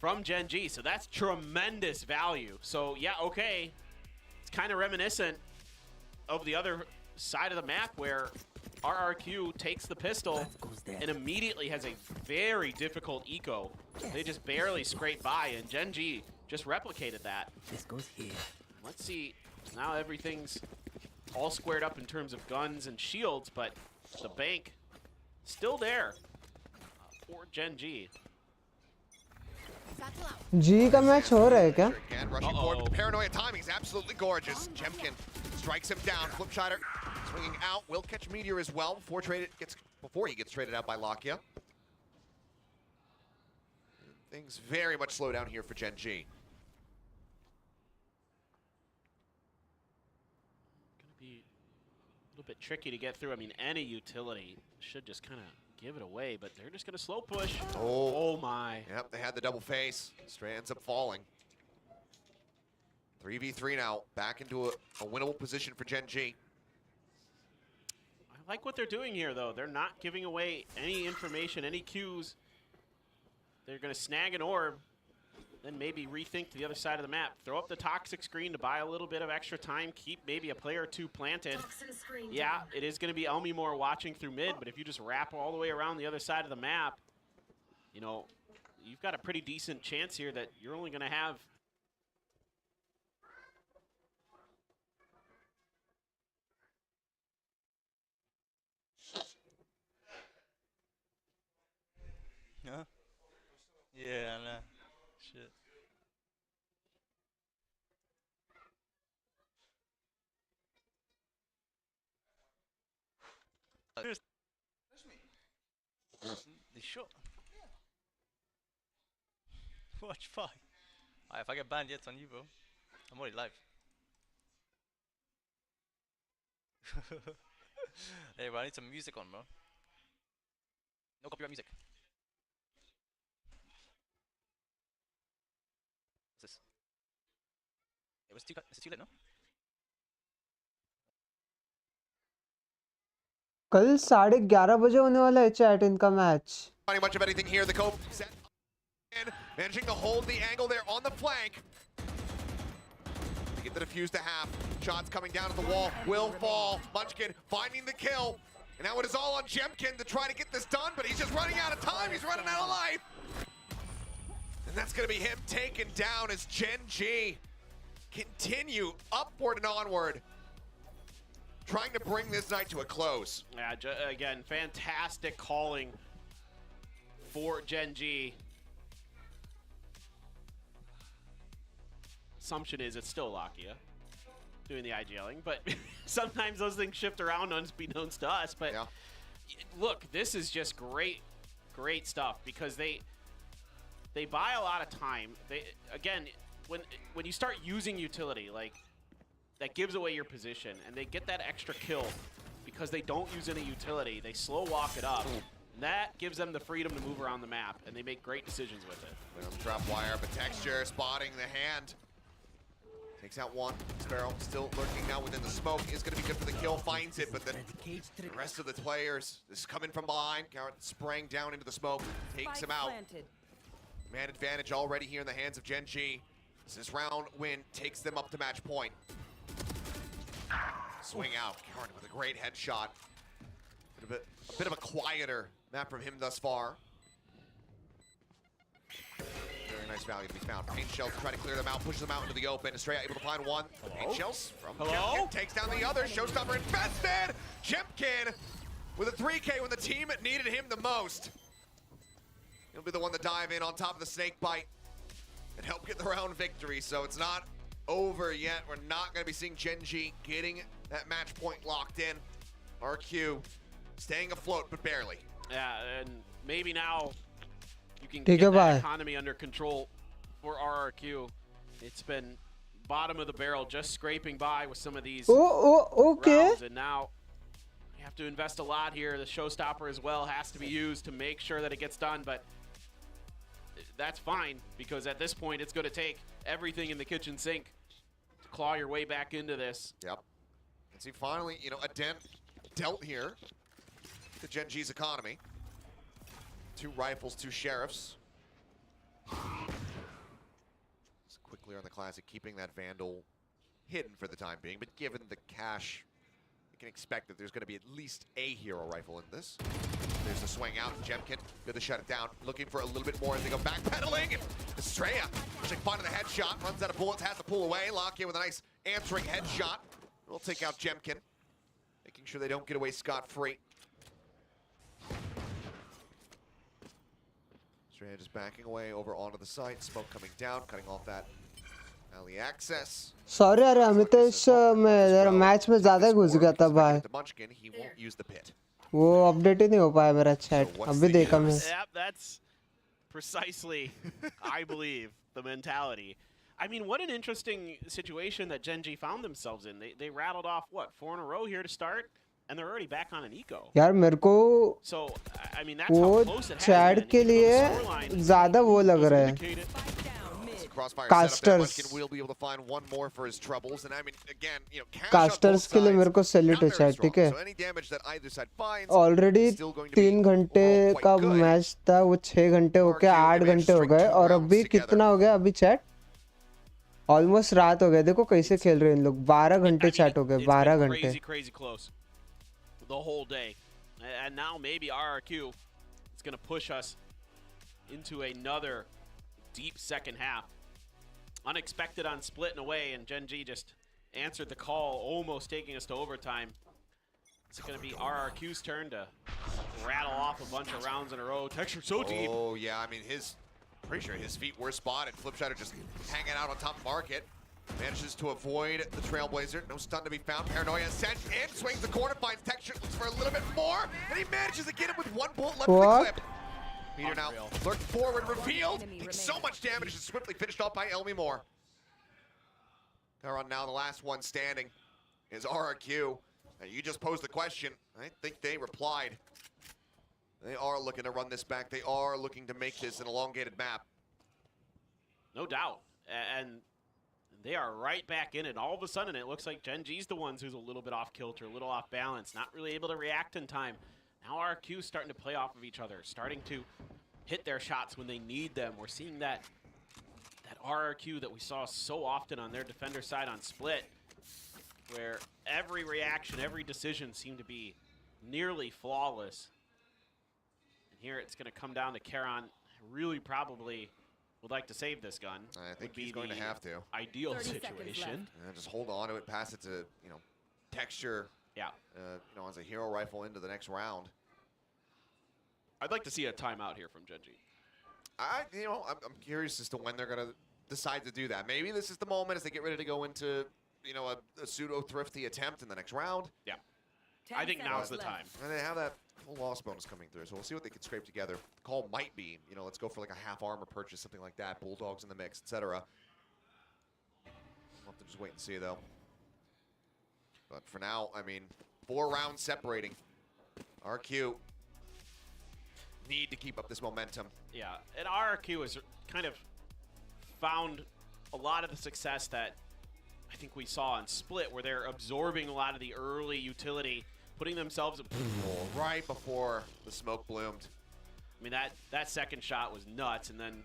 from Gen G. So that's tremendous value. So, yeah, okay. It's kind of reminiscent of the other side of the map where RRQ takes the pistol and immediately has a very difficult eco. They just barely scrape by, and Gen G just replicated that. This goes here. Let's see. Now everything's all squared up in terms of guns and shields, but the bank still there for Gen G. G का match हो रहा है क्या? Again, rushing forward with the paranoia timing is absolutely gorgeous. Jemkin strikes him down. Flipshider swinging out. Will catch Meteor as well before he gets traded out by Lakia. Things very much slow down here for Gen G. Gonna be a little bit tricky to get through. I mean, any utility should just kind of give it away, but they're just gonna slow push. Oh my. Yep, they had the double face. Stray ends up falling. 3v3 now, back into a winnable position for Gen G. I like what they're doing here, though. They're not giving away any information, any cues. They're gonna snag an orb, then maybe rethink to the other side of the map. Throw up the toxic screen to buy a little bit of extra time, keep maybe a player or two planted. Yeah, it is going to be Elmimore watching through mid, but if you just wrap all the way around the other side of the map, you know, you've got a pretty decent chance here that you're only going to have. Huh? Yeah, I know. Shit. You sure? Watch 5. Alright, if I get banned, yeah, it's on you, bro. I'm already live. Hey, bro, I need some music on, bro. No copyright music. What's this? It's too late, no? कल 11:30 बजे होने वाला है chat इनका match. Finding much of anything here. The Cope set in, managing to hold the angle there on the flank. To get the defuse to half. Shots coming down at the wall. Will fall. Munchkin finding the kill. And now it is all on Jemkin to try to get this done, but he's just running out of time. He's running out of life. And that's going to be him taken down as Gen G continue upward and onward, trying to bring this night to a close. Yeah, again, fantastic calling for Gen G. Assumption is it's still Lakia doing the IGLing, but sometimes those things shift around unbeknownst to us. But yeah. Look, this is just great stuff because they buy a lot of time. They again, when you start using utility, like that gives away your position, and they get that extra kill because they don't use any utility. They slow walk it up. And that gives them the freedom to move around the map, and they make great decisions with it. Drop wire, but Texture spotting the hand. Takes out one. Sparrow still lurking now within the smoke. Is going to be good for the kill. Finds it, but then the rest of the players is coming from behind. Garrett spraying down into the smoke. Takes him out. Man advantage already here in the hands of Gen G. This round win takes them up to match point. Swing out. Garrett with a great headshot. A bit of a quieter map from him thus far. Very nice value to be found. Paint shells to try to clear them out, pushes them out into the open. Estrella able to find one. Paint shells from Jemkin takes down the other. Showstopper infested. Jemkin with a 3K when the team needed him the most. He'll be the one to dive in on top of the snake bite and help get the round victory. So it's not over yet. We're not going to be seeing Gen G getting that match point locked in. RQ staying afloat, but barely. Yeah, and maybe now you can get that economy under control for RRQ. It's been bottom of the barrel, just scraping by with some of these rounds, and now you have to invest a lot here. The showstopper as well has to be used to make sure that it gets done, but that's fine because at this point it's going to take everything in the kitchen sink to claw your way back into this. Yep. And see, finally, you know, a dent dealt here to Gen G's economy. 2 rifles, 2 sheriffs. Just quickly on the classic, keeping that Vandal hidden for the time being, but given the cash, you can expect that there's going to be at least a hero rifle in this. There's the swing out. Jemkin good to shut it down. Looking for a little bit more as they go backpedaling. Estrella pushing fun of the headshot. Runs out of bullets, has to pull away. Lakia with a nice answering headshot. We'll take out Jemkin, making sure they don't get away scot-free. Estrella just backing away over onto the site. Smoke coming down, cutting off that alley access. Sorry यार अमितेश मैं जरा match में ज़्यादा घुस गया था भाई. Munchkin, he won't use the pit. वो अपडेट ही नहीं हो पाया मेरा चैट. अभी देखा मैं. Yep, that's precisely, I believe, the mentality. I mean, what an interesting situation that Gen G found themselves in. They rattled off, what, 4 in a row here to start? And they're already back on an eco. यार मेरे को so, I mean, that's how close it chat के लिए ज़्यादा वो लग रहा है. Casters. Will be able to find one more for his troubles, and I mean, again, you know, Casters के लिए मेरे को सैल्यूट है चैट, ठीक है. So any damage that either side finds, already 3 घंटे का मैच था, वो 6 घंटे हो के 8 घंटे हो गए, और अभी कितना हो गया अभी चैट? ऑलमोस्ट रात हो गया. देखो कैसे खेल रहे हैं इन लोग. 12 घंटे चैट हो गए. 12 घंटे. Crazy close the whole day, and now maybe RRQ is going to push us into another deep second half. Unexpected on split in a way, and Gen G just answered the call, almost taking us to overtime. It's going to be RRQ's turn to rattle off a bunch of rounds in a row. Texture so deep. Oh, yeah, I mean, pretty sure his feet were spotted. Flipshider just hanging out on top of market. Manages to avoid the Trailblazer. No stun to be found. Paranoia sent in, swings the corner, finds Texture, looks for a little bit more, and he manages to get him with one bullet left in the clip. Meteor now lurked forward, revealed, takes so much damage, and swiftly finished off by Elmi Moore. Karan now the last one standing is RRQ. And you just posed the question. I think they replied. They are looking to run this back. They are looking to make this an elongated map. No doubt. And they are right back in it. All of a sudden, it looks like Gen G's the ones who's a little bit off kilter, a little off balance, not really able to react in time. Now RRQ's starting to play off of each other, starting to hit their shots when they need them. We're seeing that RRQ that we saw so often on their defender side on split, where every reaction, every decision seemed to be nearly flawless. And here it's going to come down to Karan. Really probably would like to save this gun. I think he's going to have to. Ideal situation. Just hold on to it, pass it to, Texture. Yeah. As a hero rifle into the next round. I'd like to see a timeout here from Gen G. I'm curious as to when they're going to decide to do that. Maybe this is the moment as they get ready to go into a pseudo-thrifty attempt in the next round. Yeah. I think now's the time. And they have that full loss bonus coming through, so we'll see what they can scrape together. The call might be, let's go for like a half armor purchase, something like that, Bulldogs in the mix, etc. We'll have to just wait and see, though. But for now, 4 rounds separating. RQ need to keep up this momentum. Yeah, and RRQ has kind of found a lot of the success that I think we saw on Split, where they're absorbing a lot of the early utility, putting themselves right before the smoke bloomed. That second shot was nuts, and then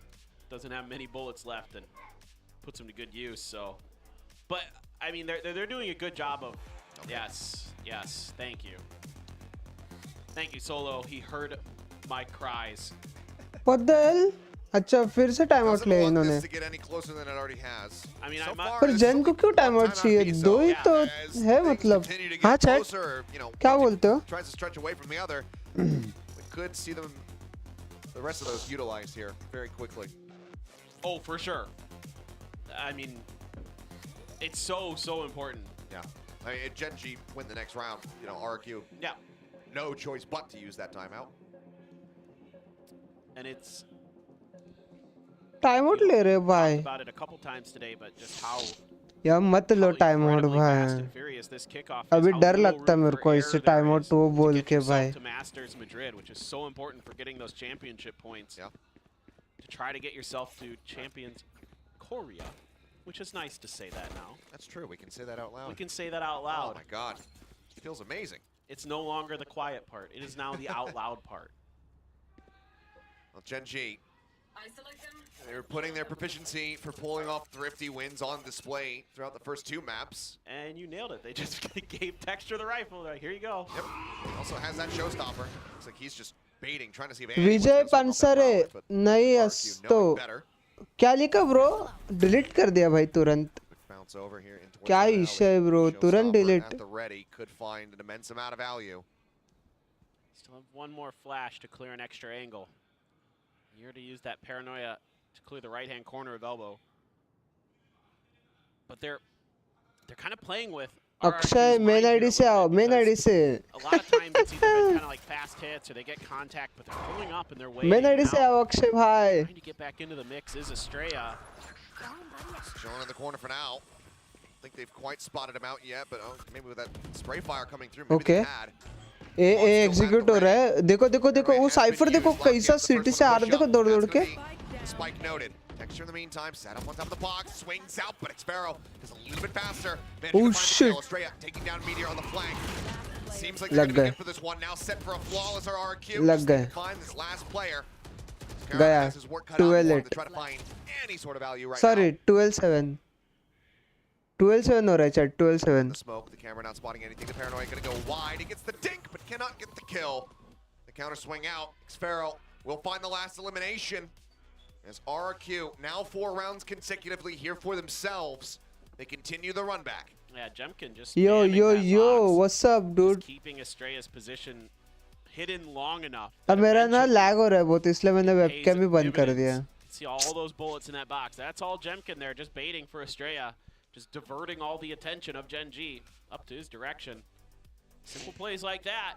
doesn't have many bullets left and puts them to good use. So, but they're doing a good job of. Okay. Yes, thank you, Solo. He heard my cries. What the hell? अच्छा फिर से time out लिया इन्होंने पर जेन को क्यों time out चाहिए दो ही तो है मतलब हाँ चैट क्या बोलते हो could see them the rest of those utilized here very quickly. Oh, for sure. It's so important. Yeah. If Gen G win the next round, RQ. Yeah. No choice but to use that timeout. And it's time out ले रहे भाई about it a couple times today, but just how यार मत लो time out भाई अभी डर लगता है मेरे को इससे टाइम आउट वो बोल के भाई to Masters Madrid, which is so important for getting those championship points. Yeah. To try to get yourself to Champions Korea, which is nice to say that now. That's true. We can say that out loud. We can say that out loud. Oh my God. It feels amazing. It's no longer the quiet part. It is now the out loud part. Well, Gen G, they're putting their proficiency for pulling off thrifty wins on display throughout the first 2 maps. And you nailed it. They just gave Texture the rifle. Like, here you go. Yep. Also has that showstopper. Looks like he's just baiting, trying to see if विजय पंसरे नहीं तो क्या लिखा bro delete कर दिया भाई तुरंत क्या issue है ब्रो तुरंत delete could find an immense amount of value. Still have one more flash to clear an extra angle. Here to use that paranoia to clear the right-hand corner of elbow. But they're kind of playing with Akshay main ID से आओ main ID से a lot of times it's either been kind of like fast hits or they get contact, but they're pulling up and they're waiting. Main ID से आओ अक्षय भाई Trying to get back into the mix is Estrella. Showing in the corner for now. I think they've quite spotted him out yet, but maybe with that spray fire coming through, maybe okay. they had. A execute हो रहा है देखो देखो देखो वो cipher देखो कैसा city से आ रहा देखो दौड़ दौड़ के Spike noted. Texture in the meantime, set up on top of the box, swings out, but Xpero is a little bit faster. Oh shit! Estrella taking down Meteor on the flank. Seems like they're going to get for this one. Now set for a flawless RRQ. लग गए. Find this last player. गया. 12-8. To try to find any sort of value right Sorry, now. 12-7. 12-7 हो रहा है chat 12-7. The smoke, the camera not spotting anything. The paranoia going to go wide. He gets the dink, but cannot get the kill. The counter swing out. Xpero will find the last elimination. As RRQ, now 4 rounds consecutively here for themselves. They continue the run back. Yeah, Jemkin just Yo, spamming yo, that yo, box, what's up, dude? just keeping Estrella's position hidden long enough. अब मेरा ना lag हो रहा है बहुत, इसलिए मैंने webcam भी बंद कर दिया. See all those bullets in that box. That's all Jemkin there, just baiting for Estrella, just diverting all the attention of Gen G up to his direction. Simple plays like that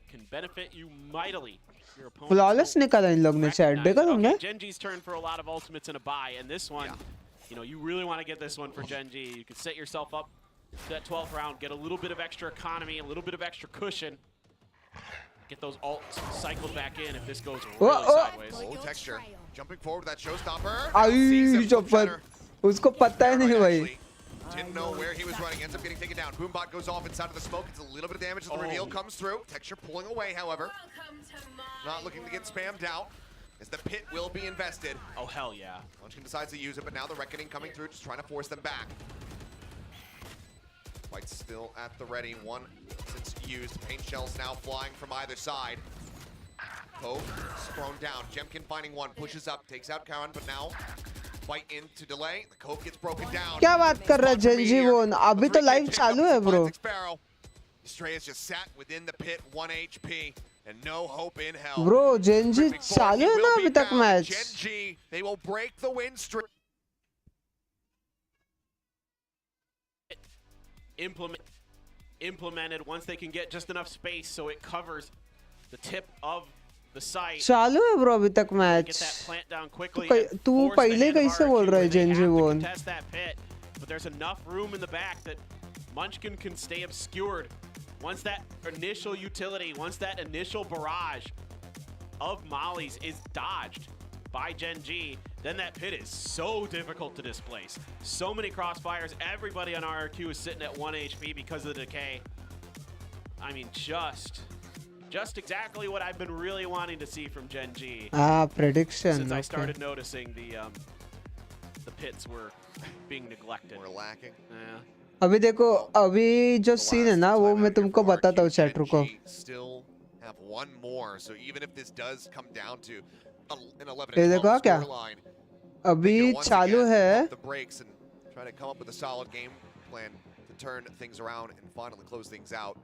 can benefit you mightily. Your opponents flawless निकाला इन लोग ने chat देखा तुमने? Okay, Gen G's turn for a lot of ultimates in a buy, and this one, you know, you really want to get this one for Gen G. You can set yourself up to that 12th round, get a little bit of extra economy, a little bit of extra cushion. Get those ults cycled back in if this goes really sideways. Oh, Texture jumping forward with that showstopper. I chopper उसको पता ही नहीं भाई. Didn't know where he was running, ends up getting taken down. Boombot goes off inside of the smoke. It's a little bit of damage as the reveal comes through. Texture pulling away, however. Not looking to get spammed out, as the pit will be invested. Oh, hell yeah. Munchkin decides to use it, but now the Reckoning coming through, just trying to force them back. Fight's still at the ready. One since used. Paint shells now flying from either side. Poe is thrown down. Jemkin finding one, pushes up, takes out Karan, but now fight in to delay. The Cove gets broken down. क्या बात कर रहा है Gen Z वोन? अभी तो live चालू है bro. Estrellas just sat within the pit, 1 HP, and no hope in hell. Bro, Gen Z चालू है ना अभी तक match. Gen G, they will break the win streak. Implemented once they can get just enough space so it covers the tip of the site. चालू है bro अभी तक match. Get that plant down quickly. तू पहले कैसे बोल रहा है जेंजी वोन? Test that pit, but there's enough room in the back that Munchkin can stay obscured. Once that initial utility, once that initial barrage of mollies is dodged by Gen G, then that pit is so difficult to displace. So many crossfires. Everybody on RRQ is sitting at 1 HP because of the decay. I mean, just exactly what I've been really wanting to see from Gen G. Prediction. Since I started noticing the pits were being neglected. We're lacking. Yeah. अभी देखो अभी जो scene है ना वो मैं तुमको बताता हूँ चैट रुको. Still have one more, so even if this does come down to an 11 ये देखो क्या? अभी चालू है. The breaks and try to come up with a solid game plan to turn things around and finally close things out.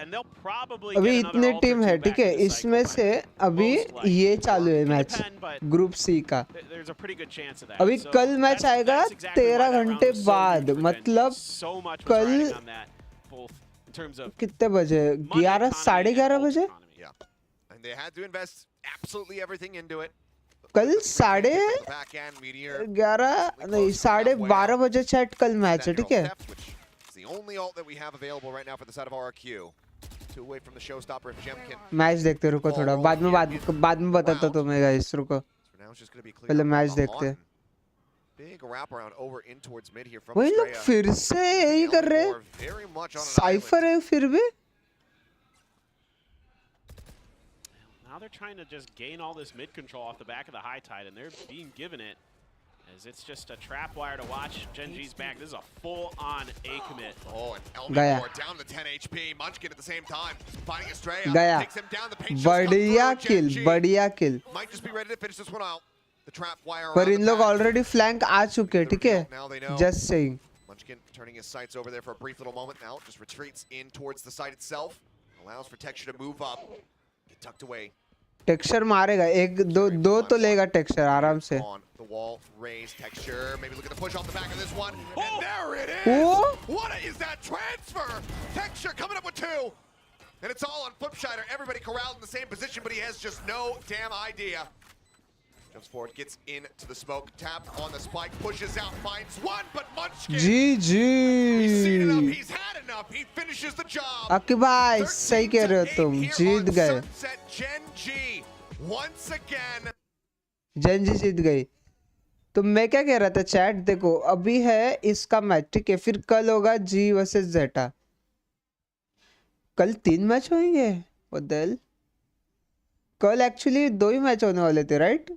And they'll probably अभी इतने team है ठीक है, इसमें से अभी ये चालू है मैच ग्रुप सी का. There's a pretty good chance of that. अभी कल मैच आएगा 13 घंटे बाद, मतलब कल कितने बजे? 11 साढ़े 11 बजे? Yeah, and they had to invest absolutely everything into it. कल साढ़े 11 नहीं 12:30 बजे चैट कल मैच है ठीक है. It's the only ult that we have available right now for the side of RRQ. 2 away from the showstopper if Jemkin. Match देखते रुको थोड़ा, बाद में बताता हूँ तुम्हें गाइस, रुको पहले मैच देखते. Big wraparound over in towards mid here from वही लोग फिर से यही कर रहे हैं. साइफर है फिर भी. Now they're trying to just gain all this mid control off the back of the high tide, and they're being given it. As it's just a trap wire to watch Gen G's back. This is a full-on A commit. Oh, and Elmore down to 10 HP. Munchkin at the same time finding Estrella. गया. Takes him down. The paint बढ़िया kill, बढ़िया kill. Might just be ready to finish this one out. The trap wire. पर इन लोग already flank आ चुके हैं ठीक है. Just saying. Munchkin turning his sights over there for a brief little moment now. Just retreats in towards the site itself. Allows for Texture to move up. Get tucked away. Texture मारेगा, एक दो तो लेगा texture आराम से. The wall raised Texture. Maybe look at the push off the back of this one. And there it is. What is that transfer? Texture coming up with 2. And it's all on Flipshider. Everybody corralled in the same position, but he has just no damn idea. Jumps forward, gets into the smoke, tap on the spike, pushes out, finds one, but Munchkin. GG. He's seen enough, he's had enough, he finishes the job. अक्की भाई सही कह रहे हो तुम, जीत गए. Gen G once again. Gen G जीत गई. तो मैं क्या कह रहा था चैट, देखो अभी है इसका मैच ठीक है, फिर कल होगा जी वर्सेस जेटा. कल 3 मैच होंगे. बदल कल एक्चुअली 2 ही मैच होने वाले थे राइट.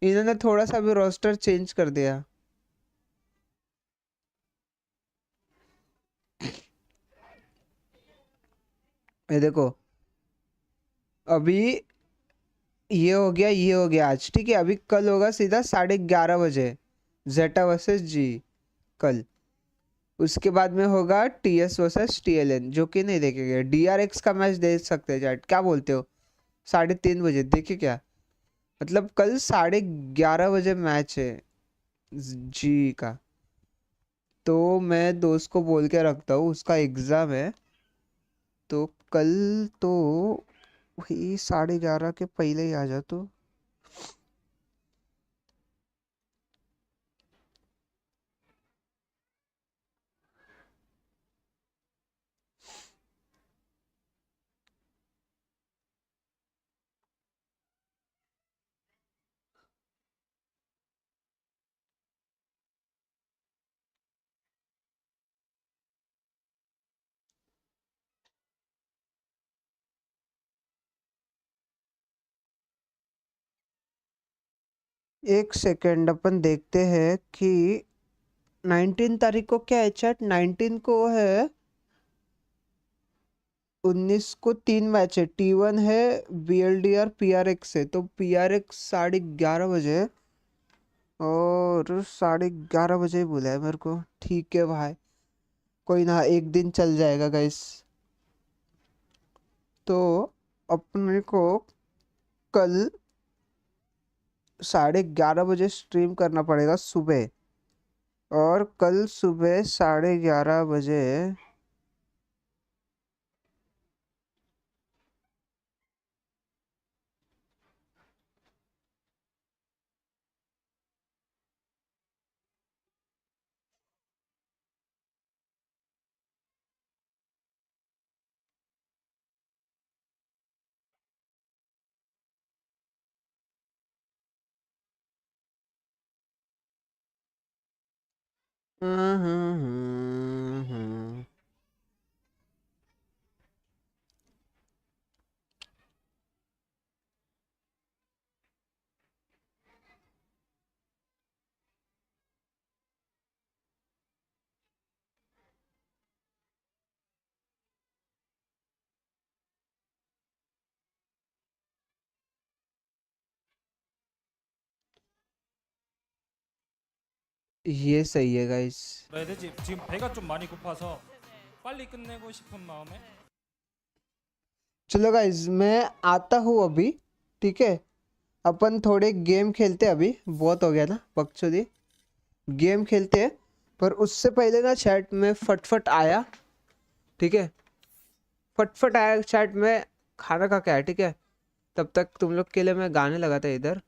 इन्होंने थोड़ा सा भी रोस्टर चेंज कर दिया. ये देखो अभी ये हो गया आज, ठीक है। अभी कल होगा सीधा 11:30 जेटा वर्सेस जी कल। उसके बाद में होगा टीएस वर्सेस टीएलएन, जो कि नहीं देखेंगे। डीआरएक्स का मैच देख सकते हैं चैट, क्या बोलते हो? 3:30 देखे क्या? मतलब कल 11:30 मैच है जी का। तो मैं दोस्त को बोल के रखता हूँ, उसका एग्ज़ाम है, तो कल तो वही 11:30 के पहले ही आ जा तो। एक सेकंड, अपन देखते हैं कि 19 तारीख को क्या है चैट। 19 को है, 19 को 3 मैच है। T1 है, BLDR PRX है। तो PRX 11:30 है और 11:30 ही बोला है मेरे को। ठीक है भाई, कोई ना, एक दिन चल जाएगा गाइस। तो अपने को कल 11:30 स्ट्रीम करना पड़ेगा सुबह, और कल सुबह 11:30 ये सही है गाइस। 그래야 되지. 지금 배가 좀 많이 고파서 빨리 끝내고 싶은 마음에. चलो गाइस, मैं आता हूँ अभी, ठीक है। अपन थोड़े गेम खेलते हैं, अभी बहुत हो गया ना बकचोदी। गेम खेलते हैं, पर उससे पहले ना चैट में फटफट आया, ठीक है। फटफट आया चैट में, खाना खा के आया, ठीक है। तब तक तुम लोग के लिए मैं गाने लगाता इधर।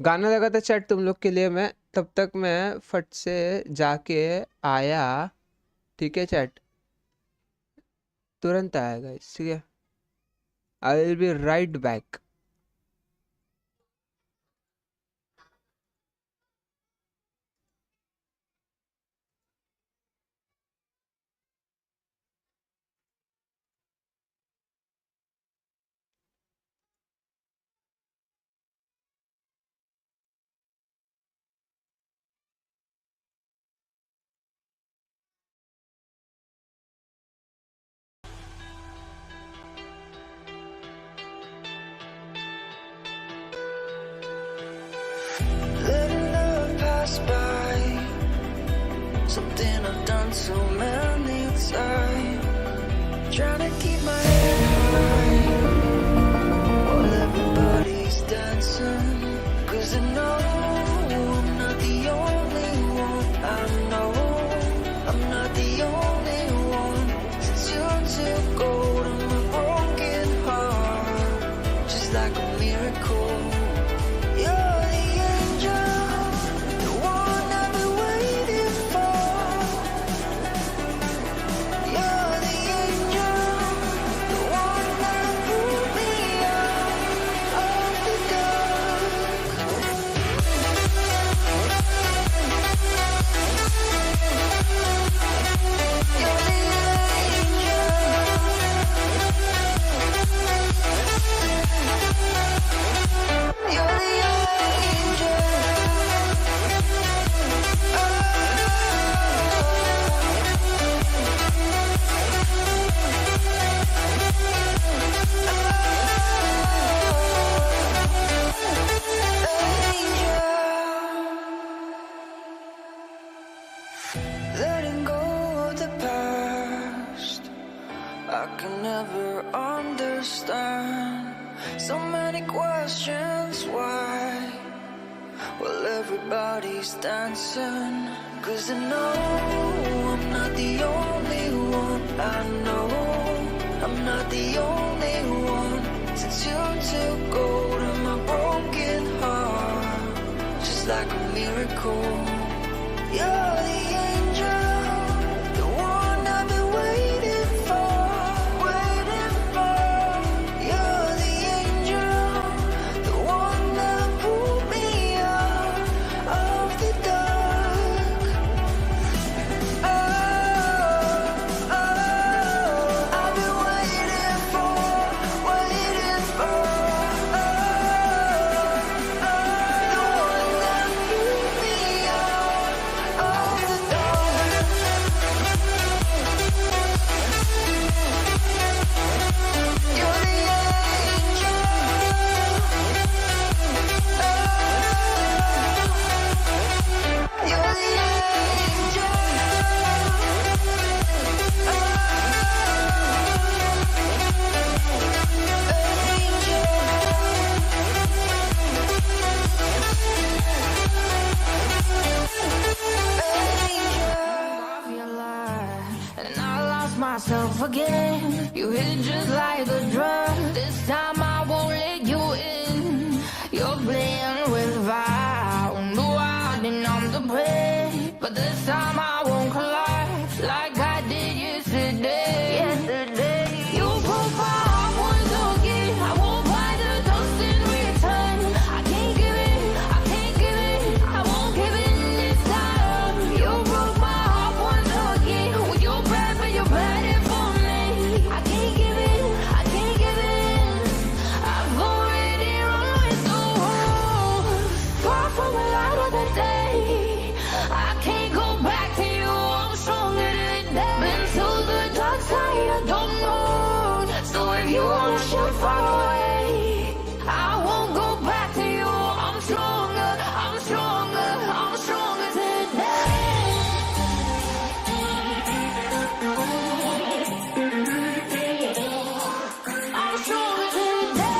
गाना लगाता चैट तुम लोग के लिए मैं। तब तक मैं फट से जाके आया, ठीक है चैट। तुरंत आया गाइस, ठीक है। I will be right back. Letting love pass by, something I've done so many times. Trying to keep my head high while everybody's dancing. 'Cause I know I'm not the only one. I know I'm not the only one. Since you took hold of my broken heart, just like a miracle. You're the angel, the one I've been waiting for. You're the angel, I can never understand. So many questions, why? Well, everybody's dancing, 'cause I know I'm not the only one. I know I'm not the only one. Since you took hold of my broken heart, just like a miracle. You're the angel, the one I've been waiting for, waiting for. You're the angel, the one that pulled me out of the dark. Oh, oh, I've been waiting for, waiting for. Oh, oh, the one that pulled me out of the dark. You're the angel. You're the and I lost myself again. You hit just like a drug. This time I won't let you in. You're playing with fire. No, I didn't numb the pain, but this time I won't collapse like I did yesterday. Yesterday, you broke my heart once again. I won't buy the dust in return. I can't give it, I can't give it, I won't give it this time. You broke my heart once again. When you're bad, but you're bad it for me. I can't give it, I can't give it. I've already run with the wolves. Far from the light of the day. I can't go back to you, I'm stronger today. Been to the dark side, I don't know. So if you wanna shoot far away, I won't go back to you. I'm stronger, I'm stronger, I'm stronger today. I'm stronger today.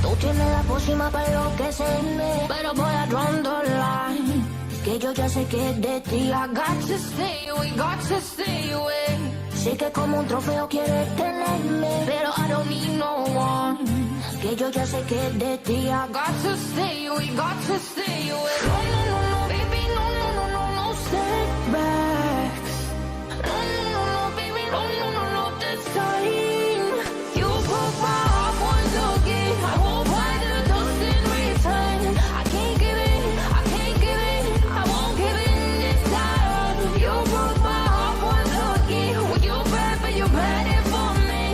Tú tienes la pócima para enloquecerme, pero voy a draw the line. Que yo ya sé que es de ti. I got to stay away, got to stay away. Sé que como un trofeo quieres tenerme, pero I don't need no one. Que yo ya sé que es de ti. I got to stay away, got to stay away. No, no, no, no, baby, no, no, no, no, no setbacks. No, no, no, no, baby, no, no, no, no, this time. You broke my heart once again. I won't buy the dust in return. I can't give it, I can't give it, I won't give it this time. You broke my heart once again. When you're bad, but you're bad it for me.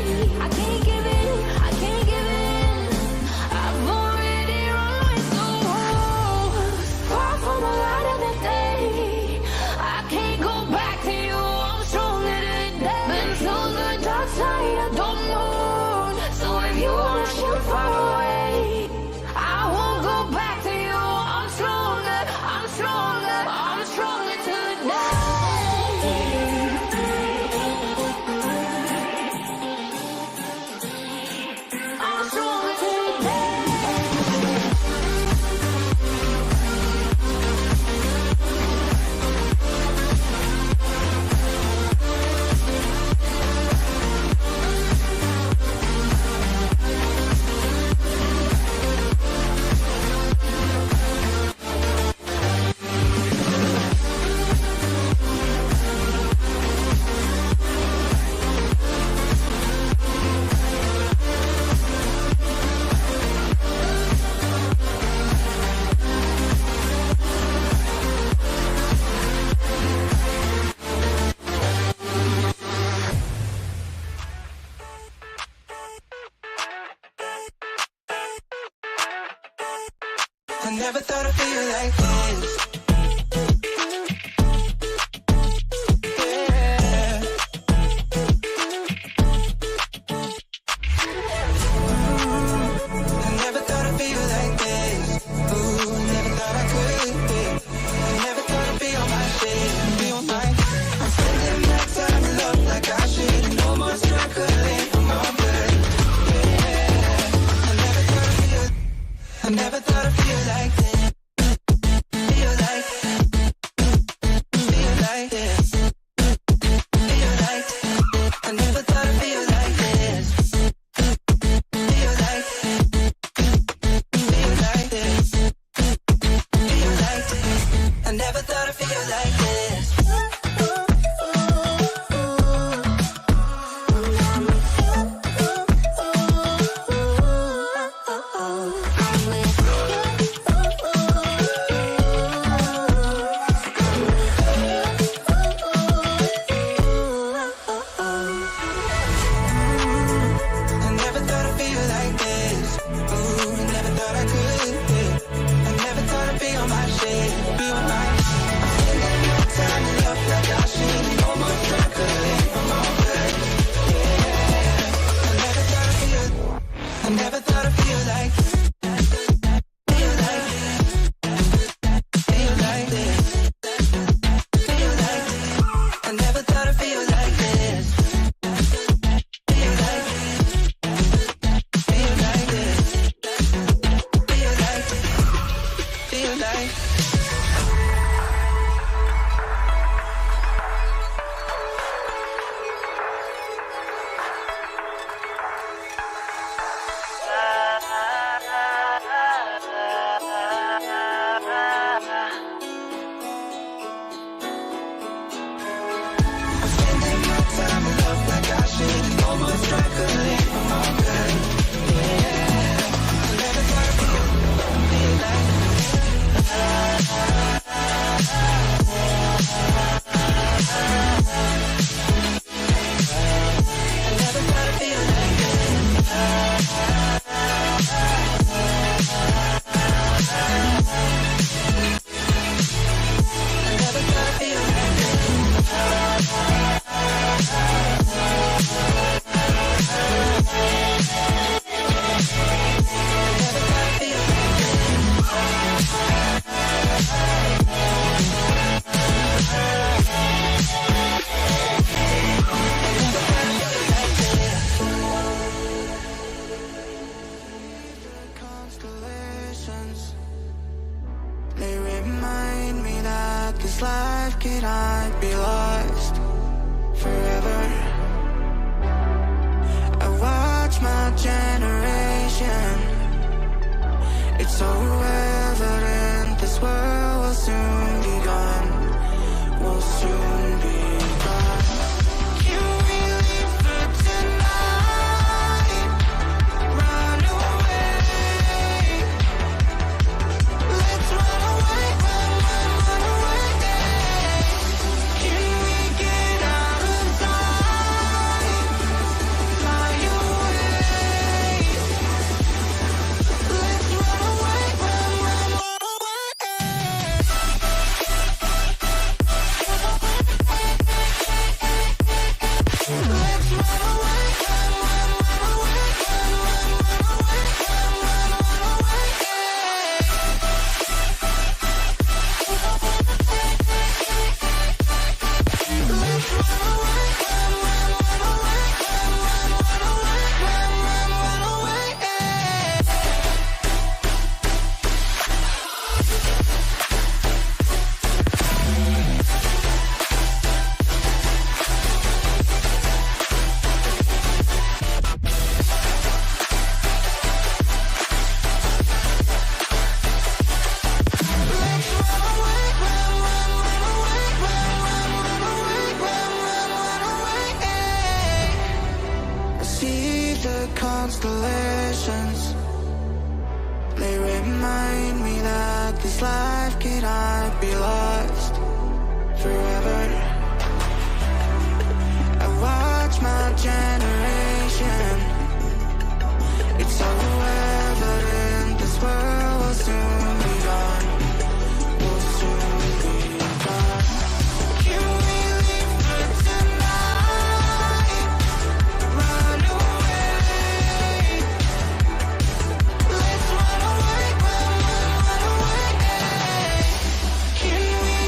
I can't give it, I can't give it. I've already run with the wolves. Far from thought I'd feel like this. constellations. They remind me that this life cannot be lost forever. I watch my generation. It's so evident this world will soon be gone. Will soon be gone. Can we leave for tonight? Run away. Let's run away, run away. Can we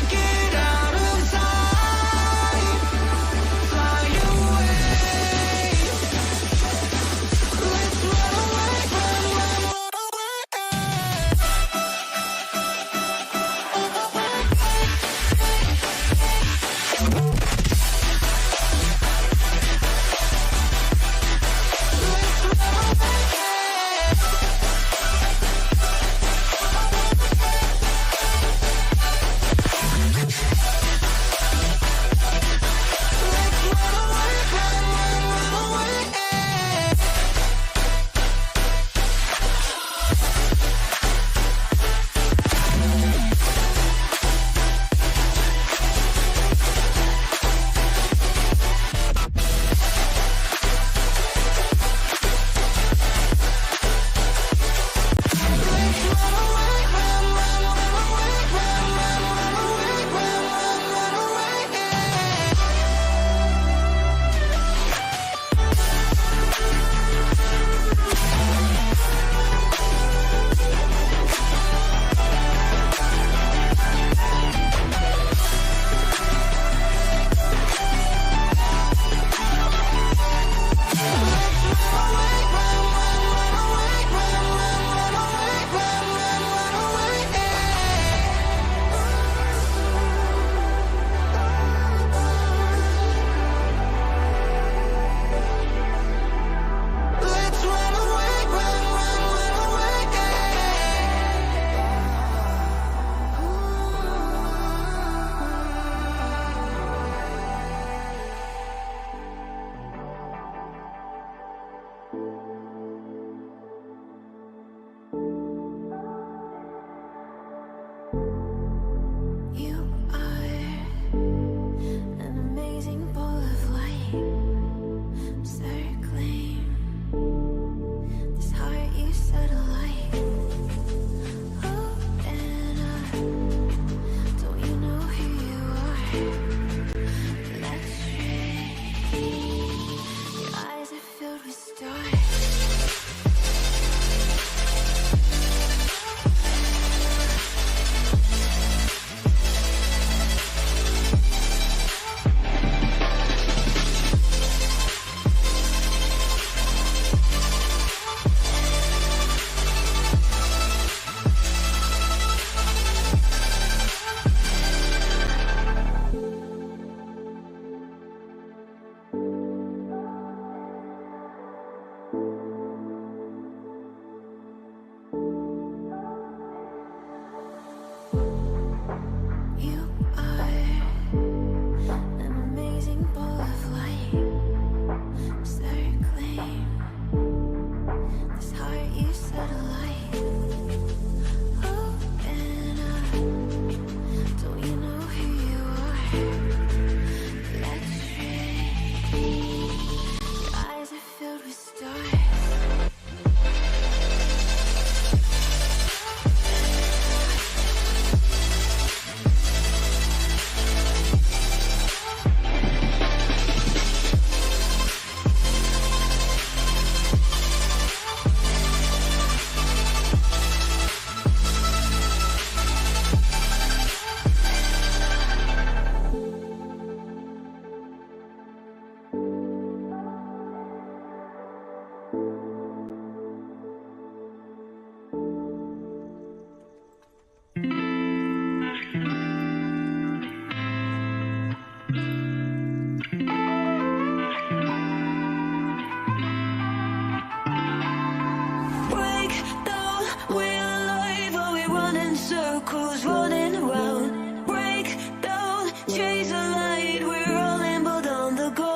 laser light, we're rolling but on the go.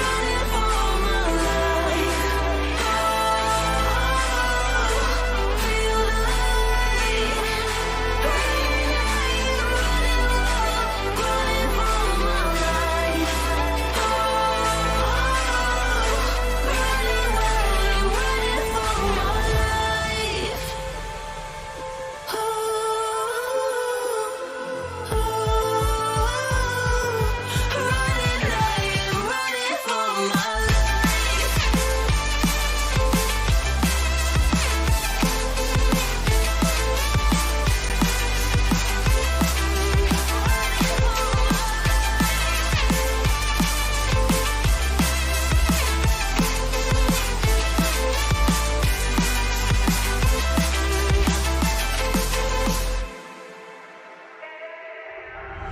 Running for my life. Feel the light. Running for my life. Running for my life. Running for my life.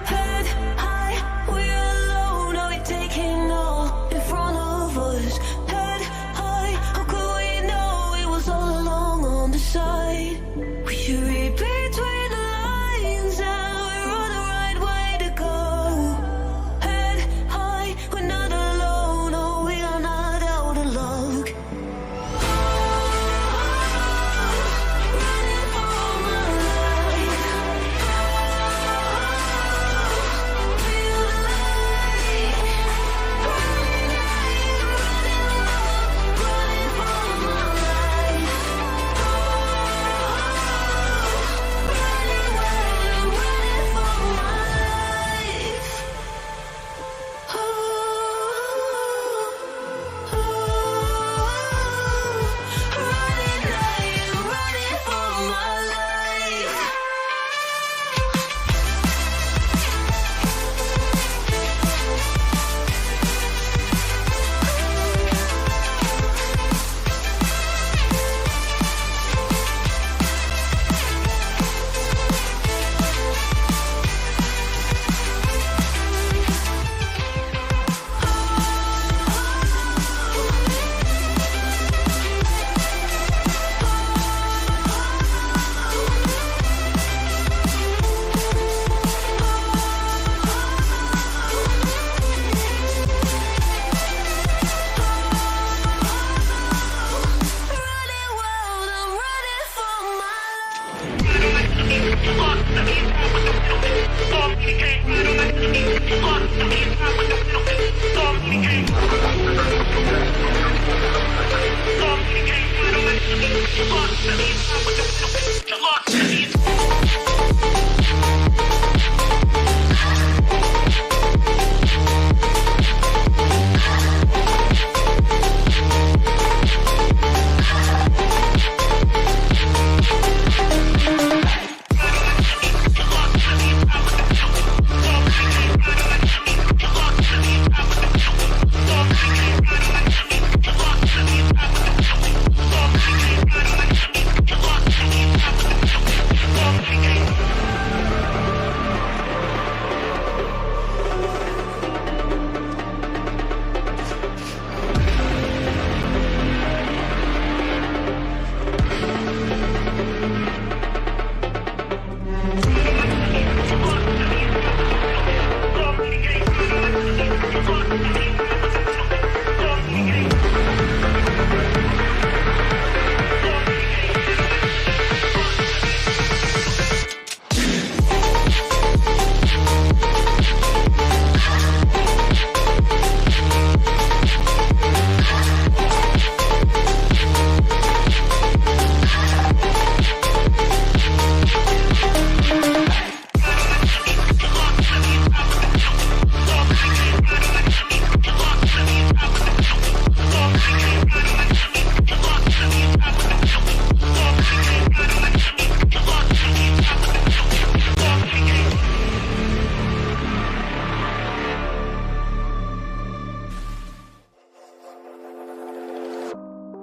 Head high, we're alone. Are we taking all in front of us? Head high, how could we know it was all along on the side? We should read between the lines. Now we're on the right way to go. Head high, we're not alone. Oh, we are not out of luck. Running for my life. Feel the light. Running for my life. Running for my life. Running for my life. Running wild, I'm running for my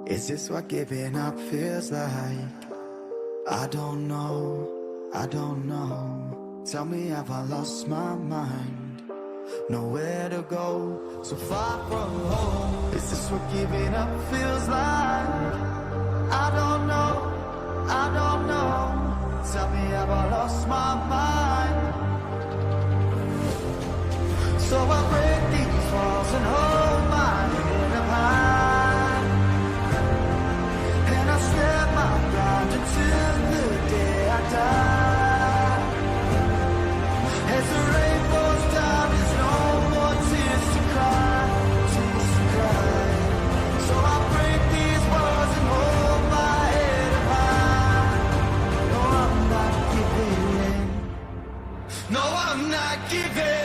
Is this what giving up feels like? I don't know, I don't know. Tell me, have I lost my mind? Nowhere to go, so far from home. Is this what giving up feels like? I don't know, I don't know. Tell me have I lost my mind? So I break these walls and hold my head up high, and I swear my ground until the day I die. As the rain falls down, there's no more tears to cry, tears to cry. So I break these walls and hold my head up high. No, I'm not giving in. No, I'm not giving in.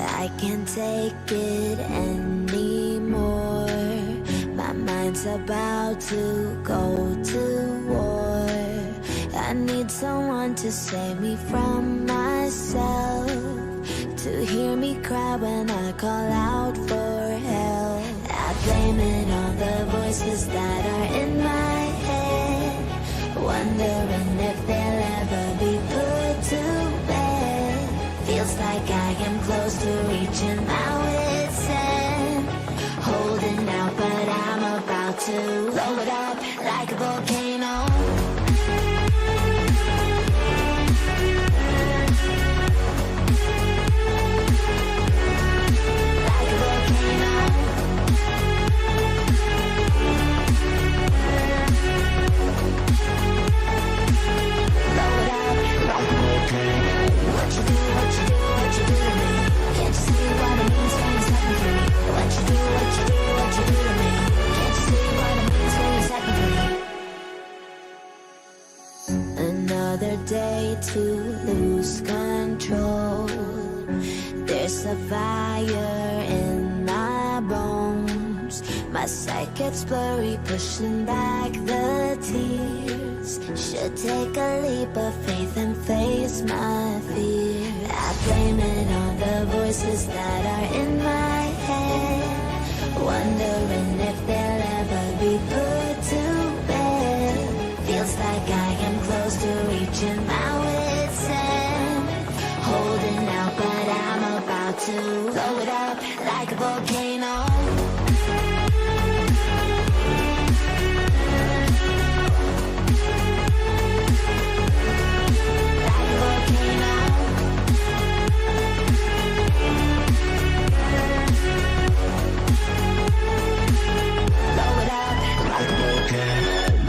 I can't take it anymore. My mind's about to go to war. I need someone to save me from myself, to hear me cry when I call out for help. I blame it on the voices that are in my head, wondering if they'll ever be put to bed. Feels like I am close to reaching my wit's end, holding out, but I'm about to blow it up like a volcano. Another day to lose control. There's a fire in my bones. My sight gets blurry, pushing back the tears. Should take a leap of faith and face my fear. I blame it on the voices that are in my head, wondering if they'll ever be put to bed. Feels like I am close to reaching my wit's end, holding out, but I'm about to blow it up like a volcano.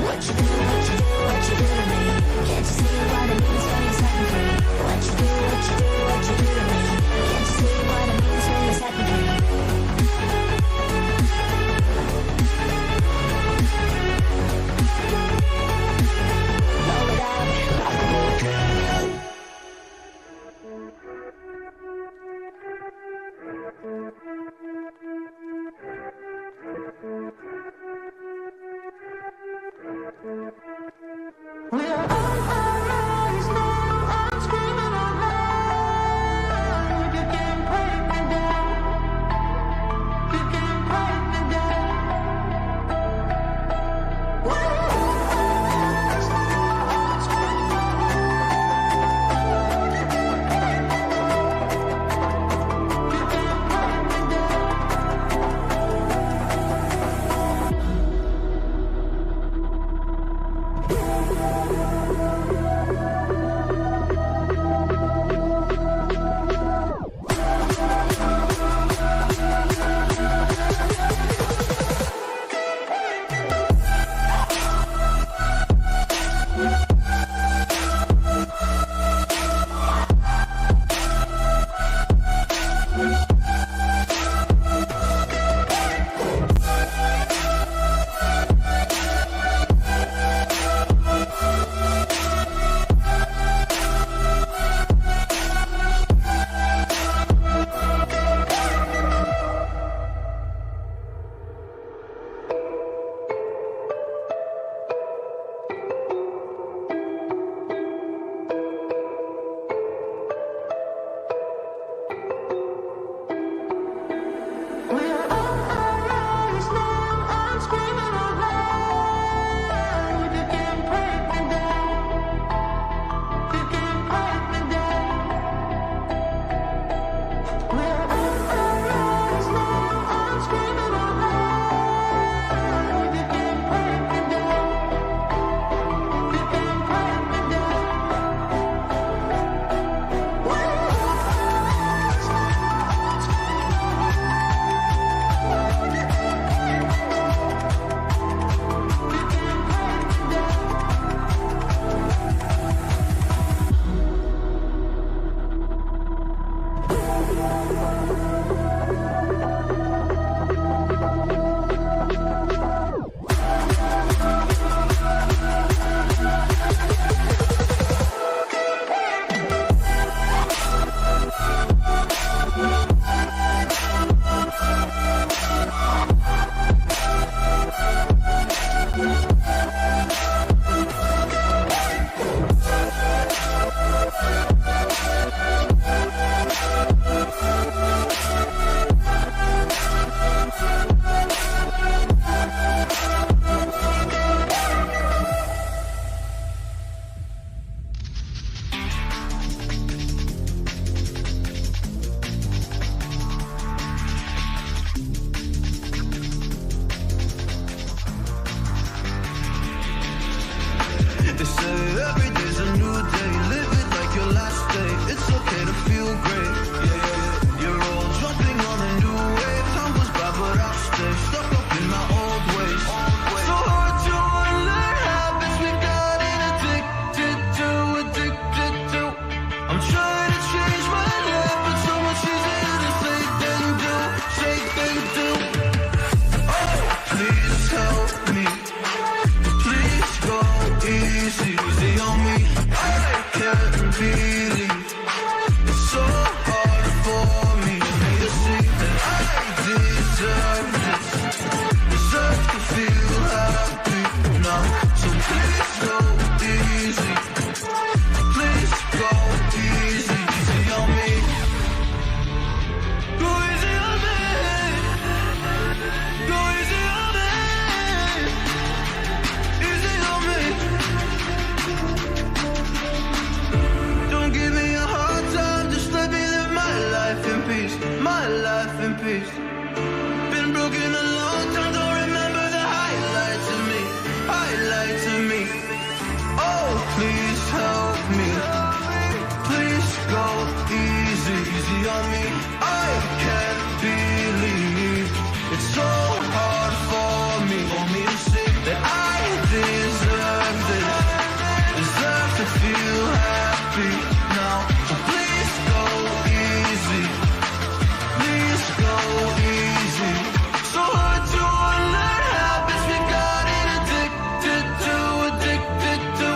What you do to me? Can't you see what it means? I'm trying to change my life, but so much easier to say than do. Say than do. Oh, please help me. Please go easy, easy on me. I can't believe it's so hard for me to see that I deserve this. Deserve to feel happy now. So please go easy. Please go easy, easy on me. Go easy on me. Go easy on me. Easy on me. Don't give me a hard time, just let me live my life in peace. My life in peace. Been broken a long time, don't remember the highlights of me. Highlights of me. Oh, please help me. Please go easy, easy on me. I can't believe it's so hard for me to see that I deserve this. Deserve to feel happy now. So please go easy. Please go easy. So hard to unlearn habits we got addicted to, addicted to.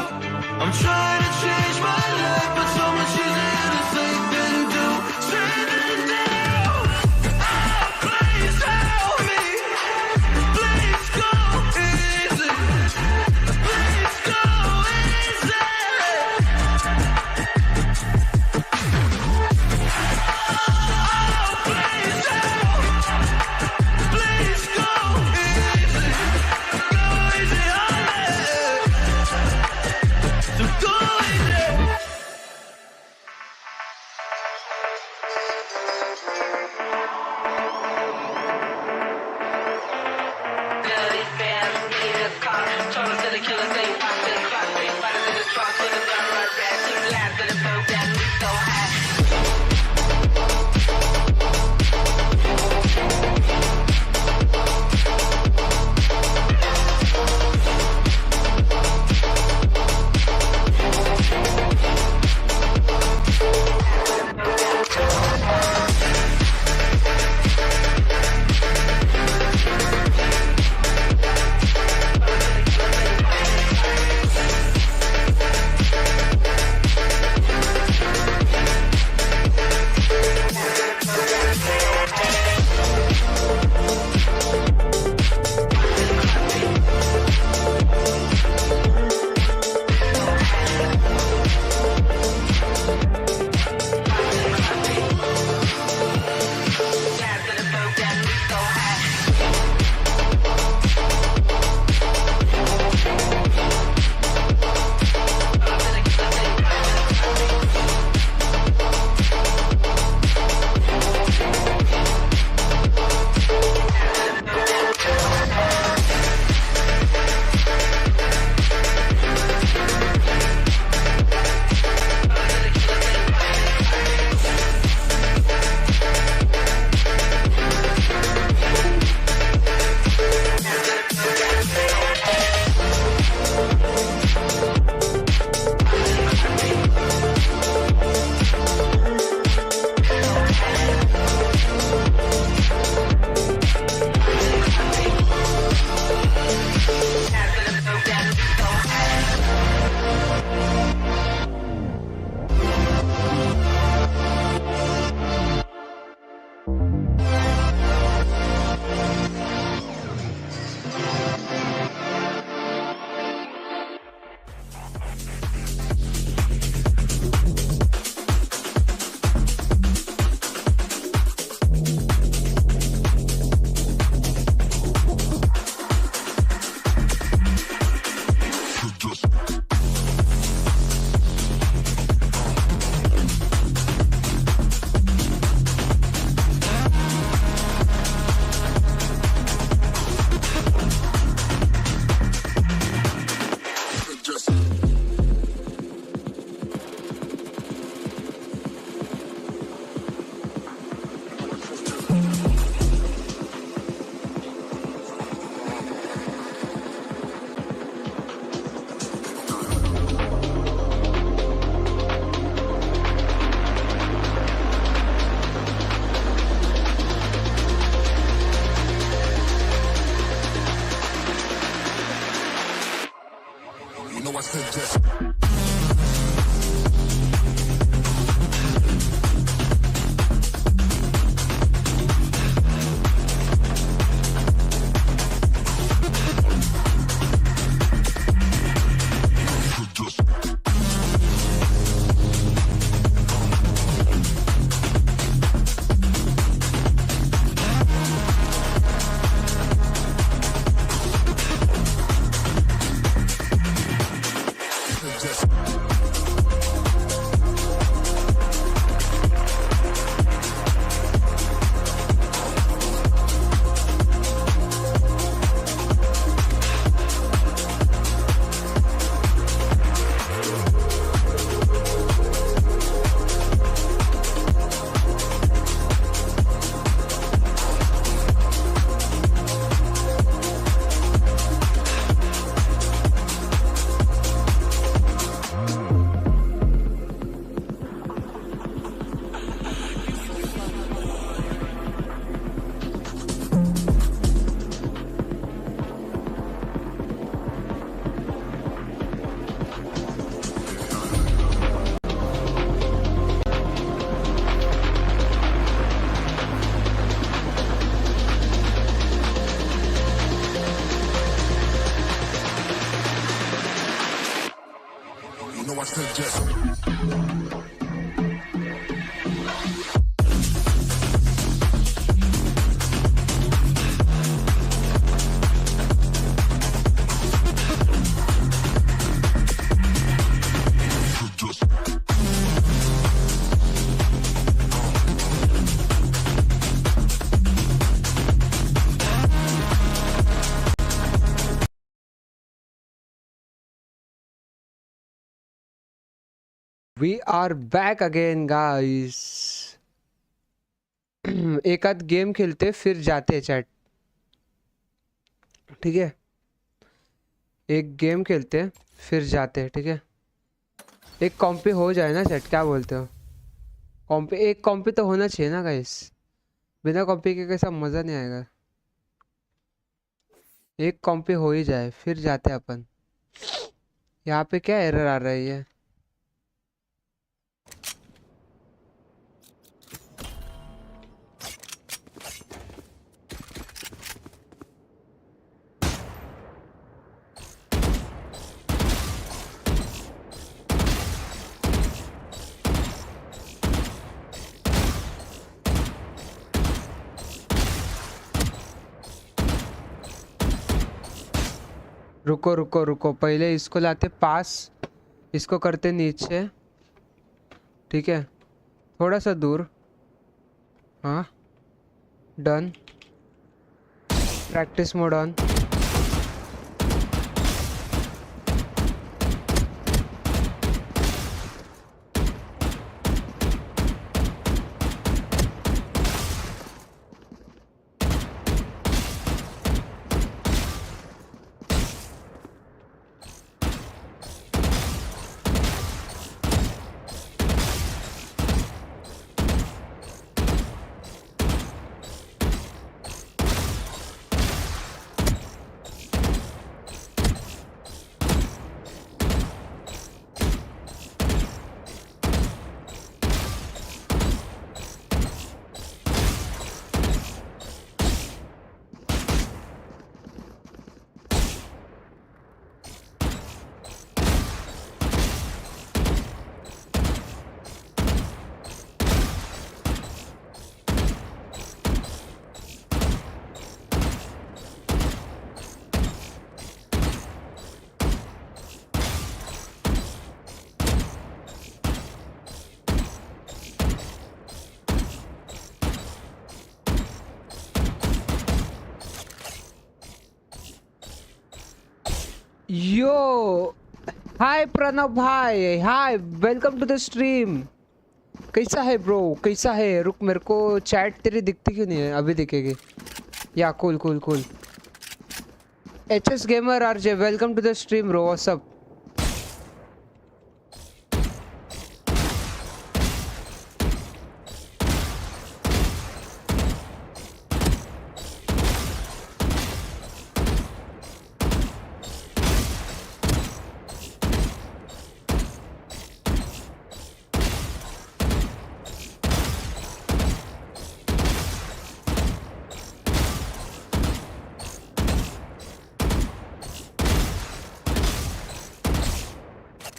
I'm trying to change my life, but so much easier to say than do. Say than do. Oh, please help me. Please go easy. Please go easy. Please go easy. Go easy on me. So go easy. We are back again guys. एक आध game खेलते फिर जाते हैं chat, ठीक है? एक game खेलते फिर जाते हैं, ठीक है? एक कॉम्पी हो जाए ना चैट, क्या बोलते हो? कॉम्पी, एक कॉम्पी तो होना चाहिए ना गाइस, बिना कॉम्पी के कैसा मज़ा नहीं आएगा। एक कॉम्पी हो ही जाए फिर जाते हैं अपन। यहाँ पे क्या एरर आ रही है? रुको रुको रुको, पहले इसको लाते पास, इसको करते नीचे, ठीक है? थोड़ा सा दूर, हाँ done. Practice mode on. Yo hi Pranav भाई, hi, welcome to the stream. कैसा है ब्रो, कैसा है? रुक, मेरे को चैट तेरी दिखती क्यों नहीं है? अभी दिखेगी। या cool cool cool. HS gamer RJ, welcome to the stream bro, what's up?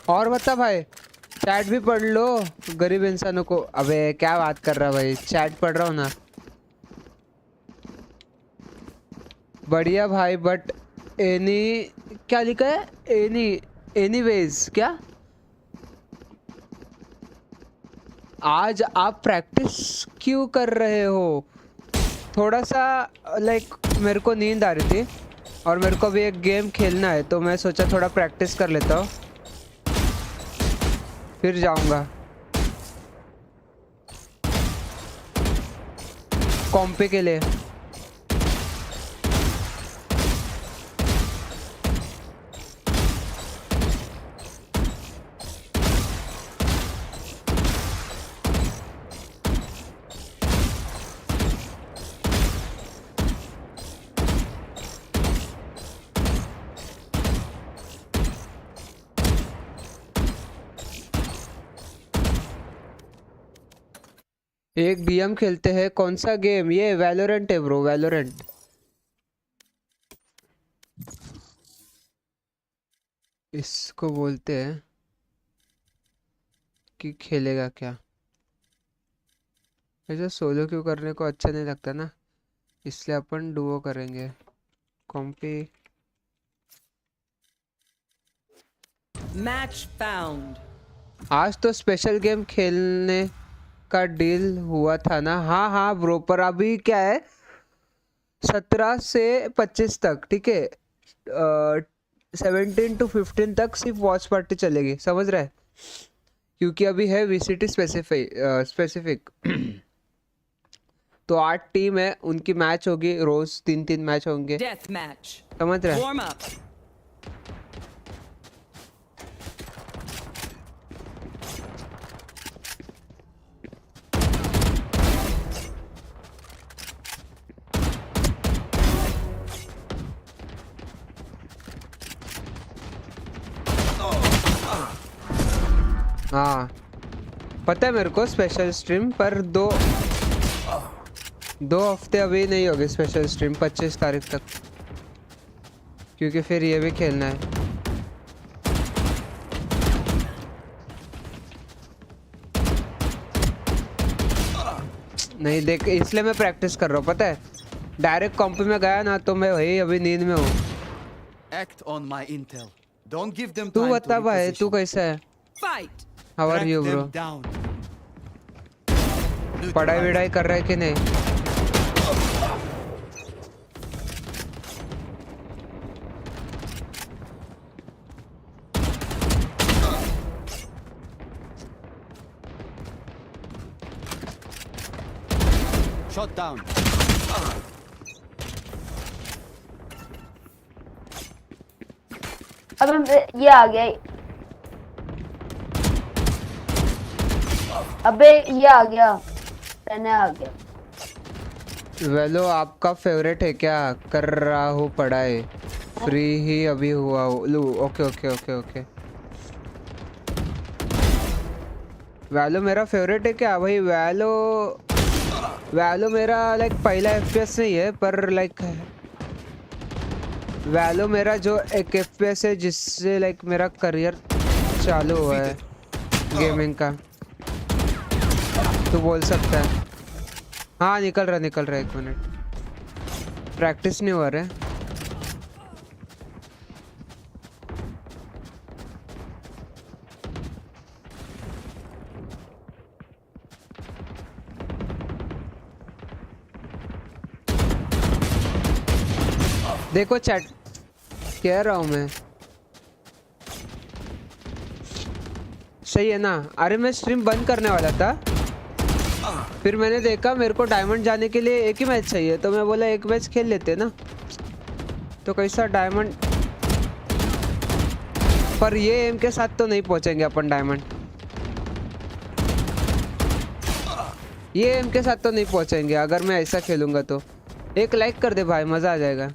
और बता भाई, चैट भी पढ़ लो गरीब इंसानों को। अबे क्या बात कर रहा भाई, चैट पढ़ रहा हूँ ना। बढ़िया भाई, बट एनी क्या लिखा है? एनीवेज क्या? आज आप प्रैक्टिस क्यों कर रहे हो? थोड़ा सा लाइक मेरे को नींद आ रही थी और मेरे को भी एक गेम खेलना है, तो मैं सोचा थोड़ा प्रैक्टिस कर लेता हूँ, फिर जाऊंगा कॉम्पी के लिए। एक BM खेलते हैं। कौन सा गेम? ये वैलोरेंट है ब्रो, वैलोरेंट। इसको बोलते हैं कि खेलेगा क्या? ऐसा सोलो क्यों करने को अच्छा नहीं लगता ना, इसलिए अपन डुओ करेंगे। कॉम्पी मैच फाउंड। आज तो स्पेशल गेम खेलने का डील हुआ था ना? हाँ हाँ ब्रो, पर अभी क्या है, 17 से 25 तक, ठीक है? 17 to 15 तक सिर्फ वॉच पार्टी चलेगी, समझ रहे? क्योंकि अभी है VCT स्पेसिफिक तो 8 टीम है, उनकी मैच होगी रोज 3-3 मैच होंगे, समझ रहे? हाँ पता है मेरे को स्पेशल स्ट्रीम पर दो हफ्ते अभी नहीं होगी स्पेशल स्ट्रीम 25 तारीख तक, क्योंकि फिर ये भी खेलना है। नहीं देख, इसलिए मैं प्रैक्टिस कर रहा हूँ, पता है डायरेक्ट कॉम्प में गया ना तो मैं वही अभी नींद में हूँ। तू बता भाई, तू कैसा है? How are you bro? पढ़ाई विढ़ाई कर रहा है कि नहीं? Shot down. अब ये आ गया, अबे ये आ गया, प्रणय आ गया। वेलो आपका फेवरेट है क्या? कर रहा हूँ पढ़ाई, फ्री ही अभी हुआ हूँ। लो ओके ओके ओके ओके। वेलो मेरा फेवरेट है क्या भाई? वेलो मेरा लाइक पहला FPS नहीं है, पर लाइक वेलो मेरा जो एक FPS है जिससे लाइक मेरा करियर चालू हुआ है गेमिंग का, तो बोल सकता है। हाँ निकल रहा 1 मिनट, प्रैक्टिस नहीं हो रहा है। देखो चैट कह रहा हूँ मैं, सही है ना? अरे मैं स्ट्रीम बंद करने वाला था, फिर मैंने देखा मेरे को डायमंड जाने के लिए एक ही मैच चाहिए, तो मैं बोला एक मैच खेल लेते ना। तो कैसा डायमंड, पर ये एम के साथ तो नहीं पहुंचेंगे अपन डायमंड, ये एम के साथ तो नहीं पहुंचेंगे अगर मैं ऐसा खेलूंगा। तो एक लाइक कर दे भाई, मजा आ जाएगा।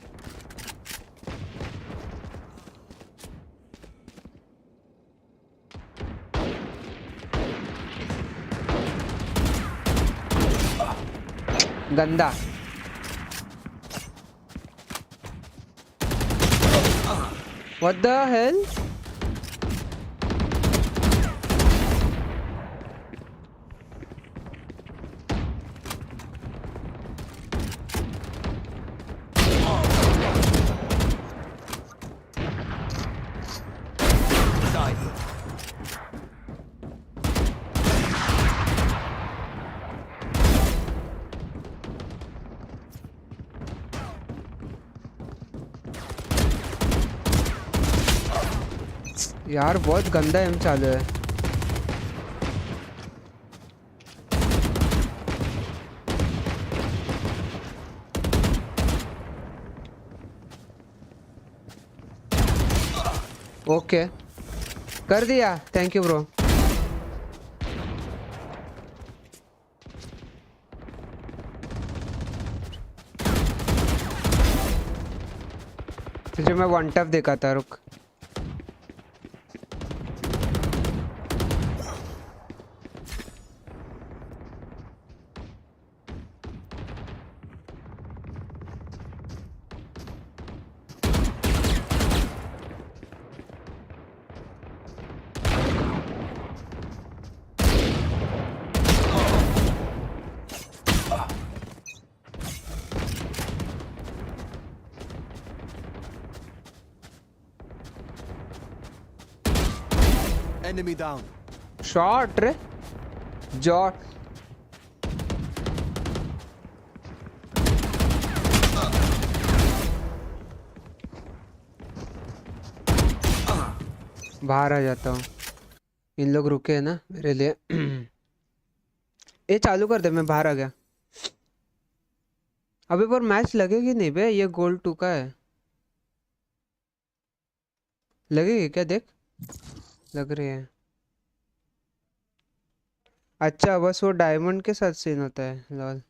गंदा What the hell? यार बहुत गंदा एम चालू है। ओके कर दिया, थैंक यू ब्रो। तुझे मैं वन टैप दिखाता, रुक। Enemy down. Shot रे, jot. बाहर आ जाता हूँ। इन लोग रुके हैं ना मेरे लिए। ये चालू कर दे, मैं बाहर आ गया। अभी पर मैच लगेगी नहीं बे, ये गोल 2 का है। लगेगी क्या? देख लग रही है। अच्छा बस वो डायमंड के साथ सीन होता है। Lol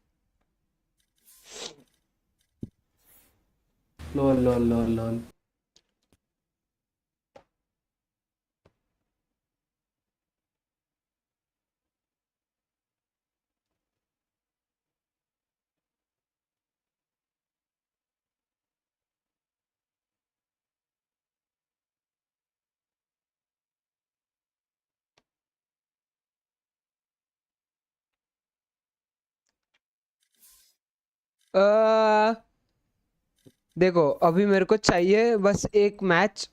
lol lol lol lol. देखो अभी मेरे को चाहिए बस एक मैच।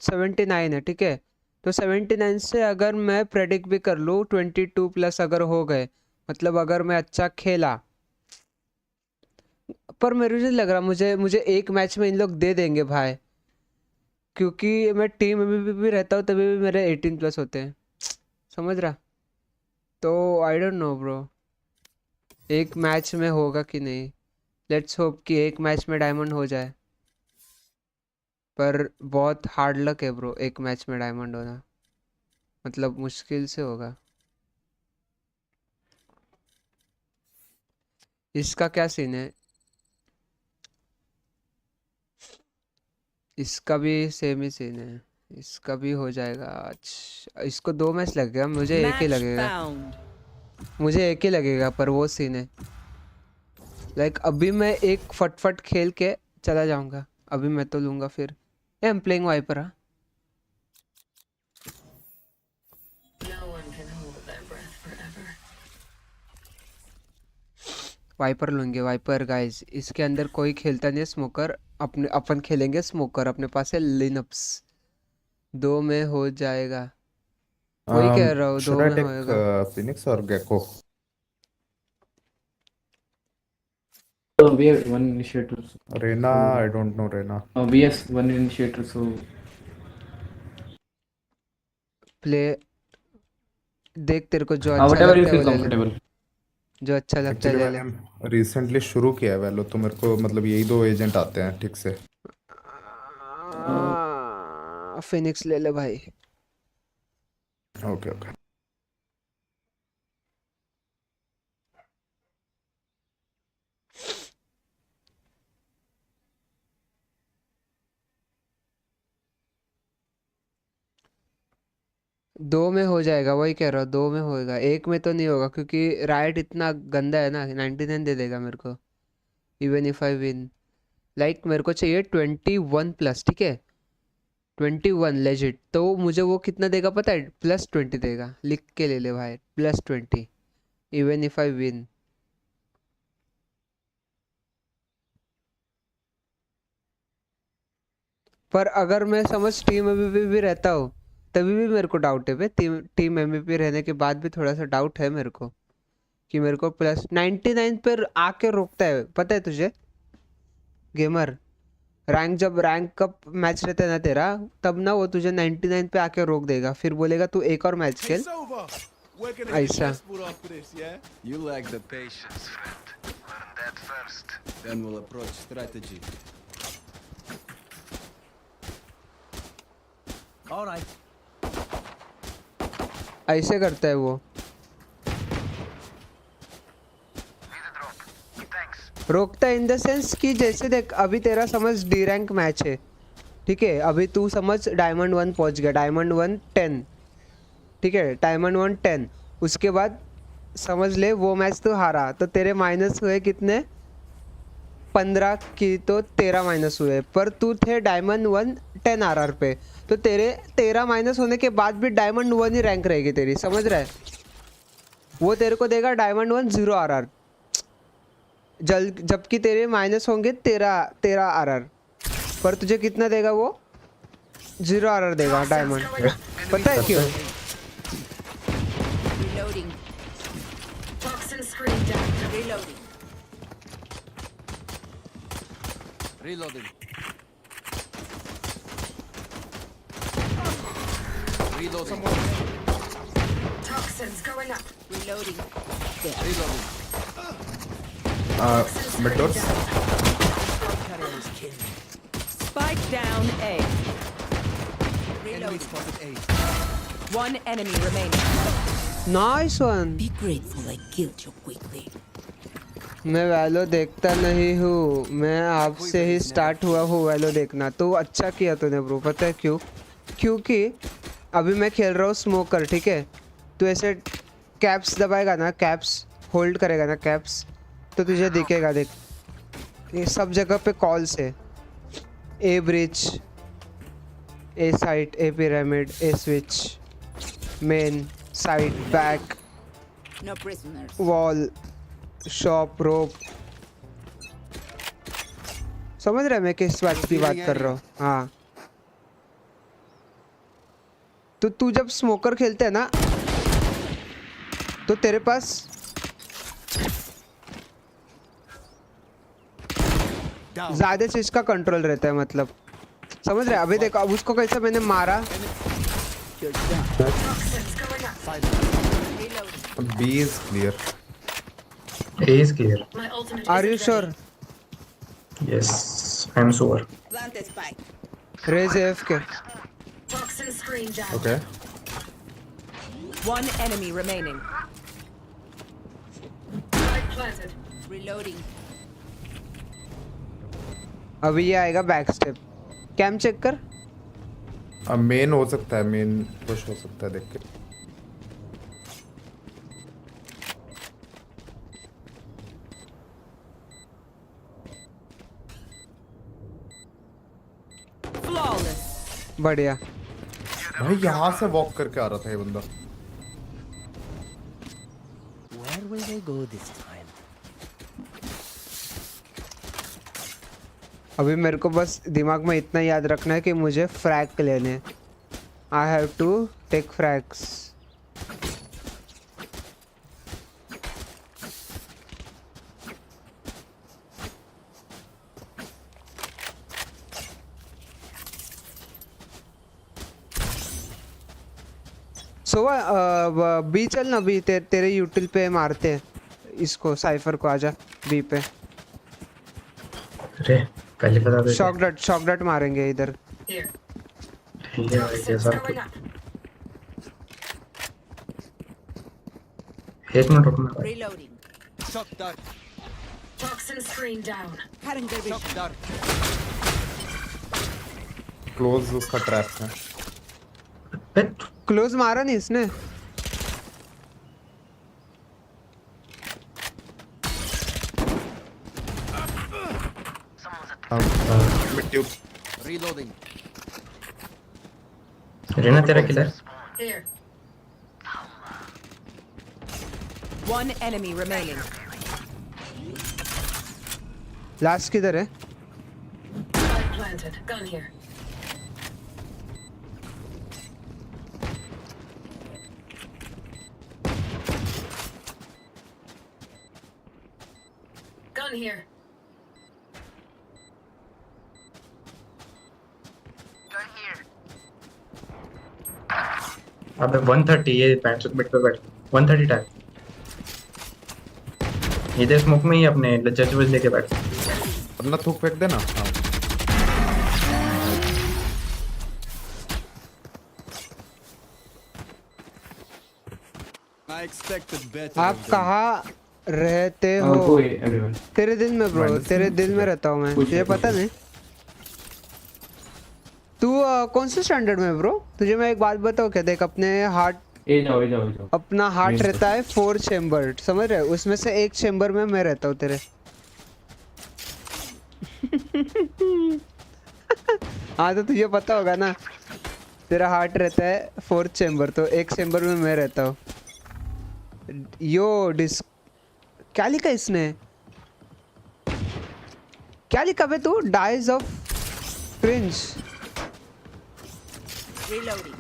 79 है ठीक है, तो 79 से अगर मैं प्रेडिक्ट भी कर लूँ 22 प्लस अगर हो गए, मतलब अगर मैं अच्छा खेला, पर मेरे नहीं लग रहा मुझे मुझे एक मैच में इन लोग दे देंगे भाई, क्योंकि मैं टीम में भी रहता हूँ तभी भी मेरे 18 प्लस होते हैं, समझ रहा? तो आई डोंट नो ब्रो, एक मैच में होगा कि नहीं। लेट्स होप कि एक मैच में डायमंड हो जाए, पर बहुत हार्ड लक है ब्रो एक मैच में डायमंड होना, मतलब मुश्किल से होगा। इसका क्या सीन है? इसका भी सेम ही सीन है, इसका भी हो जाएगा। अच्छा इसको 2 मैच लगेगा, मुझे एक ही लगेगा, मुझे एक ही लगेगा, पर वो सीन है। लाइक अभी मैं एक फटफट खेल के चला जाऊंगा, अभी मैं तो लूंगा फिर। I am playing Viper. हाँ वाइपर लूंगे, वाइपर गाइस। इसके अंदर कोई खेलता नहीं है स्मोकर, अपने अपन खेलेंगे स्मोकर, अपने पास है लिनप्स। 2 में हो जाएगा, वही कह रहा हूँ, 2 Should I में take होएगा। Phoenix or Gecko? We have one initiator. Reyna, I don't know Reyna. We have one initiator, so play देख, तेरे को जो अच्छा whatever you लगता है feel वो ले ले, comfortable. जो अच्छा लगता है Actually ले ले। मैंने रिसेंटली शुरू किया है वैलो, तो मेरे को मतलब यही 2 एजेंट आते हैं ठीक से। फिनिक्स ले ले भाई। Okay okay. 2 में हो जाएगा, वही कह रहा हूँ, 2 में होएगा, एक में तो नहीं होगा, क्योंकि राइट इतना गंदा है ना। 99 दे देगा मेरे को even if I win. Like मेरे को चाहिए 21 प्लस, ठीक है 21 लेजिट। तो मुझे वो कितना देगा पता है? +20 देगा, लिख के ले ले भाई, +20 इवन इफ आई विन। पर अगर मैं समझ टीम एमवीपी भी रहता हूँ तभी भी मेरे को डाउट है भाई, टीम एमवीपी रहने के बाद भी थोड़ा सा डाउट है मेरे को, कि मेरे को +99 पर आके रोकता है, पता है तुझे गेमर? जब रैंक कप मैच रहता है ना तेरा, तब ना वो तुझे 99 पे आके रोक देगा, फिर बोलेगा तू एक और मैच खेल, ऐसा। You lack the patience, friend. Learn that first. Then we'll approach strategy. All right. ऐसे करता है वो, रोकता है इन द सेंस कि जैसे देख अभी तेरा समझ डी रैंक मैच है, ठीक है, अभी तू समझ डायमंड 1 पहुंच गया, डायमंड 1 10, ठीक है, डायमंड 1 10, उसके बाद समझ ले वो मैच तो हारा, तो तेरे माइनस हुए कितने? 15 की तो 13 माइनस हुए, पर तू थे डायमंड 1 10 आरआर पे, तो तेरे 13 माइनस होने के बाद भी डायमंड 1 ही रैंक रहेगी तेरी, समझ रहा है? वो तेरे को देगा डायमंड 1 0 आरआर, जबकि तेरे माइनस होंगे 13 आरआर, पर तुझे कितना देगा वो? 0 आरआर देगा डायमंड। पता है क्यों? Reloading. Reloading. Toxins going up. Reloading. Mid doors. Spike down A. Reloading. One enemy remaining. Nice one. Be grateful I killed you quickly. मैं वैलो देखता नहीं हूँ, मैं आपसे ही स्टार्ट हुआ हूँ वैलो देखना। तो अच्छा किया तूने ब्रो, पता है क्यों? क्योंकि अभी मैं खेल रहा हूँ स्मोकर, ठीक है? तो ऐसे कैप्स दबाएगा ना, कैप्स होल्ड करेगा ना कैप्स, तो तुझे दिखेगा, देख ये सब जगह पे कॉल्स है। A bridge, a site, a pyramid, a switch, main, side, back, No prisoners. Wall, shop, rope. समझ रहे मैं किस बात की बात कर रहा हूँ? हाँ, तो तू जब स्मोकर खेलते है ना, तो तेरे पास ज्यादा चीज का कंट्रोल रहता है, मतलब समझ रहे? अभी देखो, अब उसको कैसे मैंने मारा। B is clear. A is clear. Are you sure? Yes, I'm sure. Plant a spike. Raise AFK. Toxin screen down. Okay. One enemy remaining. Spike planted. Reloading. अभी ये आएगा बैक स्टेप। कैम चेक कर। अब main हो सकता है, main push हो सकता है, देख के। बढ़िया भाई, यहाँ से वॉक करके आ रहा था ये बंदा। Where will they go this time? अभी मेरे को बस दिमाग में इतना याद रखना है कि मुझे फ्रैग लेने। I have to take frags. So B चल ना, बी तेरे यूटिल पे मारते हैं इसको, साइफर को। आजा बी पे। अरे पहले बता दे। शॉक डट मारेंगे इधर। एक मिनट रुकना। Reloading. Shock dart. Toxin screen down. Shock dart. Close उसका ट्रैप है। क्लोज मारा नहीं इसने। Reloading. रेना तेरा killer. Here. One enemy remaining. Last किधर है? Spike planted. Gun here. Gun here. अबे 130 ये पैंट मिड पे बैठ 130 टाइम इधर स्मोक में ही अपने जजेबल लेके बैठ। अपना थूक फेंक देना। हाँ। I expected better. आप कहाँ रहते हो? तेरे दिल में ब्रो, तेरे दिल में रहता हूँ मैं, तुझे पता नहीं? तू कौन से स्टैंडर्ड में ब्रो? तुझे मैं एक बात बताऊँ क्या? देख अपने हार्ट, अपना हार्ट रहता है 4 चेम्बर, समझ रहे? उसमें से एक चेम्बर में मैं रहता हूँ तेरे। हाँ तो तुझे पता होगा ना, तेरा हार्ट रहता है 4 चेम्बर, तो एक चेम्बर में मैं रहता हूँ। यो डिस्क क्या लिखा इसने? क्या लिखा बे तू? Dies of cringe. Reloading.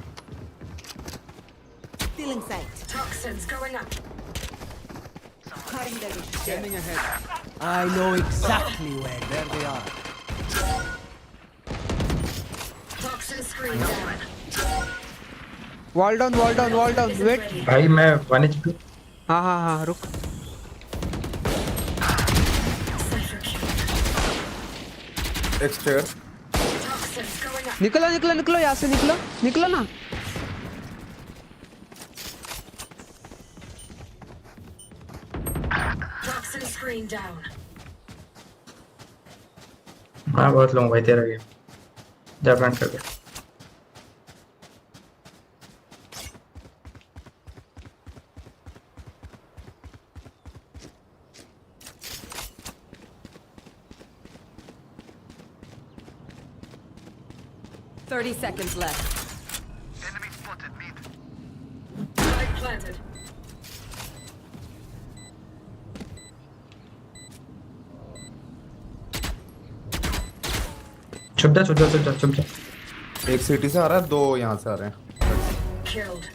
Stealing sight. Toxins going up. Scanning ahead. I know exactly where. There they are. Toxin screen down. Wall down wait. भाई मैं 1 HP। हाँ रुक। एक्सटेयर निकलो यहाँ से निकलो ना। Toxin screen down. हाँ बहुत लॉन्ग भाई तेरा गेम। जा प्लांट कर दे। Thirty seconds left. Enemy spotted mid. Spike planted. छुप जा। एक सिटी से आ रहा है, 2 यहाँ से आ रहे हैं। Killed.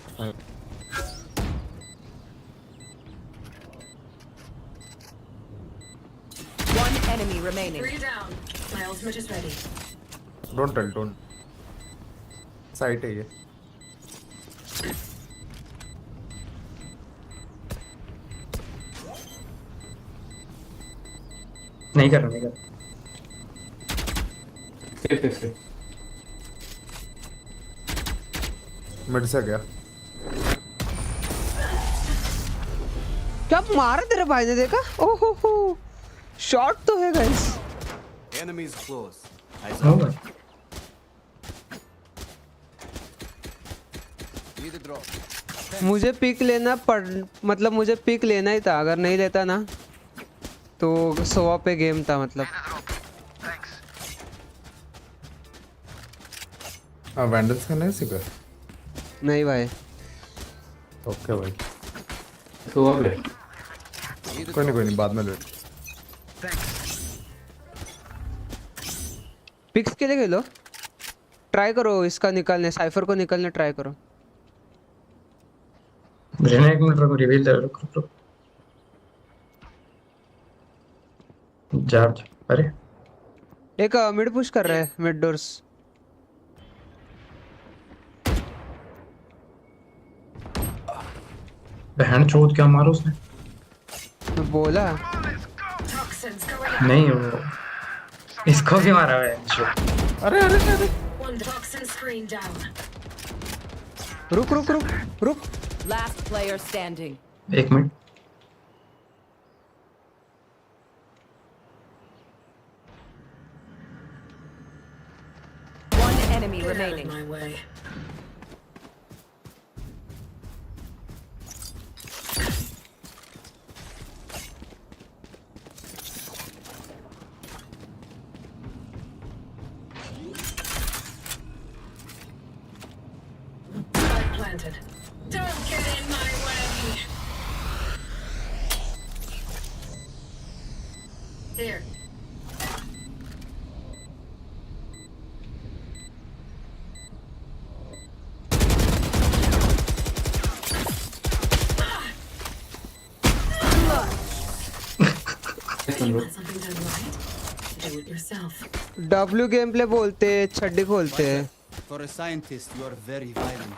One enemy remaining. 3 down. My ultimate is ready. Don't site है ये। नहीं कर रहा। मिड से गया। क्या मारा तेरे भाई ने, देखा? ओहो शॉट तो है guys. Enemies close. Need a drop. मुझे पिक लेना मतलब मुझे पिक लेना ही था, अगर नहीं लेता ना तो 100 पे गेम था मतलब। वैंडल्स का नहीं सीखा? नहीं भाई। ओके भाई। कोई नहीं बाद में ले। पिक्स के लिए खेलो, ट्राई करो इसका निकालने, साइफर को निकालने ट्राई करो। मुझे 1 मिनट रुको, रिवील दे रुको। चार्ज। अरे एक मिड पुश कर रहा है, मिड डोर्स। बहन चोद क्या मारा उसने? तो बोला नहीं वो इसको भी मारा है। अरे रुक। Last player standing. 1 minute. One enemy remaining. My way. Planted. Don't get in my way. Here. Something done right? Do it yourself. W game play बोलते, छड्डी खोलते हैं। For a scientist, you are very violent.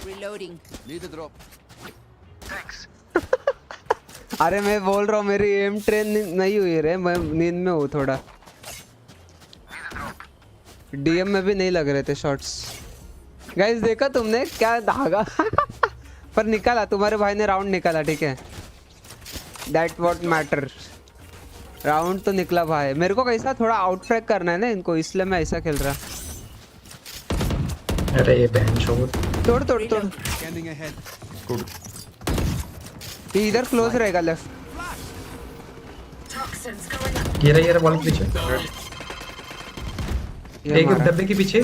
Reloading. Need a drop. Thanks. अरे मैं बोल रहा हूँ मेरी एम ट्रेन नहीं हुई रे, मैं नींद में हूँ थोड़ा। डीएम में भी नहीं लग रहे थे शॉट्स। गाइस देखा तुमने क्या धागा पर निकाला, तुम्हारे भाई ने राउंड निकाला, ठीक है। दैट व्हाट मैटर, राउंड तो निकला भाई। मेरे को कैसा थोड़ा आउटफ्रैग करना है ना इनको, इसलिए मैं ऐसा खेल रहा। अरे ये बहन चोद। तोड़। Scanning ahead. गुड। ये इधर क्लोज रहेगा लेफ्ट। ये रहा बॉल के पीछे। एक डब्बे के पीछे,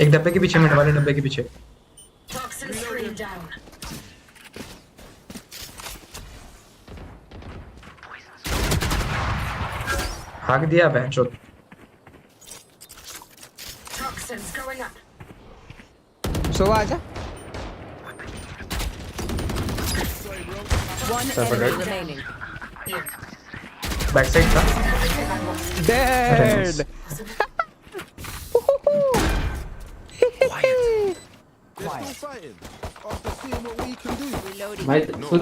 एक डब्बे के पीछे, मिड वाले डब्बे के पीछे। भाग दिया बहन चोद। सो आजा। बैक साइड था। डेड। भाई सुन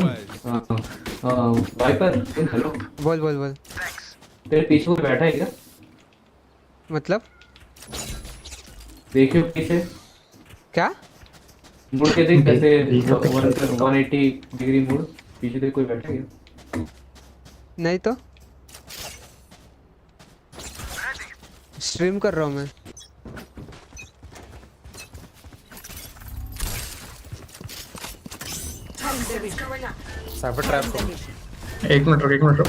वाइपर हेलो बोल बोल बोल तेरे पीछे कोई बैठा है क्या? मतलब देखियो पीछे क्या मुड़ के देख कैसे 180 डिग्री मुड़ पीछे देख कोई बैठा है क्या? नहीं तो स्ट्रीम कर रहा हूँ मैं। साइफर ट्रैप एक मिनट रुक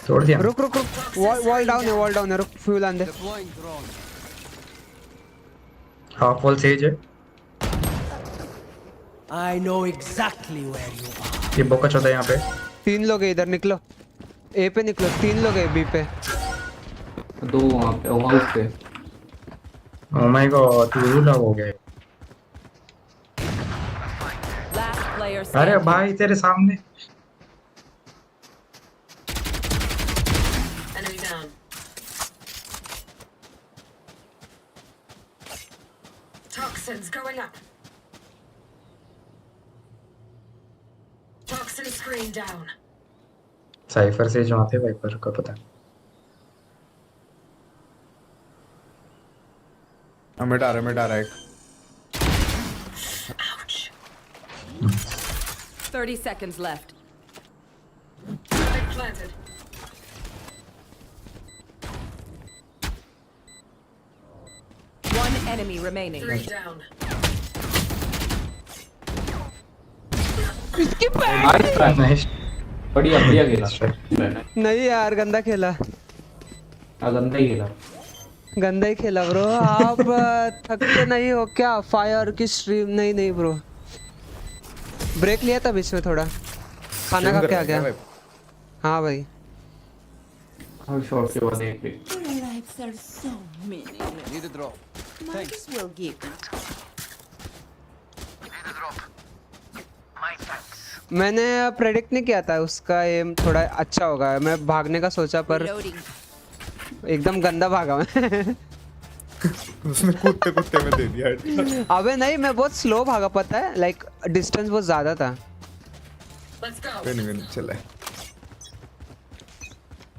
तोड़ दिया। रुक वॉल डाउन है रुक फ्यूल आन दे। हाफ वॉल सेज है। I know exactly where you are. ये बोका चौथा यहाँ पे 3 लोग है इधर निकलो ए पे निकलो 3 लोग है बी पे 2 वहाँ पे हाउस पे। ओह माय गॉड तू लॉग हो गया। अरे भाई तेरे सामने Enemy down. Toxins going up. Toxin screen down. Cipher से जो आते वाइपर का पता मिट आ रहा है। Ouch. 30 seconds left. Spike planted. One enemy remaining. 3 down. Nice बढ़िया खेला। नहीं यार गंदा खेला गंदा ही खेला ब्रो। आप थकते नहीं हो क्या? फायर की स्ट्रीम नहीं ब्रो ब्रेक लिया था बीच में थोड़ा खाना खा के आ गया। हाँ भाई शॉर्ट के बाद एक भी Lives are so meaningless. Need a drop. Might as well give it. मैंने प्रेडिक्ट नहीं किया था उसका एम थोड़ा अच्छा होगा। मैं भागने का सोचा पर एकदम गंदा भागा मैं उसने कुत्ते में दे दिया। अबे नहीं मैं बहुत स्लो भागा पता है लाइक डिस्टेंस बहुत ज्यादा था। नहीं चला।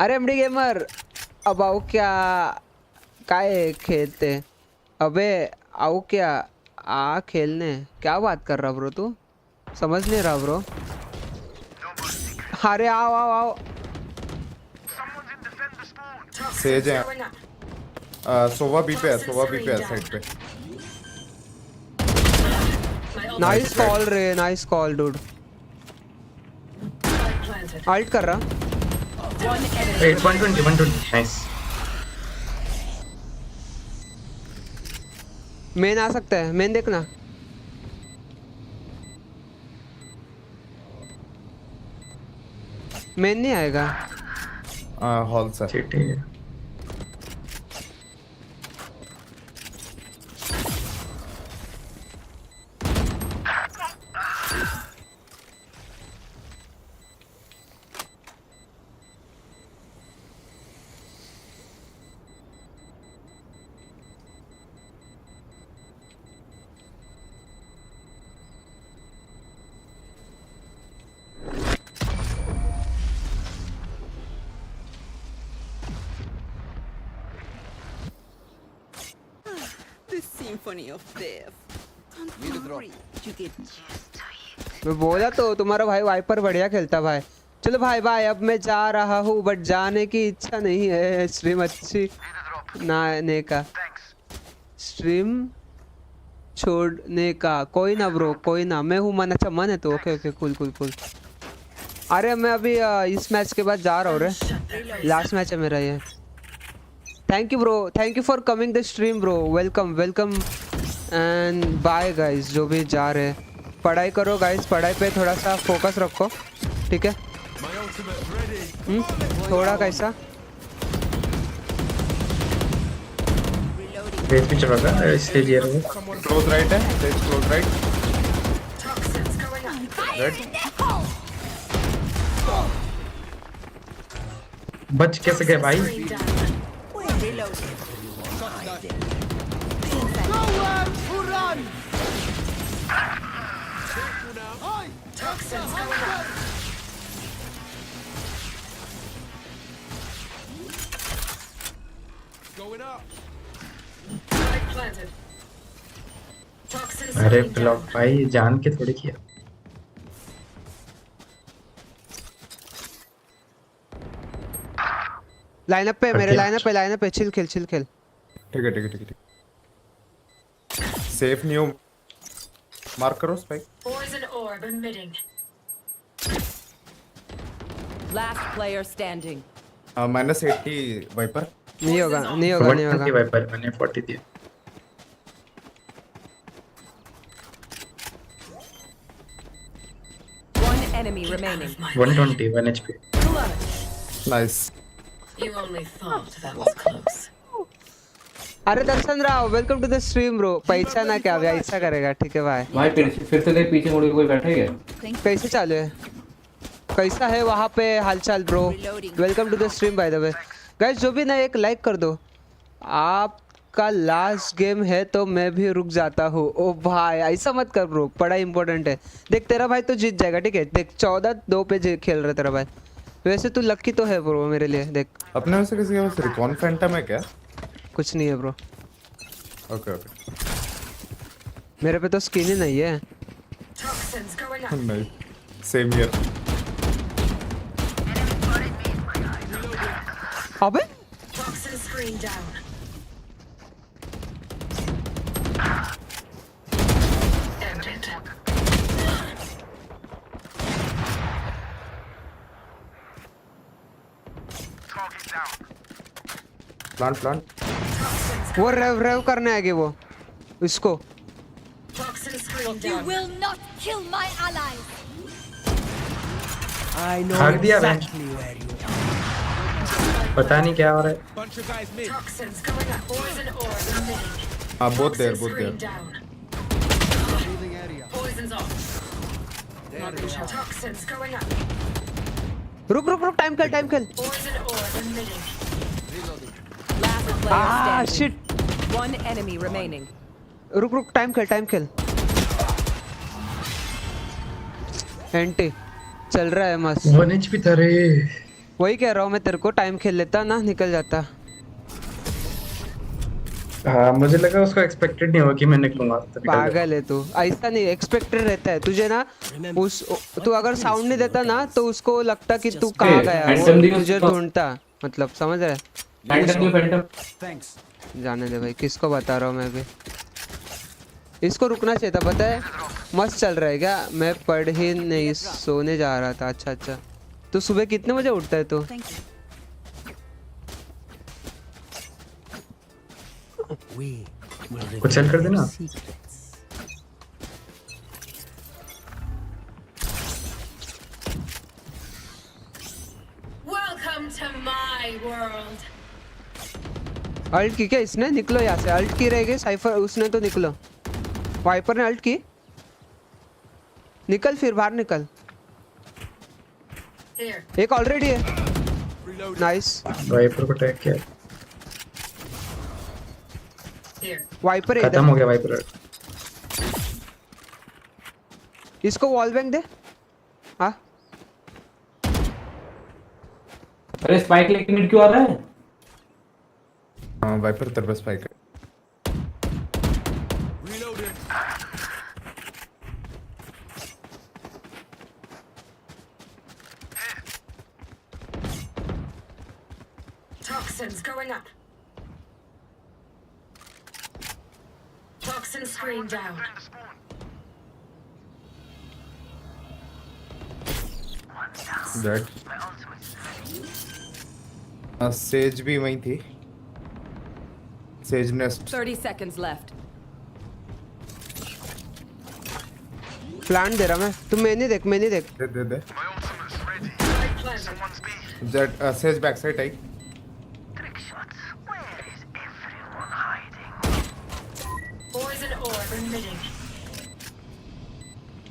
अरे एमडी गेमर अब आओ क्या काय खेलते अबे आओ क्या आ खेलने क्या बात कर रहा ब्रो तू समझ नहीं रहा ब्रो। अरे आओ सेज है सोवा बी पे है साइड पे। Nice call dude. अल्ट कर रहा 120 नाइस। मेन आ सकता है मेन देखना। मेन नहीं आएगा हॉल सर ठीक है। Symphony of Death. Don't worry, you get used to it. मैं बोला तो तुम्हारा भाई वाइपर बढ़िया खेलता भाई। चलो भाई अब मैं जा रहा हूँ बट जाने की इच्छा नहीं है। स्ट्रीम अच्छी नाने का स्ट्रीम छोड़ने का कोई ना ब्रो कोई ना मैं हूँ मन। अच्छा मन है तो ओके कूल। अरे मैं अभी इस मैच के बाद जा रहा हूँ रे लास्ट मैच है मेरा ये। Thank you bro thank you for coming the stream bro welcome and bye guys. जो भी जा रहे हैं पढ़ाई करो गाइस पढ़ाई पे थोड़ा सा फोकस रखो ठीक है। थोड़ा कैसा पीछे भागा स्टेज एयर में क्लोज राइट है स्टेज क्लोज राइट बच कैसे गए भाई? अरे ब्लॉक भाई जान के थोड़ी किया। लाइनअप पे मेरे लाइनअप पे चिल खेल ठीक है। सेफ न्यू मार्क करो spike. Last player standing. -80 Viper. नहीं होगा। वाइपर मैंने 40 दिया। One enemy remaining. 120 1 HP. Nice. You only thought that was close. अरे Darshan Rao welcome to the stream bro. पहचाना क्या भाई ऐसा करेगा ठीक है भाई। भाई फिर से देख पीछे मुड़ के कोई बैठा है। कैसे चालू है? कैसा है वहाँ पे हालचाल bro? Welcome to the stream by the way. Guys जो भी ना एक लाइक कर दो। आपका लास्ट गेम है तो मैं भी रुक जाता हूँ। ओ भाई ऐसा मत कर ब्रो, बड़ा इंपॉर्टेंट है। देख तेरा भाई तो जीत जाएगा ठीक है। देख 14-2 पे खेल रहा तेरा भाई। वैसे तू लक्की तो है ब्रो मेरे लिए। देख अपने में से किसी के पास रिकॉन फैंटम है क्या? कुछ नहीं है ब्रो। ओके मेरे पे तो स्किन ही नहीं है। नहीं सेम हियर। अबे प्लांट वो रेव करने आएगी वो इसको। You will not kill my allies. I know exactly where you are. पता नहीं क्या हो रहा है। हाँ both there। रुक टाइम खेल। शिट। One enemy remaining. रुक टाइम खेल। एंटी चल रहा है मस्त। 1 HP था रे। वही कह रहा हूँ मैं तेरे को, टाइम खेल लेता ना निकल जाता। हाँ मुझे लगा उसको एक्सपेक्टेड नहीं होगा कि मैं निकलूंगा। पागल है तू, ऐसा नहीं एक्सपेक्टेड रहता है तुझे ना। तू अगर साउंड नहीं देता ना तो उसको लगता कि तू कहाँ गया, वो तुझे ढूंढता। मतलब समझ रहा है? जाने दे भाई, किसको बता रहा हूँ मैं भी। इसको रुकना चाहिए था पता है। मस्त चल रहा है क्या? मैं पढ़ ही नहीं सोने जा रहा था। अच्छा तो सुबह कितने बजे उठता है तू? कुछ चल कर देना। Welcome to my world. Ult की क्या इसने? निकलो यहाँ से। अल्ट की रह गई साइफर, उसने तो निकलो। वाइपर ने अल्ट की। निकल फिर बाहर निकल। एक ऑलरेडी है। नाइस। वाइपर को टैग किया। वाइपर खत्म हो गया वाइपर। इसको वॉल बैंक दे। हाँ अरे स्पाइक लेके मिड क्यों आ रहा है? हाँ वाइपर तेरे पास स्पाइक है। Toxins going up. Toxin screen down. Dead. Sage भी वहीं थी। Sage nest. 30 seconds left. Plan दे रहा मैं। तुम मैंने देख। दे। जेट सेज बैक साइड आई। Poison orb emitting.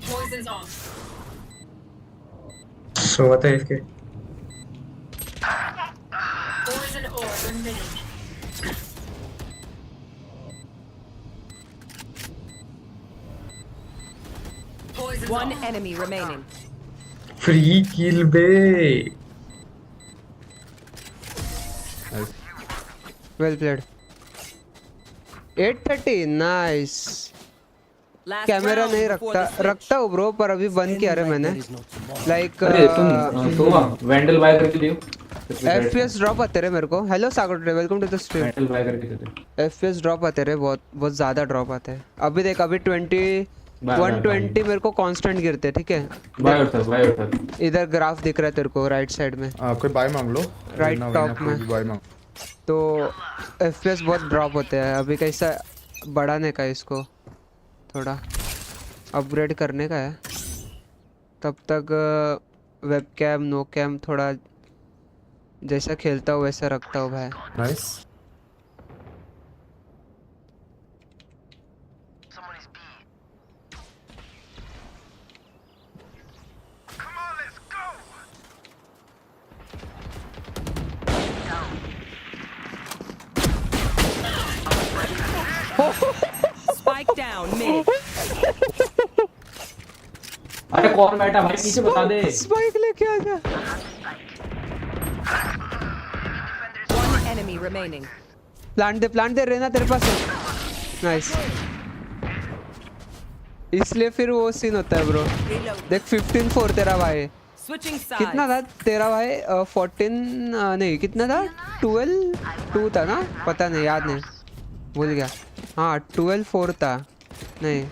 Poison's off. So what है इसके? One enemy remaining. Free kill bait. Well played. 830 nice. Last camera round नहीं before the रखता switch. रखता हूँ ब्रो, पर अभी बंद किया रे मैंने. लाइक अरे तुम सोमा वैंडल बाय करके दियो. FPS ड्रॉप आते रहे मेरे को. Hello Sagar, welcome to the stream. Vandal buy करके दे. FPS ड्रॉप आते रहे, बहुत बहुत ज्यादा ड्रॉप आते हैं. अभी देख, अभी 120 मेरे को कांस्टेंट गिरते हैं. ठीक है, बाय उठा. इधर ग्राफ दिख रहा है तेरे को राइट साइड में. कोई बाय मांग लो. राइट टॉप में बाय मांग. तो FPS बहुत ड्रॉप होते हैं. अभी कैसा बढ़ाने का इसको, थोड़ा अपग्रेड करने का है. तब तक वेब कैम नो कैम थोड़ा जैसा खेलता हूँ वैसा रखता हूँ भाई. नाइस. Spike down mid. अरे कौन बैठा भाई, पीछे बता दे. स्पाइक लेके आ जा. One enemy remaining. प्लांट दे रहना तेरे पास. नाइस. इसलिए फिर वो सीन होता है ब्रो. देख 15-4 तेरा भाई. Switching sides. कितना था तेरा भाई? 14 नहीं, कितना था? 12-2 था ना, पता नहीं, याद नहीं, भूल गया. हाँ 12-4 था. नहीं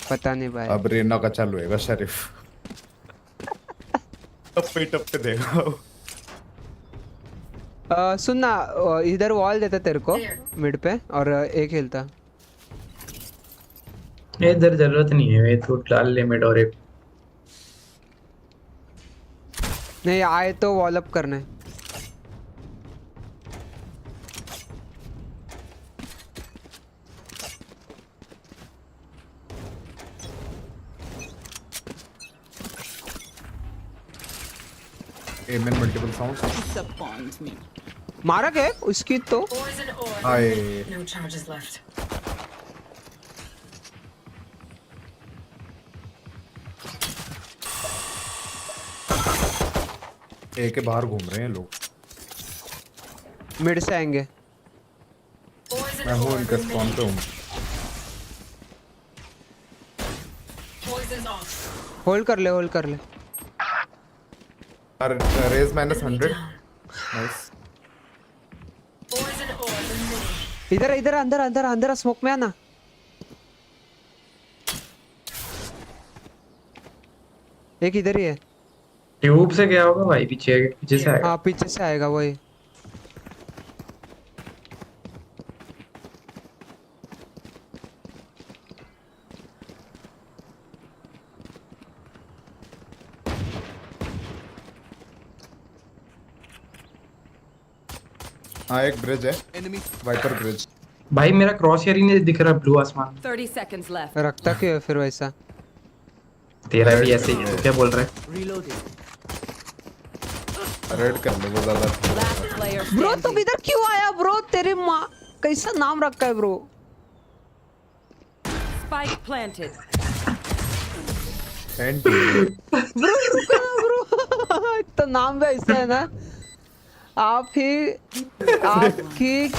पता नहीं भाई. अब रेना का चालू होएगा शरीफ. टप्पे देखो. सुनना, इधर वॉल देता तेरे को मिड पे और एक हिलता. इधर जरूरत नहीं है, तू डाल ले मिड और एक. नहीं आए तो वॉल अप करने. Am in multiple sounds. Disappoint me. मारा क्या उसकी तो. हाय. No charges left. ए के बाहर घूम रहे हैं लोग. मिड से आएंगे. मैं हूँ इनके स्पॉन पे हूँ. होल्ड कर ले. रेज -100. नाइस. इधर अंदर स्मोक में आना. एक इधर ही है. ट्यूब से क्या होगा भाई? पीछे से आएगा. हाँ पीछे से आएगा वही. हाँ एक ब्रिज है, वाइपर ब्रिज. भाई मेरा क्रॉस हेयर ही नहीं दिख रहा. ब्लू आसमान. 30 seconds left. रखता क्यों है फिर वैसा? तेरा भी ऐसे ही है. क्या बोल रहा है? Reloading. रेड कर ले वो ज्यादा. Last player bro standing. तुम इधर क्यों आया ब्रो? तेरे माँ कैसा नाम रखा है ब्रो? Spike planted. ब्रो रुको ना ब्रो. तो नाम भी ऐसा है ना. आपकी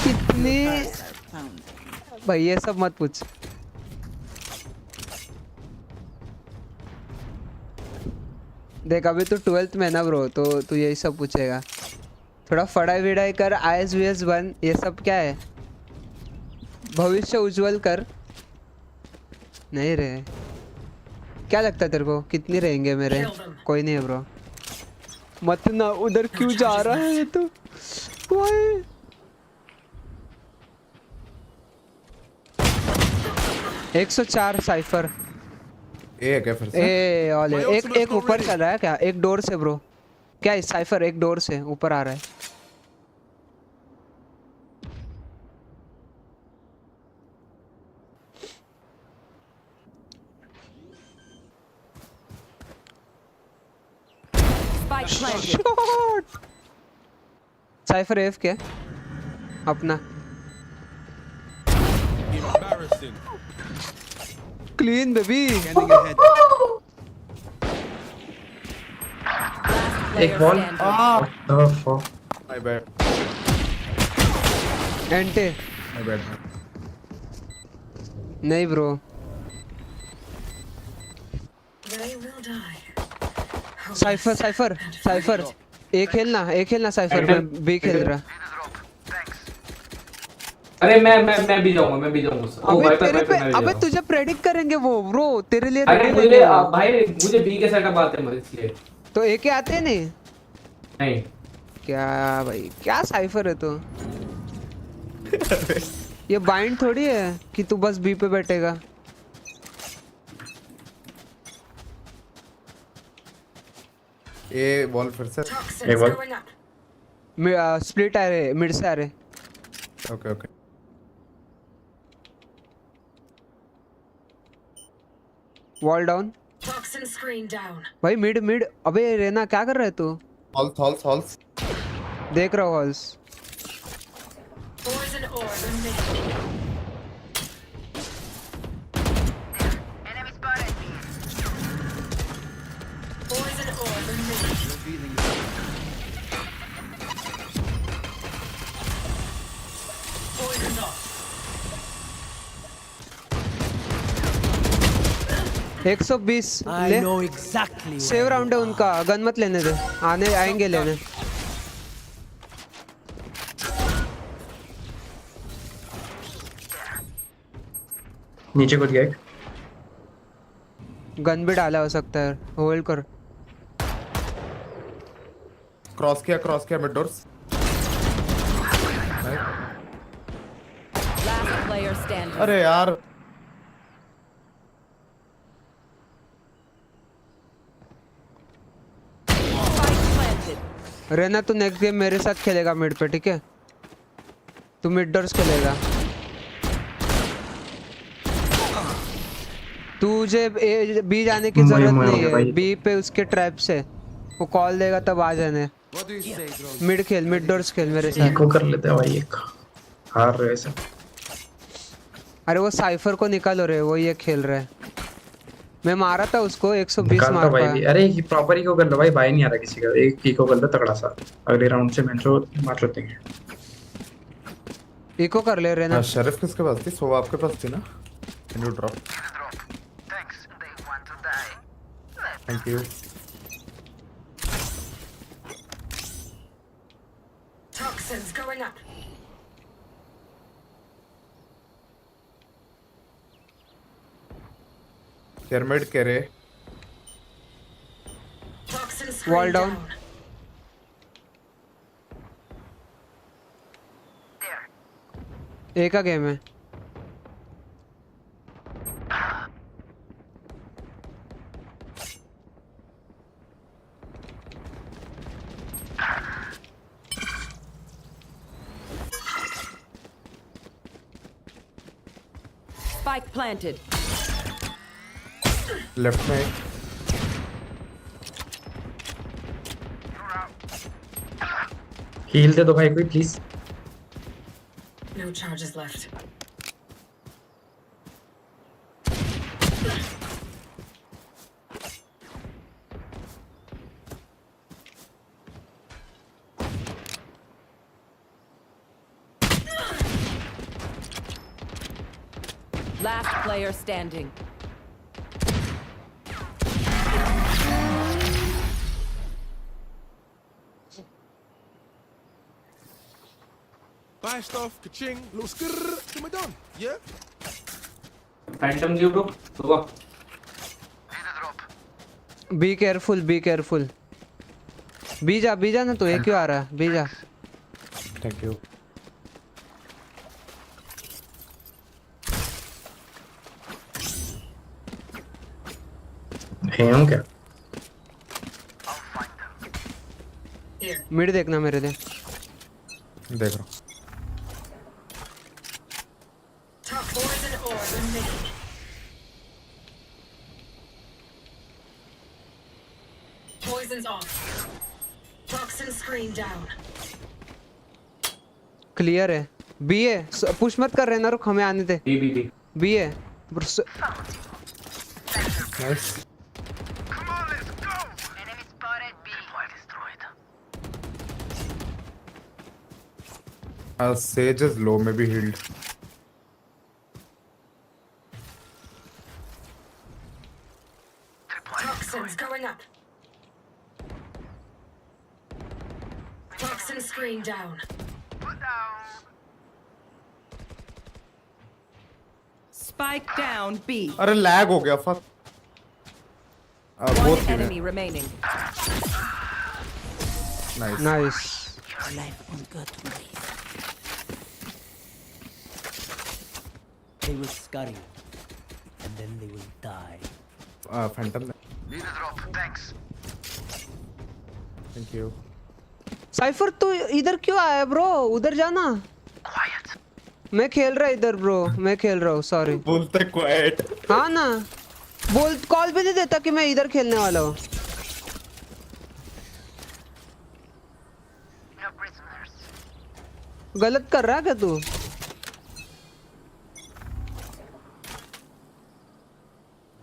कितनी भाई, ये सब मत पूछ. देख अभी तो 12th में ना ब्रो, तो तू यही सब पूछेगा. थोड़ा फड़ाई विड़ाई कर. ISVS बन. ये सब क्या है? भविष्य उज्जवल कर. नहीं रहे. क्या लगता है तेरे को कितनी रहेंगे मेरे? कोई नहीं है ब्रो. मत ना उधर क्यों जा रहा है तू? 104 साइफर. ए क्या फिर से? ए ऑल एक ऊपर चल रहा है क्या? एक डोर से ब्रो. क्या है साइफर? एक डोर से ऊपर आ रहा है. Spike planted. Cipher F K. अपना क्लीन बेबी एक बॉल माय बैड एंटे माय बैड नहीं ब्रो साइफर साइफर साइफर ए खेलना साइफर में बी खेल रहा अरे मैं भी जाऊंगा अबे तेरे पे अबे तुझे प्रेडिक्ट करेंगे वो ब्रो तेरे लिए अरे मुझे भाई मुझे बी के सेटअप आते हैं इसलिए तो ए के आते हैं नहीं क्या भाई क्या साइफर है तो ये बाइंड थोड़ी है कि तू बस बी पे बैठेगा ए बॉल फिर से एक बॉल स्प्लिट आ रहे मिड से आ रहे ओके ओके वॉल डाउन भाई मिड मिड अबे रेना क्या कर रहा है तू हॉल्स देख रहा हूँ हॉल्स एक 120 ले सेव राउंड है उनका गन मत लेने दे आने आएंगे लेने नीचे कूद गया गन भी डाला हो सकता है होल्ड कर क्रॉस किया मिड डोर्स अरे यार रेना तू नेक्स्ट गेम मेरे साथ खेलेगा मिड पे ठीक है तू मिड डोर्स खेलेगा तुझे बी जाने की जरूरत नहीं है बी पे उसके ट्रैप से वो कॉल देगा तब आ जाने मिड खेल मिड डोर्स खेल मेरे साथ इको कर लेते हैं भाई एक हार रहे हैं अरे वो साइफर को निकालो रे वो ये खेल रहा है मैं मारा था उसको 120 मार पाया अरे ये प्रॉपर इको कर लो भाई नहीं आ रहा किसी का एक इको कर लो तगड़ा सा अगले राउंड से मैच मार लेते हैं इको कर ले रे ना शरीफ किसके पास थी सो आपके पास थी ना can you drop thank you Toxins going up. Pyramid करे वॉल डाउन एक का गेम है Spike planted. लेफ्ट में हील दे दो भाई कोई please No charges left. Last player standing. Buy stuff, ka-ching, little skirr, to my done, yeah? Phantom give bro, go. Be careful बीजा ना तो एक क्यों आ रहा है बीजा थैंक यू है क्या मिड देखना मेरे दे देख रहा हूँ Poison's off. Toxin screen down. Clear है बी है, पुश मत कर रहे ना, रुक हमें आने दे। बी है। Nice. Sage is low, maybe healed. Toxins going up. Toxin screen down. Spike down B. अरे लैग हो गया, fuck. One enemy remaining. Nice. Nice. Your life won't go to waste. They will scurry, and then they will die. Phantom. Need a drop, thanks. Thank you. Cipher तू इधर क्यों आया bro? उधर जाना। मैं खेल रहा इधर ब्रो, मैं खेल रहा हूँ, सॉरी। बोलते क्वाइट। हाँ ना, बोल कॉल भी नहीं देता कि मैं इधर खेलने वाला हूँ। गलत कर रहा है क्या तू?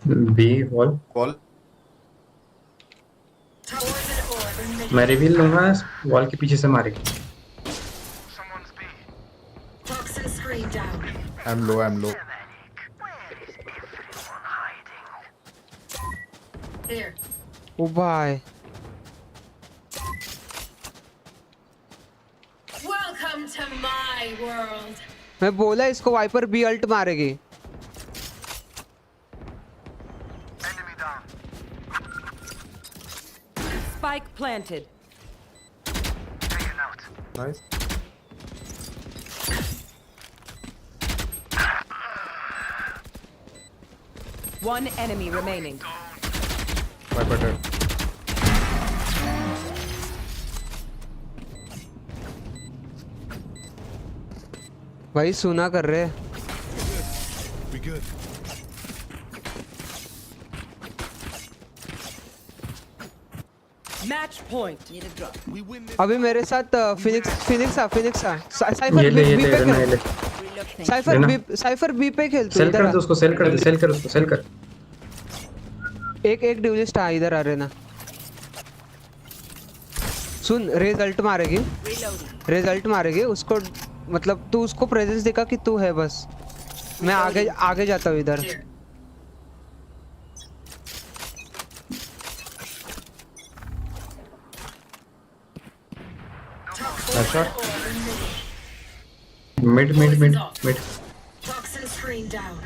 बी वॉल मैं रिवील लूंगा, वॉल के पीछे से मारेगी। I'm low. Here. ओ भाई। Welcome to my world. मैं बोला इसको वाइपर बी अल्ट मारेगी। Spike planted. Nice. One enemy remaining. Viper dead. भाई सुना कर रहे। We good. Match point. Need a drop. We win this. अभी मेरे साथ फिनिक्स आ। साइफर ये बी पे ले खेल। साइफर बी पे खेल तू। सेल कर दो उसको, सेल कर। एक ड्यूलिस्ट आ, इधर आ रहे ना। सुन, रिजल्ट मारेगी उसको, मतलब तू उसको प्रेजेंस दिखा कि तू है बस। मैं आगे जाता हूँ इधर। Mid Toxin screen down.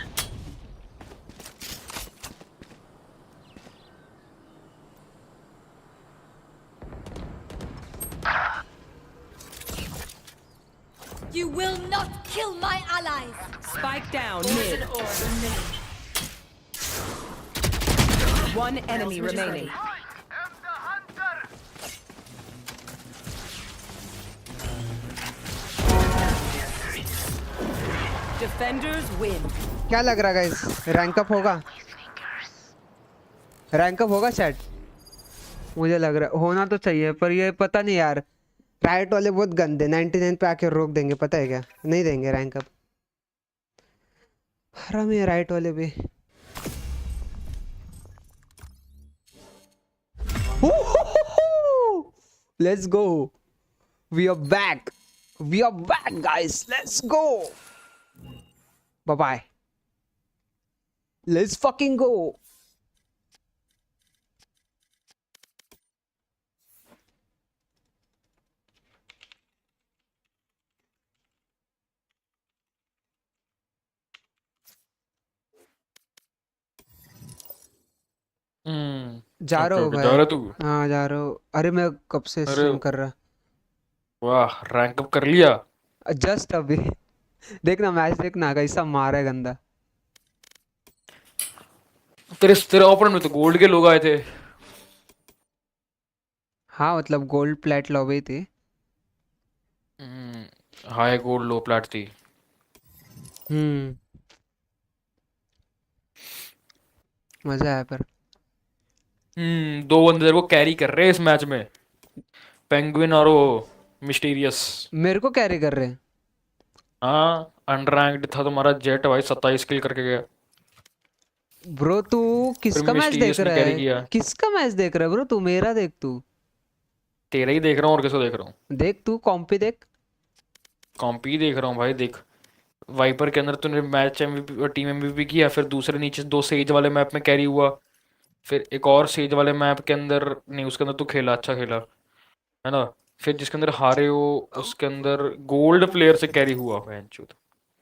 You will not kill my allies. Spike down mid. One enemy remaining. Defenders win. क्या लग रहा है गाइस, रैंक अप होगा चैट? मुझे लग रहा है होना तो चाहिए, पर ये पता नहीं यार, राइट वाले बहुत गंदे 99 पे आके रोक देंगे, पता है क्या? नहीं देंगे रैंक अप। हरामी है राइट वाले भी। Let's go. We are back guys. Let's go. Bye-bye. Let's fucking go. जा रहा हूँ भाई। जा रहा तू? हाँ जा रहा हूँ। अरे मैं कब से स्ट्रीम कर रहा। वाह, रैंक अप कर लिया जस्ट अभी। देखना मैच, देखना कैसा मारा है गंदा। तेरे ओपोनेंट में तो गोल्ड के लोग आए थे। हाँ मतलब गोल्ड प्लेट लॉबी थी। हाई गोल्ड लो प्लेट थी। मजा आया पर। दो बंदे तेरे को कैरी कर रहे हैं इस मैच में, पेंगुइन और वो मिस्टीरियस। मेरे को कैरी कर रहे हैं। हाँ अनरैंक्ड था तुम्हारा जेट भाई 27 किल करके गया। ब्रो तू फिर किसका मैच देख मिस्टीरियस ने रहा कैरी है? किया। किसका मैच देख रहा है ब्रो? तू मेरा देख तू। तेरा ही देख रहा हूँ और किसको देख रहा हूँ? देख तू कॉम्पी देख। कॉम्पी देख रहा हूँ भाई देख। वाइपर के अंदर तूने मैच एमवीपी और टीम एमवीपी किया, फिर दूसरे नीचे 2 सेज वाले मैप में कैरी हुआ, फिर एक और सेज वाले मैप के अंदर नहीं उसके अंदर तू खेला, अच्छा खेला है ना। फिर जिसके अंदर हारे हो उसके अंदर गोल्ड प्लेयर से कैरी हुआ भैंचोद।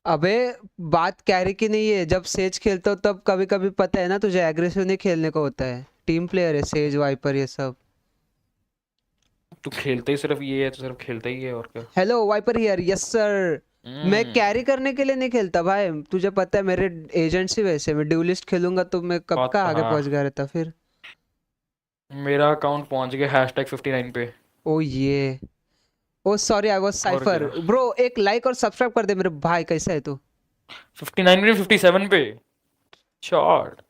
अबे बात कैरी की नहीं है, जब सेज खेलता हो तब कभी कभी पता है ना तुझे एग्रेसिव नहीं खेलने को होता है। टीम प्लेयर है सेज वाइपर ये सब। तू खेलता ही सिर्फ ये है, तो सिर्फ खेलता ही है और क्या। Hello Viper here, yes sir. मैं कैरी करने के लिए नहीं खेलता भाई, तुझे पता है मेरे एजेंट्स ही वैसे। मैं ड्यूलिस्ट खेलूंगा तो मैं कब का आगे हाँ पहुंच गया रहता फिर। मेरा अकाउंट पहुंच गया #59 पे। ओ ये ओ सॉरी आई वाज और साइफर। क्या ब्रो एक लाइक और सब्सक्राइब कर दे मेरे भाई, कैसा है तू? 59 पे 57 पे शॉट।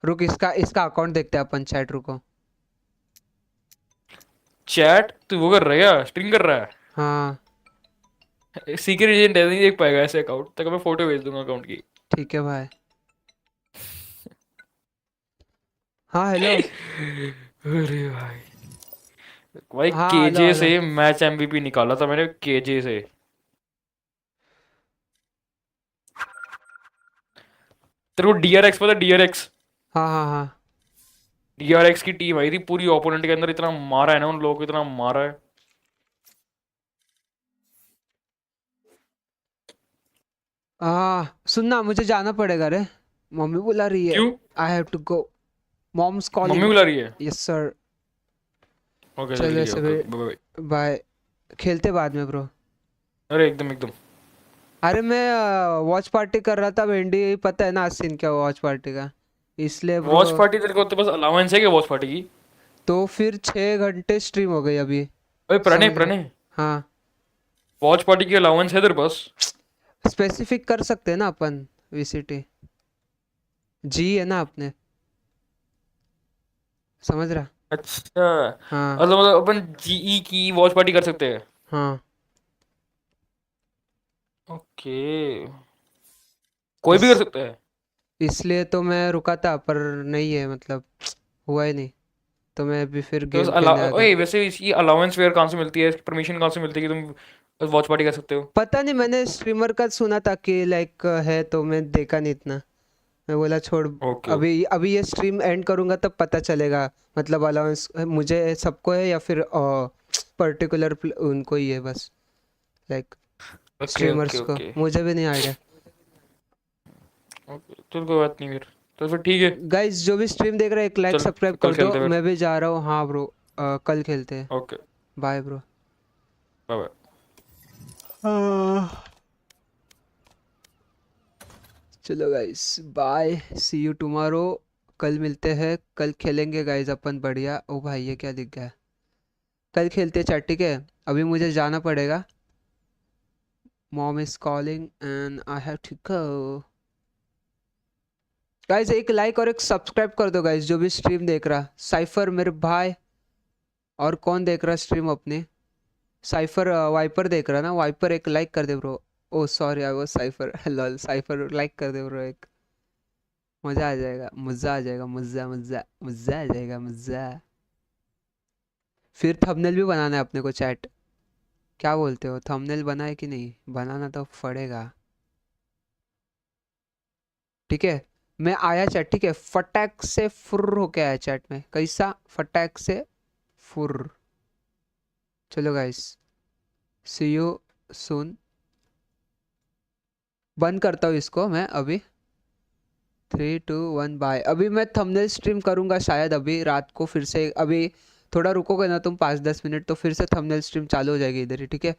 रुक इसका इसका अकाउंट देखते हैं अपन, चैट रुको। चैट तू वो कर रहा है क्या, स्ट्रीम कर रहा है? हाँ सीक्रेट एजेंट है, नहीं देख पाएगा ऐसे अकाउंट तक। मैं फोटो भेज दूंगा अकाउंट की। ठीक है भाई। हाँ हेलो। अरे भाई भाई हाँ हेलो केजे हेलो। से मैच एमवीपी निकाला था मैंने, केजे से। तेरे को डीआरएक्स पता? डीआरएक्स हाँ हाँ हाँ डीआरएक्स की टीम आई थी पूरी ओपोनेंट के अंदर, इतना मारा है ना उन लोगों को, इतना मारा है। सुनना मुझे जाना पड़ेगा रे, मम्मी बुला रही है। क्यों? I have to go, mom's calling. मम्मी बुला रही है? Yes sir. ओके चलो जल्दी ऐसे ओके भी बाय। बाय, खेलते बाद में ब्रो। अरे एकदम एकदम। अरे मैं वॉच पार्टी कर रहा था भेंडी, पता है ना आज सीन क्या वॉच पार्टी का, इसलिए ब्रो। वॉच पार्टी तेरे को तो बस अलाउंस है क्या वॉच पार्टी की? तो फिर 6 घंटे स्ट्रीम हो गई अभी। अरे प्रणय समझ रहे? प्रणय हाँ वॉच पार्टी की अलाउंस है तेरे पास? स्पेसिफिक कर सकते हैं ना अपन, वीसीटी जी है ना अपने, समझ रहा? अच्छा हाँ मतलब अपन जीई की वॉच पार्टी कर सकते हैं? हाँ ओके कोई भी कर इस, सकता है? इसलिए तो मैं रुका था पर नहीं है, मतलब हुआ ही नहीं, तो मैं अभी फिर तो गेम खेलने आ गया। ओए वैसे इसकी अलाउंस वेयर कहाँ से मिलती है, परमिशन कहाँ से मिलती है कि तुम वॉच पार्टी कर सकते हो? पता नहीं, मैंने स्ट्रीमर का सुना था कि लाइक है, तो मैं देखा नहीं इतना, मैं बोला छोड़। ओके अभी अभी ये स्ट्रीम एंड करूंगा तब पता चलेगा, मतलब अलाउंस मुझे सबको है या फिर पर्टिकुलर उनको ही है बस, लाइक ओके स्ट्रीमर्स ओके को। ओके मुझे भी नहीं आइडिया। चल कोई बात नहीं फिर, तो फिर ठीक है। गाइस जो भी स्ट्रीम देख रहे हैं एक लाइक चल सब्सक्राइब कल कर दो, खेलते हैं मैं भी जा रहा हूँ। हाँ ब्रो कल खेलते हैं। Okay bye bro. Bye bye. चलो guys bye, see you tomorrow. कल मिलते हैं, कल खेलेंगे गाइस अपन बढ़िया। ओ भाई ये क्या दिख गया? कल खेलते हैं चैट, ठीक है? अभी मुझे जाना पड़ेगा, mom is calling and I have to go. Guys एक लाइक और एक सब्सक्राइब कर दो गाइस, जो भी स्ट्रीम देख रहा। साइफर मेरे भाई, और कौन देख रहा स्ट्रीम अपने? साइफर वाइपर देख रहा ना? वाइपर एक लाइक कर दे bro. Oh sorry I was Cypher lol. Cypher like कर दे ब्रो एक, मजा आ जाएगा, मजा आ जाएगा, मजा मजा मजा आ जाएगा, मजा। फिर थंबनेल भी बनाना है अपने को चैट, क्या बोलते हो? थंबनेल बनाए कि नहीं? बनाना तो पड़ेगा, ठीक है? मैं आया चैट, ठीक है? फटाक से फुर होके आया चैट में, कैसा? फटाक से फुर। चलो गाइस सी यू सून। बंद करता हूँ इसको मैं अभी, 3 2 1 बाय। अभी मैं थंबनेल स्ट्रीम करूँगा शायद अभी रात को फिर से। अभी थोड़ा रुकोगे ना तुम 5-10 मिनट, तो फिर से थंबनेल स्ट्रीम चालू हो जाएगी इधर ही, ठीक है?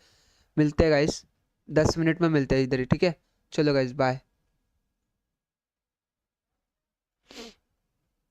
मिलते हैं गाइस, 10 मिनट में मिलते हैं इधर ही, ठीक है? चलो गाइस बाय।